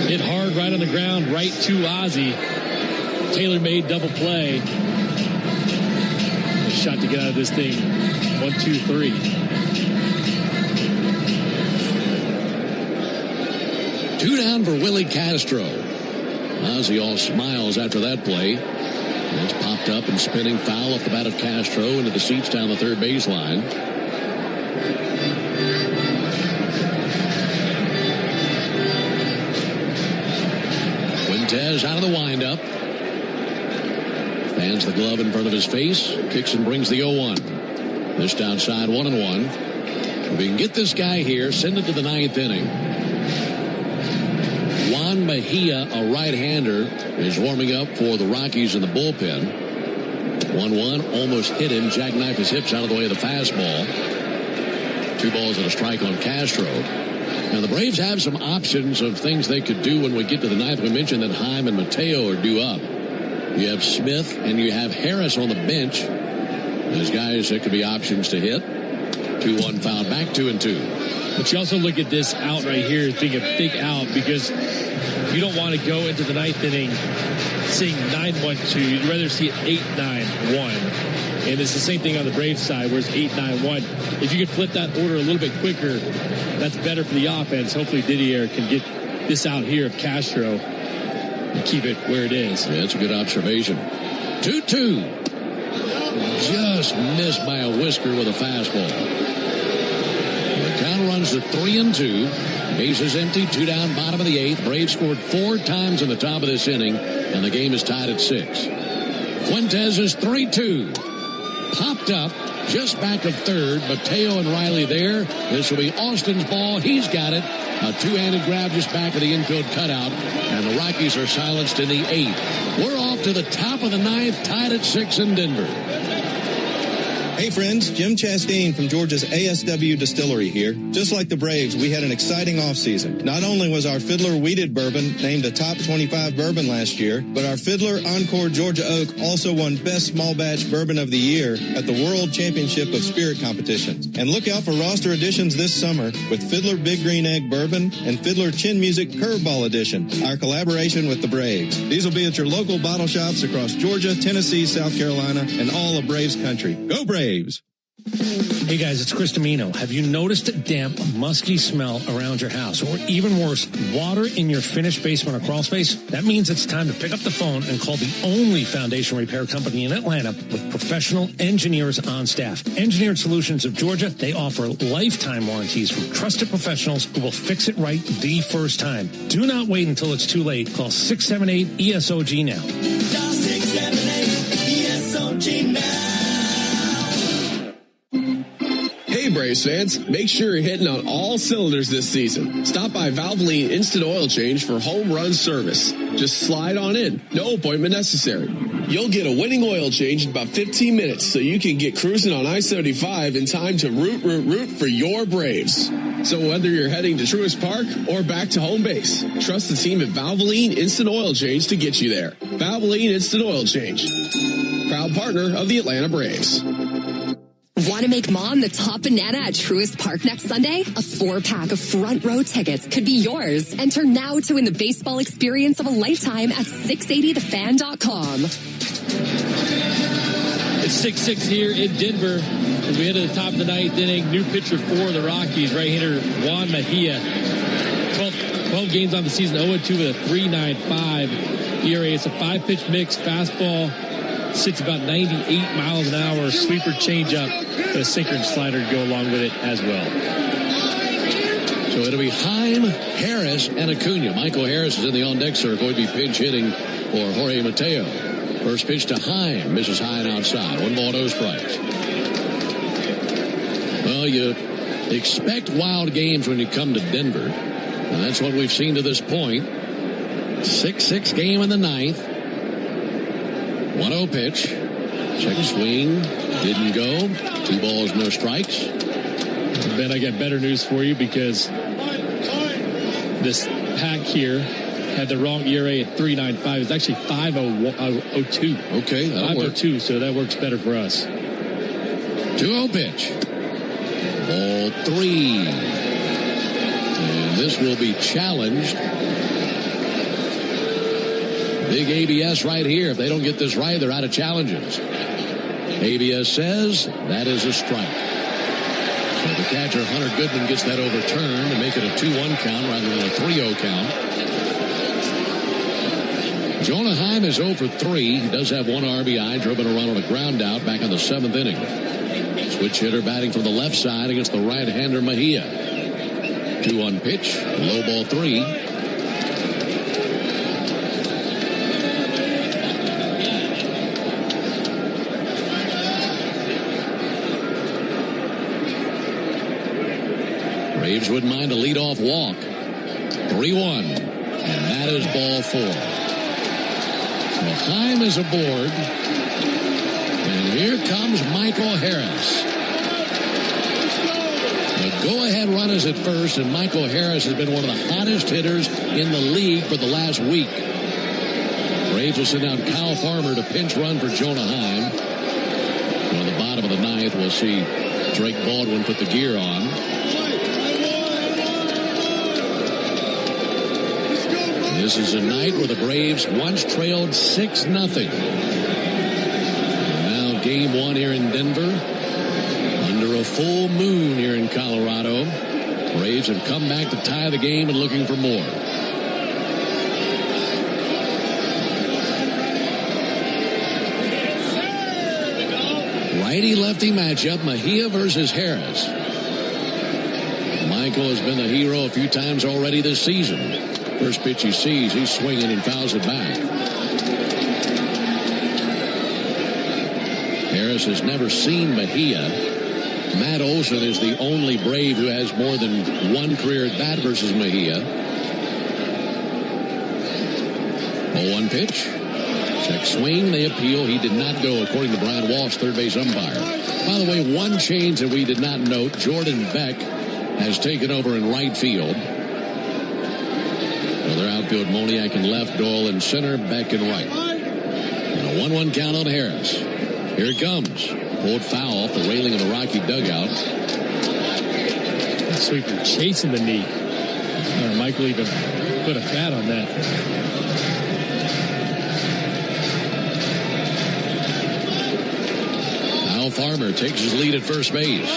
Hit hard right on the ground, right to Ozzy. Tailor-made double play. A shot to get out of this thing. 1-2-3. Two down for Willie Castro. Ozzy all smiles after that play. And it's popped up and spinning foul off the bat of Castro into the seats down the third baseline. Fuentes out of the windup. Fans the glove in front of his face. Kicks and brings the 0-1. This outside 1-1. If we can get this guy here, send it to the 9th inning. Juan Mejia, a right-hander, is warming up for the Rockies in the bullpen. 1-1, almost hit him. Jackknife his hips out of the way of the fastball. 2 balls and a strike on Castro. Now, the Braves have some options of things they could do when we get to the 9th. We mentioned that Heim and Mateo are due up. You have Smith and you have Harris on the bench. Those guys that could be options to hit. 2-1 foul back, 2-2. But you also look at this out right here as being a big out because you don't want to go into the 9th inning seeing 9-1-2. You'd rather see it 8-9-1. And it's the same thing on the Braves side where it's 8-9-1. If you could flip that order a little bit quicker, that's better for the offense. Hopefully Didier can get this out here of Castro and keep it where it is. Yeah, that's a good observation. 2-2. Just missed by a whisker with a fastball. The count runs to 3-2. Bases empty, 2 down, bottom of the 8th. Braves scored 4 times in the top of this inning, and the game is tied at 6. Fuentes is 3-2. Popped up just back of third. Mateo and Riley there. This will be Austin's ball. He's got it. A 2-handed grab just back of the infield cutout. And the Rockies are silenced in the 8th. We're off to the top of the 9th, tied at 6 in Denver. Hey friends, Jim Chastain from Georgia's ASW Distillery here. Just like the Braves, we had an exciting offseason. Not only was our Fiddler Wheated Bourbon named a top 25 bourbon last year, but our Fiddler Encore Georgia Oak also won Best Small Batch Bourbon of the Year at the World Championship of Spirit Competitions. And look out for roster additions this summer with Fiddler Big Green Egg Bourbon and Fiddler Chin Music Curveball Edition, our collaboration with the Braves. These will be at your local bottle shops across Georgia, Tennessee, South Carolina, and all of Braves country. Go Braves! Hey guys, it's Chris Domino. Have you noticed a damp, musky smell around your house? Or even worse, water in your finished basement or crawl space? That means it's time to pick up the phone and call the only foundation repair company in Atlanta with professional engineers on staff. Engineered Solutions of Georgia, they offer lifetime warranties from trusted professionals who will fix it right the first time. Do not wait until it's too late. Call 678-ESOG now. Dial 678-ESOG now. Hey Braves fans, make sure you're hitting on all cylinders this season. Stop by Valvoline Instant Oil Change for home run service. Just slide on in, no appointment necessary. You'll get a winning oil change in about 15 minutes so you can get cruising on I-75 in time to root for your Braves. So whether you're heading to Truist Park or back to home base, trust the team at Valvoline Instant Oil Change to get you there. Valvoline Instant Oil Change, proud partner of the Atlanta Braves. Want to make Mom the top banana at Truist Park next Sunday? A 4-pack of front row tickets could be yours. Enter now to win the baseball experience of a lifetime at 680thefan.com. It's 6-6 here in Denver as we head to the top of the 9th inning. New pitcher for the Rockies, right-hander Juan Mejia. 12 games on the season, 0-2 with a 3.95 ERA. It's a 5-pitch mix, fastball. Sits about 98 miles an hour, sweeper changeup, but a sinker and slider to go along with it as well. So it'll be Heim, Harris, and Acuna. Michael Harris is in the on-deck circle. He'll be pinch hitting for Jorge Mateo. First pitch to Heim, misses high and outside. 1 ball, no strikes. Well, you expect wild games when you come to Denver, and that's what we've seen to this point. 6-6 game in the 9th. 1-0 pitch. Check swing. Didn't go. 2 balls, no strikes. Ben, I got better news for you because this pack here had the wrong ERA at 3.95. It's actually 5.02. Okay, that'll work. 5.02, so that works better for us. 2-0 pitch. Ball 3. And this will be challenged. Big ABS right here. If they don't get this right, they're out of challenges. ABS says that is a strike. So the catcher, Hunter Goodman, gets that overturned to make it a 2-1 count rather than a 3-0 count. Jonah Heim is 0 for 3. He does have 1 RBI, driven a run on a ground out back in the 7th inning. Switch hitter batting from the left side against the right-hander Mejia. 2-1 pitch, low ball 3. Braves wouldn't mind a leadoff walk. 3-1. And that is ball 4. So Heim is aboard. And here comes Michael Harris. The go-ahead run is at first, and Michael Harris has been one of the hottest hitters in the league for the last week. Braves will send out Kyle Farmer to pinch run for Jonah Heim. So in the bottom of the ninth, we'll see Drake Baldwin put the gear on. This is a night where the Braves once trailed 6-0. Now game 1 here in Denver. Under a full moon here in Colorado. Braves have come back to tie the game and looking for more. Righty-lefty matchup, Mejia versus Harris. Michael has been the hero a few times already this season. First pitch he sees, he's swinging and fouls it back. Harris has never seen Mejia. Matt Olson is the only Brave who has more than one career at bat versus Mejia. 0-1 pitch. Check swing. They appeal. He did not go, according to Brian Walsh, third base umpire. By the way, one change that we did not note, Jordan Beck has taken over in right field. Their outfield, Moniak in left, Doyle in center, Beck in right. And a 1-1 count on Harris. Here it comes. Pulled foul off the railing of the Rocky dugout. Sweeper chasing the knee. Michael even put a bat on that. Kyle Farmer takes his lead at first base.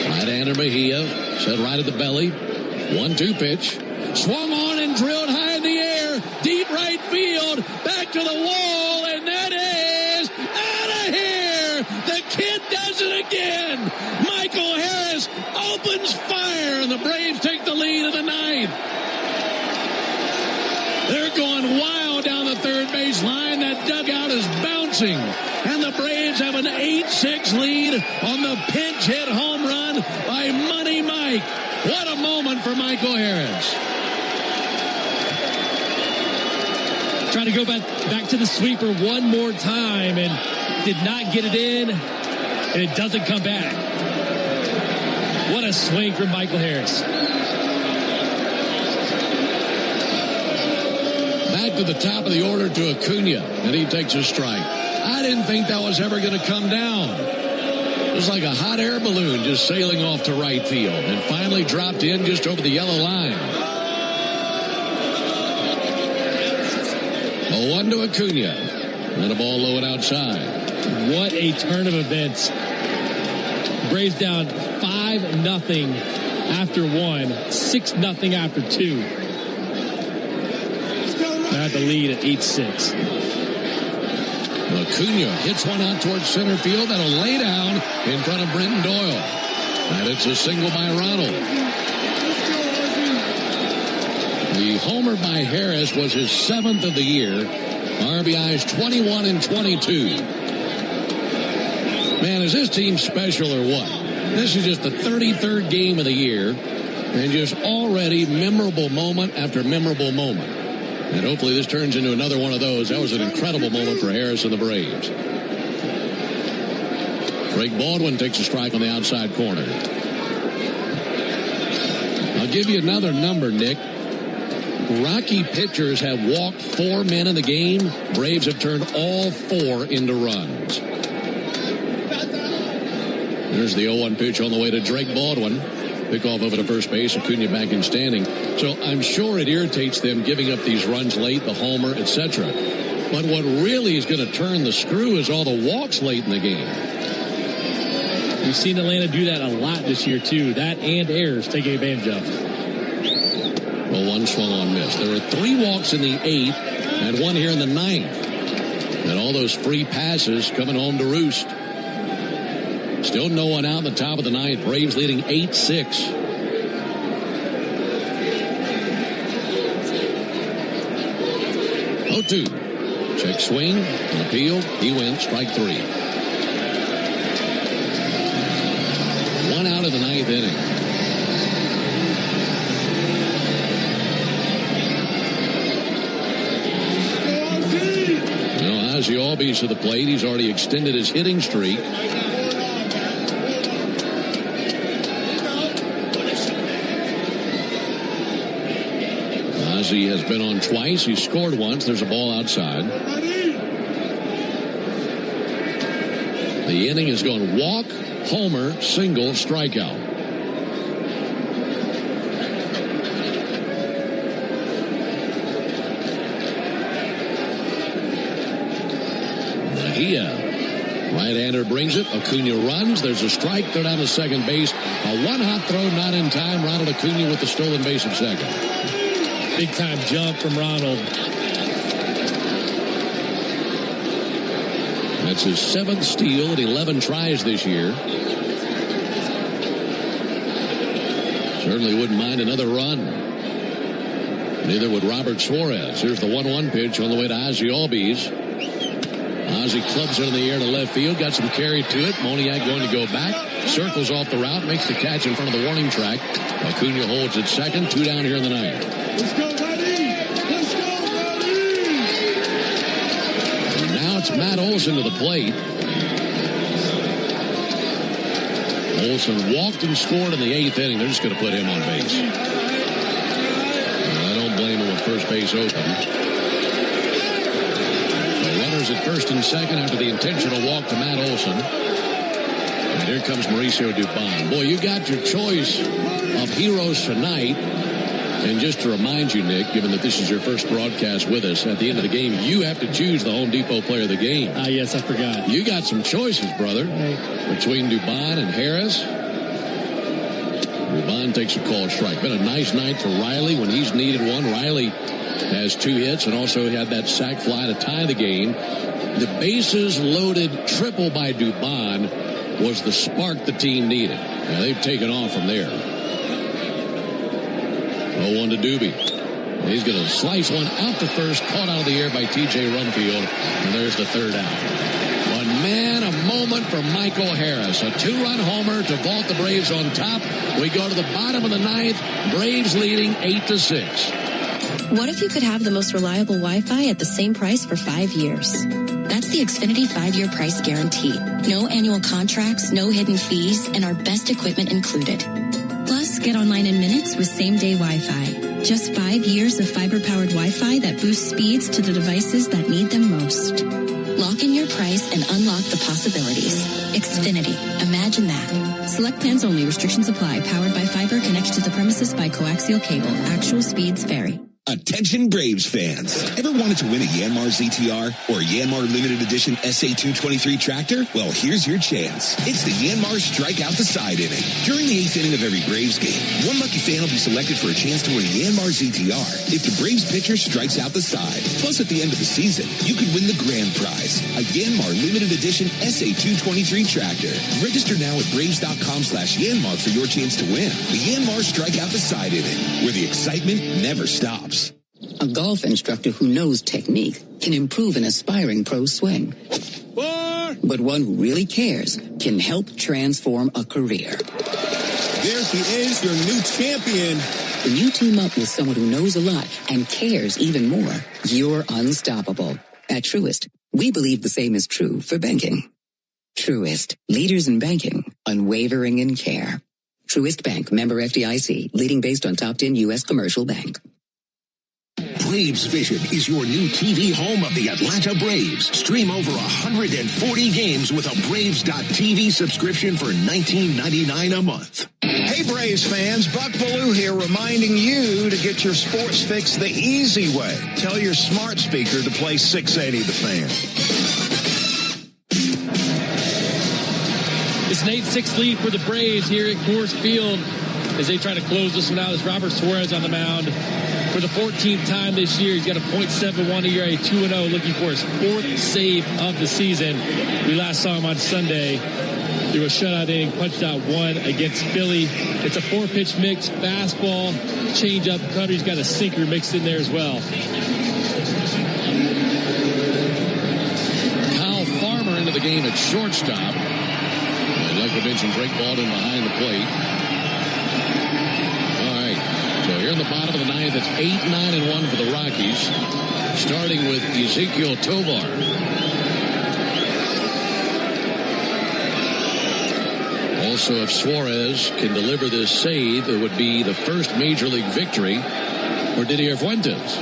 Right-hander Mejia set right at the belly. 1-2 pitch. Swung on and drilled high in the air. Deep right field. Back to the wall. And that is out of here. The kid does it again. Michael Harris opens fire. And the Braves take the lead in the ninth. They're going wild down the third base line. That dugout is bouncing. And the Braves have an 8-6 lead on the pinch hit home run by Money Mike. What a moment for Michael Harris. Trying to go back to the sweeper one more time and did not get it in, and it doesn't come back. What a swing from Michael Harris. Back to the top of the order to Acuna, and he takes a strike. I didn't think that was ever going to come down. It was like a hot air balloon just sailing off to right field and finally dropped in just over the yellow line. 0-1 to Acuna. And a ball low and outside. What a turn of events. Braves down 5-0 after 1, 6-0 after 2. Now at the lead at 8-6. Acuna hits one out towards center field. That'll lay down in front of Brenton Doyle. And it's a single by Ronald. The homer by Harris was his 7th of the year. RBIs 21 and 22. Man, is this team special or what? This is just the 33rd game of the year. And just already memorable moment after memorable moment. And hopefully this turns into another one of those. That was an incredible moment for Harris and the Braves. Drake Baldwin takes a strike on the outside corner. I'll give you another number, Nick. Rocky pitchers have walked 4 men in the game. Braves have turned all 4 into runs. There's the 0-1 pitch on the way to Drake Baldwin. Pickoff over to first base, Acuna back in standing. So I'm sure it irritates them giving up these runs late, the homer, etc. But what really is going to turn the screw is all the walks late in the game. We've seen Atlanta do that a lot this year, too. That and errors taking advantage of. Well, 1 swung on miss. There were 3 walks in the 8th and 1 here in the 9th. And all those free passes coming home to roost. Still no one out in the top of the 9th. Braves leading 8-6. Oh-2. Check swing. An appeal. He went. Strike 3. 1 out of the 9th inning. Ozzie Albies to the plate. He's already extended his hitting streak. Ozzie has been on twice. He scored once. There's a ball outside. The inning is going walk, homer, single, strikeout. Right-hander brings it. Acuna runs. There's a strike. They're down to second base. A one-hop throw not in time. Ronald Acuna with the stolen base at second. Big-time jump from Ronald. That's his 7th steal at 11 tries this year. Certainly wouldn't mind another run. Neither would Robert Suarez. Here's the 1-1 pitch on the way to Ozzie Albies. Ozzie clubs it in the air to left field. Got some carry to it. Moniak going to go back. Circles off the route. Makes the catch in front of the warning track. Acuna holds at second. 2 down here in the 9th. Let's go, buddy! Let's go, buddy! And now it's Matt Olson to the plate. Olson walked and scored in the 8th inning. They're just going to put him on base. I don't blame him with first base open. At first and second after the intentional walk to Matt Olson. And here comes Mauricio Dubon. Boy, you got your choice of heroes tonight. And just to remind you, Nick, given that this is your first broadcast with us, at the end of the game, you have to choose the Home Depot player of the game. Yes, I forgot. You got some choices, brother, between Dubon and Harris. Dubon takes a called strike. Been a nice night for Riley when he's needed one. Riley has 2 hits and also had that sac fly to tie the game. The bases loaded triple by Dubon was the spark the team needed. Now they've taken off from there. 0-1 to Doobie. He's going to slice one out to first, caught out of the air by T.J. Rumfield, and there's the 3rd out. But man, a moment for Michael Harris. A 2-run homer to vault the Braves on top. We go to the bottom of the 9th. Braves leading 8-6. What if you could have the most reliable Wi-Fi at the same price for 5 years? That's the Xfinity 5-year price guarantee. No annual contracts, no hidden fees, and our best equipment included. Plus, get online in minutes with same-day Wi-Fi. Just 5 years of fiber-powered Wi-Fi that boosts speeds to the devices that need them most. Lock in your price and unlock the possibilities. Xfinity. Imagine that. Select plans only. Restrictions apply. Powered by fiber. Connected to the premises by coaxial cable. Actual speeds vary. Attention Braves fans. Ever wanted to win a Yanmar ZTR or Yanmar Limited Edition SA223 tractor? Well, here's your chance. It's the Yanmar Strike Out the Side inning. During the 8th inning of every Braves game, one lucky fan will be selected for a chance to win a Yanmar ZTR if the Braves pitcher strikes out the side. Plus, at the end of the season, you could win the grand prize, a Yanmar Limited Edition SA223 tractor. Register now at Braves.com/Yanmar for your chance to win the Yanmar Strike Out the Side inning, where the excitement never stops. A golf instructor who knows technique can improve an aspiring pro's swing. But one who really cares can help transform a career. There she is, your new champion. When you team up with someone who knows a lot and cares even more, you're unstoppable. At Truist, we believe the same is true for banking. Truist, leaders in banking, unwavering in care. Truist Bank, member FDIC, leading based on top 10 U.S. commercial bank. Braves Vision is your new TV home of the Atlanta Braves. Stream over 140 games with a Braves.TV subscription for $19.99 a month. Hey Braves fans, Buck Ballou here reminding you to get your sports fix the easy way. Tell your smart speaker to play 680 The Fan. It's an 8-6 lead for the Braves here at Coors Field as they try to close this one out. As Robert Suarez on the mound for the 14th time this year. He's got a .71 ERA, 2-0, looking for his 4th save of the season. We last saw him on Sunday through a shutout inning, punched out 1 against Philly. It's a 4-pitch mix, fastball, changeup, cutter. He's got a sinker mixed in there as well. Kyle Farmer into the game at shortstop. I'd like to mention Drake Baldwin behind the plate. So here in the bottom of the 9th, it's 8-9-1 for the Rockies, starting with Ezekiel Tovar. Also, if Suarez can deliver this save, it would be the first Major League victory for Didier Fuentes.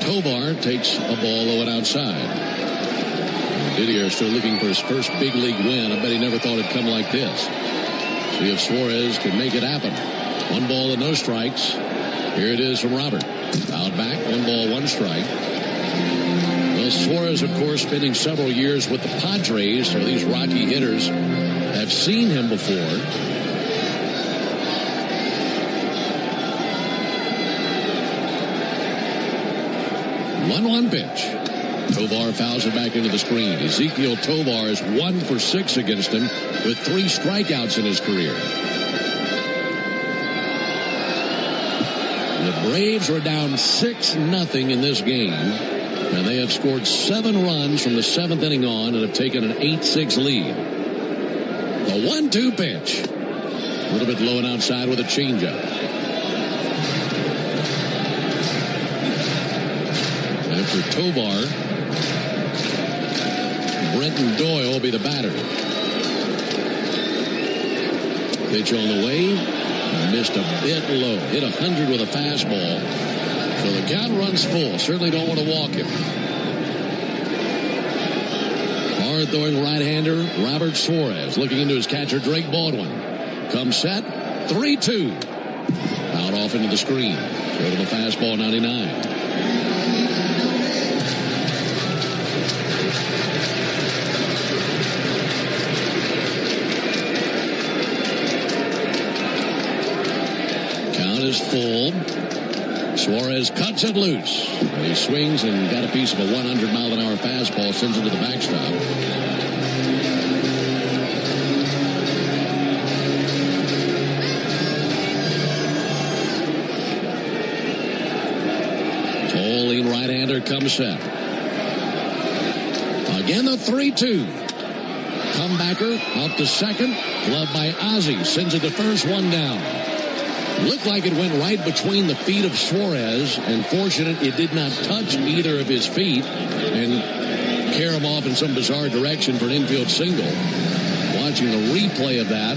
Tovar takes a ball low and outside. And Didier still looking for his first big league win. I bet he never thought it'd come like this. See if Suarez can make it happen. 1 ball and no strikes. Here it is from Robert. Out back, 1 ball, 1 strike. Well, Suarez, of course, spending several years with the Padres, so these Rocky hitters have seen him before. 1-1 pitch. Tovar fouls it back into the screen. Ezequiel Tovar is 1 for 6 against him with 3 strikeouts in his career. The Braves are down 6-0 in this game, and they have scored 7 runs from the 7th inning on and have taken an 8-6 lead. The 1-2 pitch. A little bit low and outside with a changeup. After Tovar, Brenton Doyle will be the batter. Pitch on the way. Missed a bit low. Hit 100 with a fastball. So the count runs full. Certainly don't want to walk him. Hard throwing right-hander Robert Suarez looking into his catcher Drake Baldwin. Comes set. 3-2. Out off into the screen. Go to the fastball 99. Is full. Suarez cuts it loose. He swings and got a piece of a 100-mile-an-hour fastball, sends it to the backstop. Tall, lean right-hander comes set. Again, the 3-2. Comebacker out to second. Glove by Ozzie. Sends it to first, 1 down. Looked like it went right between the feet of Suarez, and fortunate it did not touch either of his feet and carry him off in some bizarre direction for an infield single. Watching the replay of that,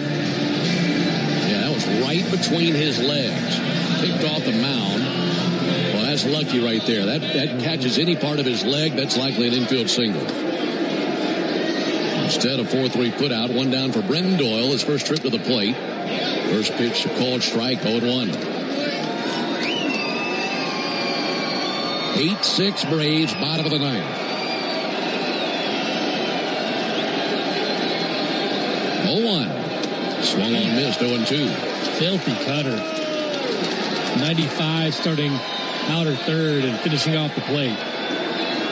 yeah, that was right between his legs. Kicked off the mound. Well, that's lucky right there. That catches any part of his leg, that's likely an infield single. Instead, a 4-3 put out, 1 down for Brenton Doyle, his first trip to the plate. First pitch, a called strike, 0-1. 8-6 Braves, bottom of the 9th. 0-1. Swung on, missed, 0-2. Filthy cutter. 95 starting outer third and finishing off the plate.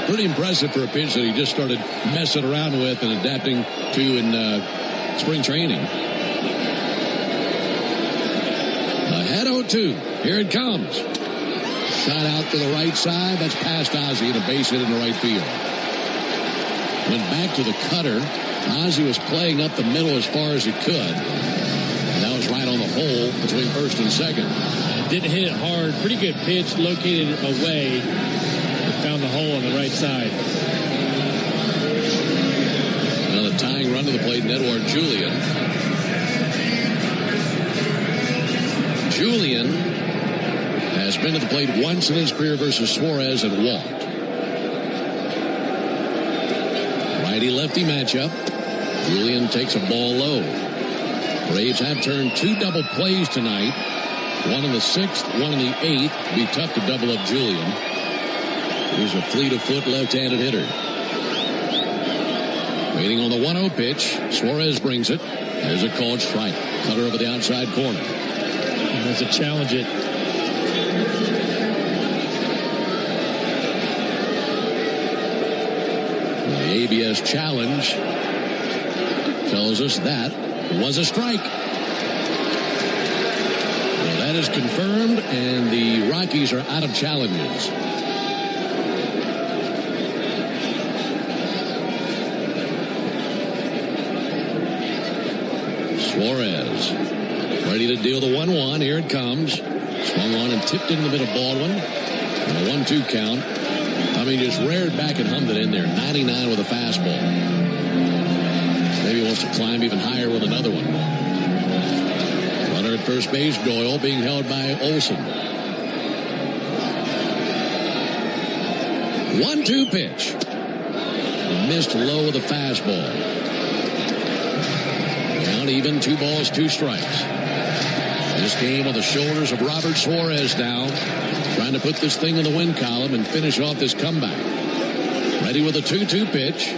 Pretty impressive for a pitch that he just started messing around with and adapting to in spring training. 0-2. Here it comes. Shot out to the right side. That's past Ozzie and a base hit in the right field. Went back to the cutter. Ozzie was playing up the middle as far as he could. And that was right on the hole between first and second. Didn't hit it hard. Pretty good pitch. Located away. Found the hole on the right side. Another tying run to the plate, Edouard Julien. Julien has been to the plate once in his career versus Suarez and walked. Righty-lefty matchup. Julien takes a ball low. Braves have turned 2 double plays tonight. 1 in the 6th, 1 in the 8th. It'd be tough to double up Julien. He's a fleet-of-foot left-handed hitter. Waiting on the 1-0 pitch. Suarez brings it. There's a called strike. Cutter over the outside corner. There's a challenge it. The ABS challenge tells us that was a strike. Well, that is confirmed, and the Rockies are out of challenges. Suarez ready to deal the 1-1. Here it comes. Swung on and tipped into the middle. Baldwin. And a 1-2 count. I mean, just reared back and hummed it in there. 99 with a fastball. Maybe he wants to climb even higher with another one. at first base. Doyle being held by Olsen. 1-2 pitch. Missed low with a fastball. Count even, 2 balls, 2 strikes. This game on the shoulders of Robert Suarez now, trying to put this thing in the win column and finish off this comeback. Ready with a 2-2 pitch.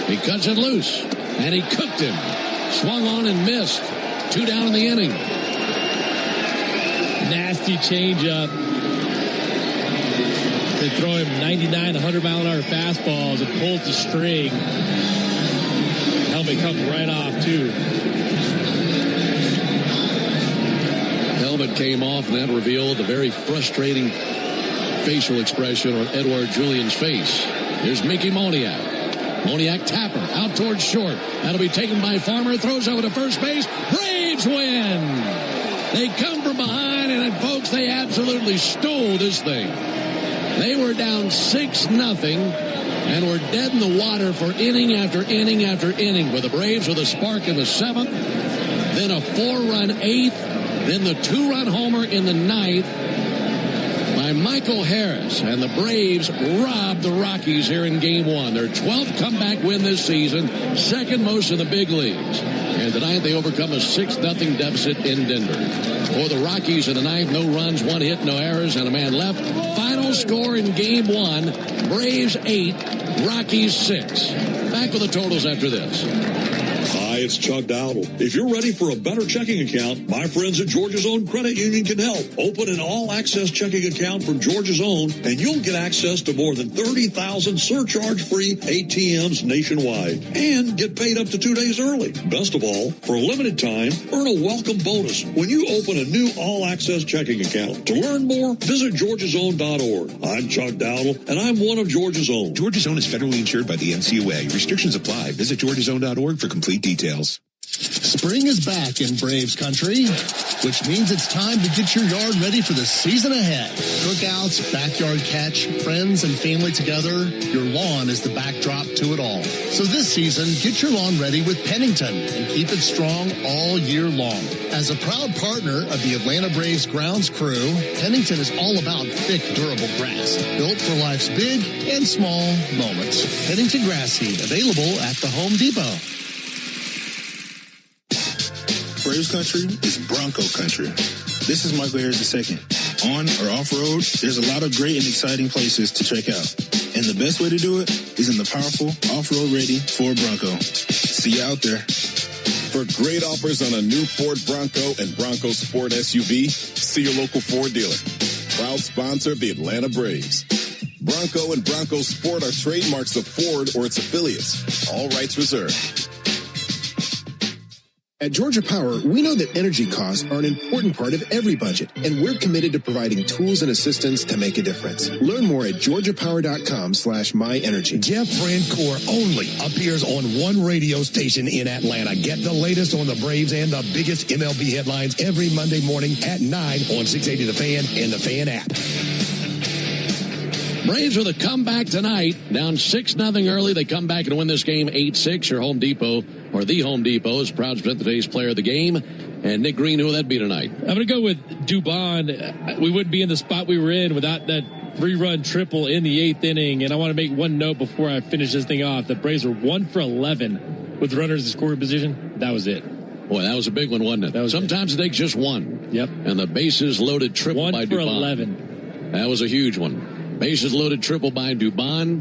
He cuts it loose, and he cooked him. Swung on and missed. 2 down in the inning. Nasty changeup. They throw him 99, 100-mile-an-hour fastballs. It pulls the string. Helmet comes right off, too. Helmet came off, and that revealed the very frustrating facial expression on Edouard Julien's face. Here's Mickey Moniak. Moniak tapper out towards short. That'll be taken by Farmer. Throws over to first base. Braves win. They come from behind, and folks, they absolutely stole this thing. They were down 6-0 and were dead in the water for inning after inning after inning. With the Braves with a spark in the 7th, then a 4-run 8th, then the 2-run homer in the 9th by Michael Harris. And the Braves robbed the Rockies here in Game 1. Their 12th comeback win this season, second most in the big leagues. And tonight they overcome a 6-0 deficit in Denver. For the Rockies in the 9th, no runs, 1 hit, no errors, and a man left. Final score in Game 1, Braves 8, Rockies 6. Back with the totals after this. Hi, it's Chuck Dowdle. If you're ready for a better checking account, my friends at Georgia's Own Credit Union can help. Open an all-access checking account from Georgia's Own, and you'll get access to more than 30,000 surcharge-free ATMs nationwide, and get paid up to 2 days early. Best of all, for a limited time, earn a welcome bonus when you open a new all-access checking account. To learn more, visit georgiasown.org. I'm Chuck Dowdle, and I'm one of Georgia's Own. Georgia's Own is federally insured by the NCUA. Restrictions apply. Visit georgiasown.org for complete details. Spring is back in Braves country, which means it's time to get your yard ready for the season ahead. Cookouts, backyard catch, friends and family together, your lawn is the backdrop to it all. So this season, get your lawn ready with Pennington and keep it strong all year long. As a proud partner of the Atlanta Braves grounds crew, Pennington is all about thick, durable grass, built for life's big and small moments. Pennington grass seed, available at the Home Depot. Braves country is Bronco country. This is Michael Harris II. On or off-road, there's a lot of great and exciting places to check out. And the best way to do it is in the powerful off-road ready Ford Bronco. See you out there. For great offers on a new Ford Bronco and Bronco Sport SUV, see your local Ford dealer. Proud sponsor of the Atlanta Braves. Bronco and Bronco Sport are trademarks of Ford or its affiliates. All rights reserved. At Georgia Power, we know that energy costs are an important part of every budget, and we're committed to providing tools and assistance to make a difference. Learn more at georgiapower.com/myenergy. Jeff Francoeur only appears on one radio station in Atlanta. Get the latest on the Braves and the biggest MLB headlines every Monday morning at 9 on 680 The Fan and the Fan app. Braves with a comeback tonight. Down 6-0 early. They come back and win this game 8-6. Your Home Depot, or the Home Depot, is proud to present today's player of the game. And Nick Green, who will that be tonight? I'm going to go with Dubon. We wouldn't be in the spot we were in without that 3-run triple in the 8th inning. And I want to make one note before I finish this thing off. The Braves were 1 for 11 with runners in scoring position. That was it. Boy, that was a big one, wasn't it? Sometimes it takes just one. Yep. And the bases loaded triple by Dubon. 1 for 11. That was a huge one. Bases loaded triple by Dubon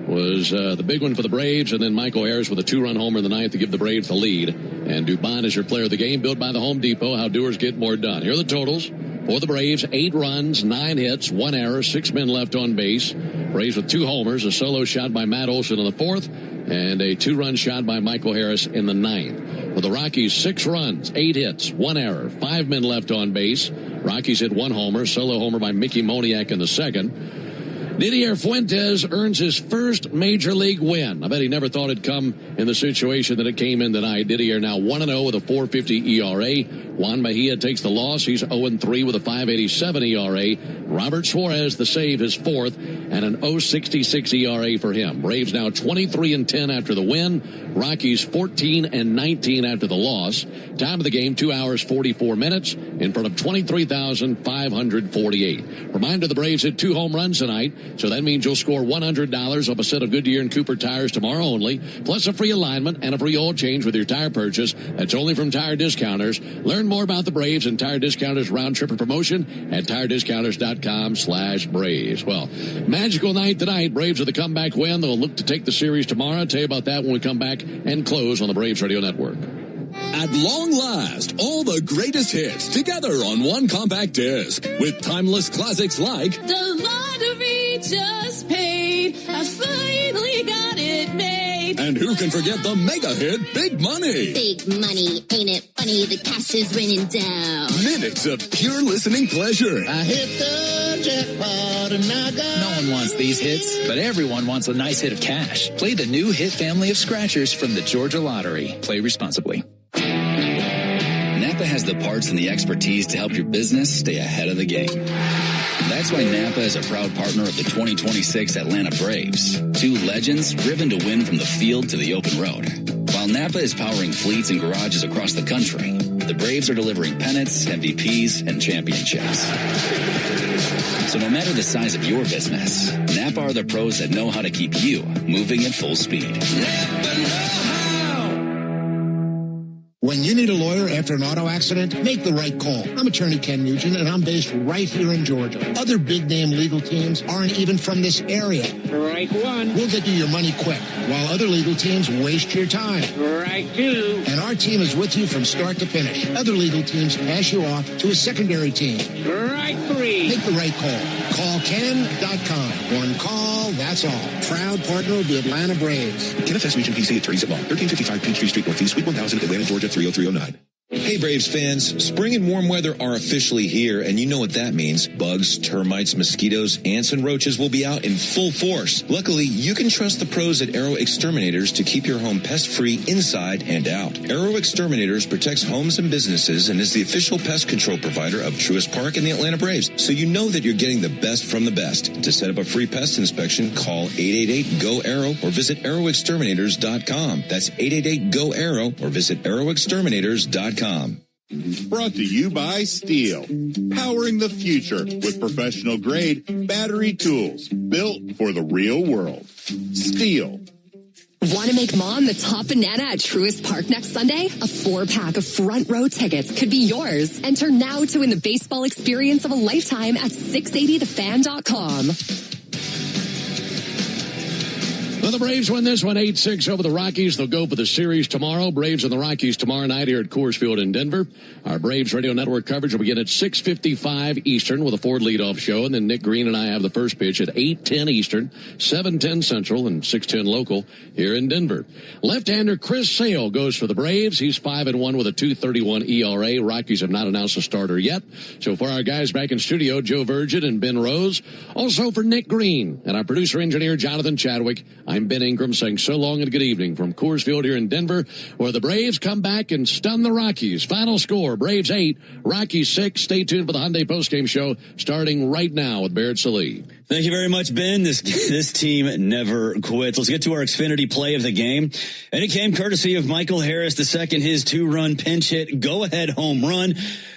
was the big one for the Braves, and then Michael Harris with a 2-run homer in the 9th to give the Braves the lead. And Dubon is your player of the game, built by the Home Depot. How doers get more done. Here are the totals for the Braves: 8 runs, 9 hits, 1 error, 6 men left on base. Braves with 2 homers, a solo shot by Matt Olson in the 4th, and a 2-run shot by Michael Harris in the 9th. For the Rockies, 6 runs, 8 hits, 1 error, 5 men left on base. Rockies hit 1 homer, solo homer by Mickey Moniak in the 2nd. Didier Fuentes earns his first major league win. I bet he never thought it'd come in the situation that it came in tonight. Didier now 1-0 with a 4.50 ERA. Juan Mejia takes the loss. He's 0-3 with a 5.87 ERA. Robert Suarez, the save, his fourth, and an 0.66 ERA for him. Braves now 23-10 after the win. Rockies 14-19 after the loss. Time of the game, 2 hours, 44 minutes in front of 23,548. Reminder, the Braves hit 2 home runs tonight, so that means you'll score $100 off a set of Goodyear and Cooper tires tomorrow only, plus a free alignment and a free oil change with your tire purchase. That's only from Tire Discounters. Learn more about the Braves and Tire Discounters round trip promotion at tirediscounters.com/Braves. Well, magical night tonight. Braves with a comeback win. They'll look to take the series tomorrow. I'll tell you about that when we come back and close on the Braves Radio Network. At long last, all the greatest hits together on one compact disc with timeless classics like The Lottery Just Paid. I finally got it made. And who can forget the mega hit Big Money? Big money, ain't it funny? The cash is raining down. Minutes of pure listening pleasure. I hit the jackpot and I got... No one wants these hits, but everyone wants a nice hit of cash. Play the new hit family of scratchers from the Georgia Lottery. Play responsibly. Napa has the parts and the expertise to help your business stay ahead of the game. That's why Napa is a proud partner of the 2026 Atlanta Braves. 2 legends driven to win from the field to the open road. While Napa is powering fleets and garages across the country, the Braves are delivering pennants, MVPs, and championships. So no matter the size of your business, Napa are the pros that know how to keep you moving at full speed. When you need a lawyer after an auto accident, make the right call. I'm attorney Ken Nugent, and I'm based right here in Georgia. Other big-name legal teams aren't even from this area. Right one. We'll get you your money quick, while other legal teams waste your time. Right two. And our team is with you from start to finish. Other legal teams pass you off to a secondary team. Right three. Make the right call. Call Ken.com. One call, that's all. Proud partner of the Atlanta Braves. Kenneth S. Nugent, PC, attorneys at law. 1355 Peachtree Street Northeast, Suite 1000, Atlanta, Georgia, 30309. Hey Braves fans, spring and warm weather are officially here, and you know what that means. Bugs, termites, mosquitoes, ants, and roaches will be out in full force. Luckily, you can trust the pros at Arrow Exterminators to keep your home pest-free inside and out. Arrow Exterminators protects homes and businesses and is the official pest control provider of Truist Park and the Atlanta Braves, so you know that you're getting the best from the best. To set up a free pest inspection, call 888-GO-ARROW or visit arrowexterminators.com. That's 888-GO-ARROW or visit arrowexterminators.com. Brought to you by Steel, powering the future with professional grade battery tools built for the real world. Steel. Want to make Mom the top banana at Truist Park next Sunday? A 4-pack of front row tickets could be yours. Enter now to win the baseball experience of a lifetime at 680thefan.com. Well, the Braves win this one 8-6 over the Rockies. They'll go for the series tomorrow. Braves and the Rockies tomorrow night here at Coors Field in Denver. Our Braves Radio Network coverage will begin at 6:55 Eastern with a Ford leadoff show. And then Nick Green and I have the first pitch at 8:10 Eastern, 7:10 Central, and 6:10 local here in Denver. Left-hander Chris Sale goes for the Braves. He's 5-1 with a 2.31 ERA. Rockies have not announced a starter yet. So for our guys back in studio, Joe Virgin and Ben Rose. Also for Nick Green and our producer-engineer Jonathan Chadwick, I'm Ben Ingram saying so long and good evening from Coors Field here in Denver, where the Braves come back and stun the Rockies. Final score, Braves 8, Rockies 6. Stay tuned for the Hyundai postgame show starting right now with Barrett Salee. Thank you very much, Ben. This team never quits. Let's get to our Xfinity play of the game. And it came courtesy of Michael Harris II. His 2-run pinch hit, go-ahead home run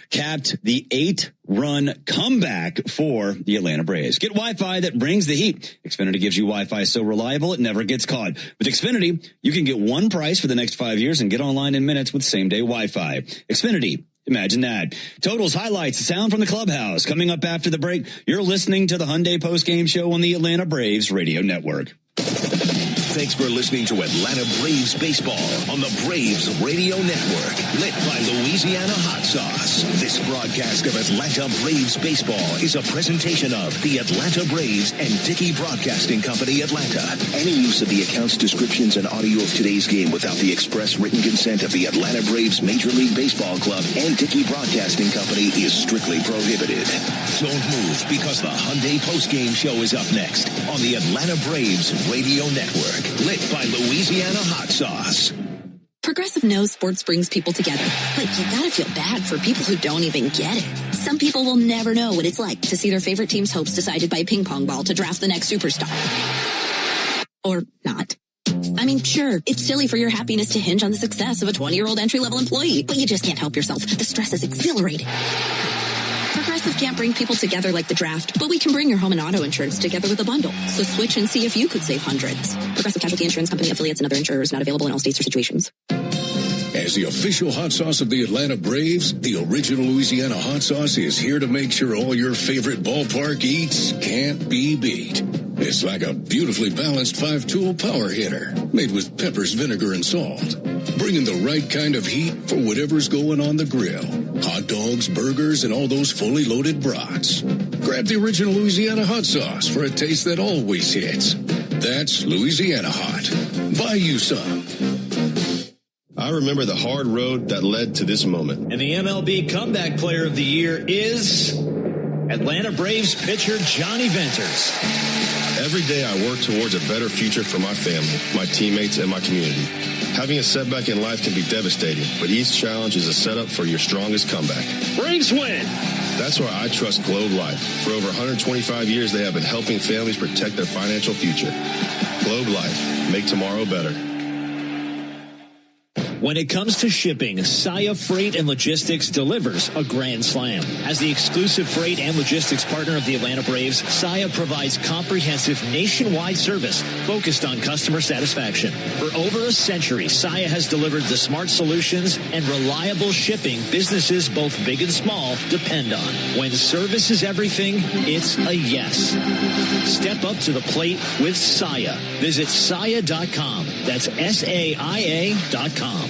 capped the 8-run comeback for the Atlanta Braves. Get Wi-Fi that brings the heat. Xfinity gives you Wi-Fi so reliable it never gets caught. With Xfinity, you can get one price for the next 5 years and get online in minutes with same-day Wi-Fi. Xfinity. Imagine that. Totals, highlights, sound from the clubhouse. Coming up after the break, you're listening to the Hyundai postgame show on the Atlanta Braves Radio Network. Thanks for listening to Atlanta Braves Baseball on the Braves Radio Network, lit by Louisiana Hot Sauce. This broadcast of Atlanta Braves Baseball is a presentation of the Atlanta Braves and Dickey Broadcasting Company, Atlanta. Any use of the accounts, descriptions, and audio of today's game without the express written consent of the Atlanta Braves Major League Baseball Club and Dickey Broadcasting Company is strictly prohibited. Don't move, because the Hyundai postgame show is up next on the Atlanta Braves Radio Network, lit by Louisiana Hot Sauce. Progressive knows sports brings people together, but you gotta feel bad for people who don't even get it. Some people will never know what it's like to see their favorite team's hopes decided by a ping pong ball to draft the next superstar. Or not. I mean, sure, it's silly for your happiness to hinge on the success of a 20-year-old entry-level employee, but you just can't help yourself. The stress is exhilarating. Progressive can't bring people together like the draft, but we can bring your home and auto insurance together with a bundle. So switch and see if you could save hundreds. Progressive Casualty Insurance Company, affiliates, and other insurers not available in all states or situations. As the official hot sauce of the Atlanta Braves, the original Louisiana hot sauce is here to make sure all your favorite ballpark eats can't be beat. It's like a beautifully balanced 5-tool power hitter made with peppers, vinegar, and salt. Bringing the right kind of heat for whatever's going on the grill. Hot dogs, burgers, and all those fully loaded brats. Grab the original Louisiana hot sauce for a taste that always hits. That's Louisiana Hot. Buy you some. I remember the hard road that led to this moment. And the MLB Comeback Player of the Year is Atlanta Braves pitcher Johnny Venters. Every day I work towards a better future for my family, my teammates, and my community. Having a setback in life can be devastating, but each challenge is a setup for your strongest comeback. Braves win! That's why I trust Globe Life. For over 125 years, they have been helping families protect their financial future. Globe Life. Make tomorrow better. When it comes to shipping, Saia Freight and Logistics delivers a grand slam. As the exclusive freight and logistics partner of the Atlanta Braves, Saia provides comprehensive nationwide service focused on customer satisfaction. For over a century, Saia has delivered the smart solutions and reliable shipping businesses both big and small depend on. When service is everything, it's a yes. Step up to the plate with Saia. Visit Saia.com. That's SAIA.com.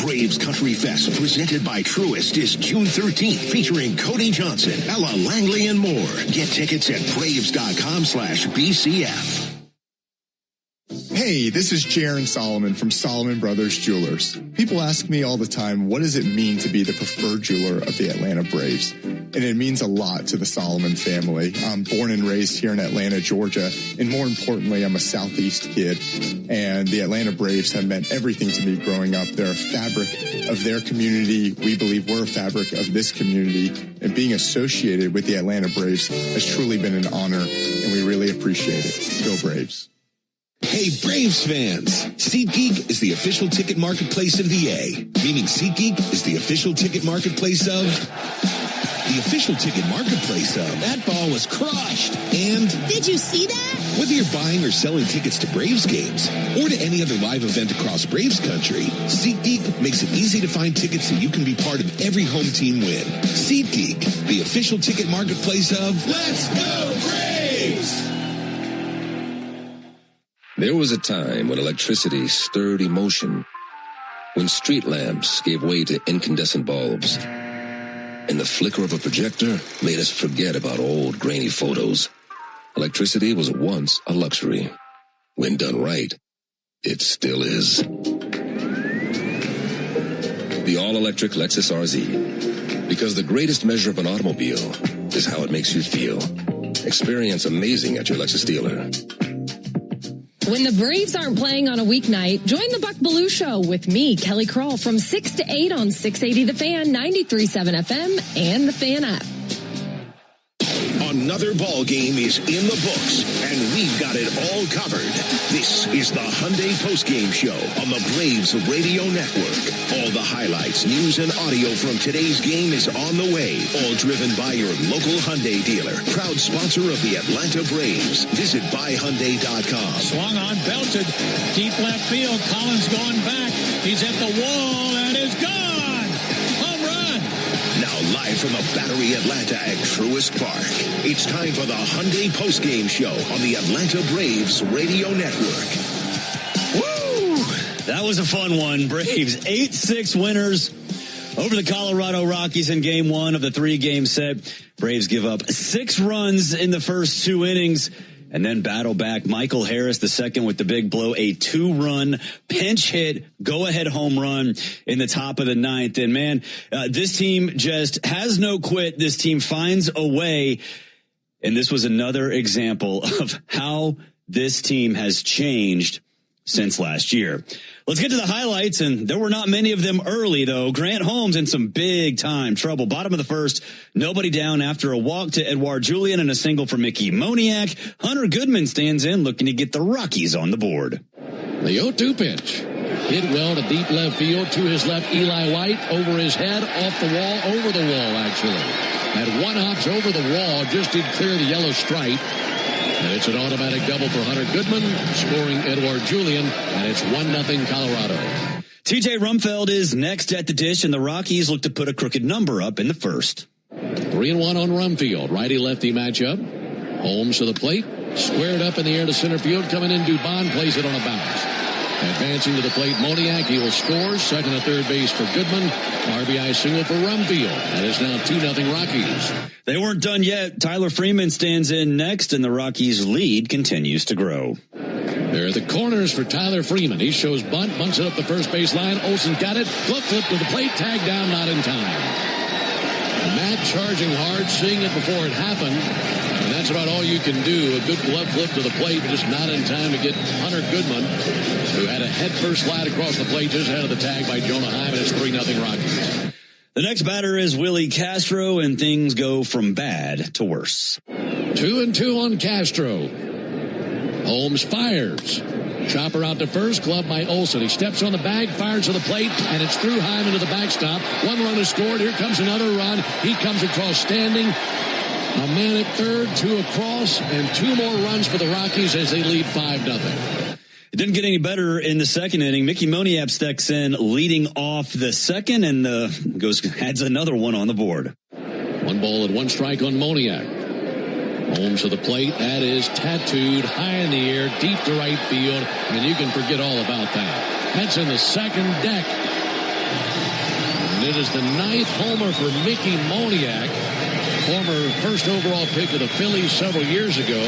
Braves Country Fest, presented by Truist, is June 13th, featuring Cody Johnson, Ella Langley, and more. Get tickets at Braves.com/BCF. Hey, this is Jaron Solomon from Solomon Brothers Jewelers. People ask me all the time, what does it mean to be the preferred jeweler of the Atlanta Braves? And it means a lot to the Solomon family. I'm born and raised here in Atlanta, Georgia, and more importantly, I'm a Southeast kid. And the Atlanta Braves have meant everything to me growing up. They're a fabric of their community. We believe we're a fabric of this community. And being associated with the Atlanta Braves has truly been an honor, and we really appreciate it. Go Braves. Hey, Braves fans! SeatGeek is the official ticket marketplace of the A, meaning SeatGeek is the official ticket marketplace of... The official ticket marketplace of... That ball was crushed! And... Did you see that? Whether you're buying or selling tickets to Braves games or to any other live event across Braves country, SeatGeek makes it easy to find tickets so you can be part of every home team win. SeatGeek, the official ticket marketplace of... Let's go Braves! There was a time when electricity stirred emotion, when street lamps gave way to incandescent bulbs, and the flicker of a projector made us forget about old grainy photos. Electricity was once a luxury. When done right, it still is. The all-electric Lexus RZ. Because the greatest measure of an automobile is how it makes you feel. Experience amazing at your Lexus dealer. When the Braves aren't playing on a weeknight, join the Buck Belue Show with me, Kelly Kroll, from 6 to 8 on 680 The Fan, 93.7 FM, and The Fan app. Another ball game is in the books, and we've got it all covered. This is the Hyundai Postgame Show on the Braves Radio Network. All the highlights, news, and audio from today's game is on the way. All driven by your local Hyundai dealer. Proud sponsor of the Atlanta Braves. Visit buyhyundai.com. Swung on, belted. Deep left field. Collins going back. He's at the wall and is gone. Home run. Now live from the Battery Atlanta at Truist Park. It's time for the Hyundai Postgame Show on the Atlanta Braves Radio Network. Woo! That was a fun one. Braves 8-6 winners over the Colorado Rockies in game one of the 3-game set. Braves give up 6 runs in the first 2 innings and then battle back. Michael Harris, the second with the big blow, a 2-run pinch hit, go-ahead home run in the top of the 9th. And, man, this team just has no quit. This team finds a way. And this was another example of how this team has changed since last year. Let's get to the highlights, and there were not many of them early, though. Grant Holmes in some big-time trouble. Bottom of the first, nobody down after a walk to Edouard Julien and a single for Mickey Moniak. Hunter Goodman stands in looking to get the Rockies on the board. The 0-2 pitch. Hit well to deep left field. To his left, Eli White. Over his head, off the wall, over the wall, actually. Had one hops over the wall, just did clear the yellow stripe. And it's an automatic double for Hunter Goodman, scoring Edouard Julien, and it's 1-0 Colorado. TJ Rumfeld is next at the dish, and the Rockies look to put a crooked number up in the first. 3-1 on Rumfield. Righty-lefty matchup. Holmes to the plate. Squared up in the air to center field. Coming in, Dubon plays it on a bounce. Advancing to the plate, Moniak. He will score. Second to third base for Goodman. RBI single for Rumfield. And it's now 2-0 Rockies. They weren't done yet. Tyler Freeman stands in next, and the Rockies' lead continues to grow. There are the corners for Tyler Freeman. He shows bunt, bunts it up the first base line. Olsen got it. Glove flip to the plate. Tag down, not in time. Matt charging hard, seeing it before it happened. And that's about all you can do. A good glove flip to the plate, but just not in time to get Hunter Goodman, who had a head-first slide across the plate just ahead of the tag by Jonah Heim, and it's 3-0 Rockies. The next batter is Willie Castro, and things go from bad to worse. 2-2 on Castro. Holmes fires. Chopper out to first, glove by Olsen. He steps on the bag, fires to the plate, and it's through Heim into the backstop. One run is scored. Here comes another run. He comes across standing. A man at third, two across, and two more runs for the Rockies as they lead 5-0. It didn't get any better in the second inning. Mickey Moniak steps in, leading off the second, and adds another one on the board. 1 ball and 1 strike on Moniak. Holmes to the plate. That is tattooed high in the air, deep to right field, and you can forget all about that. That's in the second deck. And it is the 9th homer for Mickey Moniak, former first overall pick of the Phillies several years ago,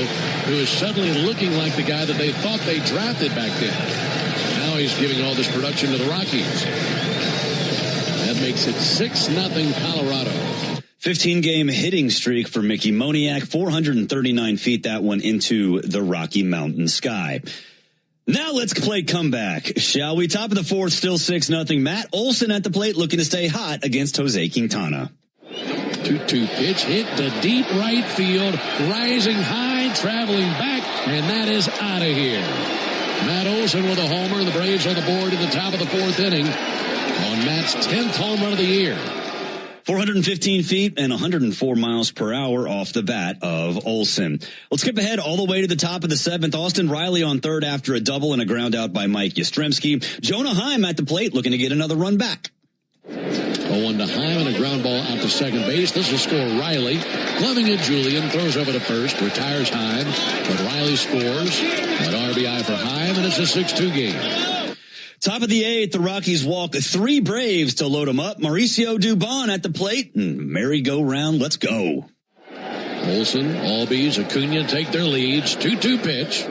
who is suddenly looking like the guy that they thought they drafted back then. Now he's giving all this production to the Rockies. That makes it 6-0 Colorado. 15-game hitting streak for Mickey Moniak, 439 feet, that one into the Rocky Mountain sky. Now let's play comeback, shall we? Top of the fourth, still 6-0. Matt Olson at the plate looking to stay hot against Jose Quintana. 2-2 pitch hit to deep right field, rising high, traveling back, and that is out of here. Matt Olson with a homer. The Braves on the board in the top of the fourth inning on Matt's 10th home run of the year. 415 feet and 104 miles per hour off the bat of Olsen. Let's skip ahead all the way to the top of the seventh. Austin Riley on third after a double and a ground out by Mike Yastrzemski. Jonah Heim at the plate looking to get another run back. 0-1 to Heim and a ground ball out to second base. This will score Riley. Gloving it, Julien throws over to first, retires Heim, but Riley scores. An RBI for Heim, and it's a 6-2 game. Top of the eighth, the Rockies walk 3 Braves to load them up. Mauricio Dubon at the plate, and merry-go-round, let's go. Olsen, Albies, Acuna take their leads. 2-2 pitch.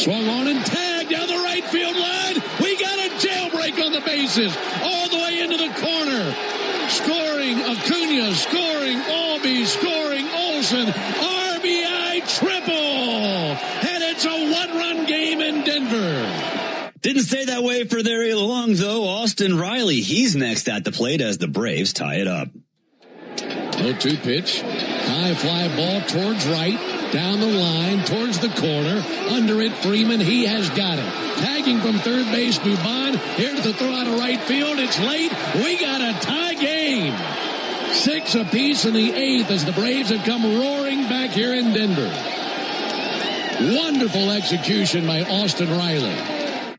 Swung on and tagged down the right field line. We got a jailbreak on the bases. All the way into the corner. Scoring Acuna, scoring Albies, scoring Olsen. RBI triple. And it's a 1-run game in Denver. Didn't stay that way for very long, though. Austin Riley, he's next at the plate as the Braves tie it up. 0-2 pitch. High fly ball towards right. Down the line, towards the corner. Under it, Freeman. He has got it. Tagging from third base, Dubon. Here's the throw out of right field. It's late. We got a tie game. 6 apiece in the 8th as the Braves have come roaring back here in Denver. Wonderful execution by Austin Riley.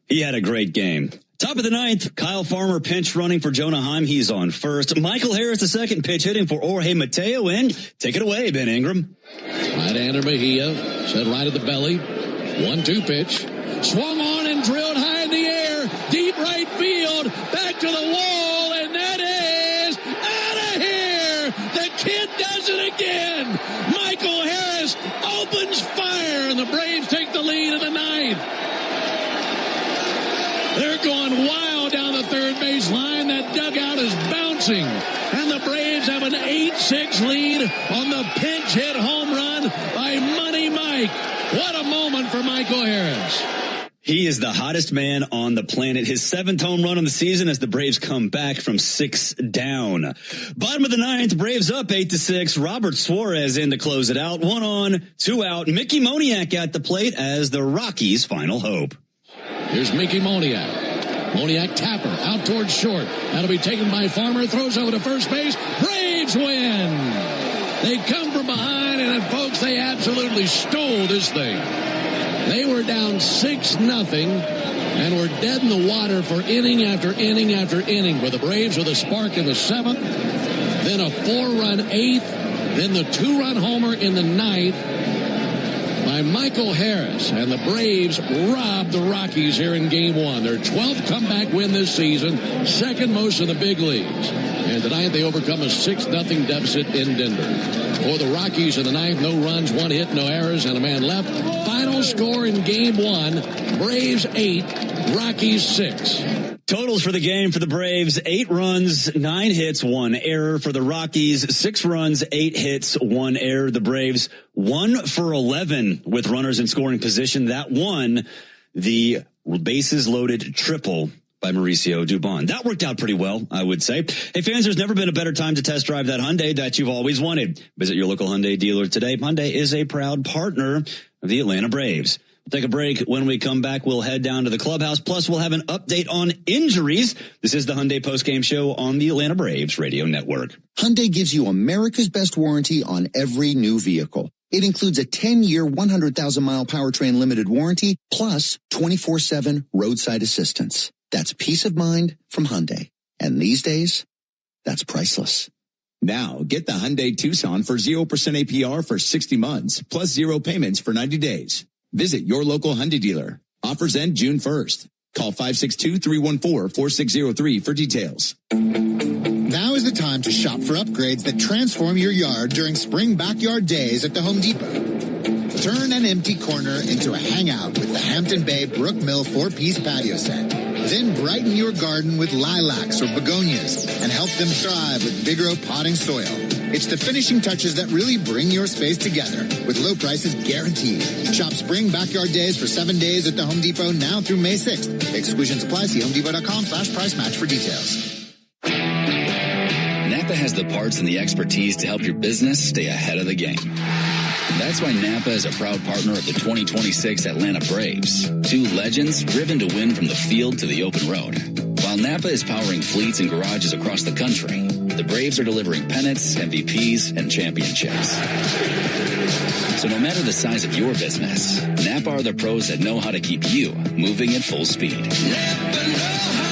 He had a great game. Top of the 9th, Kyle Farmer pinch running for Jonah Heim. He's on first. Michael Harris, the second pitch hitting for Jorge Mateo. And take it away, Ben Ingram. Right-hander Mejia, set right at the belly. 1-2 pitch. Swung on and drilled high in the air. Deep right field. Back to the wall. And that is out of here. The kid does it again. Michael Harris opens fire. And the Braves take the lead in the 9th. They're going wild down the third base line. That dugout is bouncing. And the Braves have an 8-6 lead on the pinch hit home run by Money Mike. What a moment for Michael Harris. He is the hottest man on the planet. His 7th home run on the season as the Braves come back from 6 down. Bottom of the 9th, Braves up 8-6. Robert Suarez in to close it out. 1 on, 2 out. Mickey Moniak at the plate as the Rockies' final hope. Here's Mickey Moniak. Moniak tapper out towards short. That'll be taken by Farmer. Throws over to first base. Braves win. They come from behind, and folks, they absolutely stole this thing. They were down 6-0 and were dead in the water for inning after inning after inning. But the Braves with a spark in the 7th, then a 4-run 8th, then the 2-run homer in the 9th by Michael Harris. And the Braves robbed the Rockies here in Game 1. Their 12th comeback win this season, second most in the big leagues. And tonight they overcome a 6-0 deficit in Denver. For the Rockies in the 9th, no runs, 1 hit, no errors, and a man left. Final score in Game 1, Braves 8, Rockies 6. Totals for the game for the Braves, 8 runs, 9 hits, 1 error. For the Rockies, 6 runs, 8 hits, 1 error. The Braves 1 for 11 with runners in scoring position. That won the bases loaded triple by Mauricio Dubon. That worked out pretty well, I would say. Hey, fans, there's never been a better time to test drive that Hyundai that you've always wanted. Visit your local Hyundai dealer today. Hyundai is a proud partner of the Atlanta Braves. We'll take a break. When we come back, we'll head down to the clubhouse. Plus, we'll have an update on injuries. This is the Hyundai Postgame Show on the Atlanta Braves Radio Network. Hyundai gives you America's best warranty on every new vehicle. It includes a 10-year, 100,000-mile powertrain limited warranty, plus 24/7 roadside assistance. That's peace of mind from Hyundai. And these days, that's priceless. Now, get the Hyundai Tucson for 0% APR for 60 months, plus 0 payments for 90 days. Visit your local Hyundai dealer. Offers end June 1st. Call 562-314-4603 for details. Now is the time to shop for upgrades that transform your yard during spring backyard days at the Home Depot. Turn an empty corner into a hangout with the Hampton Bay Brook Mill 4-piece patio set. Then brighten your garden with lilacs or begonias and help them thrive with Vigoro potting soil. It's the finishing touches that really bring your space together with low prices guaranteed. Shop spring backyard days for 7 days at the Home Depot now through May 6th. Exclusions apply. See HomeDepot.com/price match for details. Napa has the parts and the expertise to help your business stay ahead of the game. That's why Napa is a proud partner of the 2026 Atlanta Braves. 2 legends driven to win from the field to the open road. While Napa is powering fleets and garages across the country, the Braves are delivering pennants, MVPs, and championships. So no matter the size of your business, Napa are the pros that know how to keep you moving at full speed. Napa know-how.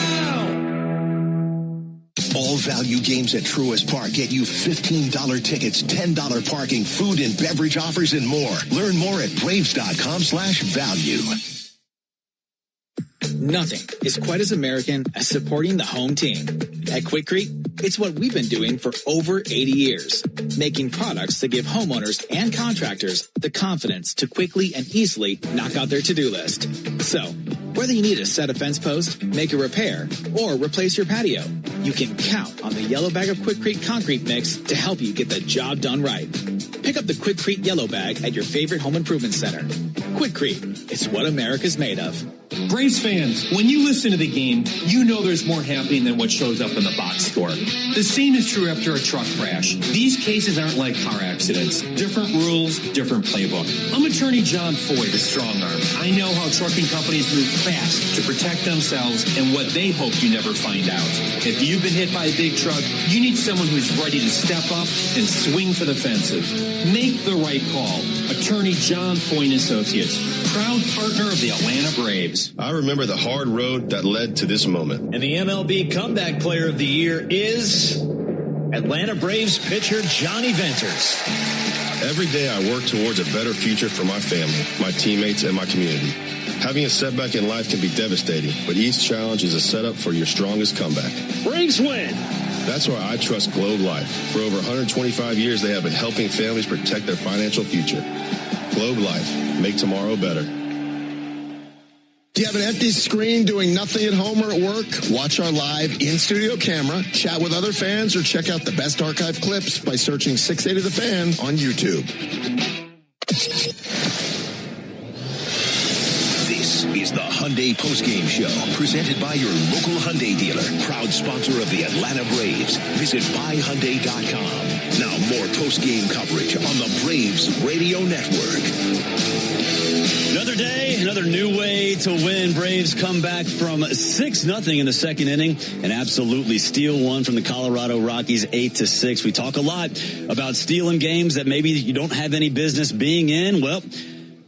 All value games at Truist Park get you $15 tickets, $10 parking, food and beverage offers, and more. Learn more at Braves.com/value. Nothing is quite as American as supporting the home team. At Quikrete, it's what we've been doing for over 80 years, making products that give homeowners and contractors the confidence to quickly and easily knock out their to-do list. So, whether you need to set a fence post, make a repair, or replace your patio, you can count on the yellow bag of Quikrete concrete mix to help you get the job done right. Pick up the Quikrete yellow bag at your favorite home improvement center. Quikrete, it's what America's made of. Braves fans, when you listen to the game, you know there's more happening than what shows up in the box score. The same is true after a truck crash. These cases aren't like car accidents. Different rules, different playbook. I'm attorney John Foy, the strong arm. I know how trucking companies move fast to protect themselves and what they hope you never find out. If you've been hit by a big truck, you need someone who's ready to step up and swing for the fences. Make the right call. Attorney John Foy and Associates, proud partner of the Atlanta Braves. I remember the hard road that led to this moment. And the MLB Comeback Player of the Year is Atlanta Braves pitcher Johnny Venters. Every day I work towards a better future for my family, my teammates, and my community. Having a setback in life can be devastating, but each challenge is a setup for your strongest comeback. Braves win. That's why I trust Globe Life. For over 125 years, they have been helping families protect their financial future. Globe Life. Make tomorrow better. Do you have an empty screen doing nothing at home or at work? Watch our live in-studio camera, chat with other fans, or check out the best archive clips by searching 680 The Fan on YouTube. This is the Hyundai Hyundai Postgame Show, presented by your local Hyundai dealer, proud sponsor of the Atlanta Braves. Visit buyhyundai.com. Now more postgame coverage on the Braves Radio Network. Another day, another new way to win. Braves come back from 6-0 in the second inning and absolutely steal one from the Colorado Rockies 8-6. We talk a lot about stealing games that maybe you don't have any business being in. Well,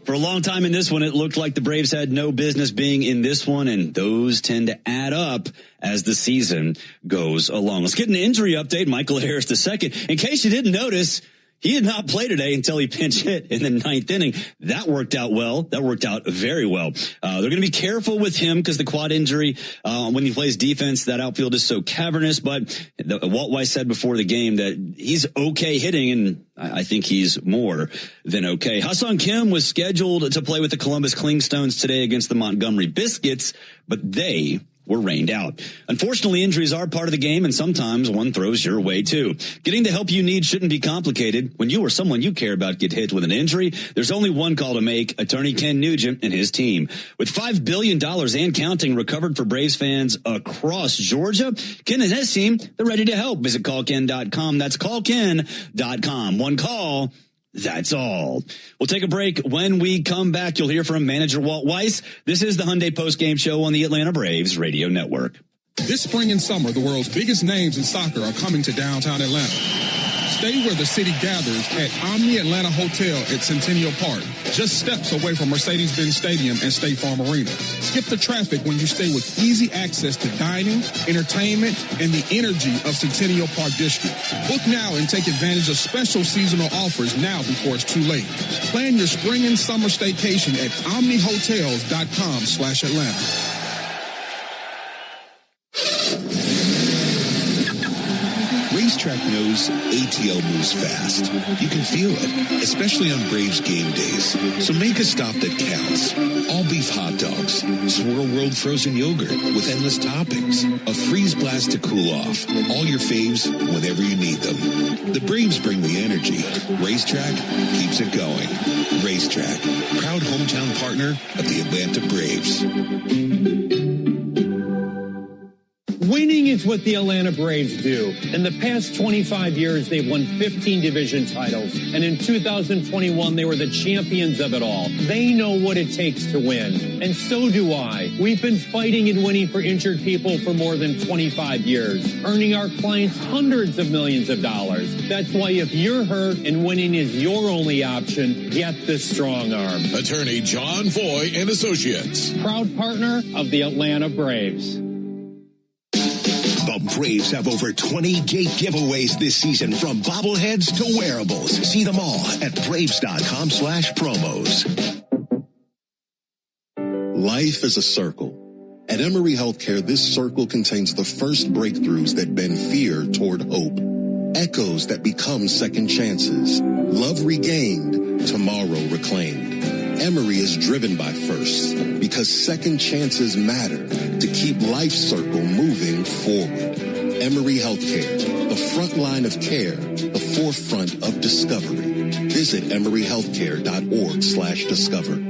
for a long time in this one, it looked like the Braves had no business being in this one, and those tend to add up as the season goes along. Let's get an injury update. Michael Harris II. In case you didn't notice, he did not play today until he pinch hit in the ninth inning. That worked out well. That worked out very well. They're going to be careful with him because the quad injury, when he plays defense, that outfield is so cavernous. But Walt Weiss said before the game that he's okay hitting, and I think he's more than okay. Ha-Seong Kim was scheduled to play with the Columbus Clingstones today against the Montgomery Biscuits, but they were rained out. Unfortunately, injuries are part of the game, and sometimes one throws your way too. Getting the help you need shouldn't be complicated. When you or someone you care about get hit with an injury, there's only one call to make: attorney Ken Nugent and his team. With $5 billion and counting recovered for Braves fans across Georgia, Ken and his team, they're ready to help. Visit callken.com. That's callken.com. One call, that's all. We'll take a break. When we come back, you'll hear from manager Walt Weiss. This is the Hyundai Postgame Show on the Atlanta Braves Radio Network. This spring and summer, the world's biggest names in soccer are coming to downtown Atlanta. Stay where the city gathers at Omni Atlanta Hotel at Centennial Park, just steps away from Mercedes-Benz Stadium and State Farm Arena. Skip the traffic when you stay with easy access to dining, entertainment, and the energy of Centennial Park District. Book now and take advantage of special seasonal offers now before it's too late. Plan your spring and summer staycation at omnihotels.com/Atlanta. Racetrack knows ATL moves fast. You can feel it, especially on Braves game days. So make a stop that counts. All beef hot dogs, Swirl World frozen yogurt with endless toppings, a freeze blast to cool off. All your faves whenever you need them. The Braves bring the energy. Racetrack keeps it going. Racetrack, proud hometown partner of the Atlanta Braves. Winning is what the Atlanta Braves do. In the past 25 years, they've won 15 division titles. And in 2021, they were the champions of it all. They know what it takes to win. And so do I. We've been fighting and winning for injured people for more than 25 years, earning our clients hundreds of millions of dollars. That's why if you're hurt and winning is your only option, get the Strong Arm. Attorney John Foy and Associates. Proud partner of the Atlanta Braves. The Braves have over 20 gate giveaways this season, from bobbleheads to wearables. See them all at Braves.com/promos. Life is a circle. At Emory Healthcare, this circle contains the first breakthroughs that bend fear toward hope. Echoes that become second chances. Love regained, tomorrow reclaimed. Emory is driven by firsts because second chances matter to keep life's circle moving forward. Emory Healthcare, the front line of care, the forefront of discovery. Visit emoryhealthcare.org/discover.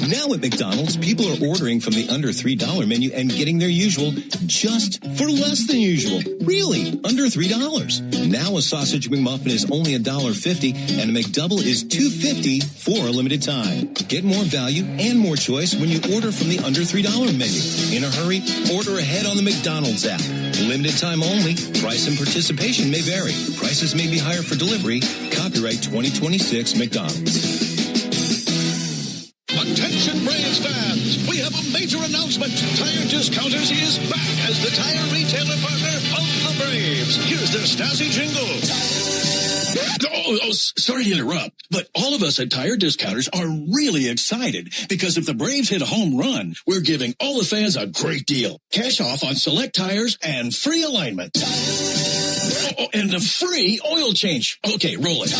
Now at McDonald's, people are ordering from the under $3 menu and getting their usual just for less than usual. Really, under $3. Now a sausage McMuffin is only $1.50 and a McDouble is $2.50 for a limited time. Get more value and more choice when you order from the under $3 menu. In a hurry, order ahead on the McDonald's app. Limited time only. Price and participation may vary. Prices may be higher for delivery. Copyright 2026 McDonald's. Attention Braves fans, we have a major announcement. Tire Discounters is back as the tire retailer partner of the Braves. Here's their Stasi jingle. Sorry to interrupt, but all of us at Tire Discounters are really excited because if the Braves hit a home run, we're giving all the fans a great deal. Cash off on select tires and free alignment. And a free oil change. Okay, roll it.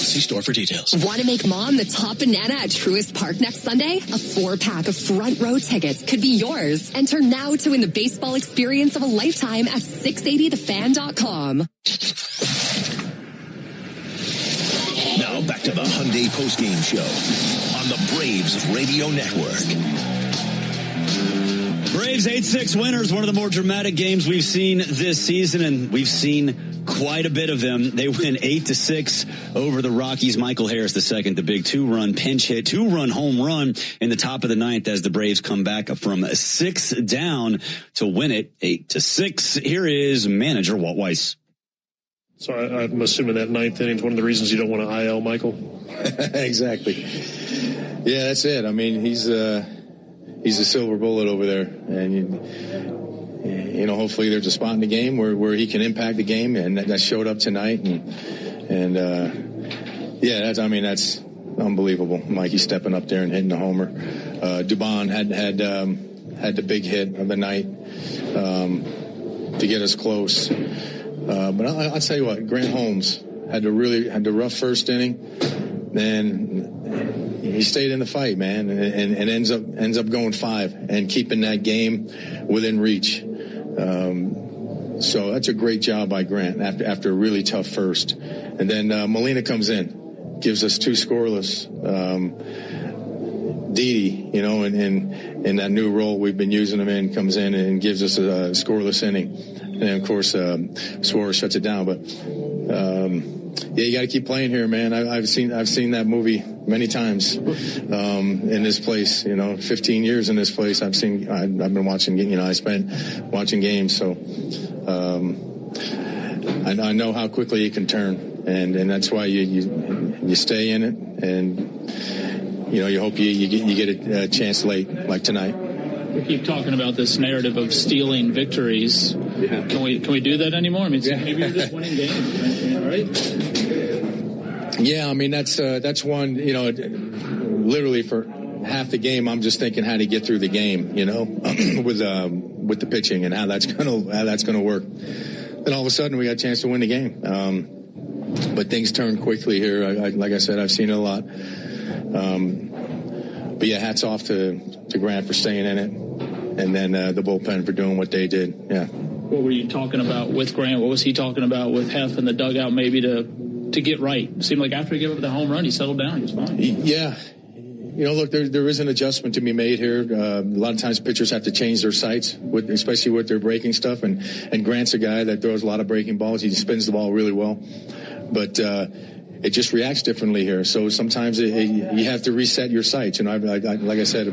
See store for details. Want to make mom the top banana at Truist Park next Sunday? A 4-pack of front row tickets could be yours. Enter now to win the baseball experience of a lifetime at 680thefan.com. Now back back to the Hyundai Postgame Show on the Braves Radio Network. Braves 8-6 winners, one of the more dramatic games we've seen this season, and we've seen quite a bit of them. They win 8-6 over the Rockies. Michael Harris II, the big 2-run pinch hit, 2-run home run in the top of the ninth as the Braves come back from 6 down to win it 8-6. Here is manager Walt Weiss. So I'm assuming that ninth inning is one of the reasons you don't want to IL Michael. Exactly. Yeah, that's it. I mean, he's a silver bullet over there, and you know, hopefully there's a spot in the game where he can impact the game, and that showed up tonight, and yeah, that's unbelievable. Mikey stepping up there and hitting the homer. Dubon had the big hit of the night to get us close. But I'll tell you what, Grant Holmes had the rough first inning, then he stayed in the fight, man, and ends up going 5 and keeping that game within reach. So that's a great job by Grant after a really tough first. And then Molina comes in, gives us 2 scoreless. Didi, you know, in that new role we've been using him in, comes in and gives us a scoreless inning. And of course, Suarez shuts it down. But yeah, you got to keep playing here, man. I've seen that movie many times in this place. You know, 15 years in this place. I've been watching. You know, I spent watching games, so I know how quickly it can turn, and that's why you stay in it, and you know, you hope you get a chance late like tonight. We keep talking about this narrative of stealing victories. Yeah. Can we do that anymore? I mean, maybe you're just winning games, right? Yeah, I mean that's one. You know, literally for half the game, I'm just thinking how to get through the game. You know, with the pitching and how that's gonna work. Then all of a sudden, we got a chance to win the game. But things turn quickly here. Like I said, I've seen it a lot. But yeah, hats off to Grant for staying in it, and then the bullpen for doing what they did. Yeah. What were you talking about with Grant? What was he talking about with Hef in the dugout, maybe to get right? It seemed like after he gave up the home run, he settled down. He was fine. Yeah. You know, look, there is an adjustment to be made here. A lot of times pitchers have to change their sights, especially with their breaking stuff. And Grant's a guy that throws a lot of breaking balls. He spins the ball really well. But it just reacts differently here. So sometimes you have to reset your sights. And like I said,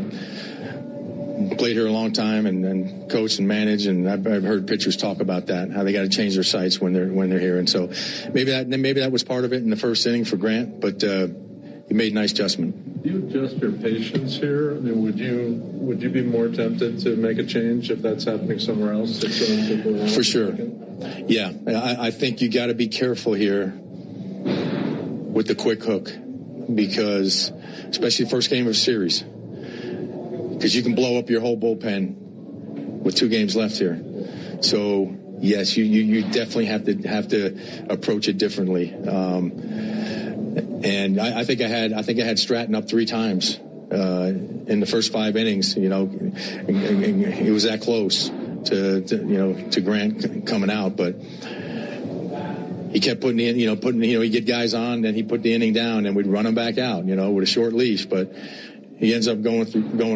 played here a long time and coached and managed, and I've heard pitchers talk about that, how they got to change their sights when they're here. And so maybe that was part of it in the first inning for Grant, but he made a nice adjustment. Do you adjust your patience here? I mean, would you be more tempted to make a change if that's happening somewhere else? For sure. Yeah, I think you got to be careful here with the quick hook, because especially first game of a series, because you can blow up your whole bullpen with 2 games left here. So yes, you definitely have to approach it differently. And I think I had Stratton up 3 times in the first 5 innings. You know, it was that close to Grant coming out, but he kept putting he'd get guys on, then he put the inning down, and we'd run him back out, you know, with a short leash. But he ends up going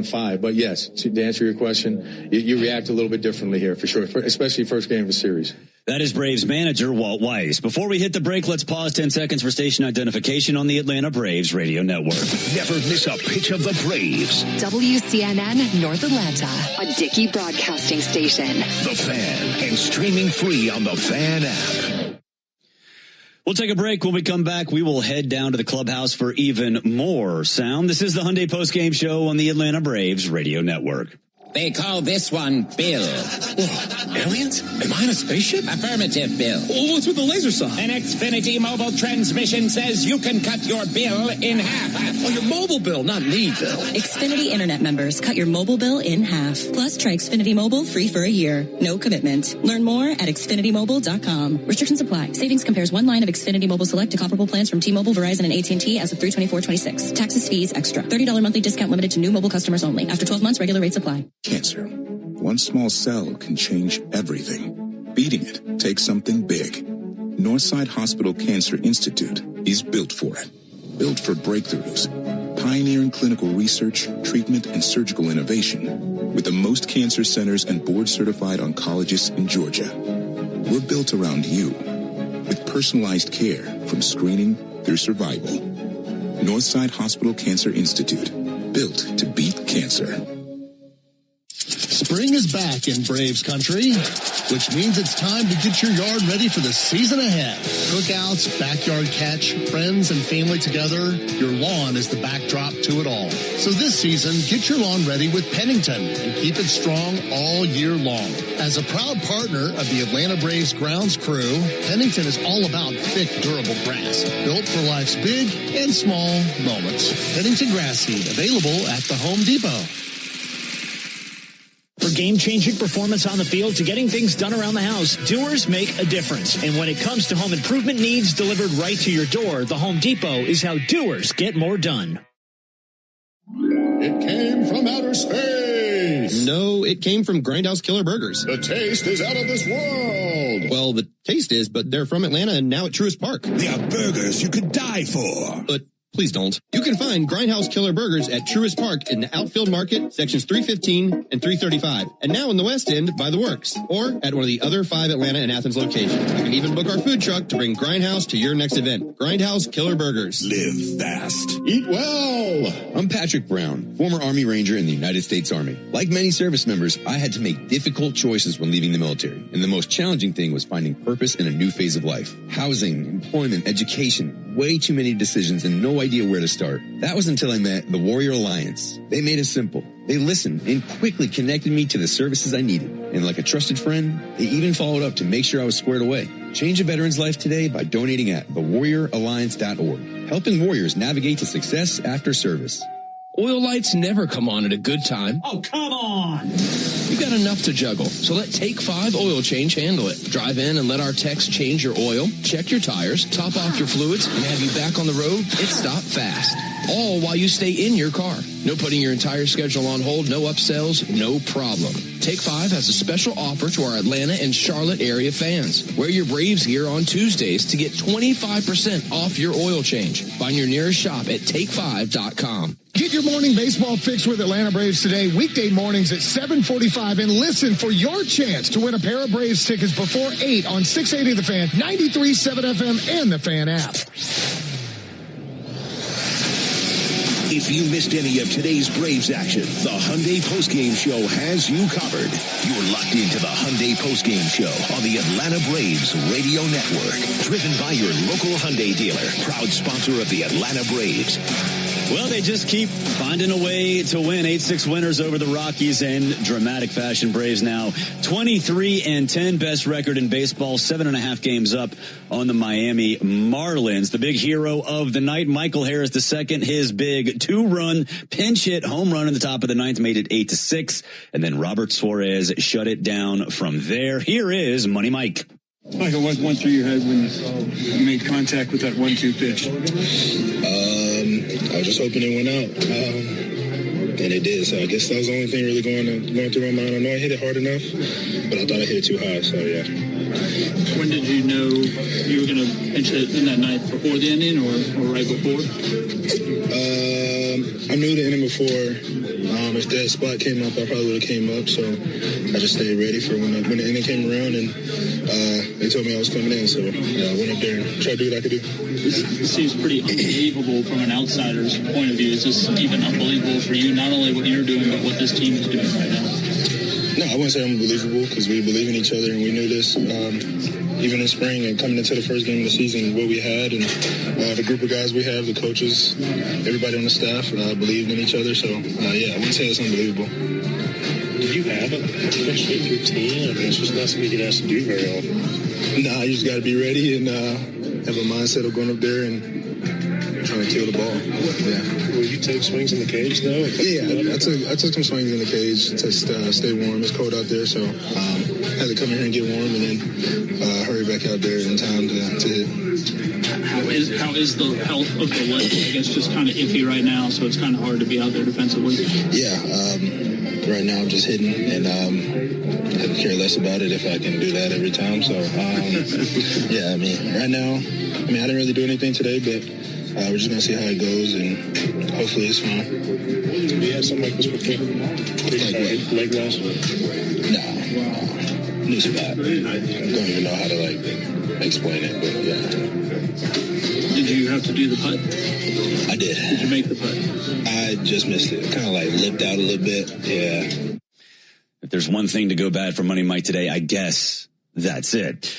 5. But yes, to answer your question, you react a little bit differently here for sure, especially first game of a series. That is Braves manager Walt Weiss. Before we hit the break, let's pause 10 seconds for station identification on the Atlanta Braves Radio Network. Never miss a pitch of the Braves. WCNN North Atlanta, a Dickey broadcasting station. The Fan, and streaming free on the Fan app. We'll take a break. When we come back, we will head down to the clubhouse for even more sound. This is the Hyundai Postgame Show on the Atlanta Braves Radio Network. They call this one Bill. Whoa, aliens? Am I in a spaceship? Affirmative, Bill. Oh, what's with the laser saw? An Xfinity mobile transmission says you can cut your bill in half. Oh, your mobile bill, not me, Bill. Xfinity Internet members, cut your mobile bill in half. Plus, try Xfinity Mobile free for a year. No commitment. Learn more at XfinityMobile.com. Restrictions apply. Savings compares one line of Xfinity Mobile Select to comparable plans from T-Mobile, Verizon, and AT&T as of 3/24/26. Taxes, fees, extra. $30 monthly discount limited to new mobile customers only. After 12 months, regular rates apply. Cancer. One small cell can change everything. Beating it takes something big. Northside Hospital Cancer Institute is built for it. built for breakthroughs, pioneering clinical research, treatment, and surgical innovation with the most cancer centers and board-certified oncologists in Georgia. We're built around you with personalized care from screening through survival. Northside Hospital Cancer Institute, built to beat cancer. Spring is back in Braves country, which means it's time to get your yard ready for the season ahead. Cookouts, backyard catch, friends and family together, your lawn is the backdrop to it all. So this season, get your lawn ready with Pennington and keep it strong all year long. As a proud partner of the Atlanta Braves grounds crew, Pennington is all about thick, durable grass, built for life's big and small moments. Pennington grass seed, available at the Home Depot. For game-changing performance on the field to getting things done around the house, doers make a difference. And when it comes to home improvement needs delivered right to your door, the Home Depot is how doers get more done. It came from outer space. No, it came from Grindhouse Killer Burgers. The taste is out of this world. Well, the taste is, but they're from Atlanta and now at Truist Park. They are burgers you could die for. But please don't. You can find Grindhouse Killer Burgers at Truist Park in the Outfield Market, sections 315 and 335. And now in the West End by the Works, or at one of the other 5 Atlanta and Athens locations. You can even book our food truck to bring Grindhouse to your next event. Grindhouse Killer Burgers. Live fast. Eat well. I'm Patrick Brown, former Army Ranger in the United States Army. Like many service members, I had to make difficult choices when leaving the military. And the most challenging thing was finding purpose in a new phase of life. Housing, employment, education, way too many decisions and no idea where to start. That was until I met the Warrior Alliance. They made it simple. They listened and quickly connected me to the services I needed. And like a trusted friend, they even followed up to make sure I was squared away. Change a veteran's life today by donating at thewarrioralliance.org, helping warriors navigate to success after service. Oil lights never come on at a good time. Oh, come on! You got enough to juggle, so let Take 5 Oil Change handle it. Drive in and let our techs change your oil, check your tires, top off your fluids, and have you back on the road. It's stop fast. All while you stay in your car. No putting your entire schedule on hold, no upsells, no problem. Take 5 has a special offer to our Atlanta and Charlotte area fans. Wear your Braves gear on Tuesdays to get 25% off your oil change. Find your nearest shop at take5.com. Get your morning baseball fix with Atlanta Braves today, weekday mornings at 7:45, and listen for your chance to win a pair of Braves tickets before 8 on 680 The Fan, 93.7 FM, and the Fan app. If you missed any of today's Braves action, the Hyundai Postgame Show has you covered. You're locked into the Hyundai Postgame Show on the Atlanta Braves Radio Network. Driven by your local Hyundai dealer, proud sponsor of the Atlanta Braves. Well, they just keep finding a way to win. 8-6 winners over the Rockies in dramatic fashion. Braves now 23-10, best record in baseball, 7.5 games up on the Miami Marlins. The big hero of the night, Michael Harris II, his big 2-run pinch hit home run in the top of the ninth made it 8-6, and then Robert Suarez shut it down from there. Here is Money Mike. Michael, what went through your head when you made contact with that 1-2 pitch? I was just hoping it went out, and it did. So I guess that was the only thing really going through my mind. I know I hit it hard enough, but I thought I hit it too high. So yeah. When did you know you were going to pinch it in that ninth? Before the inning or right before? I knew the inning before. If that spot came up, I probably would have came up. So I just stayed ready for when the inning came around, and they told me I was coming in. So I went up there and tried to do what I could do. This seems pretty unbelievable from an outsider's point of view. Is this even unbelievable for you? Not only what you're doing, but what this team is doing right now. No, I wouldn't say unbelievable because we believe in each other and we knew this. Even in spring and coming into the first game of the season, what we had and the group of guys we have, the coaches, everybody on the staff believed in each other. So, yeah, I wouldn't say it's unbelievable. Did you have a pinch hit routine? I mean, it's just not something you get asked to do very often. Nah, you just got to be ready and have a mindset of going up there and trying to kill the ball. Yeah. Will you take swings in the cage, though? Yeah, I took some swings in the cage to stay warm. It's cold out there, so had to come in here and get warm and then hurry back out there in time to hit. How is the health of the leg? I guess just kind of iffy right now, so it's kind of hard to be out there defensively. Yeah, right now I'm just hitting and I could care less about it if I can do that every time. So, yeah, right now, I didn't really do anything today, but we're just going to see how it goes, and hopefully it's fine. Do we have something like this before? Leg loss? No. New spot. I don't even know how to, explain it, but yeah. Did you have to do the putt? I did. Did you make the putt? I just missed it. Kind of lipped out a little bit. Yeah. If there's one thing to go bad for Money Mike today, I guess that's it.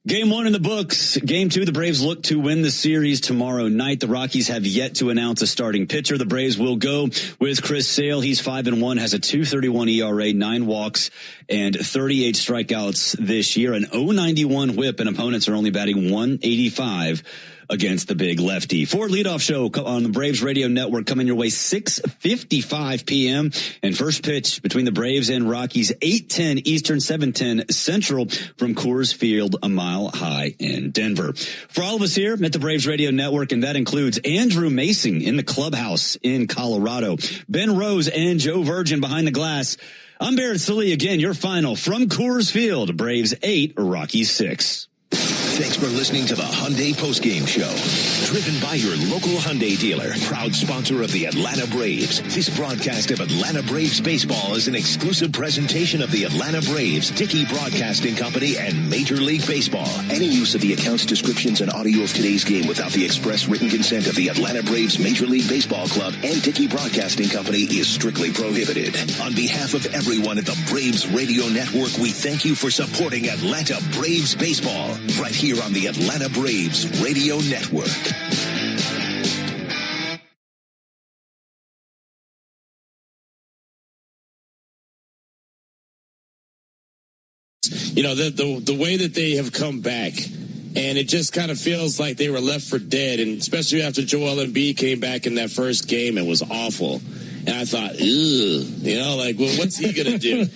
Game 1 in the books. Game 2, the Braves look to win the series tomorrow night. The Rockies have yet to announce a starting pitcher. The Braves will go with Chris Sale. He's 5-1, has a 2.31 ERA, 9 walks, and 38 strikeouts this year. An 0.91 whip, and opponents are only batting 185 against the big lefty. Ford Leadoff Show on the Braves Radio Network coming your way 6:55 p.m. And first pitch between the Braves and Rockies, 8:10 Eastern, 7:10 Central from Coors Field, a mile high in Denver. For all of us here at the Braves Radio Network, and that includes Andrew Mason in the clubhouse in Colorado, Ben Rose and Joe Virgin behind the glass, I'm Barrett Sully again, your final from Coors Field, Braves 8, Rockies 6. Thanks for listening to the Hyundai Postgame Show. Driven by your local Hyundai dealer, proud sponsor of the Atlanta Braves. This broadcast of Atlanta Braves baseball is an exclusive presentation of the Atlanta Braves, Dickey Broadcasting Company, and Major League Baseball. Any use of the accounts, descriptions, and audio of today's game without the express written consent of the Atlanta Braves Major League Baseball Club and Dickey Broadcasting Company is strictly prohibited. On behalf of everyone at the Braves Radio Network, we thank you for supporting Atlanta Braves baseball right here on the Atlanta Braves Radio Network. You know, the way that they have come back, and it just kind of feels like they were left for dead, and especially after Joel Embiid came back in that first game, it was awful. And I thought, well, what's he going to do?